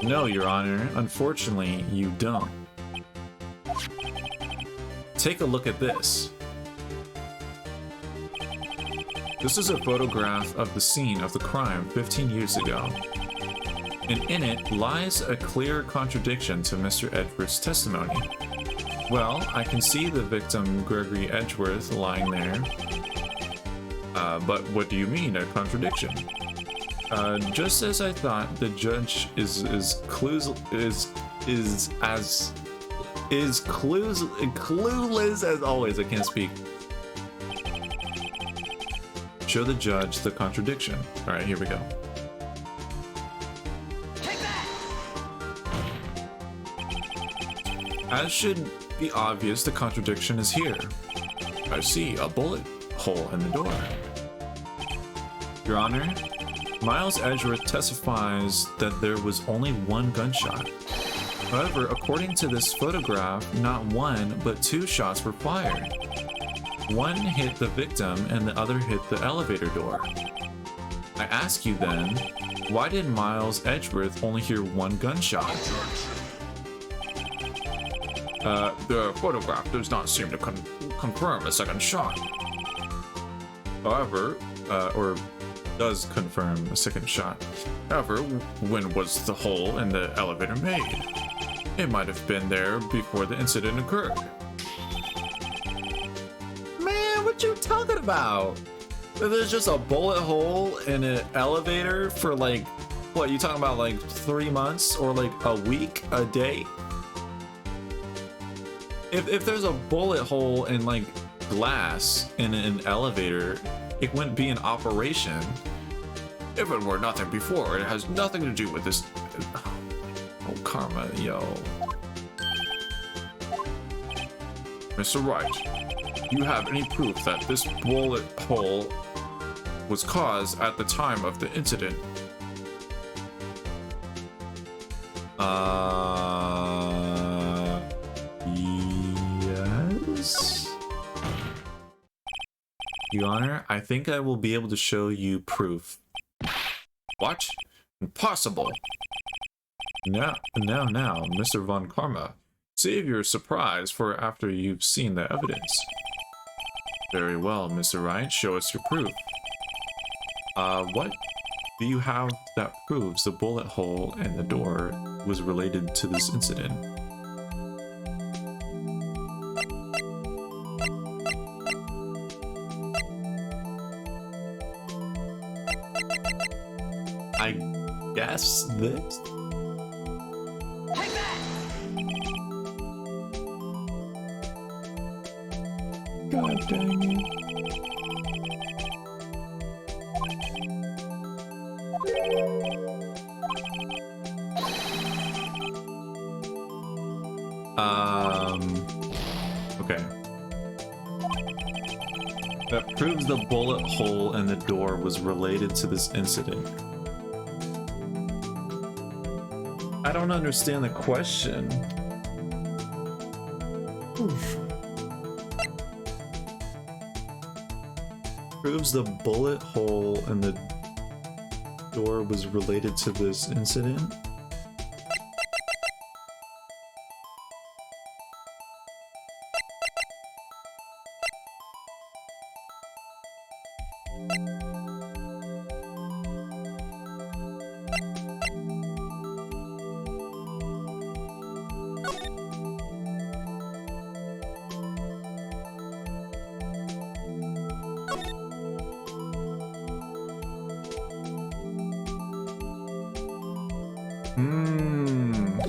[SPEAKER 1] No, Your Honor. Unfortunately, you don't. Take a look at this. This is a photograph of the scene of the crime 15 years ago. And in it lies a clear contradiction to Mr. Edgeworth's testimony. Well, I can see the victim, Gregory Edgeworth, lying there. But what do you mean, a contradiction? Just as I thought, the judge is clueless as always. I can't speak. Show the judge the contradiction. All right, here we go. As should be obvious, the contradiction is here. I see a bullet hole in the door. Your Honor, Miles Edgeworth testifies that there was only one gunshot. However, according to this photograph, not one, but two shots were fired. One hit the victim and the other hit the elevator door. I ask you then, why did Miles Edgeworth only hear one gunshot?
[SPEAKER 2] The photograph does not seem to confirm a second shot.
[SPEAKER 1] However, or does confirm a second shot.
[SPEAKER 2] However, when was the hole in the elevator made? It might have been there before the incident occurred.
[SPEAKER 1] Man, what you talking about? There's just a bullet hole in an elevator for like, what, you talking about like 3 months or like a week, a day? If there's a bullet hole in like glass in an elevator, it wouldn't be in operation.
[SPEAKER 2] If it were nothing before, it has nothing to do with this.
[SPEAKER 1] Oh, karma, yo.
[SPEAKER 2] Mr. Wright, do you have any proof that this bullet hole was caused at the time of the incident?
[SPEAKER 1] Yes. Your Honor, I think I will be able to show you proof.
[SPEAKER 2] What? Impossible.
[SPEAKER 1] Now, Mr. Von Karma, save your surprise for after you've seen the evidence. Very well, Mr. Wright, show us your proof. What do you have that proves the bullet hole in the door was related to this incident? I guess this? God dang it. Okay. That proves the bullet hole in the door was related to this incident. I don't understand the question. Oof. Proves the bullet hole in the door was related to this incident?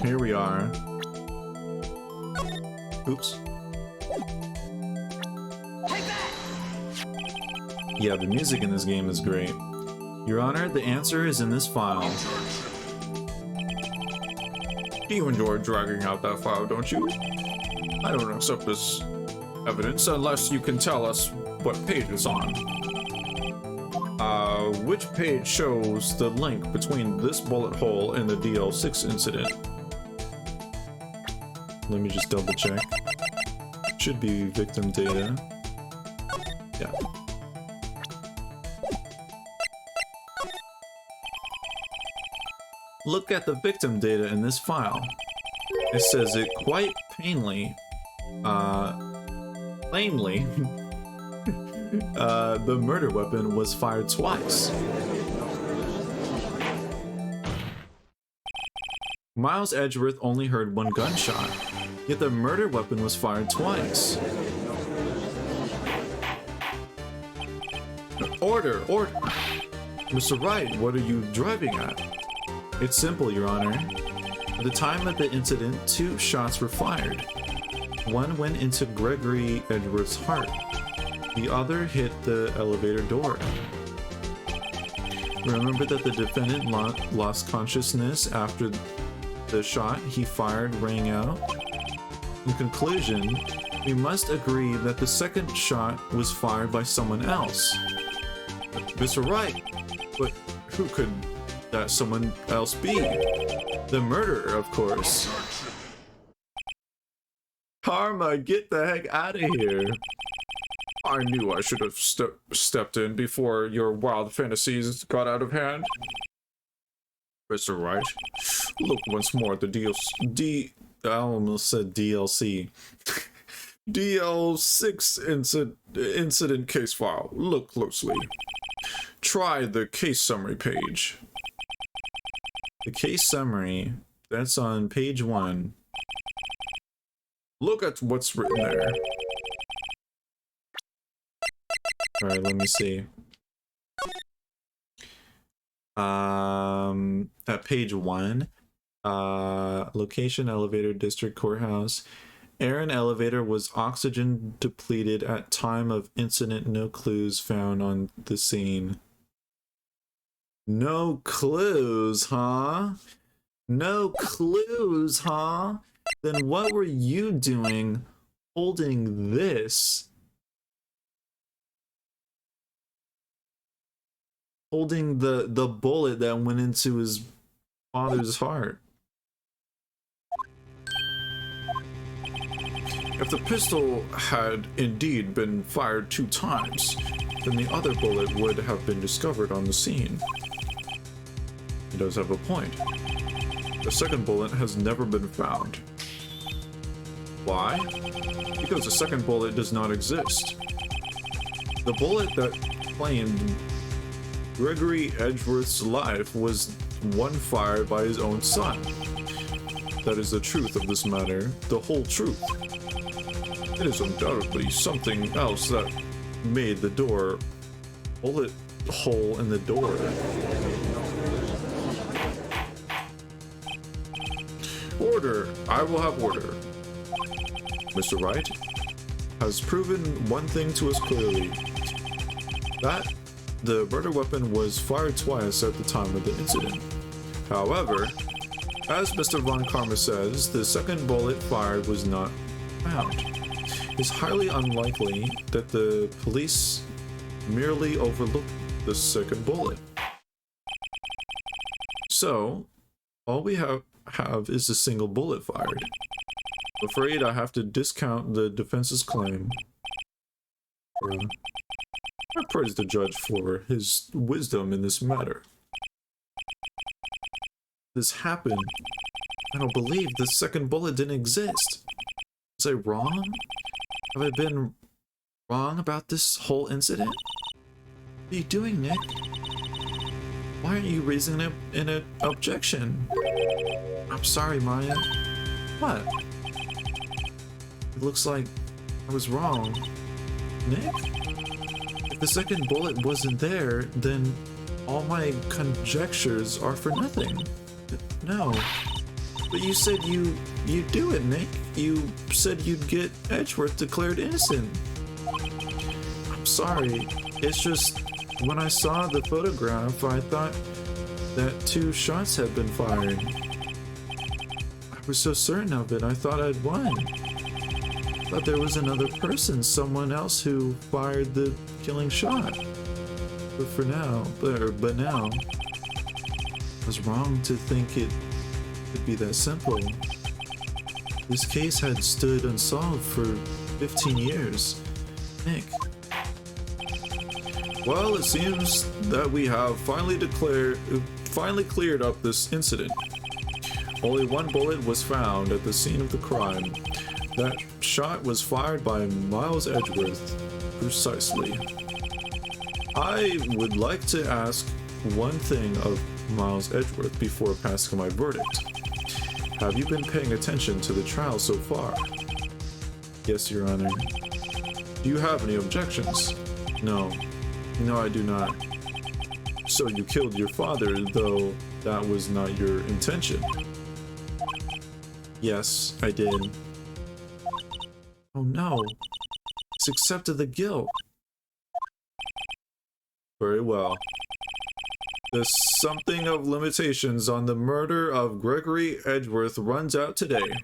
[SPEAKER 1] Here we are. Oops. Yeah, the music in this game is great. Your Honor, the answer is in this file.
[SPEAKER 2] You enjoy dragging out that file, don't you? I don't accept this evidence unless you can tell us what page it's on. Which page shows the link between this bullet hole and the DL6 incident? Let me just double check. Should be victim data. Yeah. Look at the victim data in this file. It says it quite plainly, the murder weapon was fired twice. Miles Edgeworth only heard one gunshot, yet the murder weapon was fired twice. Order! Mr. Wright, what are you driving at? It's simple, Your Honor. At the time of the incident, 2 shots were fired. One went into Gregory Edgeworth's heart. The other hit the elevator door. Remember that the defendant lost consciousness after the shot he fired rang out? In conclusion, we must agree that the second shot was fired by someone else. Mr. Wright, but who could that someone else be? The murderer, of course. Karma, get the heck out of here. I knew I should have stepped in before your wild fantasies got out of hand. Mr. Wright, look once more at the I almost said DLC. DL6 incident case file. Look closely. Try the case summary page. The case summary, that's on page 1. Look at what's written there. Alright, let me see. At page 1, location elevator district courthouse. Aaron elevator was oxygen depleted at time of incident. No clues found on the scene. No clues, huh? No clues, huh? Then what were you doing holding this? Holding the bullet that went into his father's heart. If the pistol had indeed been fired 2 times, then the other bullet would have been discovered on the scene. He does have a point. The second bullet has never been found. Why? Because the second bullet does not exist. The bullet that claimed Gregory Edgeworth's life was one fired by his own son. That is the truth of this matter, the whole truth. It is undoubtedly something else that made the bullet hole in the door. Order! I will have order. Mr. Wright has proven one thing to us clearly. That the murder weapon was fired twice at the time of the incident. However, as Mr. Von Karma says, the second bullet fired was not found. It's highly unlikely that the police merely overlooked the second bullet. So, all we have is a single bullet fired. I'm afraid I have to discount the defense's claim. I praise the judge for his wisdom in this matter. This happened. I don't believe the second bullet didn't exist. Was I wrong? Have I been wrong about this whole incident? What are you doing, Nick? Why aren't you raising an objection? I'm sorry, Maya. What? It looks like I was wrong. Nick? If the second bullet wasn't there, then all my conjectures are for nothing. No. But you said you'd do it, Nick. You said you'd get Edgeworth declared innocent. I'm sorry. It's just, when I saw the photograph, I thought that 2 shots had been fired. I was so certain of it, I thought I'd won.
[SPEAKER 4] But there was another person, someone else who fired the killing shot. But for now, but now, I was wrong to think it could be that simple. This case had stood unsolved for 15 years. Nick.
[SPEAKER 2] Well, it seems that we have finally cleared up this incident. Only one bullet was found at the scene of the crime. That shot was fired by Miles Edgeworth, precisely. I would like to ask one thing of Miles Edgeworth before passing my verdict. Have you been paying attention to the trial so far?
[SPEAKER 4] Yes, Your Honor.
[SPEAKER 2] Do you have any objections?
[SPEAKER 4] No. No, I do not.
[SPEAKER 2] So you killed your father, though that was not your intention.
[SPEAKER 4] Yes, I did. Oh no. He's accepted the guilt.
[SPEAKER 2] Very well. The something of limitations on the murder of Gregory Edgeworth runs out today.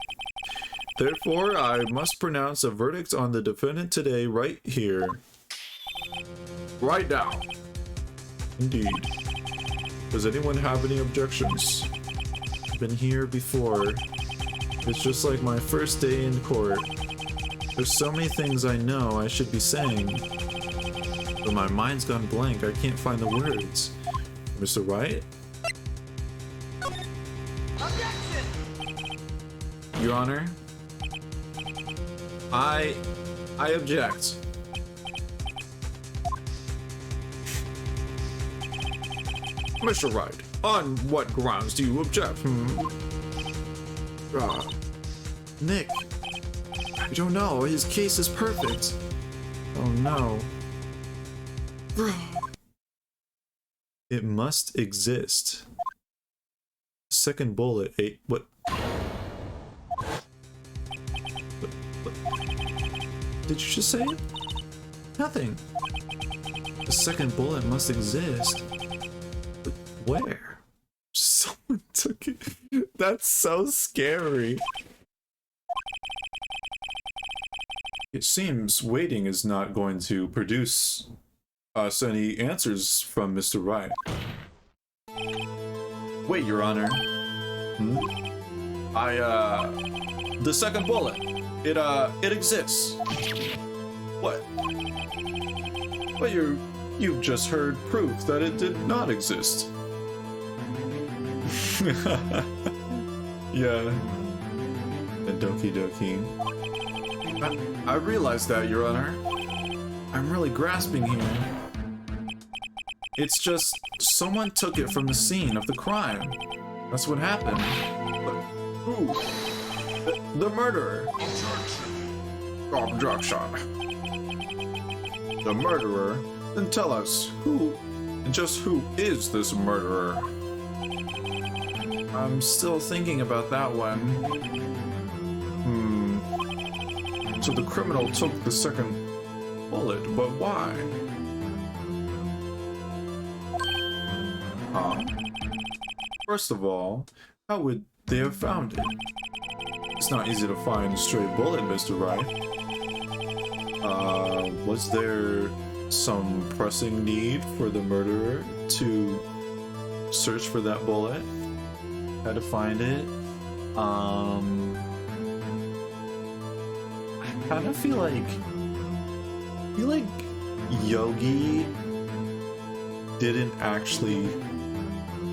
[SPEAKER 2] Therefore, I must pronounce a verdict on the defendant today right here. Right now. Indeed. Does anyone have any objections?
[SPEAKER 4] I've been here before. It's just like my first day in court. There's so many things I know I should be saying, but my mind's gone blank. I can't find the words.
[SPEAKER 2] Mr. Wright?
[SPEAKER 5] Objection!
[SPEAKER 2] Your Honor, I object. Mr. Wright, on what grounds do you object?
[SPEAKER 4] Nick, I don't know. His case is perfect. Oh no. It must exist. Second bullet ate what? What? Did you just say it? Nothing. The second bullet must exist. But where?
[SPEAKER 2] Someone took it. That's so scary. It seems waiting is not going to produce us any answers from Mr. Wright. Wait, Your Honor. The second bullet. It exists. What? But you've just heard proof that it did not exist. Yeah.
[SPEAKER 4] Doki doki.
[SPEAKER 2] I realize that, Your Honor. I'm really grasping here. It's just someone took it from the scene of the crime. That's what happened. But who? The murderer. Objection. The murderer? Then tell us who, just who is this murderer?
[SPEAKER 4] I'm still thinking about that one.
[SPEAKER 2] So the criminal took the second bullet, but why? First of all, how would they have found it? It's not easy to find a stray bullet, Mr. Wright. Was there some pressing need for the murderer to search for that bullet? Had to find it?
[SPEAKER 4] I kind of feel like Yogi didn't actually.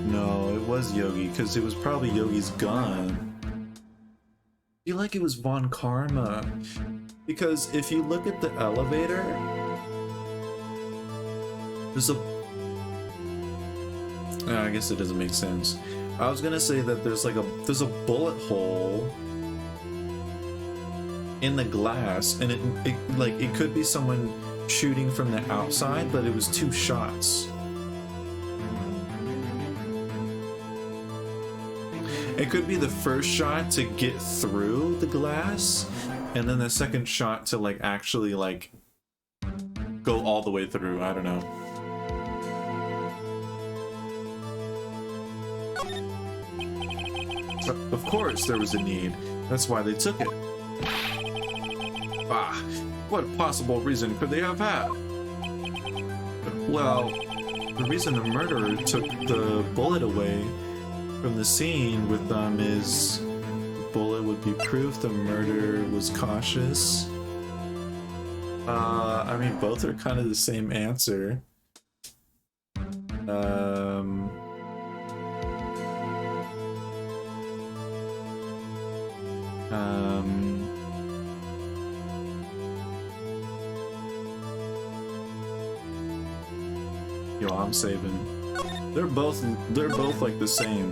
[SPEAKER 4] No, it was Yogi because it was probably Yogi's gun. I feel like it was Von Karma because if you look at the elevator, there's a. I guess it doesn't make sense. I was gonna say that there's a bullet hole in the glass, and it could be someone shooting from the outside, but it was two shots. It could be the first shot to get through the glass, and then the second shot to actually go all the way through. I don't know.
[SPEAKER 2] Of course there was a need. That's why they took it.
[SPEAKER 3] Ah, what possible reason could they have had?
[SPEAKER 4] Well, the reason the murderer took the bullet away from the scene with them is the bullet would be proof the murderer was cautious. I mean, both are kind of the same answer. Yo, I'm saving. They're both like the same.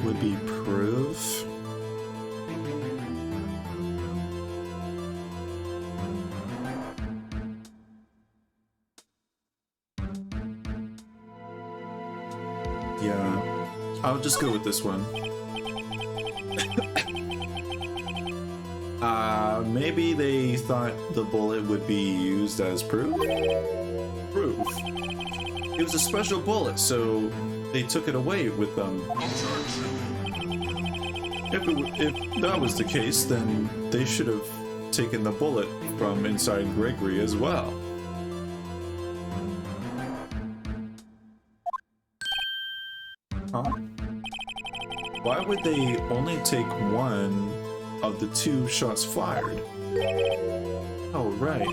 [SPEAKER 4] Would be proof. Yeah, I'll just go with this one. Maybe they thought the bullet would be used as proof? Proof. It was a special bullet, so they took it away with them. If that was the case, then they should have taken the bullet from inside Gregory as well. Huh? Why would they only take one of the two shots fired? Oh, right.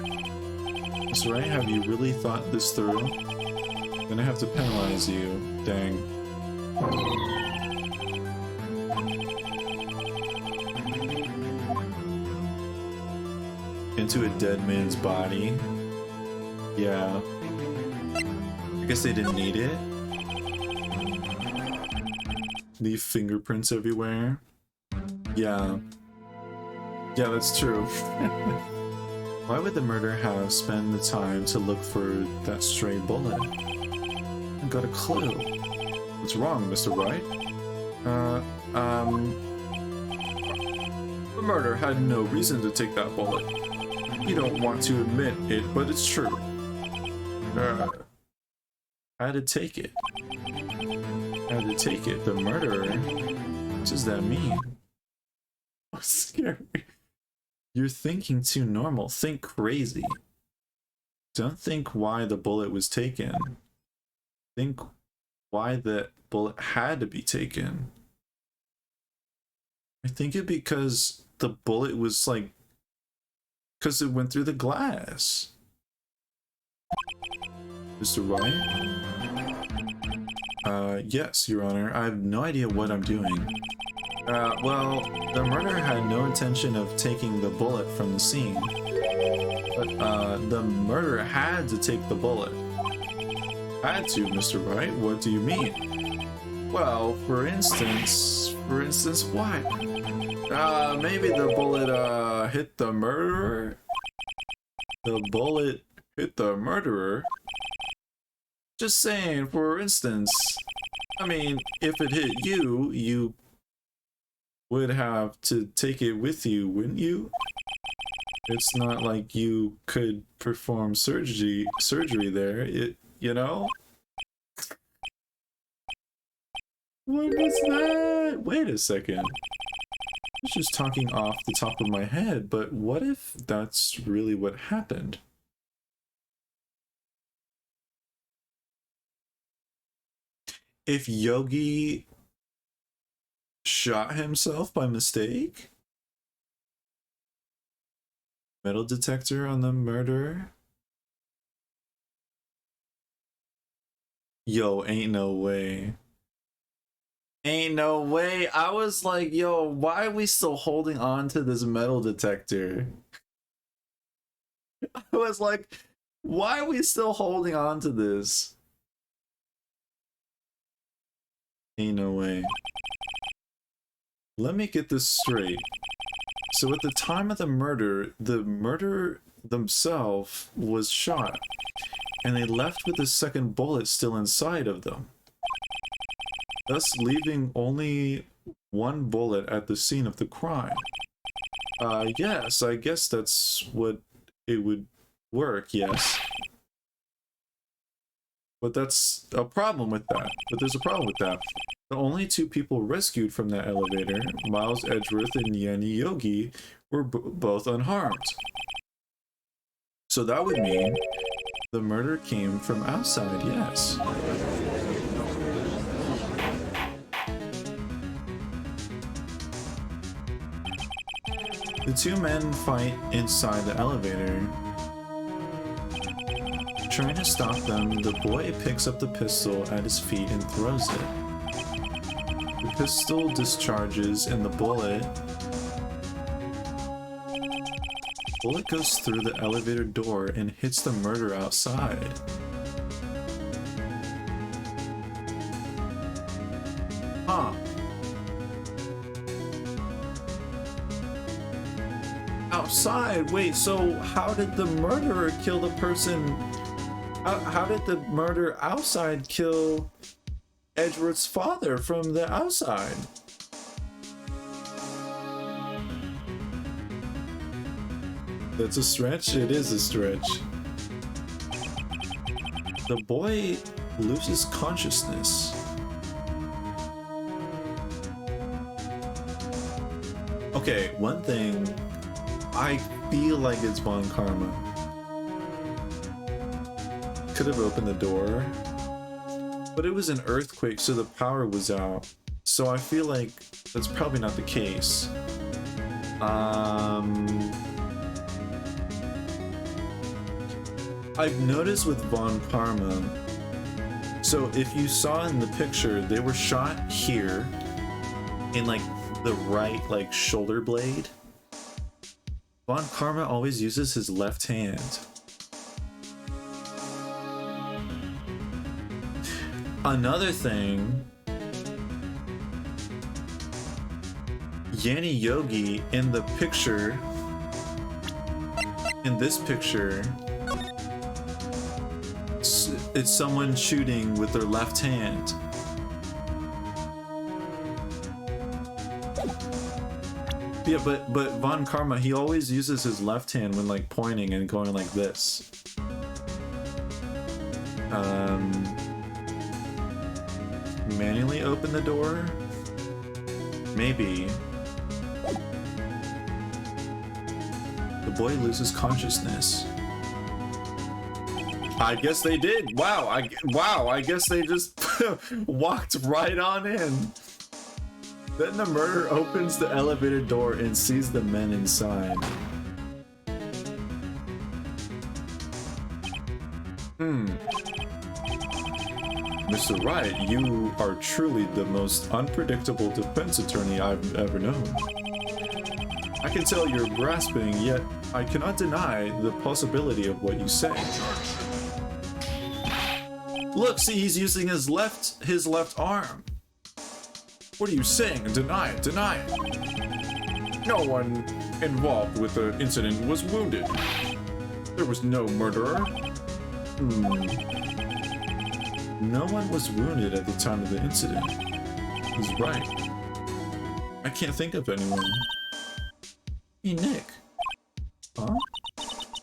[SPEAKER 4] Mr. Wright, have you really thought this through? I'm gonna have to penalize you. Dang. Into a dead man's body? Yeah. I guess they didn't need it. Leave fingerprints everywhere? Yeah. Yeah, that's true. Why would the murderer have spent the time to look for that stray bullet? I got a clue. What's wrong, Mr. Wright? The murderer had no reason to take that bullet. You don't want to admit it, but it's true. I had to take it. I had to take it. The murderer? What does that mean? Oh, scary. You're thinking too normal. Think crazy. Don't think why the bullet was taken. Think why the bullet had to be taken. I think it because the bullet was like... because it went through the glass. Mr. Wright? Yes, Your Honor. I have no idea what I'm doing. Well, the murderer had no intention of taking the bullet from the scene. But, the murderer had to take the bullet. Had to, Mr. Wright? What do you mean? Well, for instance, what? Maybe the bullet, hit the murderer? The bullet hit the murderer? Just saying, for instance. I mean, if it hit you, you would have to take it with you, wouldn't you? It's not like you could perform surgery there, you know? What was that? Wait a second. I was just talking off the top of my head, but what if that's really what happened? If Yogi shot himself by mistake? Metal detector on the murderer? Yo, ain't no way. Ain't no way. I was like, yo, why are we still holding on to this metal detector? I was like, why are we still holding on to this? Ain't no way. Let me get this straight. So at the time of the murderer themselves was shot, and they left with the second bullet still inside of them, thus leaving only one bullet at the scene of the crime. Yes, I guess that's what it would work, yes. But that's a problem with that. But there's a problem with that. The only two people rescued from that elevator, Miles Edgeworth and Yanni Yogi, were both unharmed. So that would mean the murder came from outside, yes. The two men fight inside the elevator. Trying to stop them, the boy picks up the pistol at his feet and throws it. The pistol discharges and the bullet goes through the elevator door and hits the murderer outside. Huh. Outside? Wait, so how did the murderer kill the person? How did the murder outside kill Edgeworth's father from the outside? That's a stretch? It is a stretch. The boy loses consciousness. Okay, one thing. I feel like it's Von Karma. Could have opened the door. But it was an earthquake, so the power was out. So I feel like that's probably not the case. I've noticed with Von Karma, so if you saw in the picture, they were shot here in like the right like shoulder blade. Von Karma always uses his left hand. Another thing, Yanni Yogi in the picture, in this picture, it's someone shooting with their left hand. Yeah, but Von Karma, he always uses his left hand when like pointing and going like this. Manually open the door? Maybe. The boy loses consciousness. I guess they did. Wow, I guess they just walked right on in. Then the murderer opens the elevator door and sees the men inside. Mr. Wright, you are truly the most unpredictable defense attorney I've ever known. I can tell you're grasping, yet I cannot deny the possibility of what you say. Look, see, he's using his left arm. What are you saying? Deny it, deny it. No one involved with the incident was wounded. There was no murderer. No one was wounded at the time of the incident. He's right. I can't think of anyone. Hey, Nick. Huh?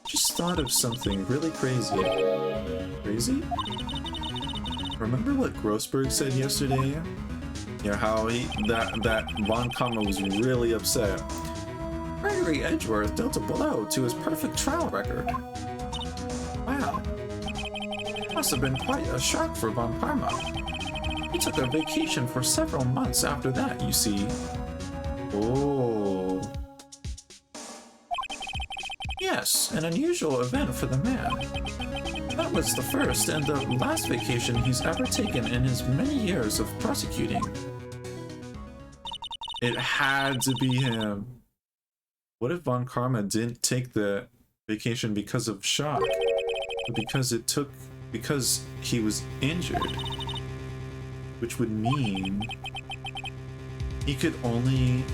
[SPEAKER 4] Just thought of something really crazy. Crazy? Remember what Grossberg said yesterday? Yeah, how that Von Karma was really upset. Gregory Edgeworth dealt a blow to his perfect trial record. Wow. Must have been quite a shock for Von Karma. He took a vacation for several months after that, you see. Oh. Yes, an unusual event for the man. That was the first and the last vacation he's ever taken in his many years of prosecuting. It had to be him. What if Von Karma didn't take the vacation because of shock, but because he was injured? Which would mean he could only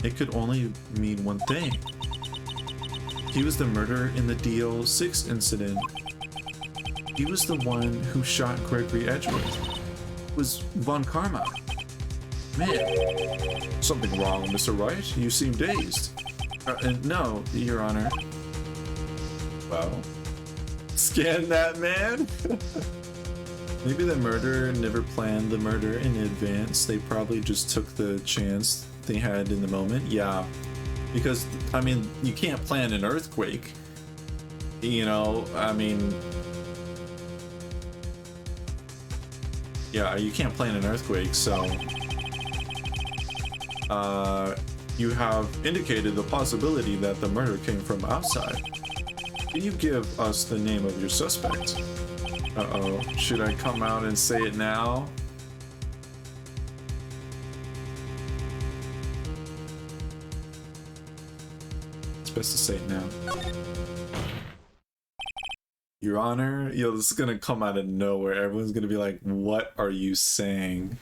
[SPEAKER 4] it could only mean one thing. He was the murderer in the DO6 incident. He was the one who shot Gregory Edgeworth. It was Von Karma. Man, something wrong, Mr. Wright? You seem dazed. No, Your Honor. Well, scan that man? Maybe the murderer never planned the murder in advance. They probably just took the chance they had in the moment. Yeah. Because, I mean, you can't plan an earthquake. You know, I mean... Yeah, you can't plan an earthquake, so... you have indicated the possibility that the murder came from outside. Can you give us the name of your suspect? Uh-oh, should I come out and say it now? It's best to say it now. Your Honor, yo, this is gonna come out of nowhere. Everyone's gonna be like, what are you saying?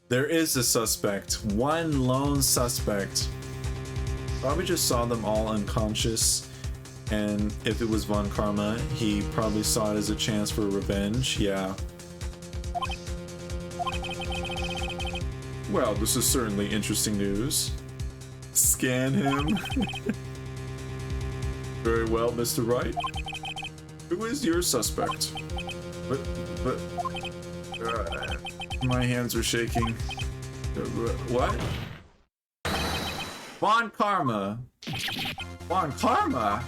[SPEAKER 4] There is a suspect. One lone suspect. Probably just saw them all unconscious. And if it was Von Karma, he probably saw it as a chance for revenge. Yeah. Well, this is certainly interesting news. Scan him. Very well, Mr. Wright. Who is your suspect? But my hands are shaking. What? Von Karma. Von Karma?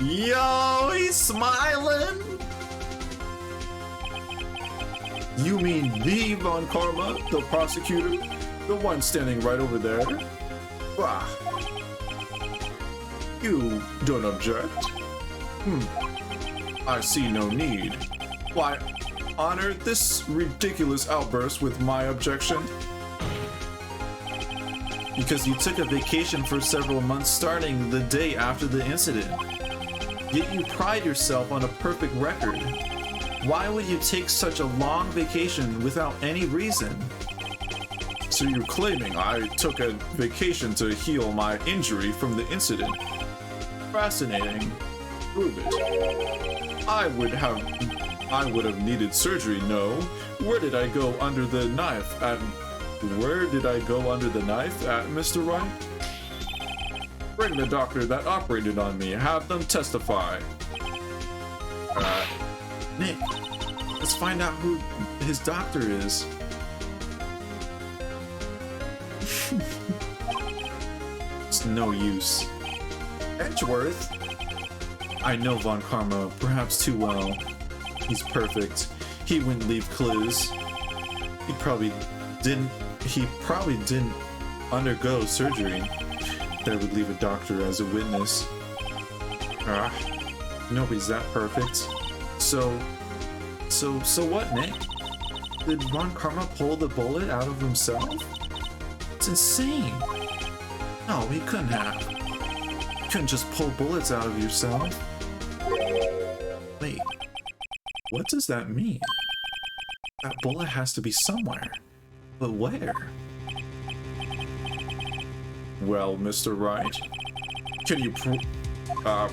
[SPEAKER 4] Yo, he's smiling. You mean the Von Karma, the prosecutor? The one standing right over there? Bah. You don't object? I see no need. Why, Honor, this ridiculous outburst with my objection? Because you took a vacation for several months starting the day after the incident. Yet you pride yourself on a perfect record. Why would you take such a long vacation without any reason? So you're claiming I took a vacation to heal my injury from the incident? Fascinating. Prove it. I would have needed surgery, no. Where did I go under the knife at Mr. Wright? Bring the doctor that operated on me. Have them testify. Nick, let's find out who his doctor is. It's no use. Edgeworth? I know Von Karma perhaps too well. He's perfect. He wouldn't leave clues. He probably didn't undergo surgery that would leave a doctor as a witness. Nobody's that perfect. So what, Nick? Did Von Karma pull the bullet out of himself? It's insane. No, he couldn't have. You couldn't just pull bullets out of yourself. Wait, what does that mean? That bullet has to be somewhere. But where? Well, Mr. Wright, can you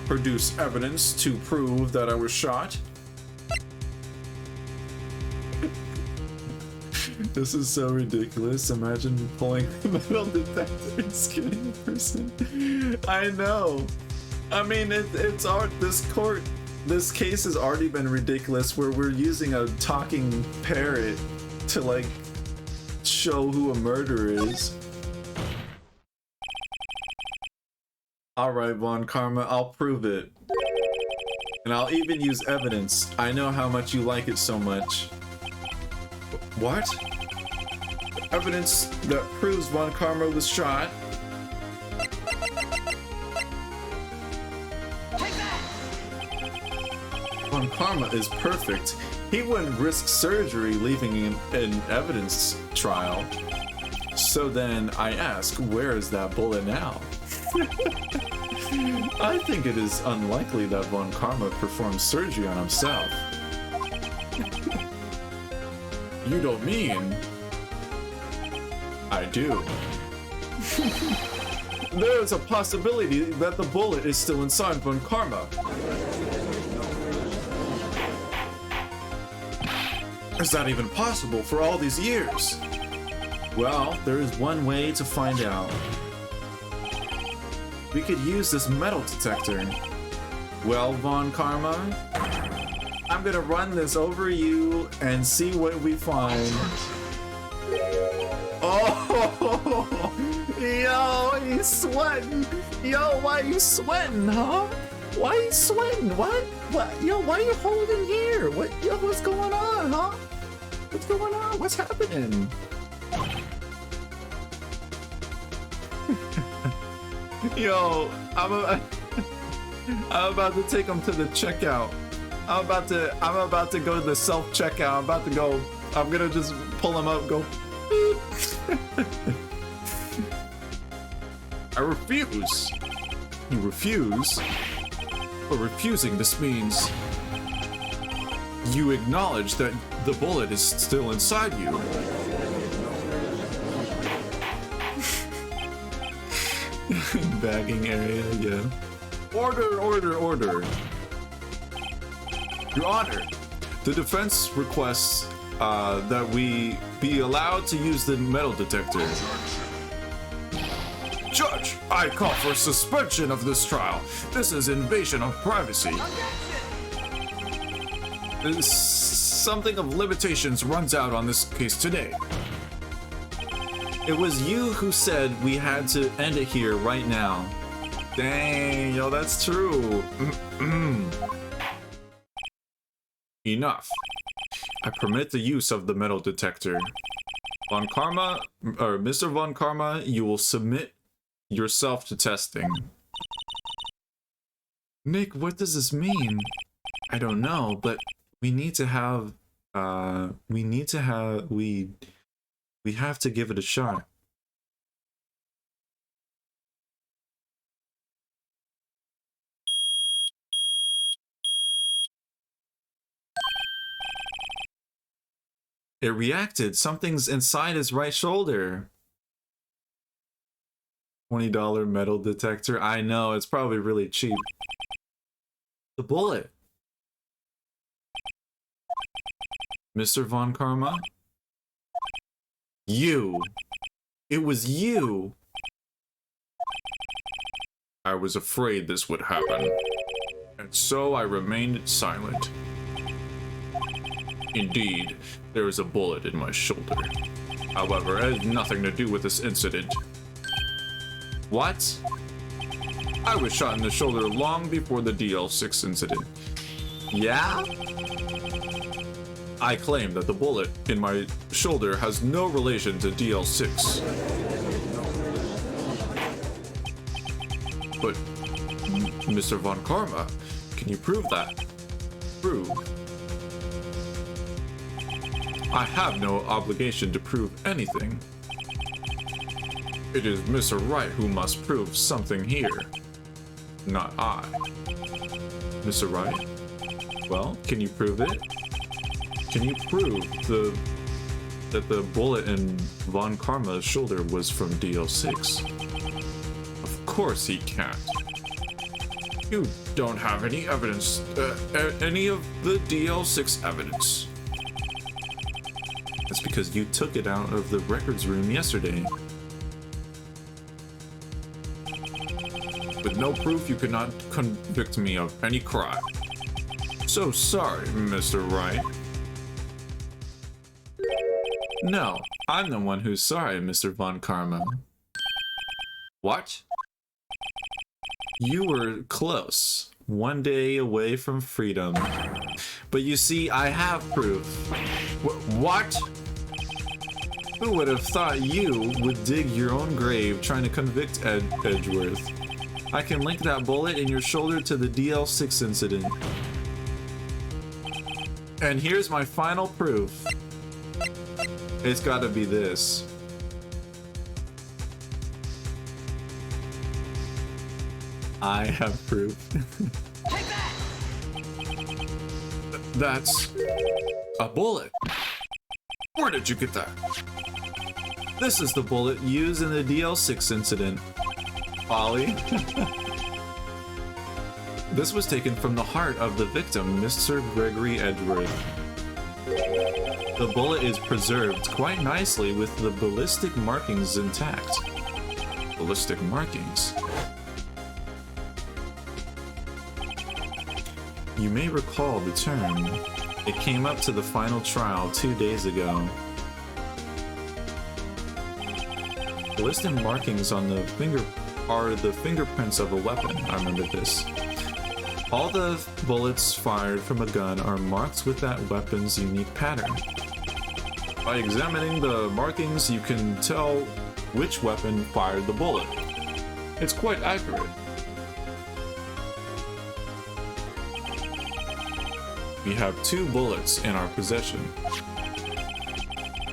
[SPEAKER 4] produce evidence to prove that I was shot? This is so ridiculous. Imagine pulling a metal detector and scanning a person. I know. I mean, it's art. This case has already been ridiculous where we're using a talking parrot to, like, show who a murderer is. Alright, Von Karma, I'll prove it. And I'll even use evidence. I know how much you like it so much. What? Evidence that proves Von Karma was shot? Von Karma is perfect. He wouldn't risk surgery leaving an evidence trial. So then I ask, where is that bullet now? I think it is unlikely that Von Karma performed surgery on himself. You don't mean? I do. There is a possibility that the bullet is still inside Von Karma. Is that even possible for all these years? Well, there is one way to find out. We could use this metal detector. Well, Von Karma, I'm gonna run this over you and see what we find. Oh, yo, he's sweating. Yo, why are you sweating, huh? Why are you sweating? What? Yo, why are you holding here? What? Yo, what's going on, huh? What's going on? What's happening? Yo, I'm about to take him to the checkout. I'm about to go to the self checkout. I'm gonna just pull him up, go.
[SPEAKER 2] I refuse.
[SPEAKER 4] You refuse?
[SPEAKER 2] For refusing, this means you acknowledge that the bullet is still inside you.
[SPEAKER 4] Bagging area, yeah.
[SPEAKER 2] Order, order, order. Your Honor, the defense requests that we be allowed to use the metal detector. Judge, I call for suspension of this trial. This is invasion of privacy. Something of limitations runs out on this case today.
[SPEAKER 4] It was you who said we had to end it here right now. Dang, yo, that's true.
[SPEAKER 2] Enough. I permit the use of the metal detector. Mr. Von Karma, you will submit yourself to testing.
[SPEAKER 4] Nick, what does this mean? I don't know, but we need to have, we have to give it a shot. It reacted. Something's inside his right shoulder. $20 metal detector. I know, it's probably really cheap. The bullet. Mr. Von Karma? You. It was you.
[SPEAKER 2] I was afraid this would happen, and so I remained silent. Indeed, there is a bullet in my shoulder. However, it has nothing to do with this incident.
[SPEAKER 4] What?
[SPEAKER 2] I was shot in the shoulder long before the DL6 incident.
[SPEAKER 4] Yeah?
[SPEAKER 2] I claim that the bullet in my shoulder has no relation to DL6. But, Mr. Von Karma, can you prove that? Prove? I have no obligation to prove anything. It is Mr. Wright who must prove something here, not I.
[SPEAKER 4] Mr. Wright? Well, can you prove it? Can you prove that the bullet in Von Karma's shoulder was from DL6?
[SPEAKER 2] Of course he can't. You don't have any evidence, any of the DL6 evidence.
[SPEAKER 4] That's because you took it out of the records room yesterday.
[SPEAKER 2] With no proof, you could not convict me of any crime. So sorry, Mr. Wright.
[SPEAKER 4] No, I'm the one who's sorry, Mr. Von Karma.
[SPEAKER 2] What?
[SPEAKER 4] You were close, one day away from freedom. But you see, I have proof.
[SPEAKER 2] What?
[SPEAKER 4] Who would have thought you would dig your own grave trying to convict Edgeworth? I can link that bullet in your shoulder to the DL6 incident. And here's my final proof. It's gotta be this. I have proof.
[SPEAKER 2] That's a bullet. Where did you get that?
[SPEAKER 4] This is the bullet used in the DL6 incident. Ollie. This was taken from the heart of the victim, Mr. Gregory Edgeworth. The bullet is preserved quite nicely with the ballistic markings intact.
[SPEAKER 2] Ballistic markings?
[SPEAKER 4] You may recall the term. It came up to the final trial 2 days ago. Ballistic markings on the finger are the fingerprints of a weapon. I remember this. All the bullets fired from a gun are marked with that weapon's unique pattern. By examining the markings, you can tell which weapon fired the bullet. It's quite accurate. We have 2 bullets in our possession.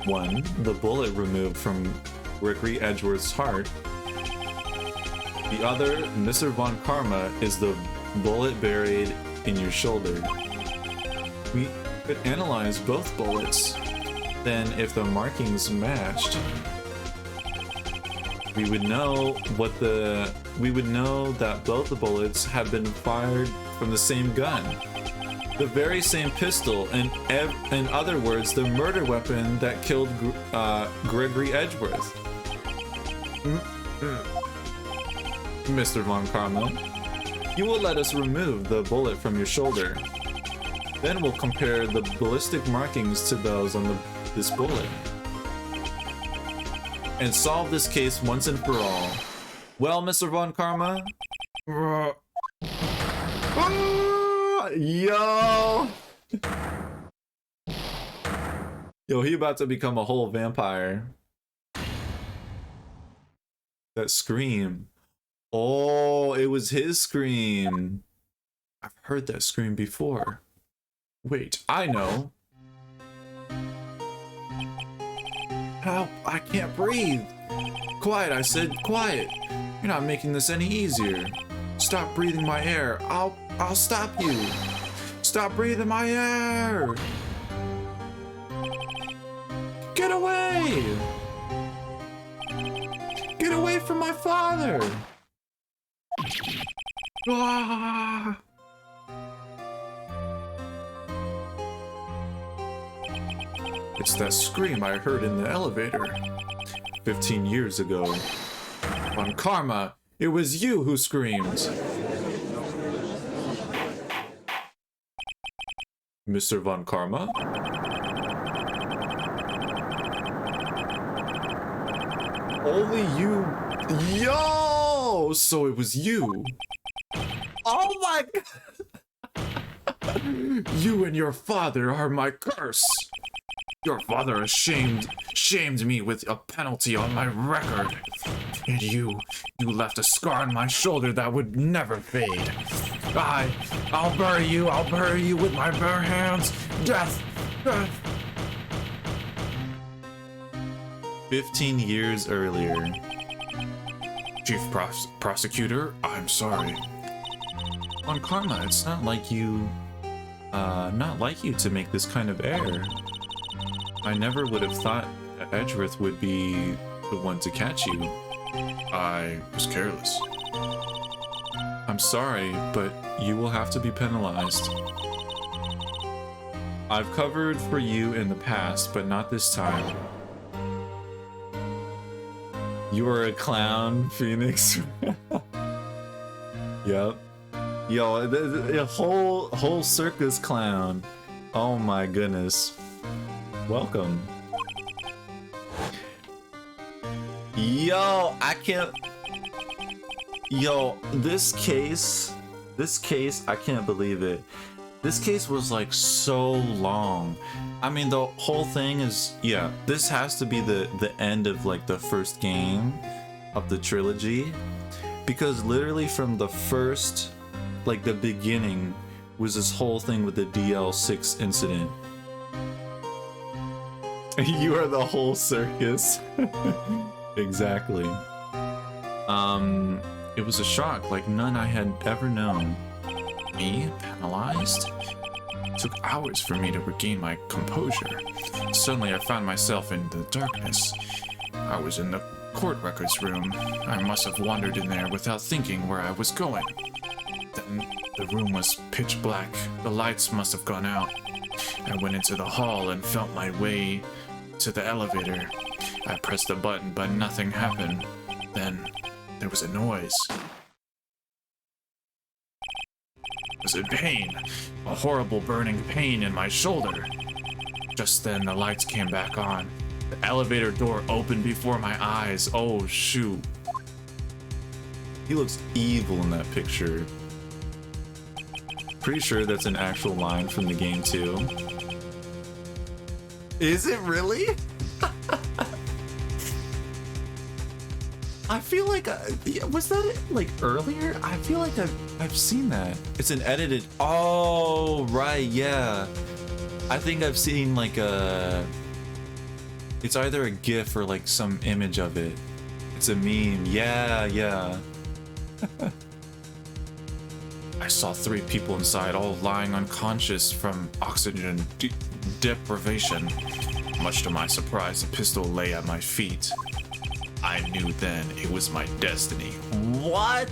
[SPEAKER 4] One, the bullet removed from Gregory Edgeworth's heart. The other, Mr. Von Karma, is the bullet buried in your shoulder. We could analyze both bullets. Then, if the markings matched, we would know that both the bullets have been fired from the same gun. The very same pistol, and in other words, the murder weapon that killed Gregory Edgeworth. Mr. Von Karma, you will let us remove the bullet from your shoulder. Then we'll compare the ballistic markings to those on this bullet. And solve this case once and for all. Well, Mr. Von Karma? Yo! Yo, he about to become a whole vampire. That scream. Oh, it was his scream. I've heard that scream before. Wait, I know. Help, I can't breathe. Quiet, I said, quiet. You're not making this any easier. Stop breathing my air. I'll stop you. Stop breathing my air. Get away. Get away from my father. Ah. It's that scream I heard in the elevator 15 years ago. On Karma, it was you who screamed. Mr. Von Karma? Only you. Yo! So it was you. Oh my god! You and your father are my curse. Your father shamed me with a penalty on my record. And you left a scar on my shoulder that would never fade. I'll bury you with my bare hands. Death, death. 15 years earlier. Chief Prosecutor, I'm sorry. On Karma, it's not like you to make this kind of error. I never would have thought that Edgeworth would be the one to catch you. I was careless. I'm sorry, but you will have to be penalized. I've covered for you in the past, but not this time. You are a clown, Phoenix. Yep. Yo, a whole circus clown. Oh my goodness. Welcome. Yo, I can't. Yo, this case, I can't believe it. This case was like so long. I mean, the whole thing is, yeah, this has to be the end of like the first game of the trilogy, because literally from the first, like the beginning, was this whole thing with the DL6 incident. You are the whole circus. Exactly. It was a shock like none I had ever known. Me? Penalized? It took hours for me to regain my composure. Suddenly I found myself in the darkness. I was in the court records room. I must have wandered in there without thinking where I was going. Then the room was pitch black. The lights must have gone out. I went into the hall and felt my way to the elevator. I pressed the button, but nothing happened. Then there was a noise.
[SPEAKER 2] was in pain, a horrible burning pain in my shoulder. Just then, the lights came back on. The elevator door opened before my eyes. Oh, shoot.
[SPEAKER 1] He looks evil in that picture. Pretty sure that's an actual line from the game too. Is it really? I feel like was that it, like earlier? I feel like I've seen that. It's an edited. Oh right, yeah. I think I've seen like a. It's either a GIF or like some image of it. It's a meme. Yeah, yeah.
[SPEAKER 2] I saw 3 people inside, all lying unconscious from oxygen deprivation. Much to my surprise, a pistol lay at my feet. I knew then it was my destiny.
[SPEAKER 1] What?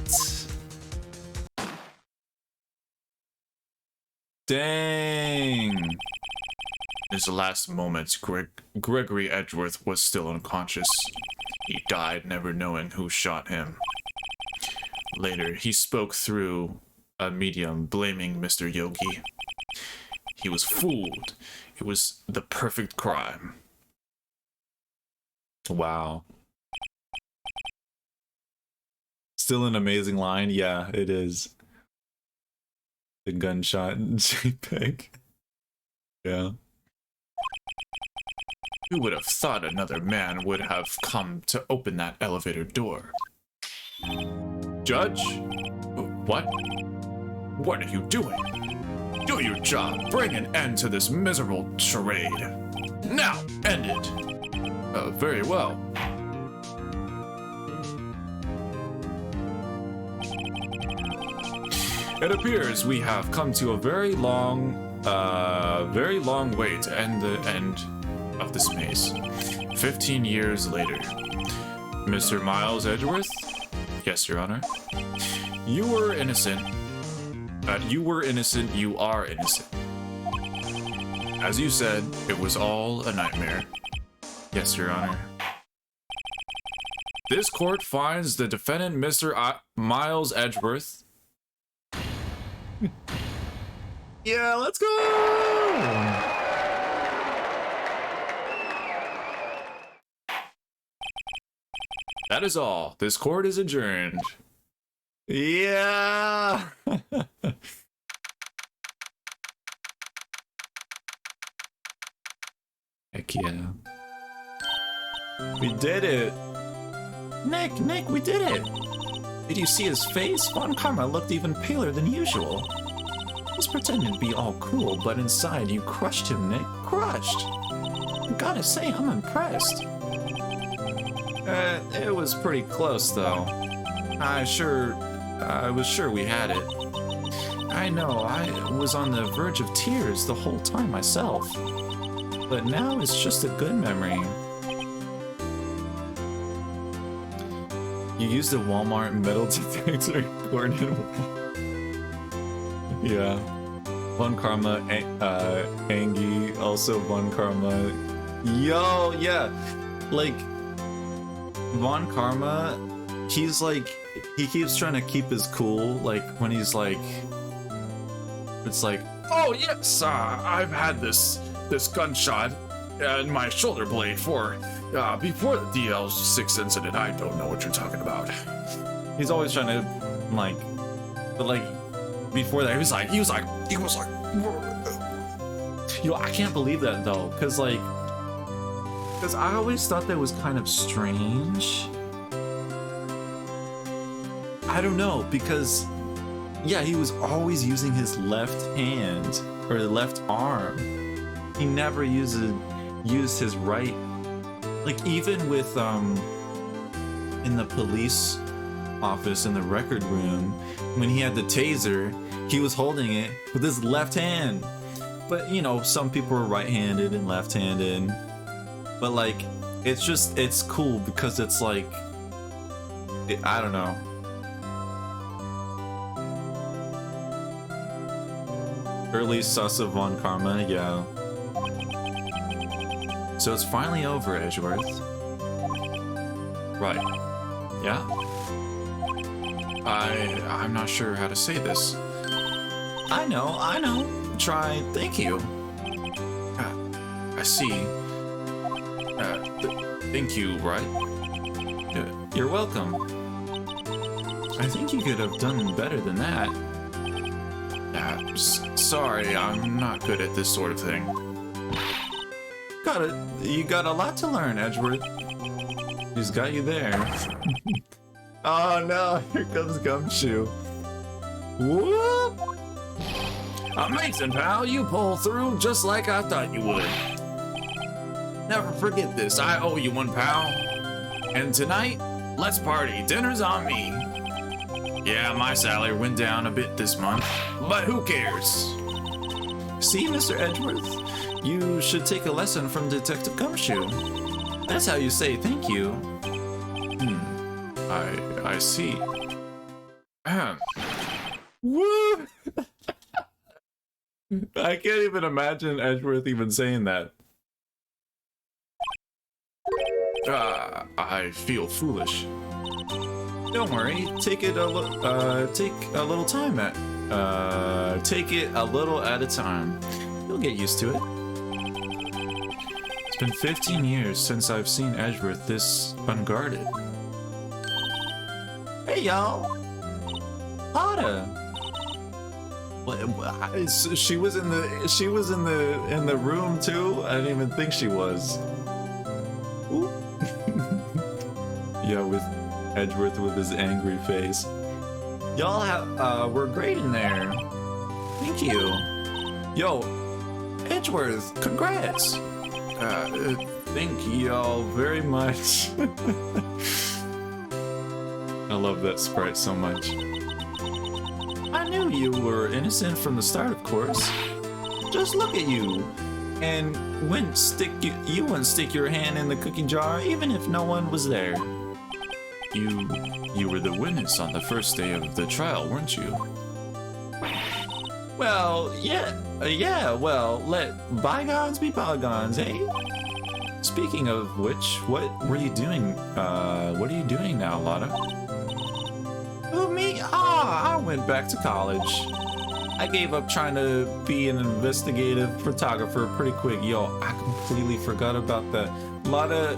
[SPEAKER 1] Dang.
[SPEAKER 2] In his last moments, Gregory Edgeworth was still unconscious. He died never knowing who shot him. Later, he spoke through a medium blaming Mr. Yogi. He was fooled. It was the perfect crime.
[SPEAKER 1] Wow. Still an amazing line. Yeah, it is. The gunshot JPEG. Yeah.
[SPEAKER 2] Who would have thought another man would have come to open that elevator door? Judge? What? What are you doing? Do your job. Bring an end to this miserable charade. Now, end it. Very well. It appears we have come to a very long way to end the end of this maze. 15 years later. Mr. Miles Edgeworth? Yes, Your Honor. You were innocent. You are innocent. As you said, it was all a nightmare. Yes, Your Honor. This court finds the defendant, Mr. Miles Edgeworth.
[SPEAKER 1] Yeah, let's go!
[SPEAKER 2] That is all. This court is adjourned.
[SPEAKER 1] Yeah! Heck yeah. We did it! Nick, we did it! Did you see his face? Von Karma looked even paler than usual. He's pretending to be all cool, but inside you crushed him, Nick. Crushed! I gotta say, I'm impressed. It was pretty close, though. I was sure we had it. I know, I was on the verge of tears the whole time myself. But now it's just a good memory. You used a Walmart metal detector, Gordon. Yeah. Von Karma, Angie, also Von Karma. Yo, yeah. Like, Von Karma, he's like, he keeps trying to keep his cool, like, when he's like, it's like,
[SPEAKER 2] Oh, yes, I've had this gunshot in my shoulder blade for, before the DL6 incident. I don't know what you're talking about.
[SPEAKER 1] he's always trying to, like, but like, before that, he was like, you know, I can't believe that though, because I always thought that was kind of strange. I don't know, because yeah, he was always using his left hand or left arm. He never used his right. Like even with in the police office in the record room, when he had the taser, he was holding it with his left hand. But you know, some people are right-handed and left-handed. But like, it's cool because it's like, I don't know. Early sus of Von Karma, yeah. So it's finally over, Edgeworth.
[SPEAKER 2] Right. Yeah? I'm not sure how to say this.
[SPEAKER 3] I know. Try, thank you. I see. Thank you, right? You're welcome. I think you could have done better than that. Sorry, I'm not good at this sort of thing. You got a lot to learn, Edgeworth. He's got you there.
[SPEAKER 1] Oh no, here comes Gumshoe. Whoop!
[SPEAKER 2] Amazing, pal. You pulled through just like I thought you would. Never forget this. I owe you one, pal. And tonight, let's party. Dinner's on me. Yeah, my salary went down a bit this month, but who cares?
[SPEAKER 3] See, Mr. Edgeworth, you should take a lesson from Detective Gumshoe. That's how you say thank you.
[SPEAKER 2] I see.
[SPEAKER 1] Woo! I can't even imagine Edgeworth even saying that.
[SPEAKER 2] I feel foolish.
[SPEAKER 3] Don't worry, take a little time take it a little at a time. You'll get used to it. It's been 15 years since I've seen Edgeworth this unguarded. Hey y'all! Lotta!
[SPEAKER 1] What, she was in the room too? I didn't even think she was. Ooh. Yeah, with Edgeworth with his angry face.
[SPEAKER 3] Y'all were great in there. Thank you. Yo, Edgeworth, congrats!
[SPEAKER 1] Thank y'all very much. I love that sprite so much.
[SPEAKER 3] I knew you were innocent from the start, of course. Just look at you. And you wouldn't stick your hand in the cookie jar even if no one was there.
[SPEAKER 2] You were the witness on the first day of the trial, weren't you?
[SPEAKER 3] Well, yeah, well, let bygones be bygones, eh? Speaking of which, what are you doing now, Lotta? Who, me? I went back to college. I gave up trying to be an investigative photographer pretty quick. Yo, I completely forgot about that. Lotta,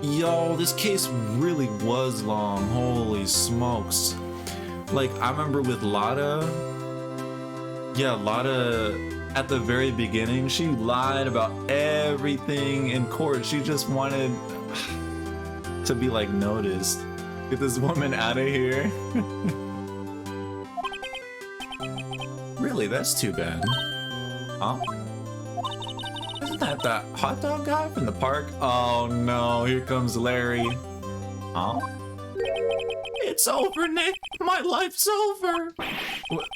[SPEAKER 3] yo, this case really was long. Holy smokes. Like, I remember with Lotta, at the very beginning, she lied about everything in court. She just wanted to be, like, noticed. Get this woman out of here. Really, that's too bad. Huh? Isn't that hot dog guy from the park? Oh no, here comes Larry. Huh? It's over, Nick. My life's over.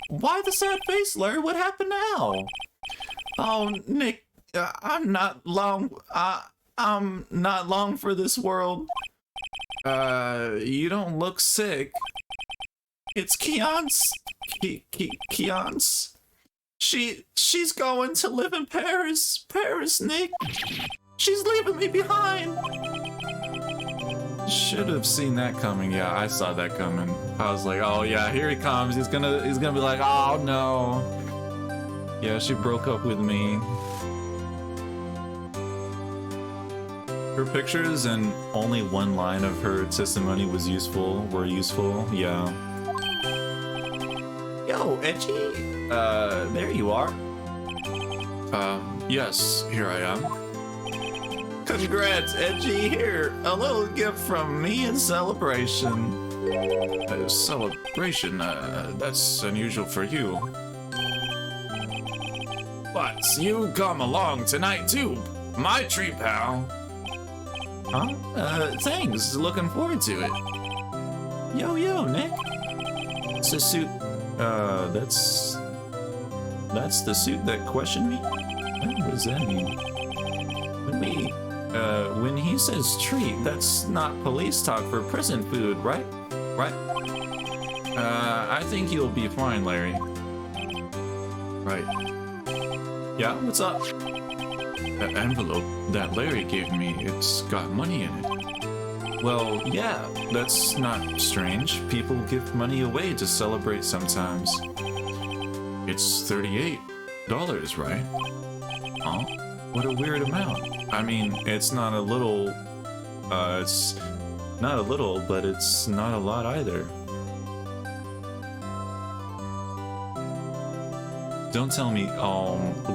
[SPEAKER 3] Why the sad face, Larry? What happened now? Oh, Nick, I'm not long for this world. You don't look sick. It's Keonce. Keonce. She's going to live in Paris. Paris, Nick. She's leaving me behind. Should have seen that coming. Yeah, I saw that coming. I was like, oh yeah, here he comes. He's gonna be like, oh no. Yeah, she broke up with me. Her pictures and only one line of her testimony were useful. Yeah. Yo, Edgy. There you are.
[SPEAKER 2] Yes, here I am.
[SPEAKER 3] Congrats, Edgy. Here, a little gift from me in celebration.
[SPEAKER 2] Celebration? That's unusual for you. But you come along tonight too. My treat, pal.
[SPEAKER 3] Huh? Thanks. Looking forward to it. Yo, Nick. It's a suit. That's the suit that questioned me? What does that mean? When he says treat, that's not police talk for prison food, right? Right? I think you'll be fine, Larry.
[SPEAKER 2] Right.
[SPEAKER 3] Yeah, what's up?
[SPEAKER 2] That envelope that Larry gave me, it's got money in it.
[SPEAKER 3] Well, yeah, that's not strange. People give money away to celebrate sometimes. It's $38, right? Huh? What a weird amount. I mean, it's not a little... it's not a little, but it's not a lot either. Don't tell me,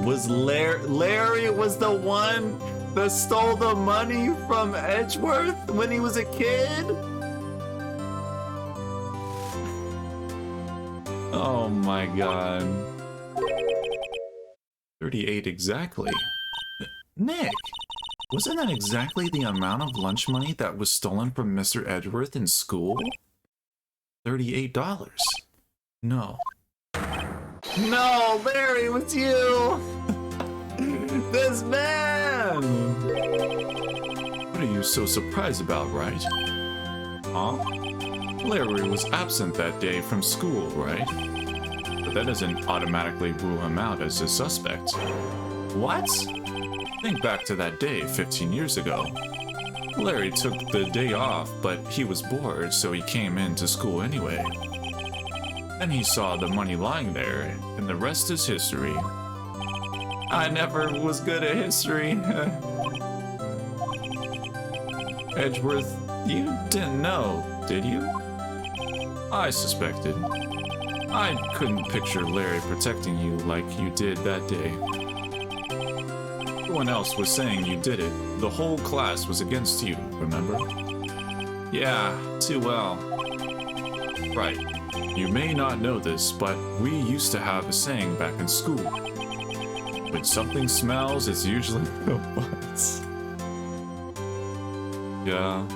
[SPEAKER 3] was Larry was the one that stole the money from Edgeworth when he was a kid? Oh my god. 38 exactly. Nick, wasn't that exactly the amount of lunch money that was stolen from Mr. Edgeworth in school? $38. No. No, Larry, it was you! This man! What are you so surprised about, right? Huh? Larry was absent that day from school, right? But that doesn't automatically rule him out as a suspect. What? Think back to that day 15 years ago. Larry took the day off, but he was bored, so he came into school anyway. Then he saw the money lying there, and the rest is history. I never was good at history. Edgeworth, you didn't know, did you? I suspected. I couldn't picture Larry protecting you like you did that day. Everyone else was saying you did it. The whole class was against you, remember? Yeah, too well. Right. You may not know this, but we used to have a saying back in school. When something smells, it's usually the butts. Yeah.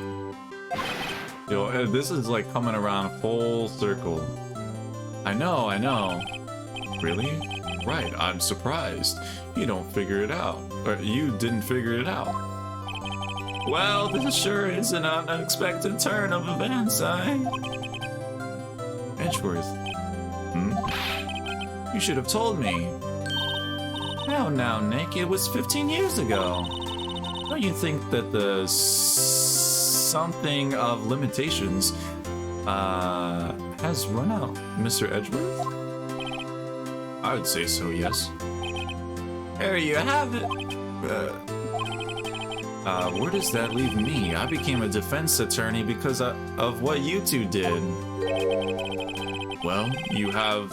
[SPEAKER 3] Yo, this is like coming around full circle. I know. Really? Right, I'm surprised. You don't figure it out. Or you didn't figure it out. Well, this sure is an unexpected turn of events, Edgeworth. You should have told me. Now, Nick, it was 15 years ago. Don't you think that the something of limitations has run out, Mr. Edgeworth? I would say so, yes. There you have it. Where does that leave me? I became a defense attorney because of what you two did. Well, you have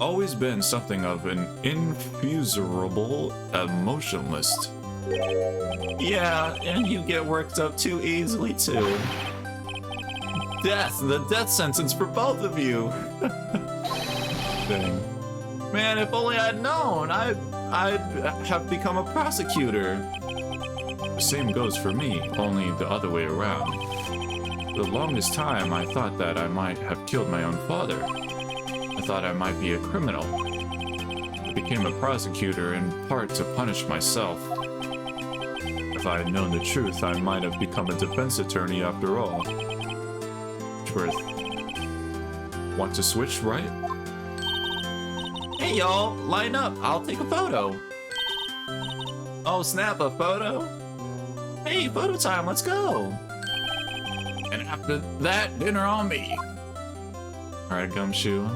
[SPEAKER 3] always been something of an infusable emotionalist. Yeah, and you get worked up too easily, too. The death sentence for both of you. Dang. Man, if only I'd known, I'd have become a prosecutor. The same goes for me, only the other way around. The longest time, I thought that I might have killed my own father. I thought I might be a criminal. I became a prosecutor in part to punish myself. If I had known the truth, I might have become a defense attorney after all. Edgeworth. Want to switch, right? Hey y'all, line up, I'll take a photo. Oh snap, a photo? Hey, photo time, let's go. And after that, dinner on me. Alright, Gumshoe.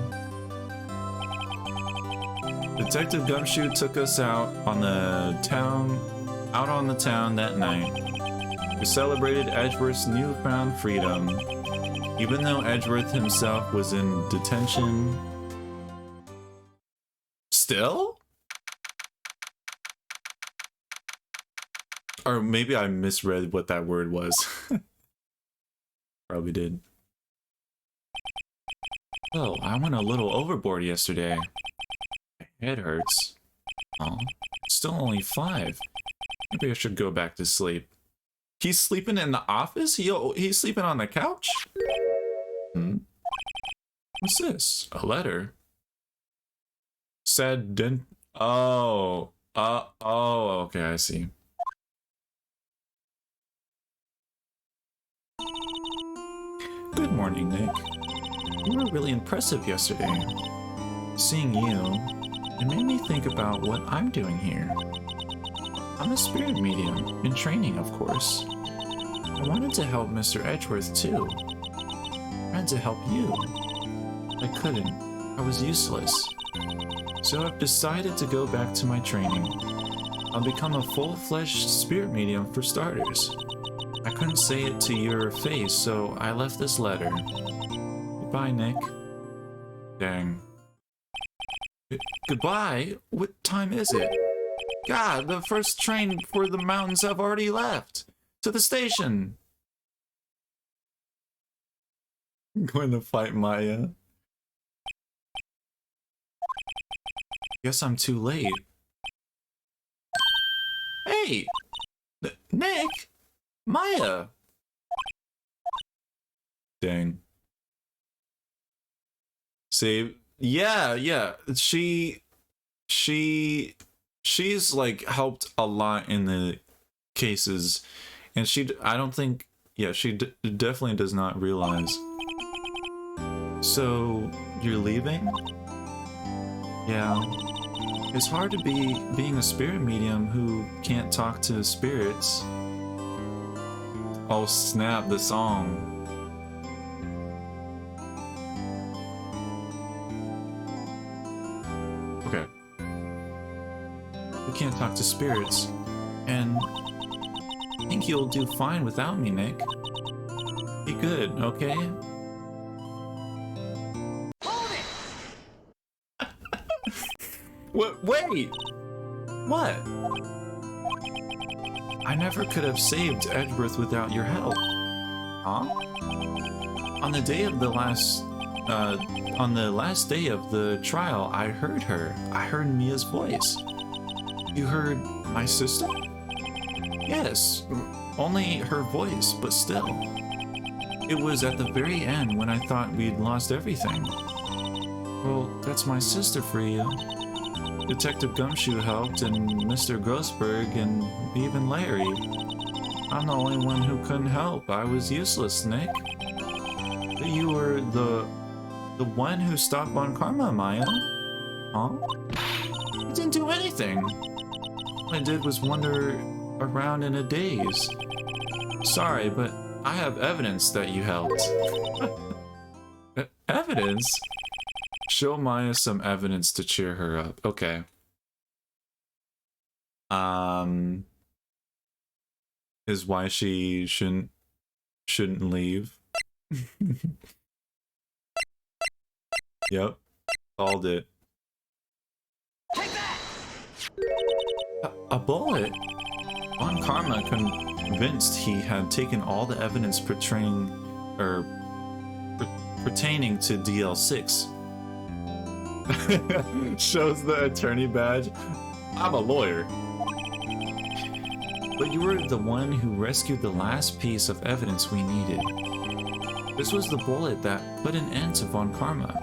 [SPEAKER 3] Detective Gumshoe took us out on the town that night. We celebrated Edgeworth's newfound freedom. Even though Edgeworth himself was in detention. Still? Or maybe I misread what that word was. Probably did. Oh, I went a little overboard yesterday. My head hurts. Oh, it's still only 5. Maybe I should go back to sleep. He's sleeping in the office? He's sleeping on the couch? What's this? A letter? Said didn't... Oh, okay, I see. Good morning, Nick. You were really impressive yesterday. Seeing you, it made me think about what I'm doing here. I'm a spirit medium, in training, of course. I wanted to help Mr. Edgeworth, too. I had to help you. I couldn't. I was useless.
[SPEAKER 4] So I've decided to go back to my training. I'll become a full-fledged spirit medium for starters. I couldn't say it to your face, so I left this letter. Goodbye, Nick.
[SPEAKER 1] Dang.
[SPEAKER 4] Goodbye? What time is it? God, the first train for the mountains have already left. To the station.
[SPEAKER 1] I'm going to fight Maya.
[SPEAKER 4] Guess I'm too late. Hey! Nick! Maya!
[SPEAKER 1] Dang. Save. Yeah. She's like helped a lot in the cases, and I don't think, yeah, she definitely does not realize.
[SPEAKER 4] So, you're leaving? Yeah. It's hard to be being a spirit medium who can't talk to spirits.
[SPEAKER 1] Oh snap, the song.
[SPEAKER 4] Okay. We can't talk to spirits, and I think you'll do fine without me, Nick. Be good, okay?
[SPEAKER 5] Hold it!
[SPEAKER 4] Wait! What? I never could have saved Edgeworth without your help.
[SPEAKER 1] Huh?
[SPEAKER 4] On the day of the last, on the last day of the trial, I heard her. I heard Mia's voice. You heard my sister? Yes, only her voice, but still. It was at the very end when I thought we'd lost everything. Well, that's my sister for you. Detective Gumshoe helped, and Mr. Grossberg, and even Larry. I'm the only one who couldn't help. I was useless, Nick. But you were the one who stopped Von Karma, Maya. Huh? I didn't do anything. All I did was wander around in a daze. Sorry, but I have evidence that you helped.
[SPEAKER 1] Evidence? Show Maya some evidence to cheer her up. Okay. Is why she shouldn't leave. Yep. Called it.
[SPEAKER 5] Take that!
[SPEAKER 4] A bullet? Von Karma convinced he had taken all the evidence pertaining to DL6.
[SPEAKER 1] Shows the attorney badge. I'm a lawyer.
[SPEAKER 4] But you were the one who rescued the last piece of evidence we needed. This was the bullet that put an end to Von Karma.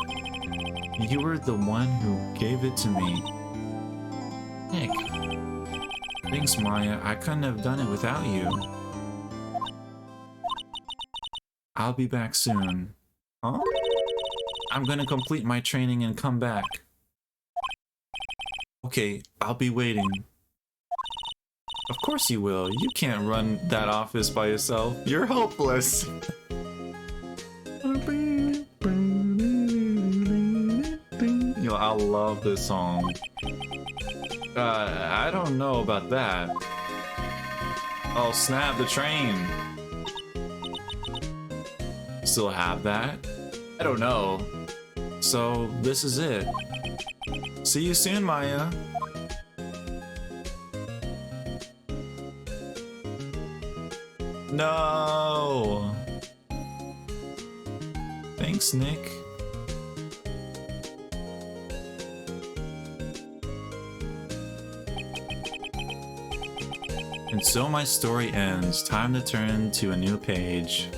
[SPEAKER 4] You were the one who gave it to me. Nick. Thanks, Maya. I couldn't have done it without you. I'll be back soon.
[SPEAKER 1] Huh?
[SPEAKER 4] I'm gonna complete my training and come back. Okay, I'll be waiting. Of course you will. You can't run that office by yourself.
[SPEAKER 1] You're hopeless. Yo, I love this song.
[SPEAKER 4] I don't know about that.
[SPEAKER 1] Oh snap, the train.
[SPEAKER 4] Still have that?
[SPEAKER 1] I don't know.
[SPEAKER 4] So, this is it. See you soon, Maya.
[SPEAKER 1] No.
[SPEAKER 4] Thanks, Nick. And so my story ends. Time to turn to a new page.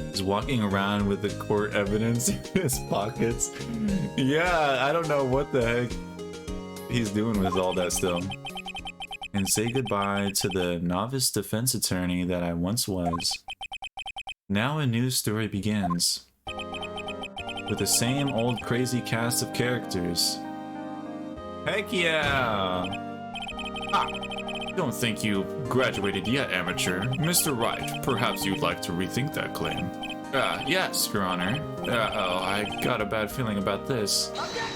[SPEAKER 4] He's walking around with the court evidence in his pockets.
[SPEAKER 1] Yeah, I don't know what the heck he's doing with all that stuff.
[SPEAKER 4] And say goodbye to the novice defense attorney that I once was. Now a new story begins. With the same old crazy cast of characters.
[SPEAKER 1] Heck yeah!
[SPEAKER 2] Don't think you graduated yet, amateur. Mr. Wright, perhaps you'd like to rethink that claim.
[SPEAKER 4] Yes, Your Honor. I got a bad feeling about this.
[SPEAKER 5] Objection!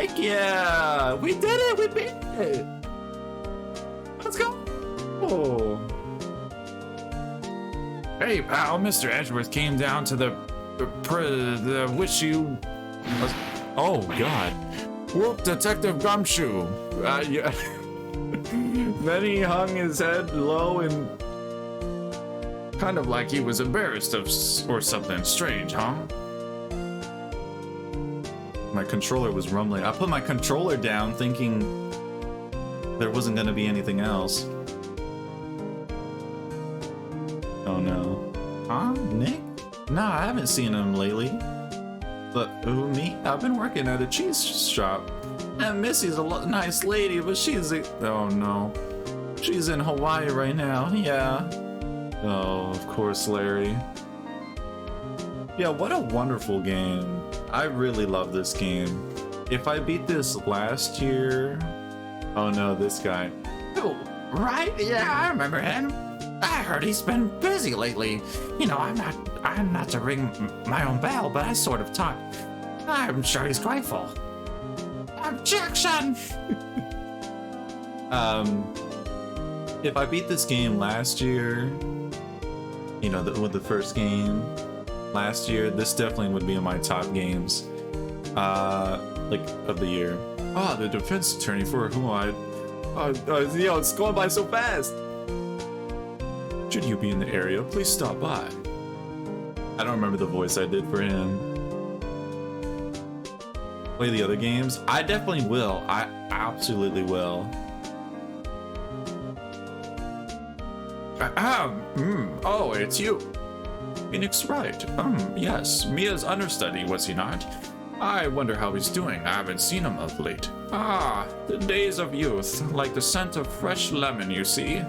[SPEAKER 1] Heck yeah! We did it! We beat it! Let's go! Oh.
[SPEAKER 2] Hey, pal, Mr. Edgeworth came down to the wish you. Oh, God. Whoop, Detective Gumshoe.
[SPEAKER 1] Yeah. Then he hung his head low and
[SPEAKER 2] Kind of like he was embarrassed or something strange, huh?
[SPEAKER 1] my controller was rumbling. I put my controller down thinking there wasn't gonna be anything else. Oh no. Huh? Nick? No, I haven't seen him lately. But who, me? I've been working at a cheese shop. And Missy's a nice lady, but oh no. She's in Hawaii right now, yeah. Oh, of course, Larry. Yeah, what a wonderful game. I really love this game. If I beat this last year... Oh no, this guy.
[SPEAKER 6] Oh, right? Yeah, I remember him. I heard he's been busy lately. You know, I'm not to ring my own bell, but I sort of talk. I'm sure he's grateful. Objection!
[SPEAKER 1] If I beat this game last year, you know, with the first game last year, this definitely would be in my top games, like, of the year. Ah, the defense attorney for whom it's going by so fast. Should you be in the area, please stop by. I don't remember the voice I did for him. Play the other games? I definitely will. I absolutely will.
[SPEAKER 2] Oh, it's you.
[SPEAKER 1] Phoenix Wright. Yes. Mia's understudy, was he not?
[SPEAKER 2] I wonder how he's doing. I haven't seen him of late. Ah, the days of youth, like the scent of fresh lemon, you see.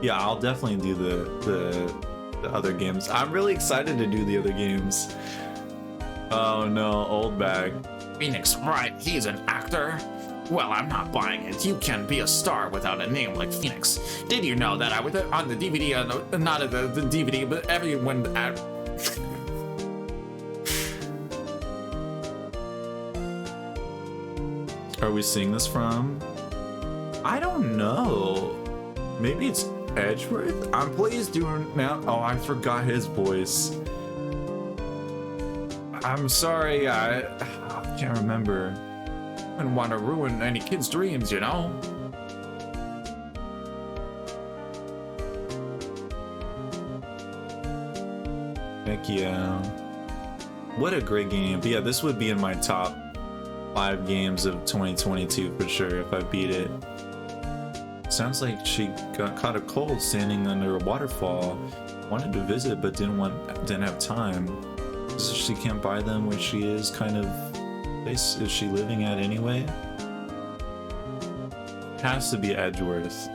[SPEAKER 1] Yeah, I'll definitely do the other games. I'm really excited to do the other games. Oh no, old bag.
[SPEAKER 6] Phoenix Wright, he's an actor? Well, I'm not buying it. You can't be a star without a name like Phoenix. Did you know that I was on the DVD, not the DVD, but everyone...
[SPEAKER 1] Are we seeing this from? I don't know. Maybe it's Edgeworth? I'm pleased doing now. Oh, I forgot his voice. I'm sorry, I can't remember.
[SPEAKER 2] I don't want to ruin any kid's dreams, you know?
[SPEAKER 1] Heck yeah. What a great game. But yeah, this would be in my top 5 games of 2022 for sure if I beat it. Sounds like she caught a cold standing under a waterfall. Wanted to visit but didn't have time. So she can't buy them where she is. Kind of place is she living at anyway? Has to be Edgeworth.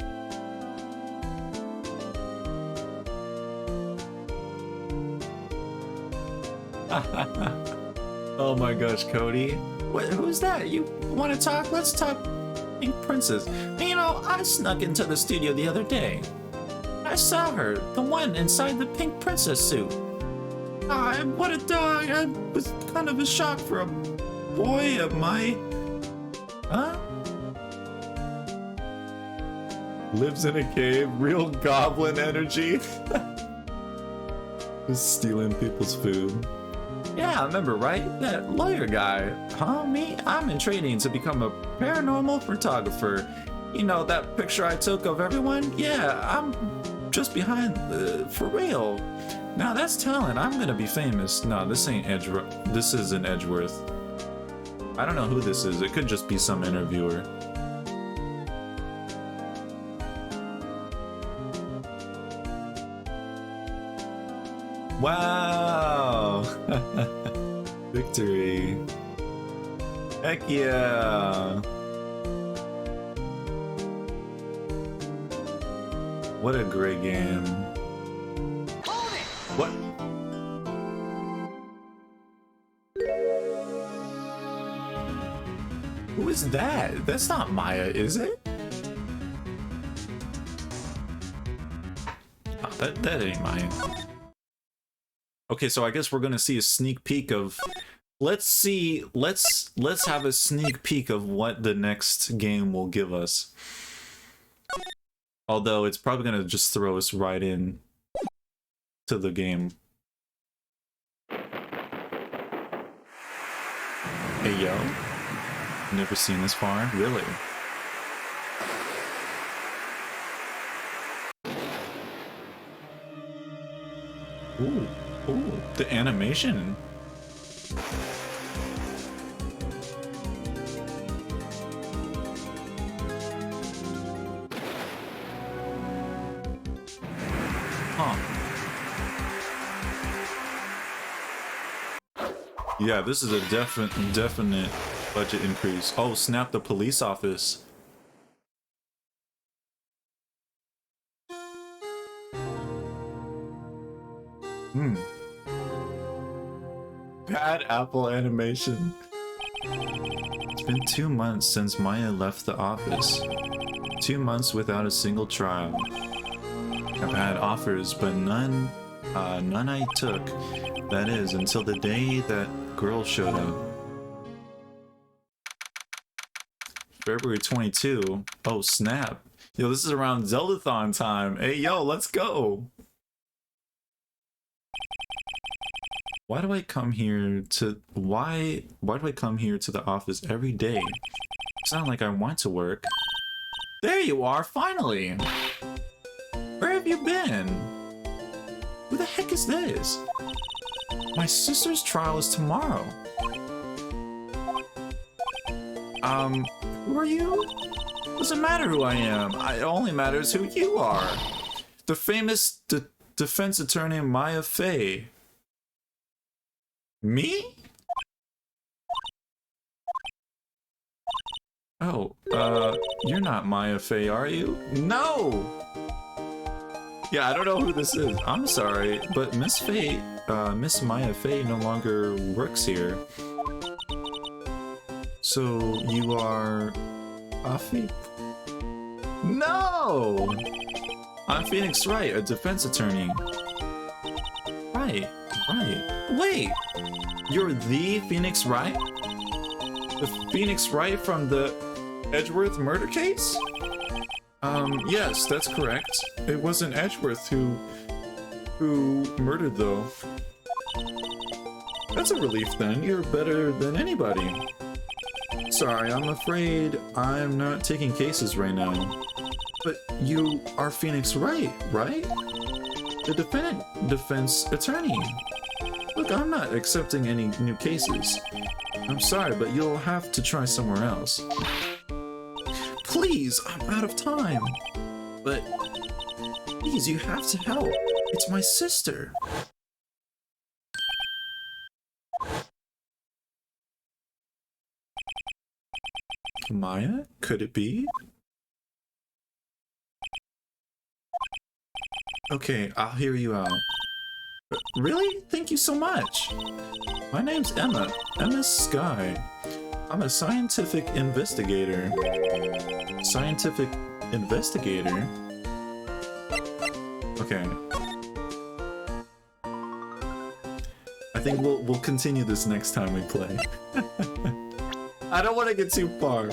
[SPEAKER 1] Oh my gosh, Cody. Who's that? You want to talk? Let's talk Pink Princess. You know, I snuck into the studio the other day. I saw her, the one inside the Pink Princess suit. What a dog. I was kind of a shock for a boy of my... Huh? Lives in a cave, real goblin energy. Just stealing people's food. Yeah, I remember, right? That lawyer guy. Huh, me? I'm in training to become a paranormal photographer. You know, that picture I took of everyone? Yeah, I'm just behind for real. Now that's talent. I'm gonna be famous. No, this ain't Edgeworth. This isn't Edgeworth. I don't know who this is. It could just be some interviewer. Wow! Victory. Heck yeah! What a great game.
[SPEAKER 5] Hold it!
[SPEAKER 1] What? Who is that? That's not Maya, is it? Oh, that ain't Maya. Okay, so I guess we're gonna see a sneak peek of. Let's have a sneak peek of what the next game will give us. Although it's probably gonna just throw us right in to the game. Hey yo, never seen this far, really? Ooh, the animation. Huh. Yeah, this is a definite budget increase. Oh, snap, the police office. Bad Apple animation. It's been 2 months since Maya left the office. 2 months without a single trial. I've had offers, but none I took. That is, until the day that girl showed up. February 22. Oh, snap. Yo, this is around Zeldathon time. Hey, yo, let's go. Why do I come here to the office every day? It's not like I want to work. There you are, finally. Where have you been? Who the heck is this? My sister's trial is tomorrow. Who are you? Doesn't matter who I am. It only matters who you are. The famous defense attorney Maya Fey. Me? Oh, you're not Maya Fey, are you? No! Yeah, I don't know who this is. I'm sorry, but Miss Maya Fey no longer works here. So, you are... Afi? No! I'm Phoenix Wright, a defense attorney. Right. Wait! You're the Phoenix Wright? The Phoenix Wright from the Edgeworth murder case? Yes, that's correct. It wasn't Edgeworth who murdered, though. That's a relief, then. You're better than anybody. Sorry, I'm afraid I'm not taking cases right now. But you are Phoenix Wright, right? The defense attorney. Look, I'm not accepting any new cases. I'm sorry, but you'll have to try somewhere else. Please, I'm out of time. But please, you have to help. It's my sister. Maya? Could it be? Okay, I'll hear you out. Really? Thank you so much. My name's Emma Sky. I'm a scientific investigator. Scientific investigator? Okay. I think we'll continue this next time we play. I don't want to get too far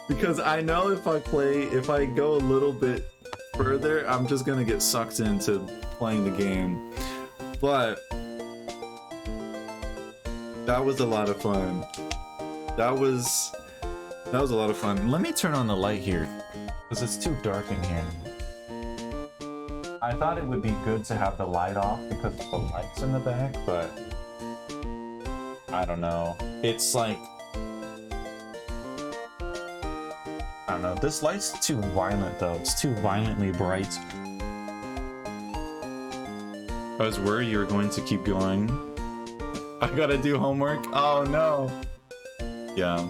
[SPEAKER 1] because I know if I go a little bit further, I'm just gonna get sucked into playing the game. But that was a lot of fun. That was a lot of fun. Let me turn on the light here because it's too dark in here. I thought it would be good to have the light off because of the lights in the back, but I don't know. It's like, I don't know. This light's too violent though. It's too violently bright. I was worried you were going to keep going. I gotta do homework? Oh no. Yeah.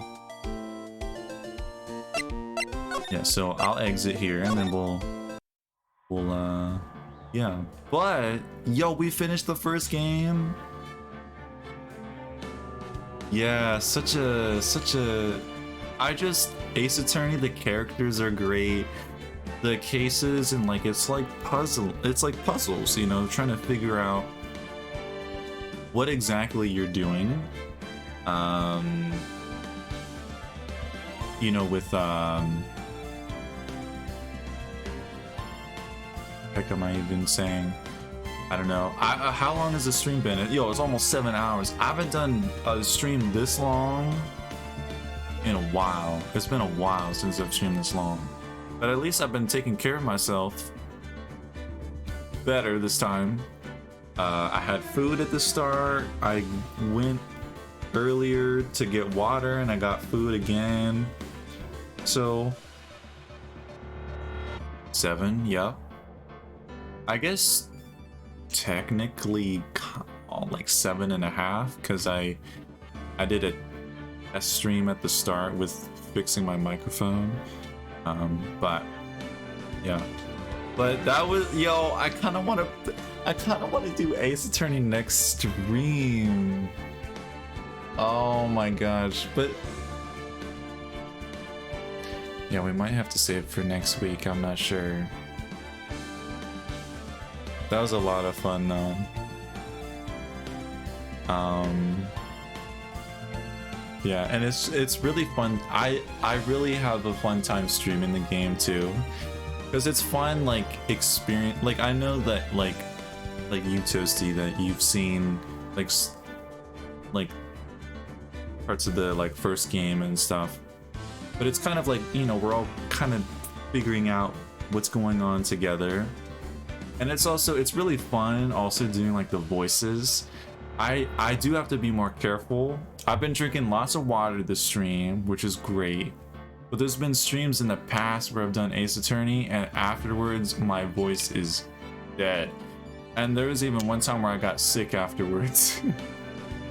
[SPEAKER 1] Yeah, so I'll exit here and then we'll yeah. But yo, we finished the first game. Yeah, such a Ace Attorney, the characters are great. The cases and like it's like puzzles, you know, trying to figure out what exactly you're doing. You know, with heck am I even saying? I don't know. How long has the stream been? Yo, it's almost 7 hours. I haven't done a stream this long in a while. It's been a while since I've streamed this long. But at least I've been taking care of myself better this time. I had food at the start. I went earlier to get water and I got food again. So 7, yep. I guess technically like 7.5 because I did a stream at the start with fixing my microphone. But yeah. But that was, yo, I kind of want to do Ace Attorney next stream. Oh my gosh. But yeah, we might have to save it for next week. I'm not sure. That was a lot of fun though. Yeah, and it's really fun. I really have a fun time streaming the game too. Because it's fun, like, experience. Like, I know that, like you, Toasty, that you've seen, like parts of the, like, first game and stuff. But it's kind of like, you know, we're all kind of figuring out what's going on together. And it's really fun also doing, like, the voices. I do have to be more careful. I've been drinking lots of water this stream, which is great. But there's been streams in the past where I've done Ace Attorney and afterwards my voice is dead. And there was even one time where I got sick afterwards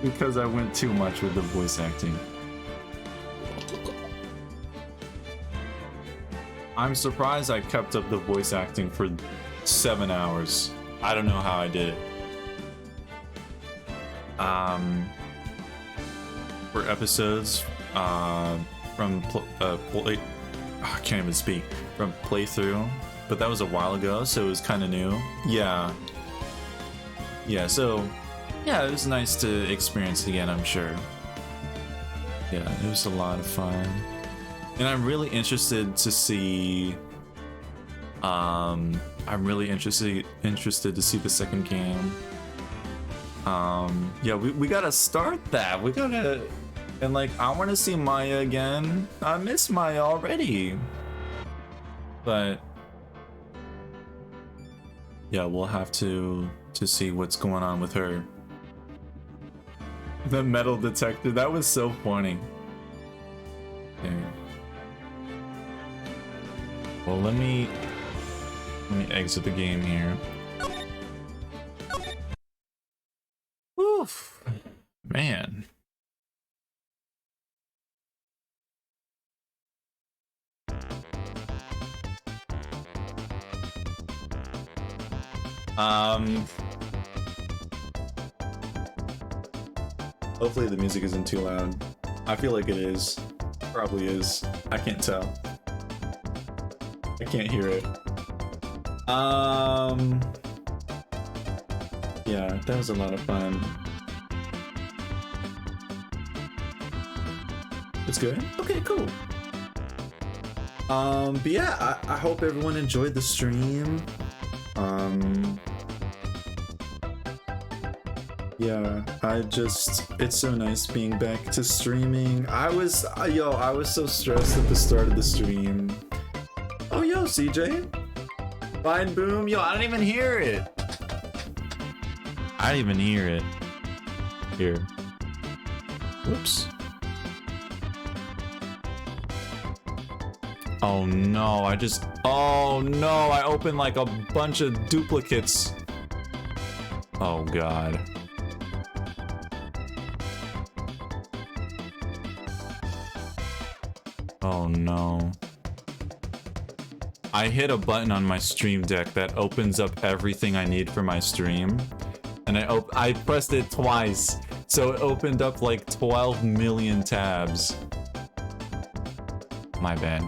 [SPEAKER 1] because I went too much with the voice acting. I'm surprised I kept up the voice acting for 7 hours. I don't know how I did it. For episodes, from I can't even speak, from playthrough, but that was a while ago, so it was kind of new. Yeah, so yeah, it was nice to experience again, I'm sure. Yeah, it was a lot of fun, and I'm really interested to see I'm really interested to see the second game. Yeah, we gotta start that. We gotta. And like, I want to see Maya again. I miss Maya already. But yeah, we'll have to see what's going on with her. The metal detector, that was so funny. Okay. Well, let me exit the game here. Oof. Man. Hopefully the music isn't too loud. I feel like it is. Probably is. I can't tell. I can't hear it. Yeah, that was a lot of fun. It's good? Okay, cool. But yeah, I hope everyone enjoyed the stream. Yeah, it's so nice being back to streaming. I was so stressed at the start of the stream. Oh, yo, CJ. Fine boom. Yo, I don't even hear it. I didn't even hear it. Here. Whoops. Oh no, oh no, I opened like a bunch of duplicates. Oh god. Oh no. I hit a button on my stream deck that opens up everything I need for my stream. And I pressed it twice. So it opened up like 12 million tabs. My bad.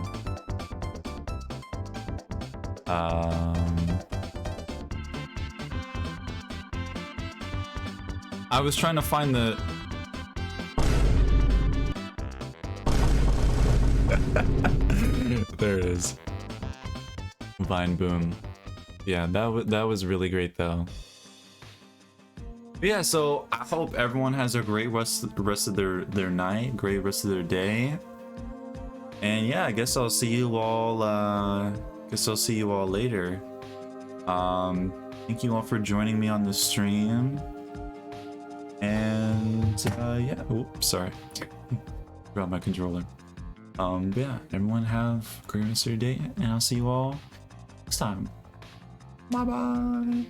[SPEAKER 1] I was trying to find the... There it is. Vine boom. Yeah, that was really great though. But yeah, so I hope everyone has a great rest of their night, great rest of their day. And yeah, I guess I'll see you all later. Thank you all for joining me on the stream. And yeah, oops, sorry. Grab my controller. Yeah, everyone have a great rest of your day, and I'll see you all next time. Bye bye.